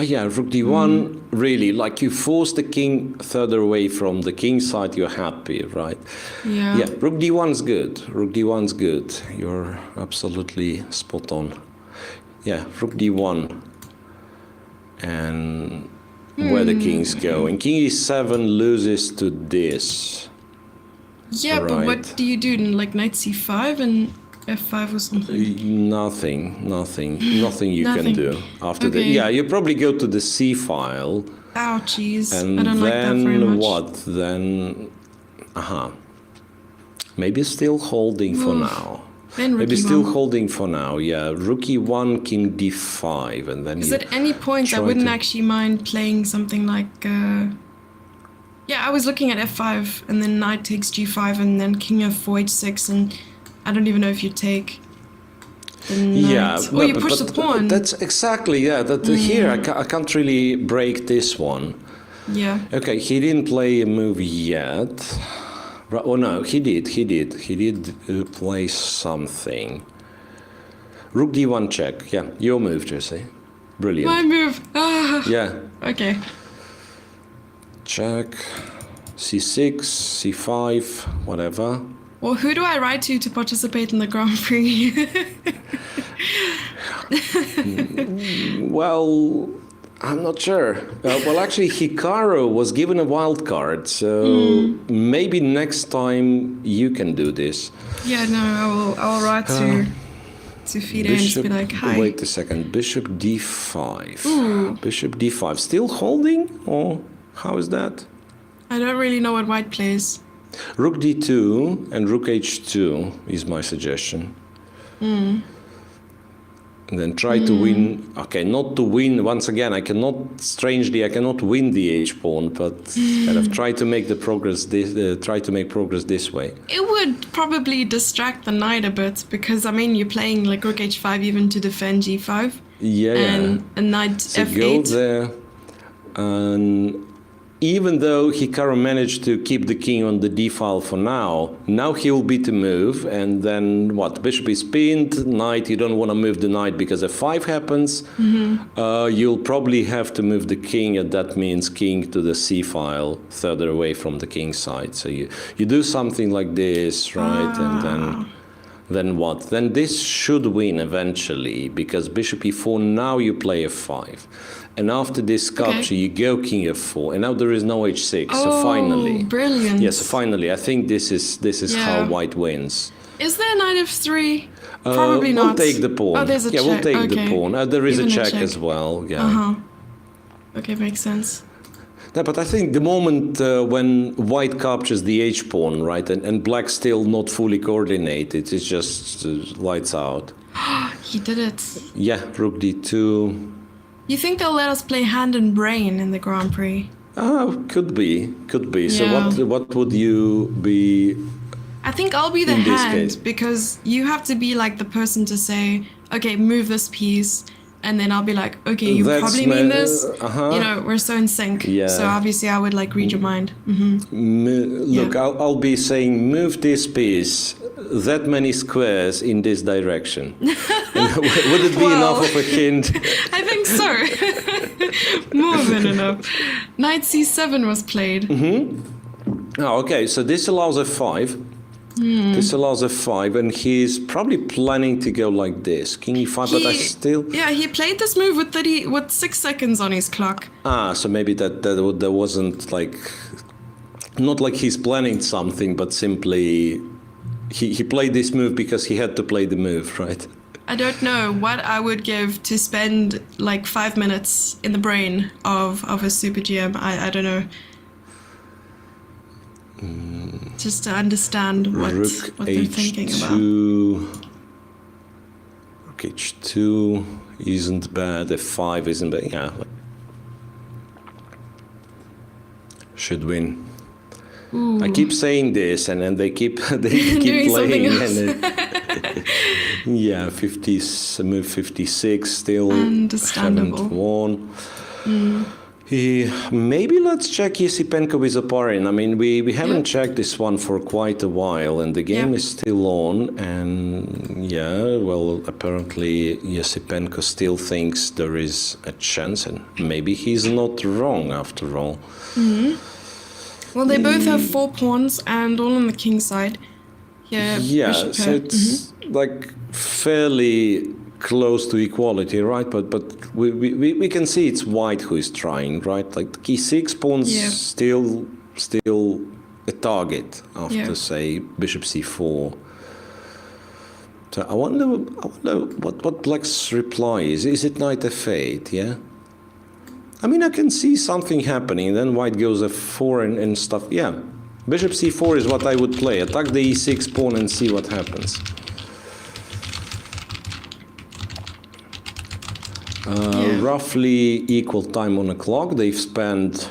Yeah, rook d1, really, like you force the king further away from the king side, you're happy, right? Yeah. Yeah, rook d1's good. Rook d1's good. You're absolutely spot on. Yeah, rook d1. And where the kings go. And king e7 loses to this. Yeah, right. But what do you do? Like knight c5 and f5 or something? Nothing you can do after that. Yeah, you probably go to the c file. Ouchies. And I don't like that very much. What? Then, maybe still holding for now. Then maybe rook still e1. holding for now. Yeah, rook e1, king d5, and then. Because at any point I wouldn't actually mind playing something like. Yeah, I was looking at f5 and then knight takes g5 and then king f4 h6 and I don't even know if you take. Yeah, or you push the pawn. That's exactly, here I can't really break this one. Yeah. Okay, he didn't play a move yet. Oh no, he did play something. Rook d1 check. Yeah, your move, Jesse. Brilliant. My move. Yeah. Okay. Check. c6, c5, whatever. Well, who do I write to participate in the Grand Prix? Well, I'm not sure. Well, actually, Hikaru was given a wild card, so maybe next time you can do this. Yeah, no, I will write to FIDE and just be like, hi. Wait a second. Bishop d5. Ooh. Bishop d5. Still holding, or how is that? I don't really know what white plays. Rook d2 and rook h2 is my suggestion. And then try to win. Okay, not to win. Once again, I cannot win the h pawn, but kind of try to make progress this way. It would probably distract the knight a bit because I mean you're playing like rook h5 even to defend g5. Yeah. And a knight so f8. Go there, and even though Hikaru managed to keep the king on the d file for now he will beat the move, and then what? Bishop is pinned, knight, you don't want to move the knight because f5 happens. You'll probably have to move the king, and that means king to the c file, further away from the king side. So you do something like this, right? And then what? Then this should win eventually, because bishop e4, now you play f5. And after this capture, you go king f4, and now there is no h6. So finally, brilliant. Yes, finally, I think this is how white wins. Is there knight f3? Probably not. We'll take the pawn. Oh, there's a check. We'll take the pawn. There is Even a check as well. Yeah. Okay, makes sense. No, but I think the moment when white captures the h-pawn, right, and black still not fully coordinated, it's just lights out. He did it. Yeah, rook d2. You think they'll let us play hand and brain in the Grand Prix? Oh, could be. Yeah. So what would you be? I think I'll be the In this hand case. because you have to be like the person to say, okay, move this piece. And then I'll be like, okay, you That's probably mean this. uh-huh. You know, we're so in sync. Yeah. So obviously I would like read your mind. Look, Yeah. I'll be saying move this piece that many squares in this direction. Would it be Well, enough of a hint? I think so. More than enough. Knight c7 was played. Oh, okay, so this allows f5. This allows f5, and he's probably planning to go like this. King e5, but I still... Yeah, he played this move with 6 seconds on his clock. Ah, so maybe that wasn't like... Not like he's planning something, but simply... He played this move because he had to play the move, right? I don't know what I would give to spend like 5 minutes in the brain of a super GM. I don't know. Just to understand what they're thinking about. Rook h2 isn't bad. f5 isn't bad. Yeah, should win. Ooh. I keep saying this, and then they keep Doing playing. something else. Yeah, move 56 still Understandable. haven't won. Maybe let's check Esipenko with Oparin. I mean, we haven't checked this one for quite a while, and the game is still on. And yeah, well, apparently Esipenko still thinks there is a chance, and maybe he's not wrong after all. Well, they both have 4 pawns and all on the king side. Yeah, bishop so pair. it's like fairly close to equality, right? But we can see it's white who is trying, right? Like e6 pawns still a target after say bishop c4. So I wonder what black's reply is. Is it knight f8? Yeah. I mean, I can see something happening. Then white goes f4 and stuff. Yeah. Bishop c4 is what I would play. Attack the e6 pawn and see what happens. Roughly equal time on the clock. They've spent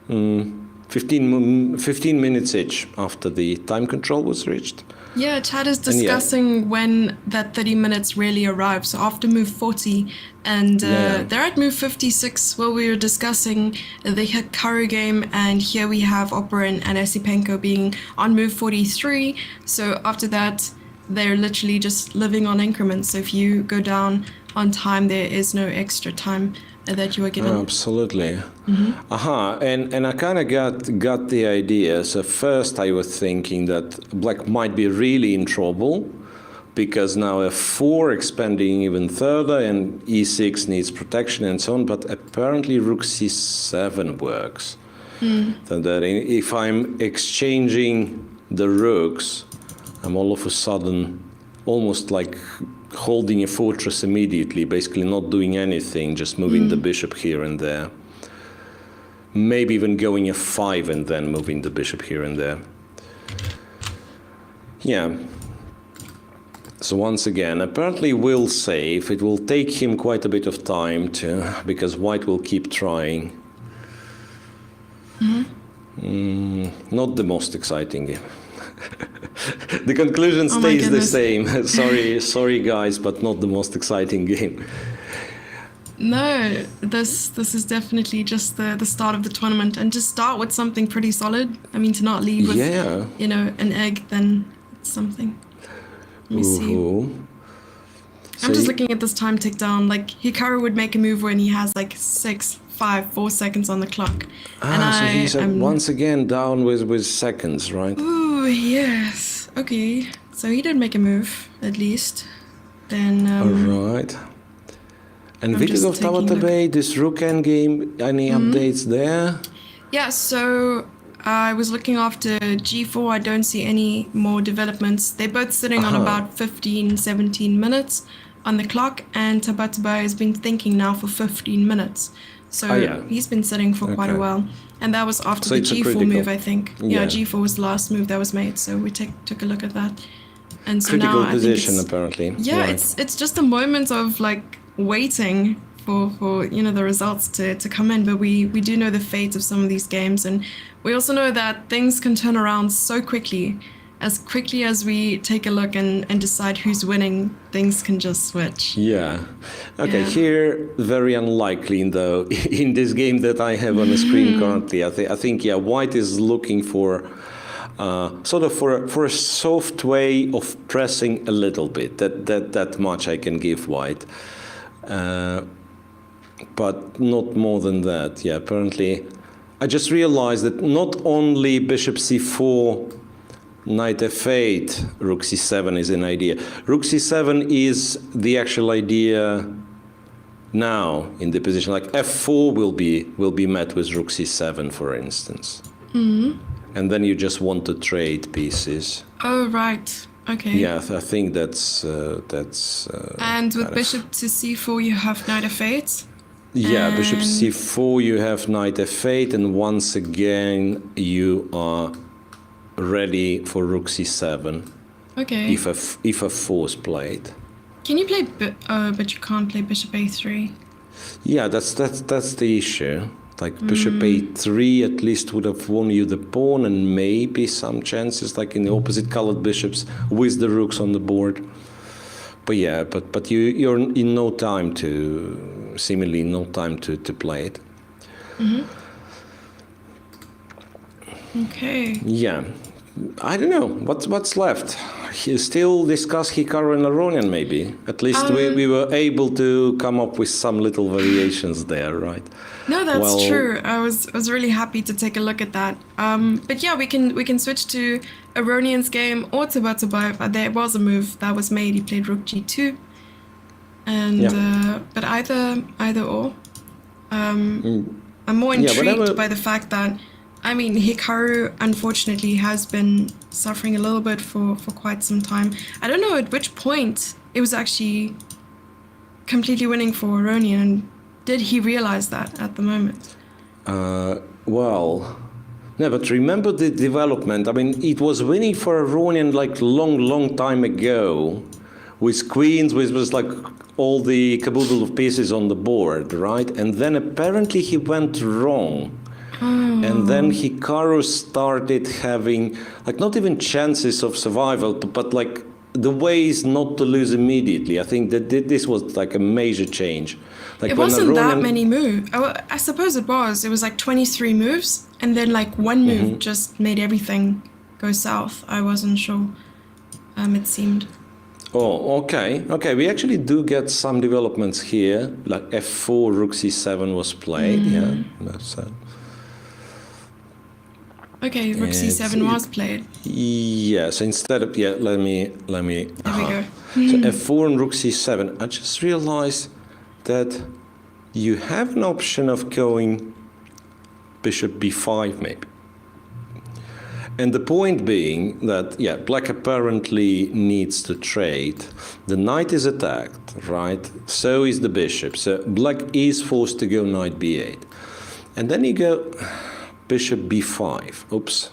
15 minutes each after the time control was reached. Yeah, chat is discussing when that 30 minutes really arrives. So after move 40, and they're at move 56. Well, we were discussing the Hikaru game, and here we have Oparin and Esipenko being on move 43. So after that, they're literally just living on increments. So if you go down on time, there is no extra time that you are given. Absolutely. And I kind of got the idea. So first I was thinking that black might be really in trouble because now f4 expanding even further and e6 needs protection and so on, but apparently rook c7 works. So that if I'm exchanging the rooks, I'm all of a sudden almost like holding a fortress immediately, basically not doing anything, just moving the bishop here and there. Maybe even going f5 and then moving the bishop here and there. Yeah. So once again, apparently will save. It will take him quite a bit of time because white will keep trying. Not the most exciting game. The conclusion stays the same. sorry guys, but not the most exciting game. No, this is definitely just the start of the tournament, and just start with something pretty solid. I mean, to not leave with an egg, then it's something. Let me see. I'm just looking at this time tick down. Like Hikaru would make a move when he has like 6, 5, 4 seconds on the clock. So he's once again down with seconds, right? Ooh, yes. Okay. So he did make a move, at least. Then. All right. And Vitiugov Tabatabaei, this rook endgame, any updates there? Yeah, so I was looking after g4. I don't see any more developments. They're both sitting on about 15, 17 minutes on the clock, and Tabatabaei has been thinking now for 15 minutes. So yeah. he's been sitting for quite a Okay. while. And that was after So the it's a G4 critical. move, I think. Yeah, Yeah. G4 was the last move that was made. So we took a look at that. And so Critical now position, I think apparently. yeah, Right. it's just a moment of like waiting for you know the results to come in. But we do know the fate of some of these games, and we also know that things can turn around so quickly. As quickly as we take a look and decide who's winning, things can just switch. Yeah. Okay, Yeah. here, very unlikely, though, in this game that I have on the screen currently. I think, yeah, White is looking for sort of for a soft way of pressing a little bit. That much I can give White. But not more than that. Yeah, apparently. I just realized that not only bishop c4, knight f8, rook c7 is an idea. Rook c7 is the actual idea now in the position. Like f4 will be met with rook c7, for instance. And then you just want to trade pieces. Oh right, okay. Yeah, I think that's. And with kind of- bishop to c4, you have knight f8. Yeah, bishop And- c4, you have knight f8, and once again you are ready for rook c7 Okay. if f4 is played. Can you play? But you can't play bishop a3. Yeah, that's the issue. Like bishop a3 at least would have won you the pawn, and maybe some chances like in the opposite colored bishops with the rooks on the board. But yeah, but you're in no time to seemingly no time to play it. Okay. Yeah, I don't know what's left. Still discuss Hikaru and Aronian maybe. At least we were able to come up with some little variations there, right? No, that's Well- true. I was really happy to take a look at that. But yeah, we can switch to Aronian's game or Tabatabaei. But there was a move that was made. He played rook g2, and Yeah. but either or. I'm more Yeah, intrigued whatever- by the fact that, I mean, Hikaru unfortunately has been suffering a little bit for quite some time. I don't know at which point it was actually completely winning for Aronian, and did he realize that at the moment? Well, no, but remember the development. I mean, it was winning for Aronian like long time ago, with queens, with was like all the caboodle of pieces on the board, right? And then apparently he went wrong. And then Hikaru started having, like, not even chances of survival, but like the ways not to lose immediately. I think that this was like a major change. Like It when wasn't that Aronian- many moves. I suppose it was. It was like 23 moves, and then like one move just made everything go south. I wasn't sure. It seemed. Oh, okay. Okay, we actually do get some developments here. Like f4, rook c7 was played. Yeah, that's Okay, rook It's- c7 was played. yeah. So instead of let me. There we go. So f4 and rook c7. I just realized that you have an option of going bishop b5 maybe. And the point being that, yeah, black apparently needs to trade. The knight is attacked, right? So is the bishop. So black is forced to go knight b8. And then you go bishop b5. Oops.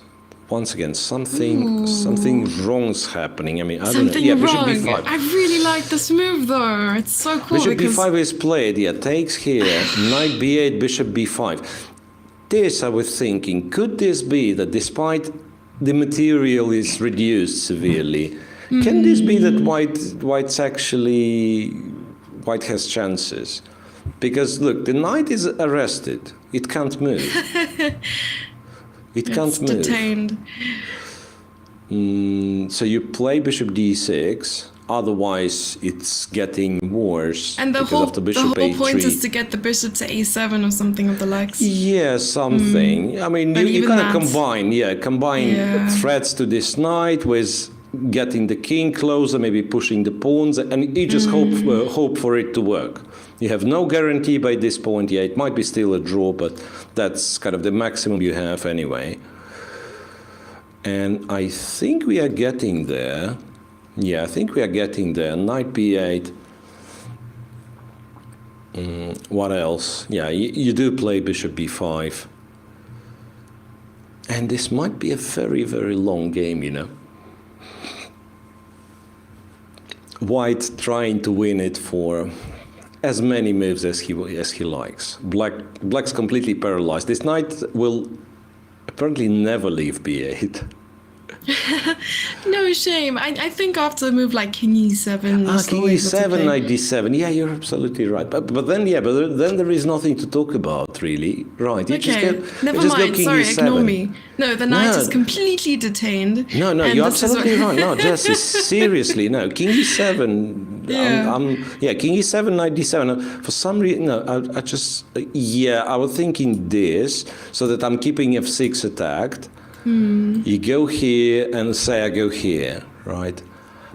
Once again, something wrong's happening. I mean, I don't know. Something Yeah, wrong. bishop b5. I really like this move though. It's so cool Bishop because b5 is played, yeah, takes here, knight b8, bishop b5. This, I was thinking, could this be that despite the material is reduced severely, can this be that white has chances? Because look, the knight is arrested. It can't move. It can't it's move. detained. So you play bishop d6. Otherwise, it's getting worse. And the because whole of the bishop point a3. is to get the bishop to a7 or something of the likes. Yeah, something. I mean, But you even kind of that- combine Yeah. threats to this knight with getting the king closer, maybe pushing the pawns, and you just hope for it to work. You have no guarantee by this point. Yeah, it might be still a draw, but that's kind of the maximum you have anyway. And I think we are getting there. Yeah, I think we are getting there. Knight b8. What else? Yeah, you do play bishop b5. And this might be a very, very long game, you know. White trying to win it for as many moves as he likes. Black's completely paralyzed. This knight will apparently never leave b8. No shame. I think after a move like king e7. King e7, knight d7. Yeah, you're absolutely right. But then there is nothing to talk about, really. Right. You Never mind. Sorry, ignore me. No, the knight is completely detained. No, you're absolutely right. No, Jesse, seriously, no. King e7. Yeah. King e7, knight d7. For some reason, no, I was thinking this, so that I'm keeping f6 attacked. You go here and say I go here, right?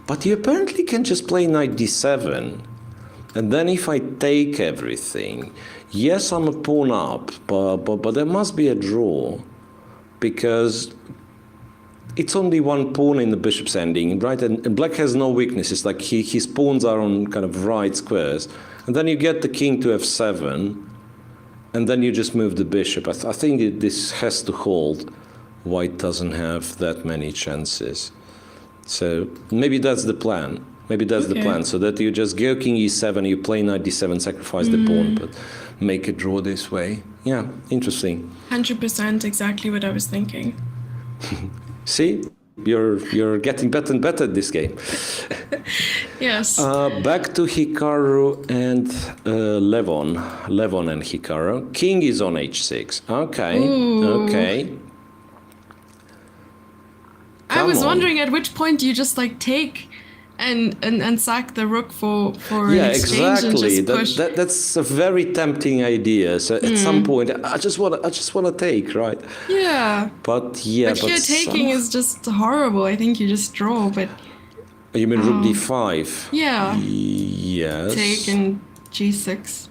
But you apparently can just play knight d7, and then if I take everything, yes, I'm a pawn up, but there must be a draw, because it's only one pawn in the bishop's ending, right? And black has no weaknesses, like his pawns are on kind of right squares, and then you get the king to f7, and then you just move the bishop. I think this has to hold. White doesn't have that many chances. So maybe that's the plan. So that you just go king e7, you play knight d7, sacrifice the pawn, but make a draw this way. Yeah, interesting. 100% exactly what I was thinking. See? You're getting better and better at this game. Yes. Back to Hikaru and Levon. Levon and Hikaru. King is on h6. Okay. Ooh. Okay. I was wondering at which point you just like take and sack the rook for an exchange exactly. and just push. That's a very tempting idea. So at some point, I just want to take, right? Yeah. But here taking is just horrible. I think you just draw, but. You mean rook d5? Yeah. Yes. Take and g6.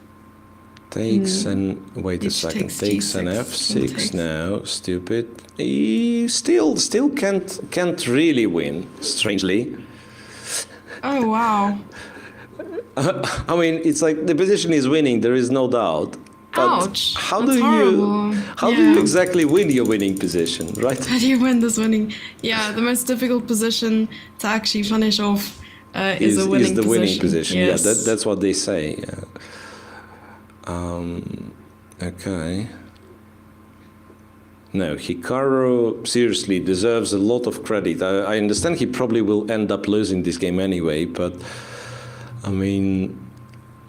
Takes and wait a second. Takes and f6 now. Stupid. He still can't really win. Strangely. Oh wow. I mean, it's like the position is winning. There is no doubt. But ouch. How That's do horrible. you exactly win your winning position, right? How do you win this winning? Yeah, the most difficult position to actually finish off is a winning position. Winning position. Yes. Yeah, that's what they say. Yeah. Okay. No, Hikaru seriously deserves a lot of credit. I understand he probably will end up losing this game anyway, but I mean,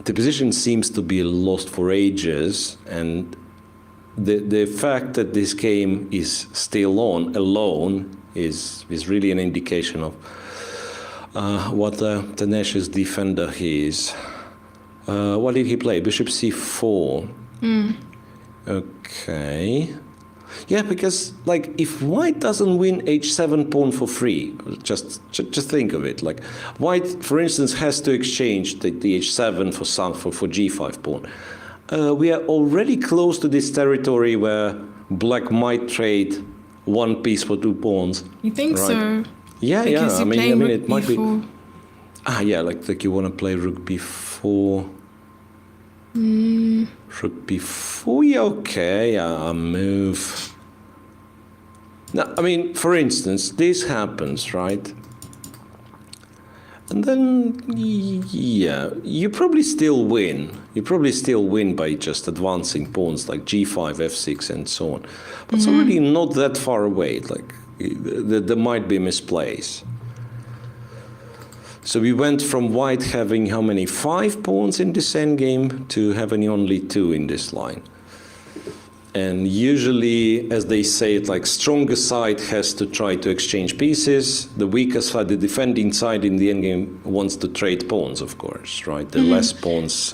the position seems to be lost for ages, and the fact that this game is still on alone is really an indication of what a tenacious defender he is. What did he play? Bishop c4. Okay. Yeah, because like if white doesn't win h7 pawn for free, just think of it. Like white, for instance, has to exchange the h7 for g5 pawn. We are already close to this territory where black might trade one piece for two pawns. You think right? So? Yeah, because yeah. I mean, it might b4. be. Yeah, like you want to play rook b4. Rook b4, yeah, okay, a move. Now, I mean, for instance, this happens, right? And then, yeah, you probably still win. You probably still win by just advancing pawns like g5, f6, and so on. But it's already not that far away. Like, there might be misplays. So we went from white having how many? 5 pawns in this endgame to having only 2 in this line. And usually, as they say it, like stronger side has to try to exchange pieces. The weaker side, the defending side in the endgame wants to trade pawns, of course, right? The less pawns,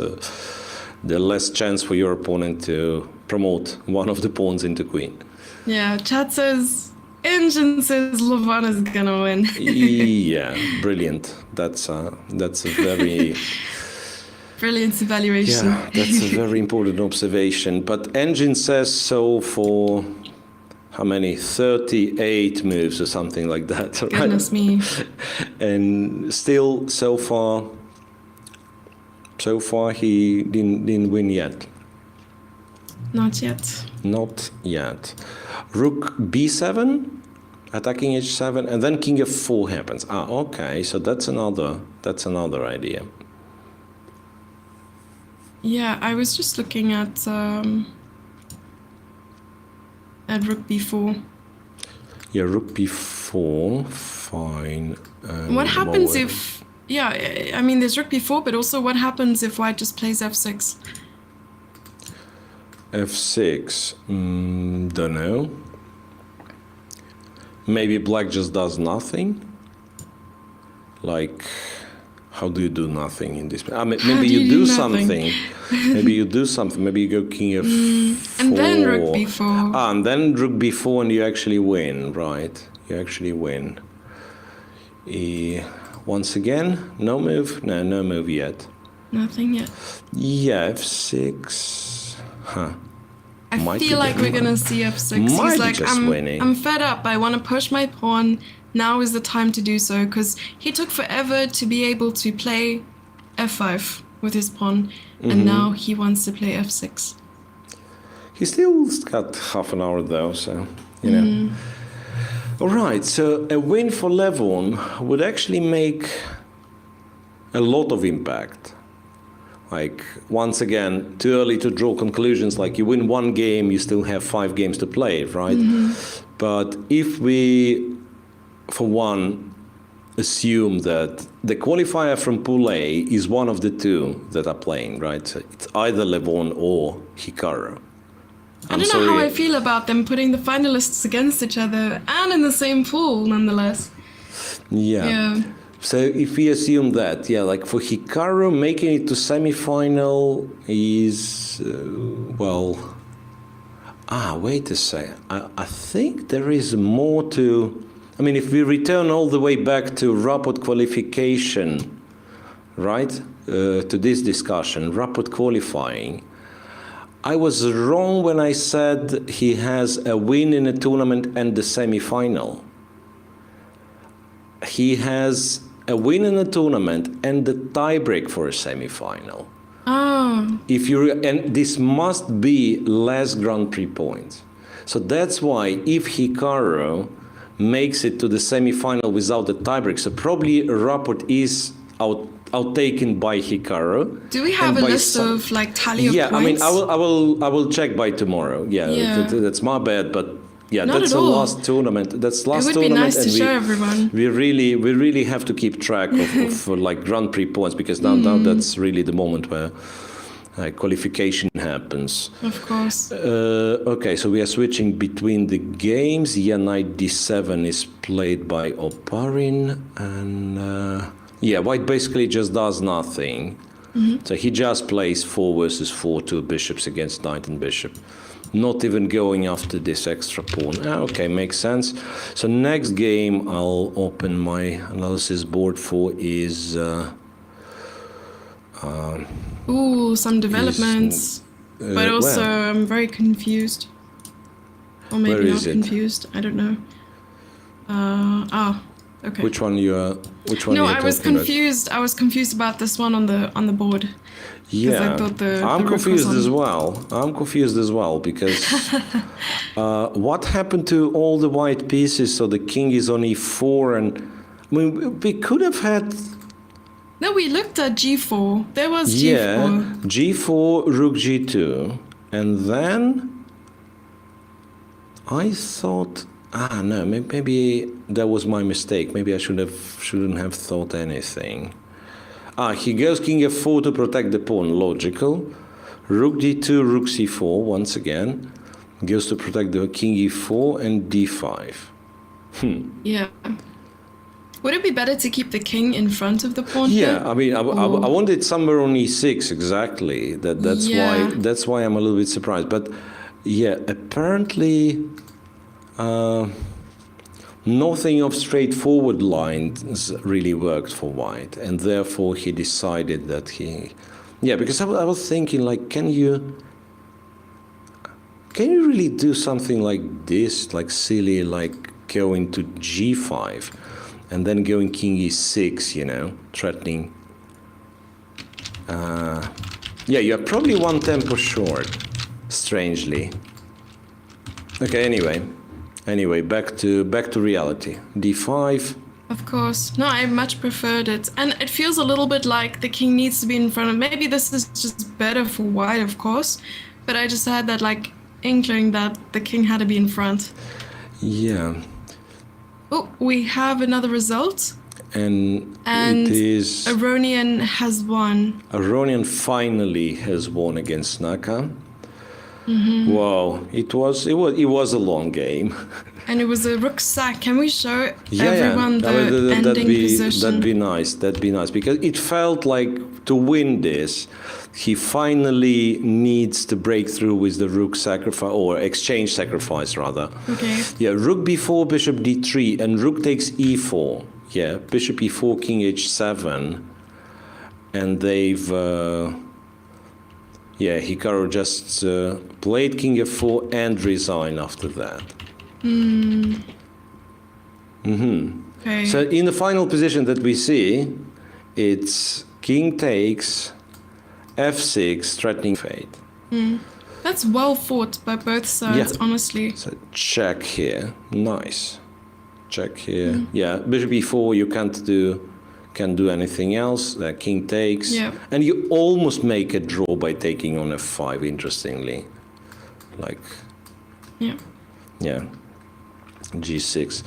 the less chance for your opponent to promote one of the pawns into queen. Yeah, chat says, Engine says Levon is gonna win. Yeah, brilliant. That's a very... Brilliant evaluation. Yeah, that's a very important observation. But Engine says so for how many? 38 moves or something like that. Right? Goodness me. And still, so far, So far, he didn't win yet. Not yet. Not yet. Rook b7, attacking h7, and then king f4 happens. Ah, okay. So that's another idea. Yeah, I was just looking at rook b4. Yeah, rook b4, fine. What happens if? Yeah, I mean, there's rook b4, but also what happens if white just plays f6? f6, don't know. Maybe black just does nothing. Like, how do you do nothing in this? I mean, maybe you do something. Maybe you do something. Maybe you go king f4. And then rook b4. Ah, and then rook b4, and you actually win, right? You actually win. Once again, no move. No move yet. Nothing yet. Yeah, f6. Huh. I feel like we're gonna see f6. He's like, I'm fed up. I want to push my pawn. Now is the time to do so, because he took forever to be able to play f5 with his pawn, and now he wants to play f6. He still's got half an hour though, so you know. All right, so a win for Levon would actually make a lot of impact. Like, once again, too early to draw conclusions. Like, you win one game, you still have 5 games to play, right? But if we, for one, assume that the qualifier from Pool A is one of the two that are playing, right? So it's either Levon or Hikaru. I don't know how I feel about them putting the finalists against each other and in the same pool, nonetheless. Yeah. So if we assume that, yeah, like for Hikaru, making it to semi-final is, well... Ah, wait a second. I think there is more to... I mean, if we return all the way back to Rapport qualification, right, to this discussion, Rapport qualifying, I was wrong when I said he has a win in a tournament and the semi-final. He has a win in a tournament and the tiebreak for a semi-final. Oh. And this must be less Grand Prix points. So that's why if Hikaru makes it to the semi-final without the tiebreak, so probably Rapport is outtaken by Hikaru. Do we have a list of like tally of points? Yeah, I mean, I will check by tomorrow. Yeah. That's my bad, but yeah, that's the last tournament. That's last tournament. It would be nice to show everyone. We really have to keep track of like Grand Prix points, because now that's really the moment where qualification happens. Of course. Okay, so we are switching between the games. Yeah, knight d7 is played by Oparin, and yeah, white basically just does nothing. So he just plays 4 versus 4, 2 bishops against knight and bishop. Not even going after this extra pawn. Okay, makes sense. So next game I'll open my analysis board for is... Ooh, some developments. But also I'm very confused. Or maybe not confused. I don't know. Okay. Which one you are? No, I was confused. I was confused about this one on the board. Yeah, I thought I'm confused as well. I'm confused as well because what happened to all the white pieces? So the king is on e4, and I mean we could have had. No, we looked at g4. There was g4. Yeah, g4, rook g2, and then I thought. Ah, no, maybe that was my mistake. Maybe I shouldn't have thought anything. Ah, he goes king f4 to protect the pawn. Logical. Rook d2, rook c4 once again. Goes to protect the king e4 and d5. Yeah. Would it be better to keep the king in front of the pawn? Yeah, I mean, I want it somewhere on e6 exactly. That's why I'm a little bit surprised. But yeah, apparently. Nothing of straightforward lines really worked for white, and therefore he decided that because I was thinking, like, can you really do something like this, like silly, like going to g5 and then going king e6, threatening Yeah, you're probably one tempo short, strangely. Okay, anyway, back to reality. D5. Of course. No, I much preferred it. And it feels a little bit like the king needs to be in front of. Maybe this is just better for white, of course. But I just had that like inkling that the king had to be in front. Yeah. Oh, we have another result. And it is Aronian has won. Aronian finally has won against Naka. Wow, it was a long game. And it was a rook sack. Can we show everyone the ending position? That'd be nice because it felt like to win this, he finally needs to break through with the rook sacrifice or exchange sacrifice rather. Okay. Yeah, rook b4, bishop d3, and rook takes e4. Yeah, bishop e4, king h7, and they've. Yeah, Hikaru just played king f4 and resigned after that. Okay. So in the final position that we see, it's king takes f6, threatening fate. That's well fought by both sides, honestly. So check here, nice. Check here. Yeah, bishop e4, you can't do anything else. King takes, and you almost make a draw by taking on f5. Interestingly, like, yeah, g6.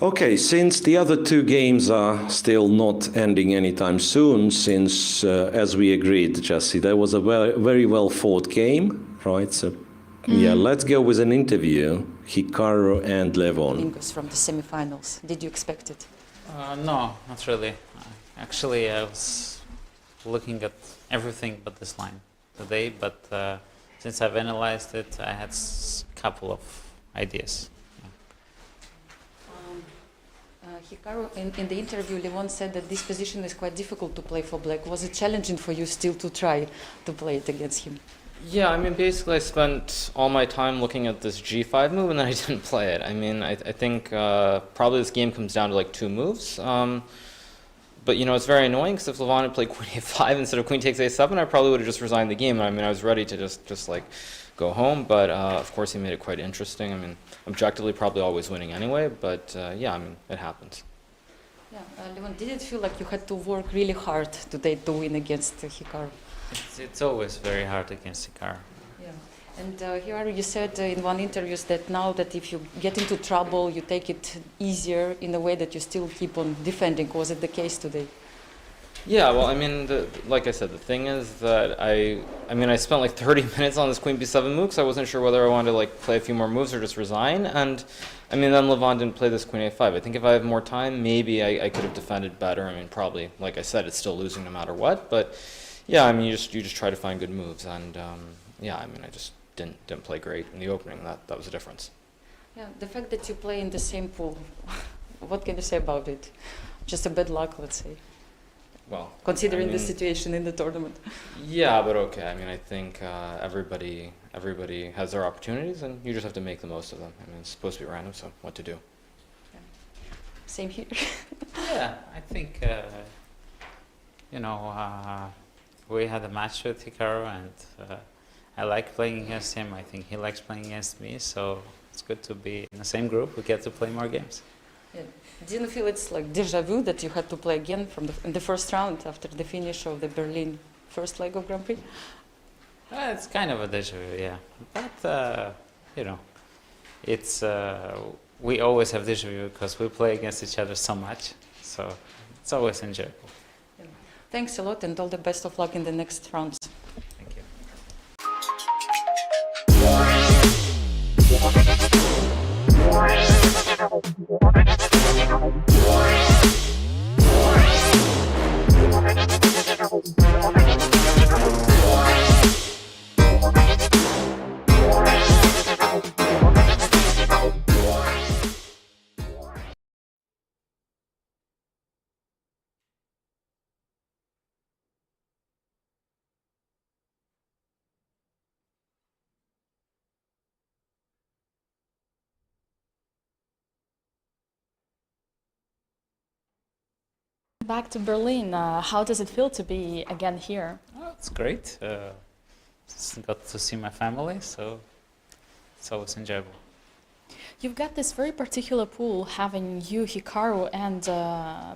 Okay, since the other two games are still not ending anytime soon, since as we agreed, Jesse, that was a very well fought game, right? So yeah, let's go with an interview. Hikaru and Levon. Dominguez from the semifinals. Did you expect it? No, not really. Actually, I was looking at everything but this line today, but since I've analyzed it, I had a couple of ideas. Hikaru, in the interview, Levon said that this position is quite difficult to play for black. Was it challenging for you still to try to play it against him? Yeah, I mean, basically I spent all my time looking at this g5 move and then I didn't play it. I mean, I think probably this game comes down to like 2 moves. But, you know, it's very annoying because if Levon had played queen a5 instead of queen takes a7, I probably would have just resigned the game. I mean, I was ready to just like go home, but of course he made it quite interesting. I mean, objectively probably always winning anyway, but yeah, I mean, it happens. Yeah, Levon, did it feel like you had to work really hard today to win against Hikaru? It's always very hard against Hikaru. Yeah, and Hikaru, you said in one interview that now that if you get into trouble, you take it easier in a way that you still keep on defending. Was it the case today? Yeah, well, I mean, like I said, the thing is that I mean, I spent like 30 minutes on this queen b7 move because I wasn't sure whether I wanted to like play a few more moves or just resign. And I mean, then Levon didn't play this queen a5. I think if I have more time, maybe I could have defended better. I mean, probably, like I said, it's still losing no matter what. But yeah, I mean, you just try to find good moves. And yeah, I mean, I just didn't play great in the opening. That was the difference. Yeah, the fact that you play in the same pool, what can you say about it? Just a bad luck, let's say. Well, considering I mean, the situation in the tournament. Yeah, but okay. I mean, I think everybody has their opportunities, and you just have to make the most of them. I mean, it's supposed to be random, so what to do? Yeah. Same here. Yeah, I think you know, we had a match with Hikaru, and I like playing against him. I think he likes playing against me, so it's good to be in the same group. We get to play more games. Yeah. Didn't you feel it's like deja vu that you had to play again in the first round after the finish of the Berlin first leg of Grand Prix? It's kind of a deja vu, yeah. But you know, it's we always have deja vu because we play against each other so much, so it's always enjoyable. Yeah. Thanks a lot, and all the best of luck in the next rounds. Thank you. Back to Berlin, how does it feel to be again here? Oh, it's great. Just got to see my family, so it's always enjoyable. You've got this very particular pool, having you, Hikaru, and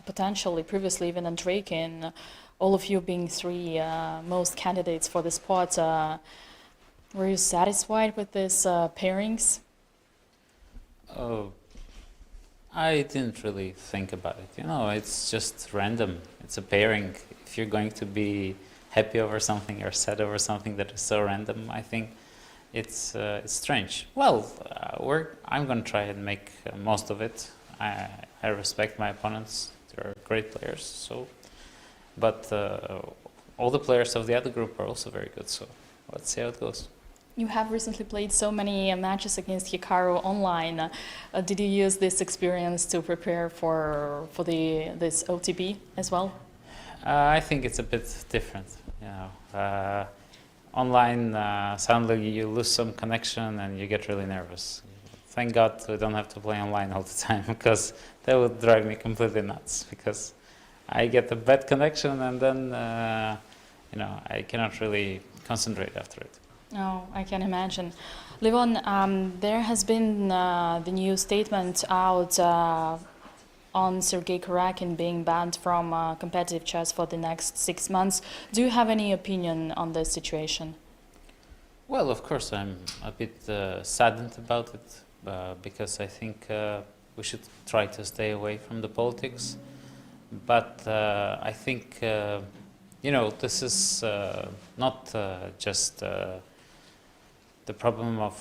potentially previously even Andreikin, all of you being three most candidates for the spot. Were you satisfied with these pairings? Oh, I didn't really think about it. You know, it's just random. It's a pairing. If you're going to be happy over something or sad over something that is so random, I think it's strange. Well, I'm going to try and make most of it. I respect my opponents. They're great players. So, but all the players of the other group are also very good. So let's see how it goes. You have recently played so many matches against Hikaru online. Did you use this experience to prepare for this OTP as well? I think it's a bit different. You know, online, suddenly you lose some connection and you get really nervous. Thank God we don't have to play online all the time, because that would drive me completely nuts. Because I get a bad connection and then you know, I cannot really concentrate after it. No, I can imagine. Levon, there has been the new statement out on Sergei Karakin being banned from competitive chess for the next 6 months. Do you have any opinion on this situation? Well, of course, I'm a bit saddened about it, because I think we should try to stay away from the politics. But I think, you know, this is not just the problem of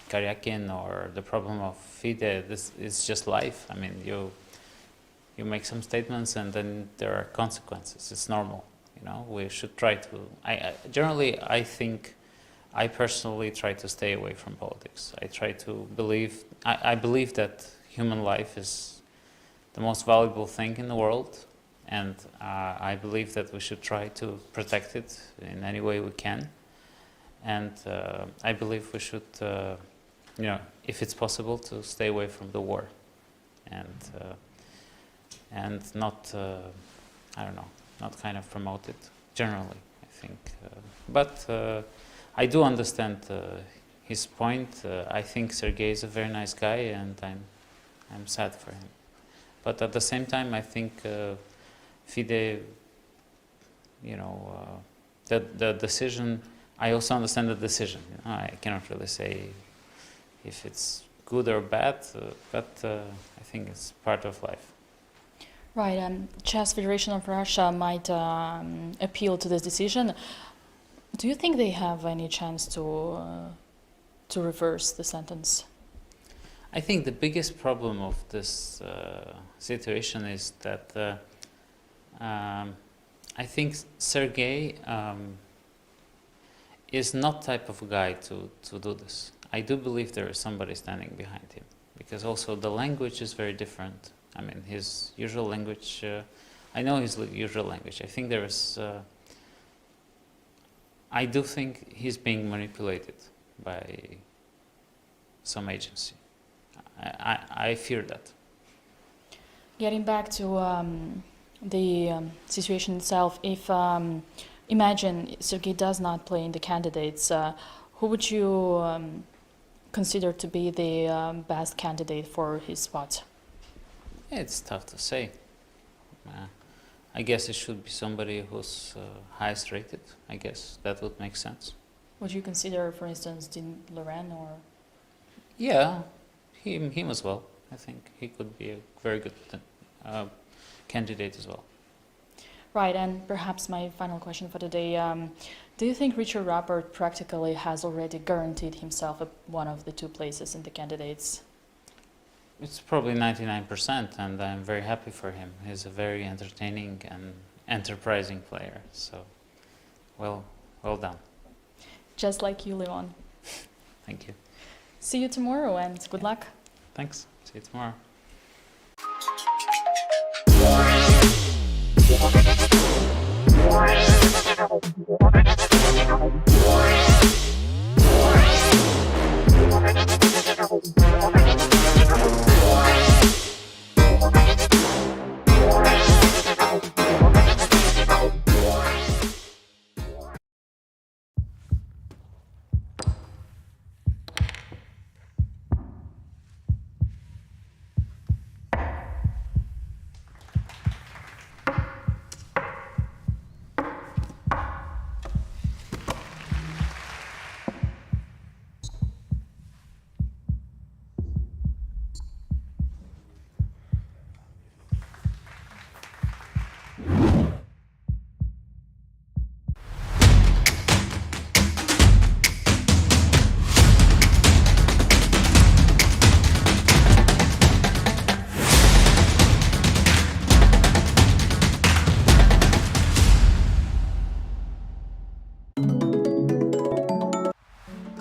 Karyakin or the problem of FIDE. This is just life. I mean, you make some statements and then there are consequences. It's normal. You know, we should try to. I think I personally try to stay away from politics. I try to believe. I believe that human life is the most valuable thing in the world, and I believe that we should try to protect it in any way we can. And I believe we should, you know, if it's possible, to stay away from the war, and not, I don't know, not kind of promote it generally. I think, but I do understand his point. I think Sergei is a very nice guy, and I'm sad for him. But at the same time, I think FIDE, you know, the decision. I also understand the decision. You know, I cannot really say if it's good or bad, but I think it's part of life. Right, Chess Federation of Russia might appeal to this decision. Do you think they have any chance to reverse the sentence? I think the biggest problem of this situation is that I think Sergei is not type of guy to do this. I do believe there is somebody standing behind him, because also the language is very different. I mean, his usual language, I know his usual language. I think there is, I do think he's being manipulated by some agency. I fear that. Getting back to the situation itself, if imagine Sergei does not play in the candidates, who would you consider to be the best candidate for his spot? It's tough to say. I guess it should be somebody who's highest rated. I guess that would make sense. Would you consider, for instance, Dean Loren or? Yeah, him as well. I think he could be a very good candidate as well. Right, and perhaps my final question for today. Do you think Richard Rappert practically has already guaranteed himself one of the two places in the candidates? It's probably 99%, and I'm very happy for him. He's a very entertaining and enterprising player. So, well done. Just like you, Levon. Thank you. See you tomorrow, and good luck. Thanks. See you tomorrow.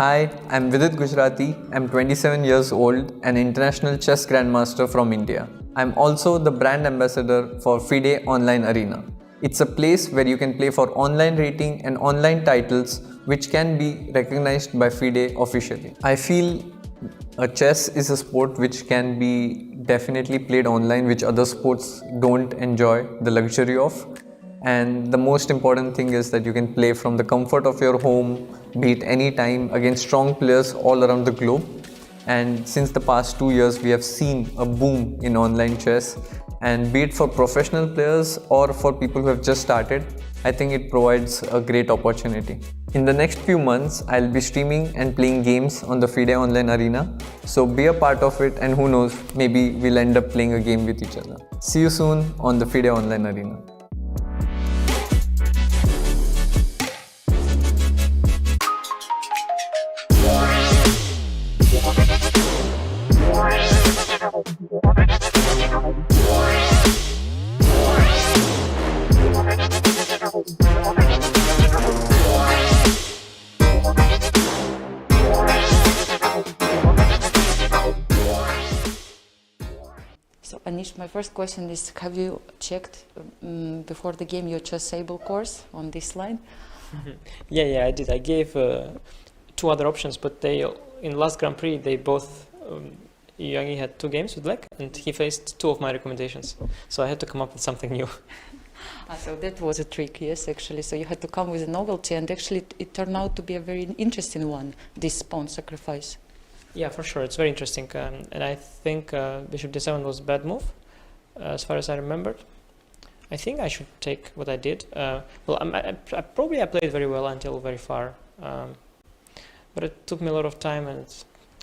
Hi, I'm Vidit Gujarati. I'm 27 years old, an international chess grandmaster from India. I'm also the brand ambassador for FIDE Online Arena. It's a place where you can play for online rating and online titles which can be recognized by FIDE officially. I feel chess is a sport which can be definitely played online, which other sports don't enjoy the luxury of. And the most important thing is that you can play from the comfort of your home, be it any time, against strong players all around the globe. And since the past 2 years, we have seen a boom in online chess. And be it for professional players or for people who have just started, I think it provides a great opportunity. In the next few months, I'll be streaming and playing games on the FIDE Online Arena. So be a part of it, and who knows, maybe we'll end up playing a game with each other. See you soon on the FIDE Online Arena. So Anish, my first question is, have you checked before the game your chess able course on this line? Yeah, I did. I gave 2 other options, but they in last Grand Prix they both Yangyi had 2 games with black, and he faced 2 of my recommendations. So I had to come up with something new. So that was a trick, yes, actually. So you had to come with a novelty, and actually it turned out to be a very interesting one, this pawn sacrifice. Yeah, for sure, it's very interesting, and I think Bishop d7 was a bad move, as far as I remembered. I think I should take what I did. Well, I played very well until very far, but it took me a lot of time, and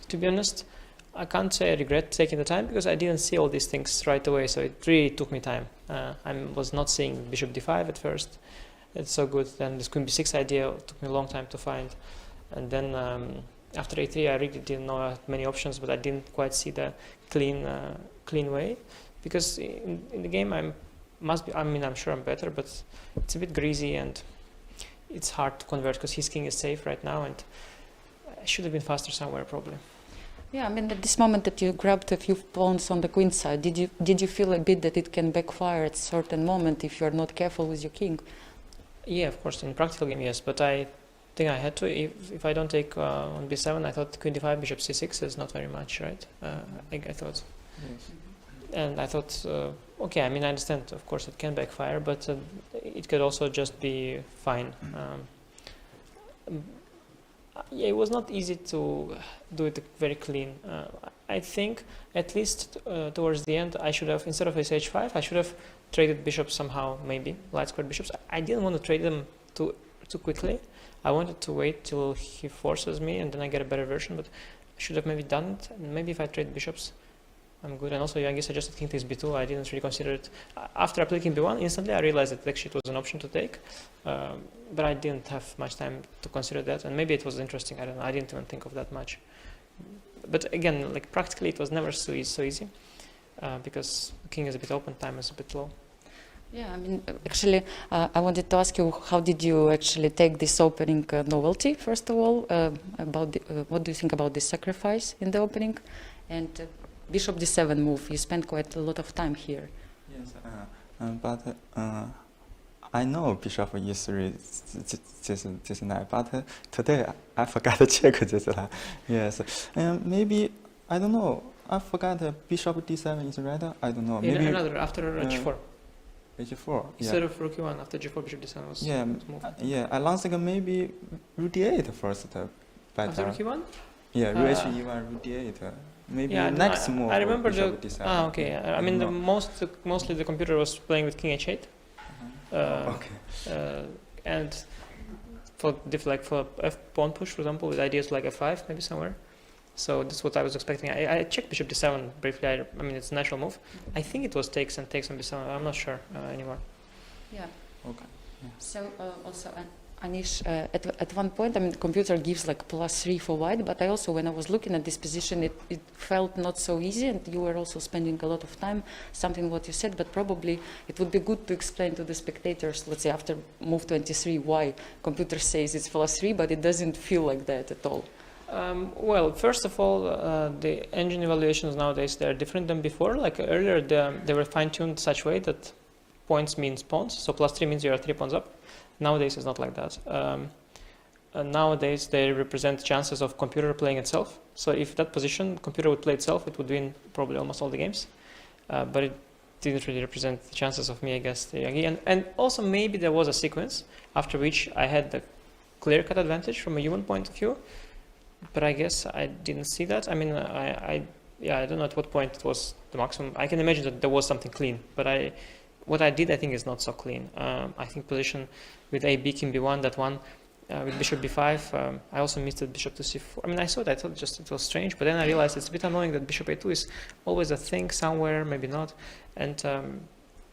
to be honest, I can't say I regret taking the time, because I didn't see all these things right away, so it really took me time. I was not seeing Bishop d5 at first. It's so good. Then this Queen b6 idea took me a long time to find, and then after a3 I really didn't know I had many options, but I didn't quite see the clean way, because in the game I'm sure I'm better, but it's a bit greasy and it's hard to convert because his king is safe right now, and I should have been faster somewhere probably. Yeah, I mean, at this moment that you grabbed a few pawns on the queen side, did you feel a bit that it can backfire at a certain moment if you're not careful with your king? Yeah, of course, in practical game, yes, but I think I had to. If I don't take on b7, I thought queen d5, bishop c6 is not very much, right? I thought. Yes. And I thought, okay, I mean, I understand, of course, it can backfire, but it could also just be fine. Yeah, it was not easy to do it very clean. I think at least towards the end I should have, instead of h5, I should have traded bishops somehow, maybe light squared bishops. I didn't want to trade them too quickly. I wanted to wait till he forces me and then I get a better version, but I should have maybe done it. And maybe if I trade bishops, I'm good. And also Yangyi suggested king takes b2. I didn't really consider it. After I played king b1, instantly I realized that actually it was an option to take, but I didn't have much time to consider that, and maybe it was interesting, I don't know, I didn't even think of that much. But again, like practically it was never so easy, because the king is a bit open, time is a bit low. Yeah, I mean, actually, I wanted to ask you, how did you actually take this opening novelty, first of all, about what do you think about this sacrifice in the opening, and bishop d7 move, you spent quite a lot of time here. Yes, but I know bishop e3 this night, but today I forgot to check this line. Yes, maybe, I don't know, I forgot bishop d7 is right, I don't know. Maybe another, after g4. h4, Instead of rook e1, after g4, bishop d7 was moved. Yeah, I long think maybe rook d8 first. After rook e1? Yeah, rook e1, rook d8. Maybe next move. I remember bishop d7. Okay. I mean, mostly the computer was playing with king h8. And for f pawn push, for example, with ideas like f5, maybe somewhere. So that's what I was expecting. I checked bishop d7 briefly. I mean, it's a natural move. I think it was takes on b7. I'm not sure anymore. Yeah. Okay. Yeah. So also, Anish, at one point, I mean, the computer gives like +3 for white, but I also, when I was looking at this position, it felt not so easy, and you were also spending a lot of time, something what you said, but probably it would be good to explain to the spectators, let's say after move 23, why computer says it's +3, but it doesn't feel like that at all. Well, first of all, the engine evaluations nowadays, they're different than before. Like earlier, they were fine-tuned such way that points means pawns, so +3 means you are 3 pawns up. Nowadays, it's not like that. Nowadays, they represent chances of computer playing itself. So if that position, computer would play itself, it would win probably almost all the games. But it didn't really represent the chances of me against Yangyi. And also maybe there was a sequence after which I had the clear-cut advantage from a human point of view. But I guess I didn't see that. I mean, I don't know at what point it was the maximum. I can imagine that there was something clean, but what I did, I think, is not so clean. I think position with A-B, King B1, that one, with bishop B5, I also missed it, bishop to C4. I mean, I saw that, I thought just it was strange, but then I realized it's a bit annoying that bishop A2 is always a thing somewhere, maybe not. And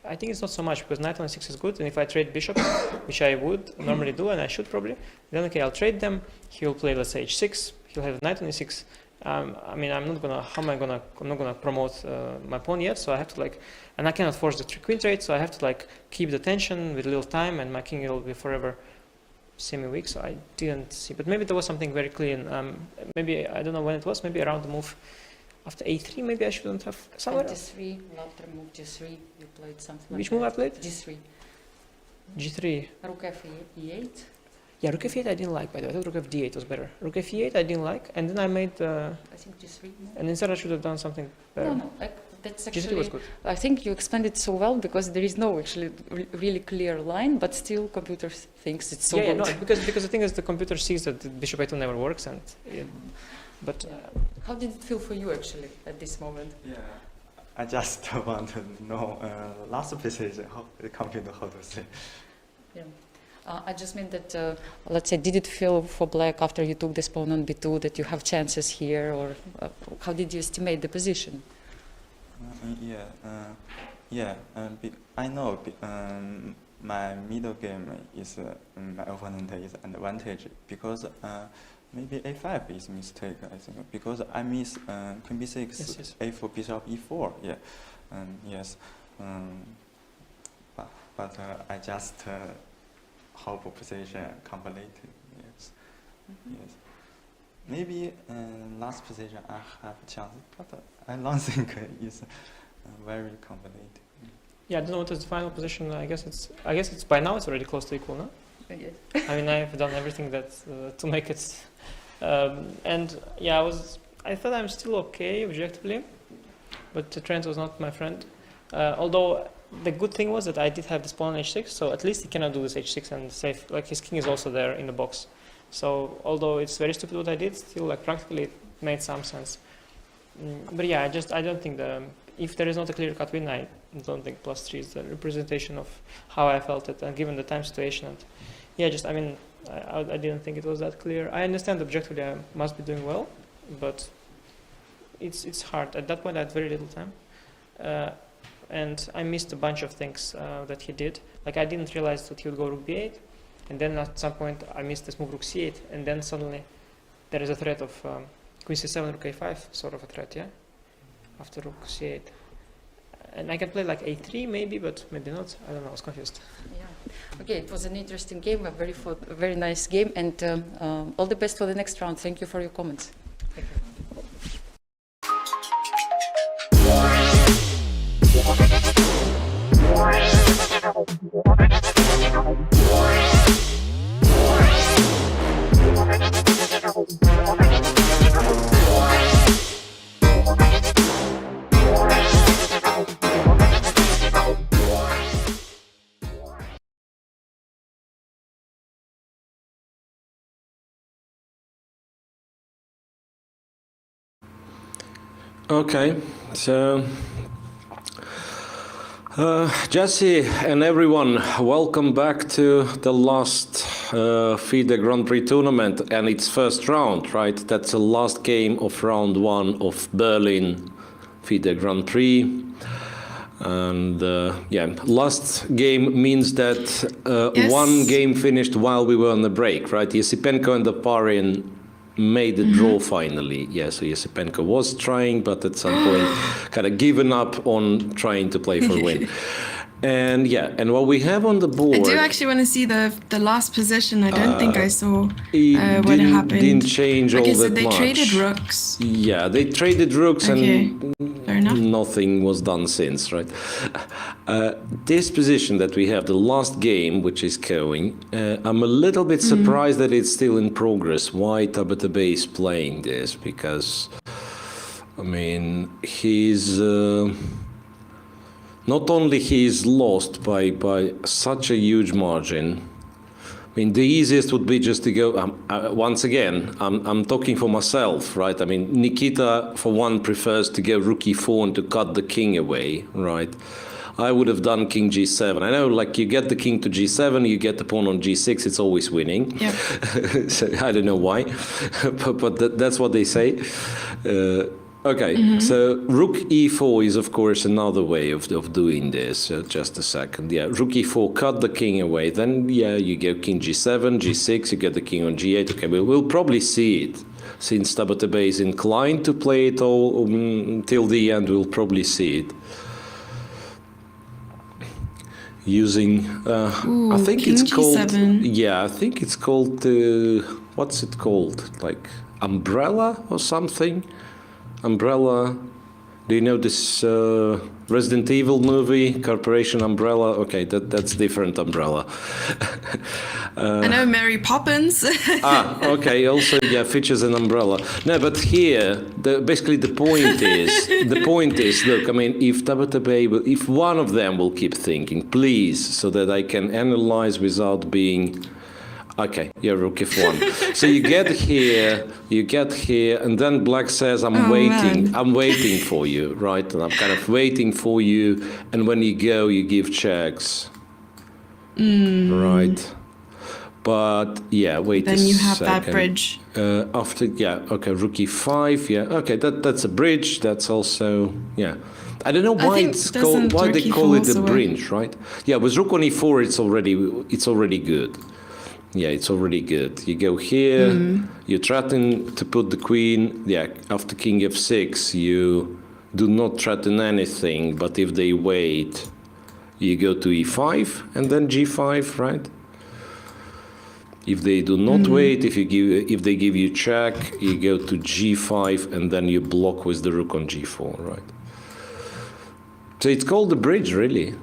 I think it's not so much, because knight on A6 is good, and if I trade bishop, which I would normally do, and I should probably, then okay, I'll trade them, he'll play, let's say, H6, he'll have knight on E6. I mean, I'm not gonna promote my pawn yet, so I have to like, and I cannot force the queen trade, so I have to like keep the tension with little time, and my king will be forever semi-weak, so I didn't see, but maybe there was something very clean. Maybe, I don't know when it was, maybe around the move after A3, maybe I shouldn't have somewhere. D3, after move G3, you played something Which like move that. I played? G3. G3. Rook F8. Yeah, Rook F8 I didn't like, by the way. I thought Rook F8 was better. Rook F8 I didn't like, and then I made I think G3. and instead I should have done something better. No, that's G3 actually, was good. I think you explained it so well, because there is no actually really clear line, but still computer thinks it's so Yeah, good. no, because the thing is the computer sees that the bishop A2 never works, and but How did it feel for you actually at this moment? Yeah, I just want to know last position, how the computer how to say. Yeah. I just mean that, let's say, did it feel for black after you took this pawn on B2 that you have chances here, or how did you estimate the position? I know my middle game is my opponent is an advantage because maybe A5 is mistake, I think, because I miss Queen B6, yes. A4, Bishop E4, yeah, yes, but I just hope position completed, yes, yes. Maybe last position I have chance, but I don't think it's very complicated. yeah, I don't know what is the final position. I guess it's by now it's already close to equal, no? Yes. I mean, I've done everything that to make it, and yeah, I thought I'm still okay objectively, but the trend was not my friend. Although the good thing was that I did have this pawn on H6, so at least he cannot do this H6 and save. Like his king is also there in the box. So although it's very stupid what I did, still like practically it made some sense. But yeah, I don't think if there is not a clear-cut win, I don't think +3 is the representation of how I felt it, and given the time situation. And yeah, I mean, I didn't think it was that clear. I understand objectively I must be doing well, but it's hard. At that point, I had very little time, and I missed a bunch of things that he did. Like I didn't realize that he would go Rook B8, and then at some point I missed this move Rook C8, and then suddenly there is a threat of Queen C7, Rook A5, sort of a threat, yeah, after Rook C8. And I can play like A3 maybe, but maybe not. I don't know. I was confused. Yeah. Okay, it was an interesting game, a very nice game, and all the best for the next round. Thank you for your comments. Thank Okay, so Jesse and everyone, welcome back to the last FIDE Grand Prix tournament and its first round, right? That's the last game of round 1 of Berlin FIDE Grand Prix. And yeah, last game means that Yes. one game finished while we were on the break, right? Esipenko and Oparin made the draw finally. Yeah, so Esipenko was trying, but at some point kind of given up on trying to play for a win. And yeah, and what we have on the board... I do actually want to see the last position. I don't think I saw what happened. Didn't change all okay, so that they much. traded rooks. Yeah, they traded rooks Okay, fair enough. and nothing was done since, right? This position that we have, the last game, which is going, I'm a little bit surprised that it's still in progress. Why Tabatabaei is playing this? Because, I mean, he's... not only he's lost by such a huge margin. I mean, the easiest would be just to go. Once again, I'm talking for myself, right? I mean, Nikita, for one, prefers to go rook e4 and to cut the king away, right? I would have done king g7. I know, like, you get the king to g7, you get the pawn on g6, it's always winning. Yep. So, I don't know why, but that's what they say. Okay, so rook e4 is, of course, another way of doing this. Just a second. Yeah, rook e4, cut the king away. Then, yeah, you go king g7, g6, you get the king on g8. Okay, we'll probably see it. Since Tabatabaei is inclined to play it all till the end, we'll probably see it. Using, Ooh, I think king it's called... G7. Yeah, I think it's called... what's it called? Like, umbrella or something? Umbrella. Do you know this Resident Evil movie, Corporation Umbrella? Okay, that's different umbrella. I know Mary Poppins. Okay. Also, yeah, features an umbrella. No, but here, basically the point is, look, I mean, if Tabatabaei if one of them will keep thinking, please, so that I can analyze without being. Okay, yeah, rook f1. So you get here, and then black says, I'm waiting for you, right? And I'm kind of waiting for you, and when you go, you give checks. Right. But, yeah, wait a second. Then you have that bridge. After, yeah, okay, rook e5, yeah, okay, that's a bridge, that's also, yeah. I don't know why it's called, why they call it a bridge, right? Yeah, with rook on e4, it's already good. Yeah, it's already good. You go here, you threaten to put the queen. Yeah, after king f6, you do not threaten anything, but if they wait, you go to e5 and then g5, right? If they do not wait, if they give you check, you go to g5 and then you block with the rook on g4, right? So it's called the bridge, really.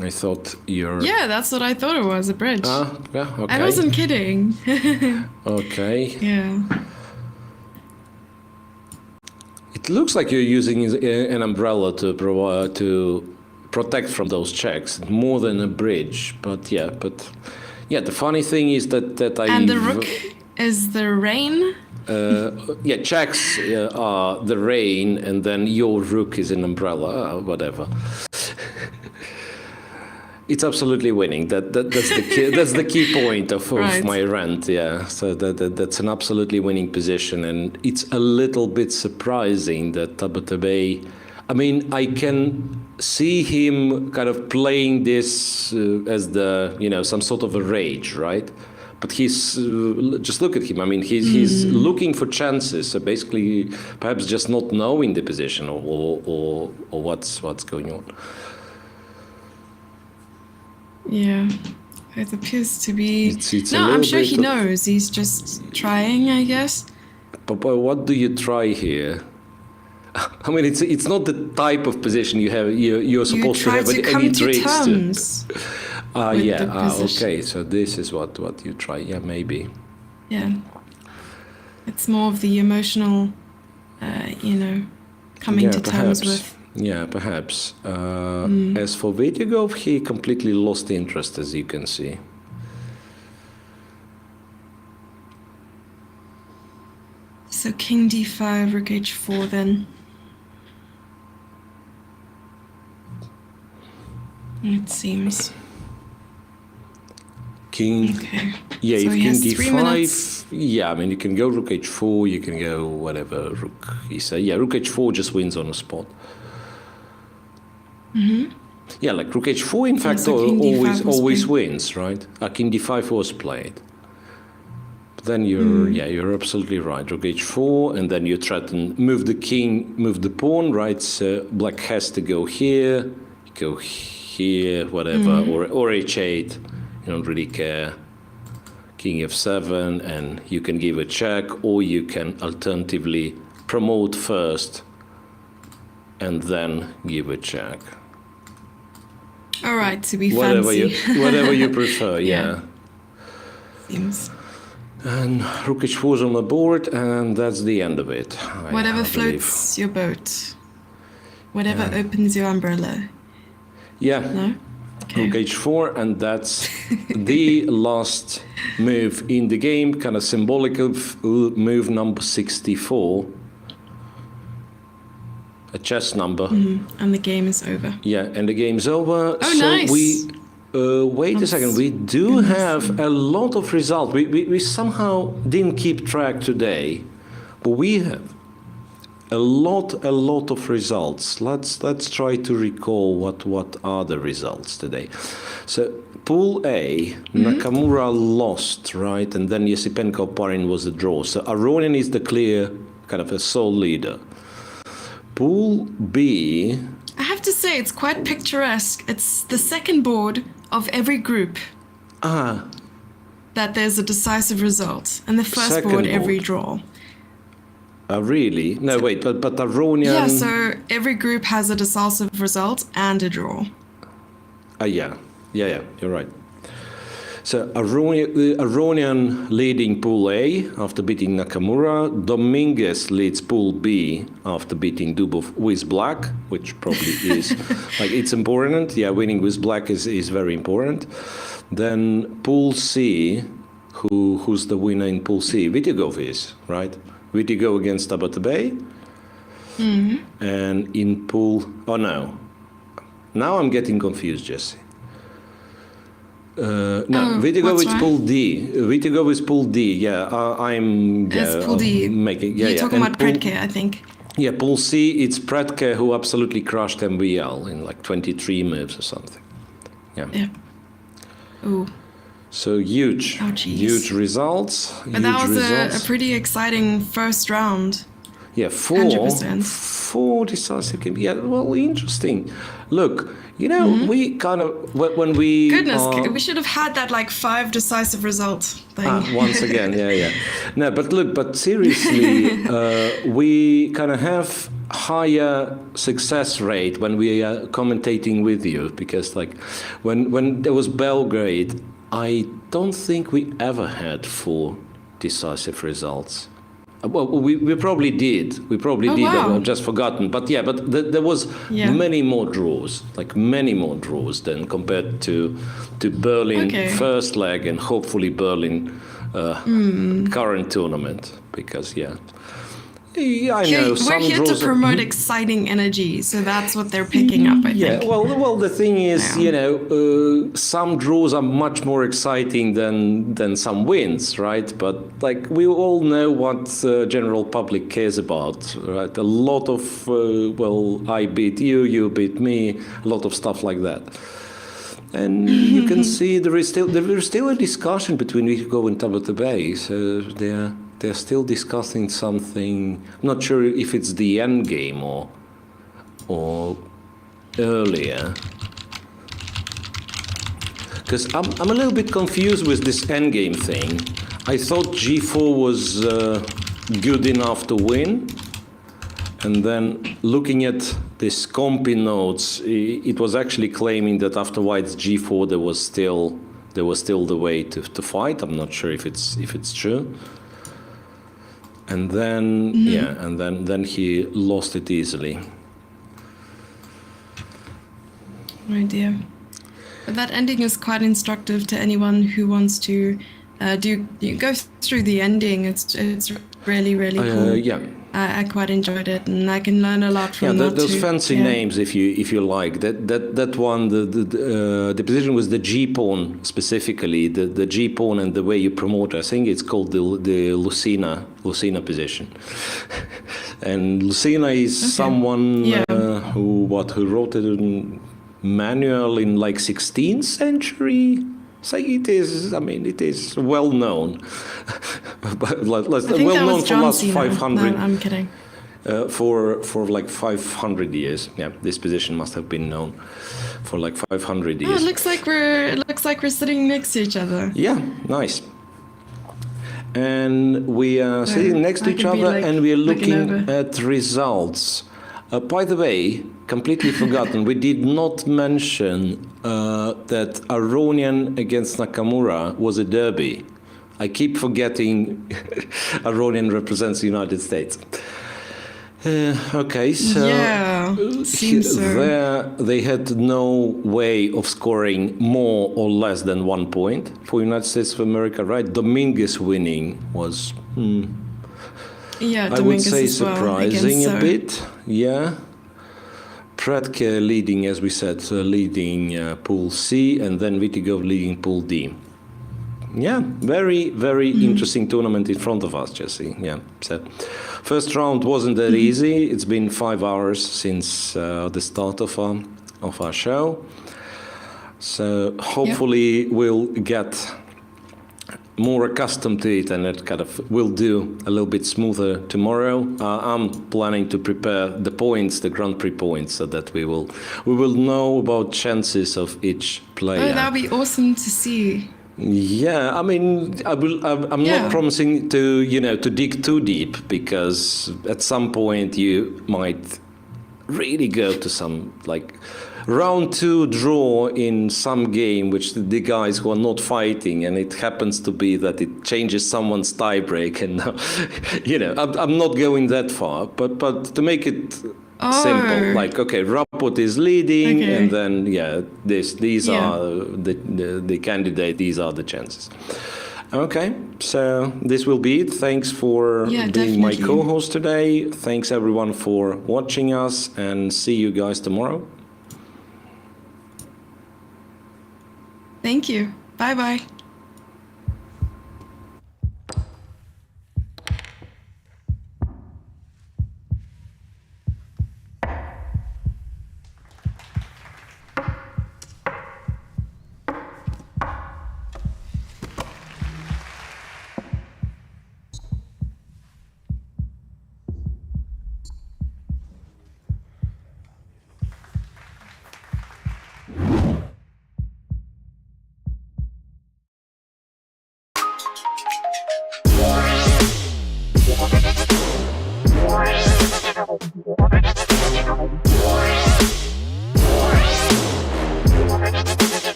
I thought you're... Yeah, that's what I thought it was, a bridge. Yeah, okay. I wasn't kidding. Okay. Yeah. It looks like you're using an umbrella to protect from those checks, more than a bridge. But yeah, the funny thing is that I... And the rook is the rain? Yeah, checks are the rain, and then your rook is an umbrella, whatever. It's absolutely winning. That's the key, that's the key point of Right. my rant. Yeah, so that's an absolutely winning position, and it's a little bit surprising that Tabatabaei. I mean, I can see him kind of playing this as some sort of a rage, right? But he's just look at him. I mean, he's looking for chances. So basically, perhaps just not knowing the position or what's going on. Yeah, it appears to be... It's no, I'm sure he knows. He's just trying, I guess. But what do you try here? I mean, it's not the type of position you're supposed to have any tricks to. Okay. So this is what you try. Yeah, maybe. Yeah. It's more of the emotional, coming to terms with. Yeah, perhaps. As for Vitiugov, he completely lost interest, as you can see. So king d5, rook h4 then. It seems. King. Okay. Yeah, So if he king has 3 d5. minutes. Yeah, I mean, you can go rook h4. You can go whatever. Rook e7. Yeah, rook h4 just wins on the spot. Yeah, like rook h4. In fact, so king d5 was always played. wins, right? King d5 was played. Then you're absolutely right. Rook h4, and then you threaten move the king, move the pawn, right? So black has to go here, whatever, or h8. You don't really care. King f7, and you can give a check, or you can alternatively promote first and then give a check. All right, to be fancy. Whatever you prefer, yeah. Seems. And rook h4 is on the board, and that's the end of it. Whatever floats your boat. Whatever opens your umbrella. Yeah. No? Okay. Rook h4, and that's the last move in the game, kind of symbolic of move number 64. A chess number. And the game is over. Yeah, and the game's over. Oh, so nice. Wait a second, we do have a lot of results. We somehow didn't keep track today, but we have a lot of results. Let's try to recall what are the results today. So Pool A, Nakamura lost, right? And then Esipenko Oparin was the draw. So Aronian is the clear kind of a sole leader. Pool B, I have to say, it's quite picturesque. It's the second board of every group that there's a decisive result, and the first Second board every board. draw. Really? No, wait, but Aronian... Yeah, so every group has a decisive result and a draw. Yeah, you're right. So Aronian leading Pool A after beating Nakamura. Dominguez leads Pool B after beating Dubov with black, which probably is like it's important. Yeah, winning with black is very important. Then Pool C, who's the winner in Pool C? Vitiugov is, right? Vitiugov against Tabatabaei. And in Pool... Oh, no. Now I'm getting confused, Jesse. Vitiugov is Pool D. Vitiugov is Pool D. Yeah, I'm. It's Pool D. Making. You're talking about Pratken, I think. Yeah, Pool C. It's Pratken who absolutely crushed MVL in like 23 moves or something. Yeah. Ooh. So huge results. But that was a pretty exciting first round. Yeah, 4 decisive games. Yeah, well, interesting. Look, you know, we kind of when we we should have had that like 5 decisive results thing. Once again, yeah. No, but seriously, we kind of have higher success rate when we are commentating with you, because like when there was Belgrade, I don't think we ever had 4 decisive results. Well, we probably did. Wow. I've just forgotten. But yeah, there was many more draws than compared to Berlin first leg and hopefully Berlin current tournament. Because I know we're here to promote exciting energy, so that's what they're picking up, I think. Well, the thing is, some draws are much more exciting than some wins, right? But like we all know what general public cares about, right? A lot of I beat you, you beat me, a lot of stuff like that. And you can see there is still a discussion between Vitiugov and Tabatabaei, so they're still discussing something. I'm not sure if it's the Endgame or earlier. Because I'm a little bit confused with this Endgame thing. I thought G4 was good enough to win. And then looking at this compy notes, it was actually claiming that after White's G4 there was still the way to fight. I'm not sure if it's true. And then then he lost it easily. Oh dear. But that ending is quite instructive to anyone who wants to go through the ending. It's really cool. I quite enjoyed it, and I can learn a lot from that those too. fancy names, if you like. That one, the position was the G pawn specifically, the G pawn and the way you promote. I think it's called the Lucina position. And Lucina is someone who wrote it in manual in like 16th century. So it is. I mean, it is well known. But well known for last 500. No, I'm kidding. For like 500 years. Yeah, this position must have been known for like 500 years. Oh, it looks like we're sitting next to each other. Yeah, nice. And we are sitting next to each other, and we are looking at results. By the way, completely forgotten, we did not mention that Aronian against Nakamura was a derby. I keep forgetting Aronian represents the United States. Okay, so yeah, seems so. There they had no way of scoring more or less than 1 point for United States of America, right? Dominguez winning was, yeah, I would say, as well, surprising a so. bit. Yeah. Pratken leading, as we said, leading Pool C, and then Vitiugov leading Pool D. Yeah, very, very interesting tournament in front of us, Jesse. Yeah, so first round wasn't that easy. It's been 5 hours since the start of our show. So hopefully we'll get more accustomed to it, and it kind of will do a little bit smoother tomorrow. I'm planning to prepare the points, the Grand Prix points, so that we will know about chances of each player. Oh, that'd be awesome to see. Yeah, I mean, I'm not promising to dig too deep, because at some point you might really go to some like round 2 draw in some game, which the guys who are not fighting, and it happens to be that it changes someone's tiebreak, and I'm not going that far, but to make it simple, like, okay, Rapport is leading, and then these are the candidate, these are the chances. Okay, so this will be it. Thanks for being my co-host today. Thanks everyone for watching us, and see you guys tomorrow. Thank you. Bye bye.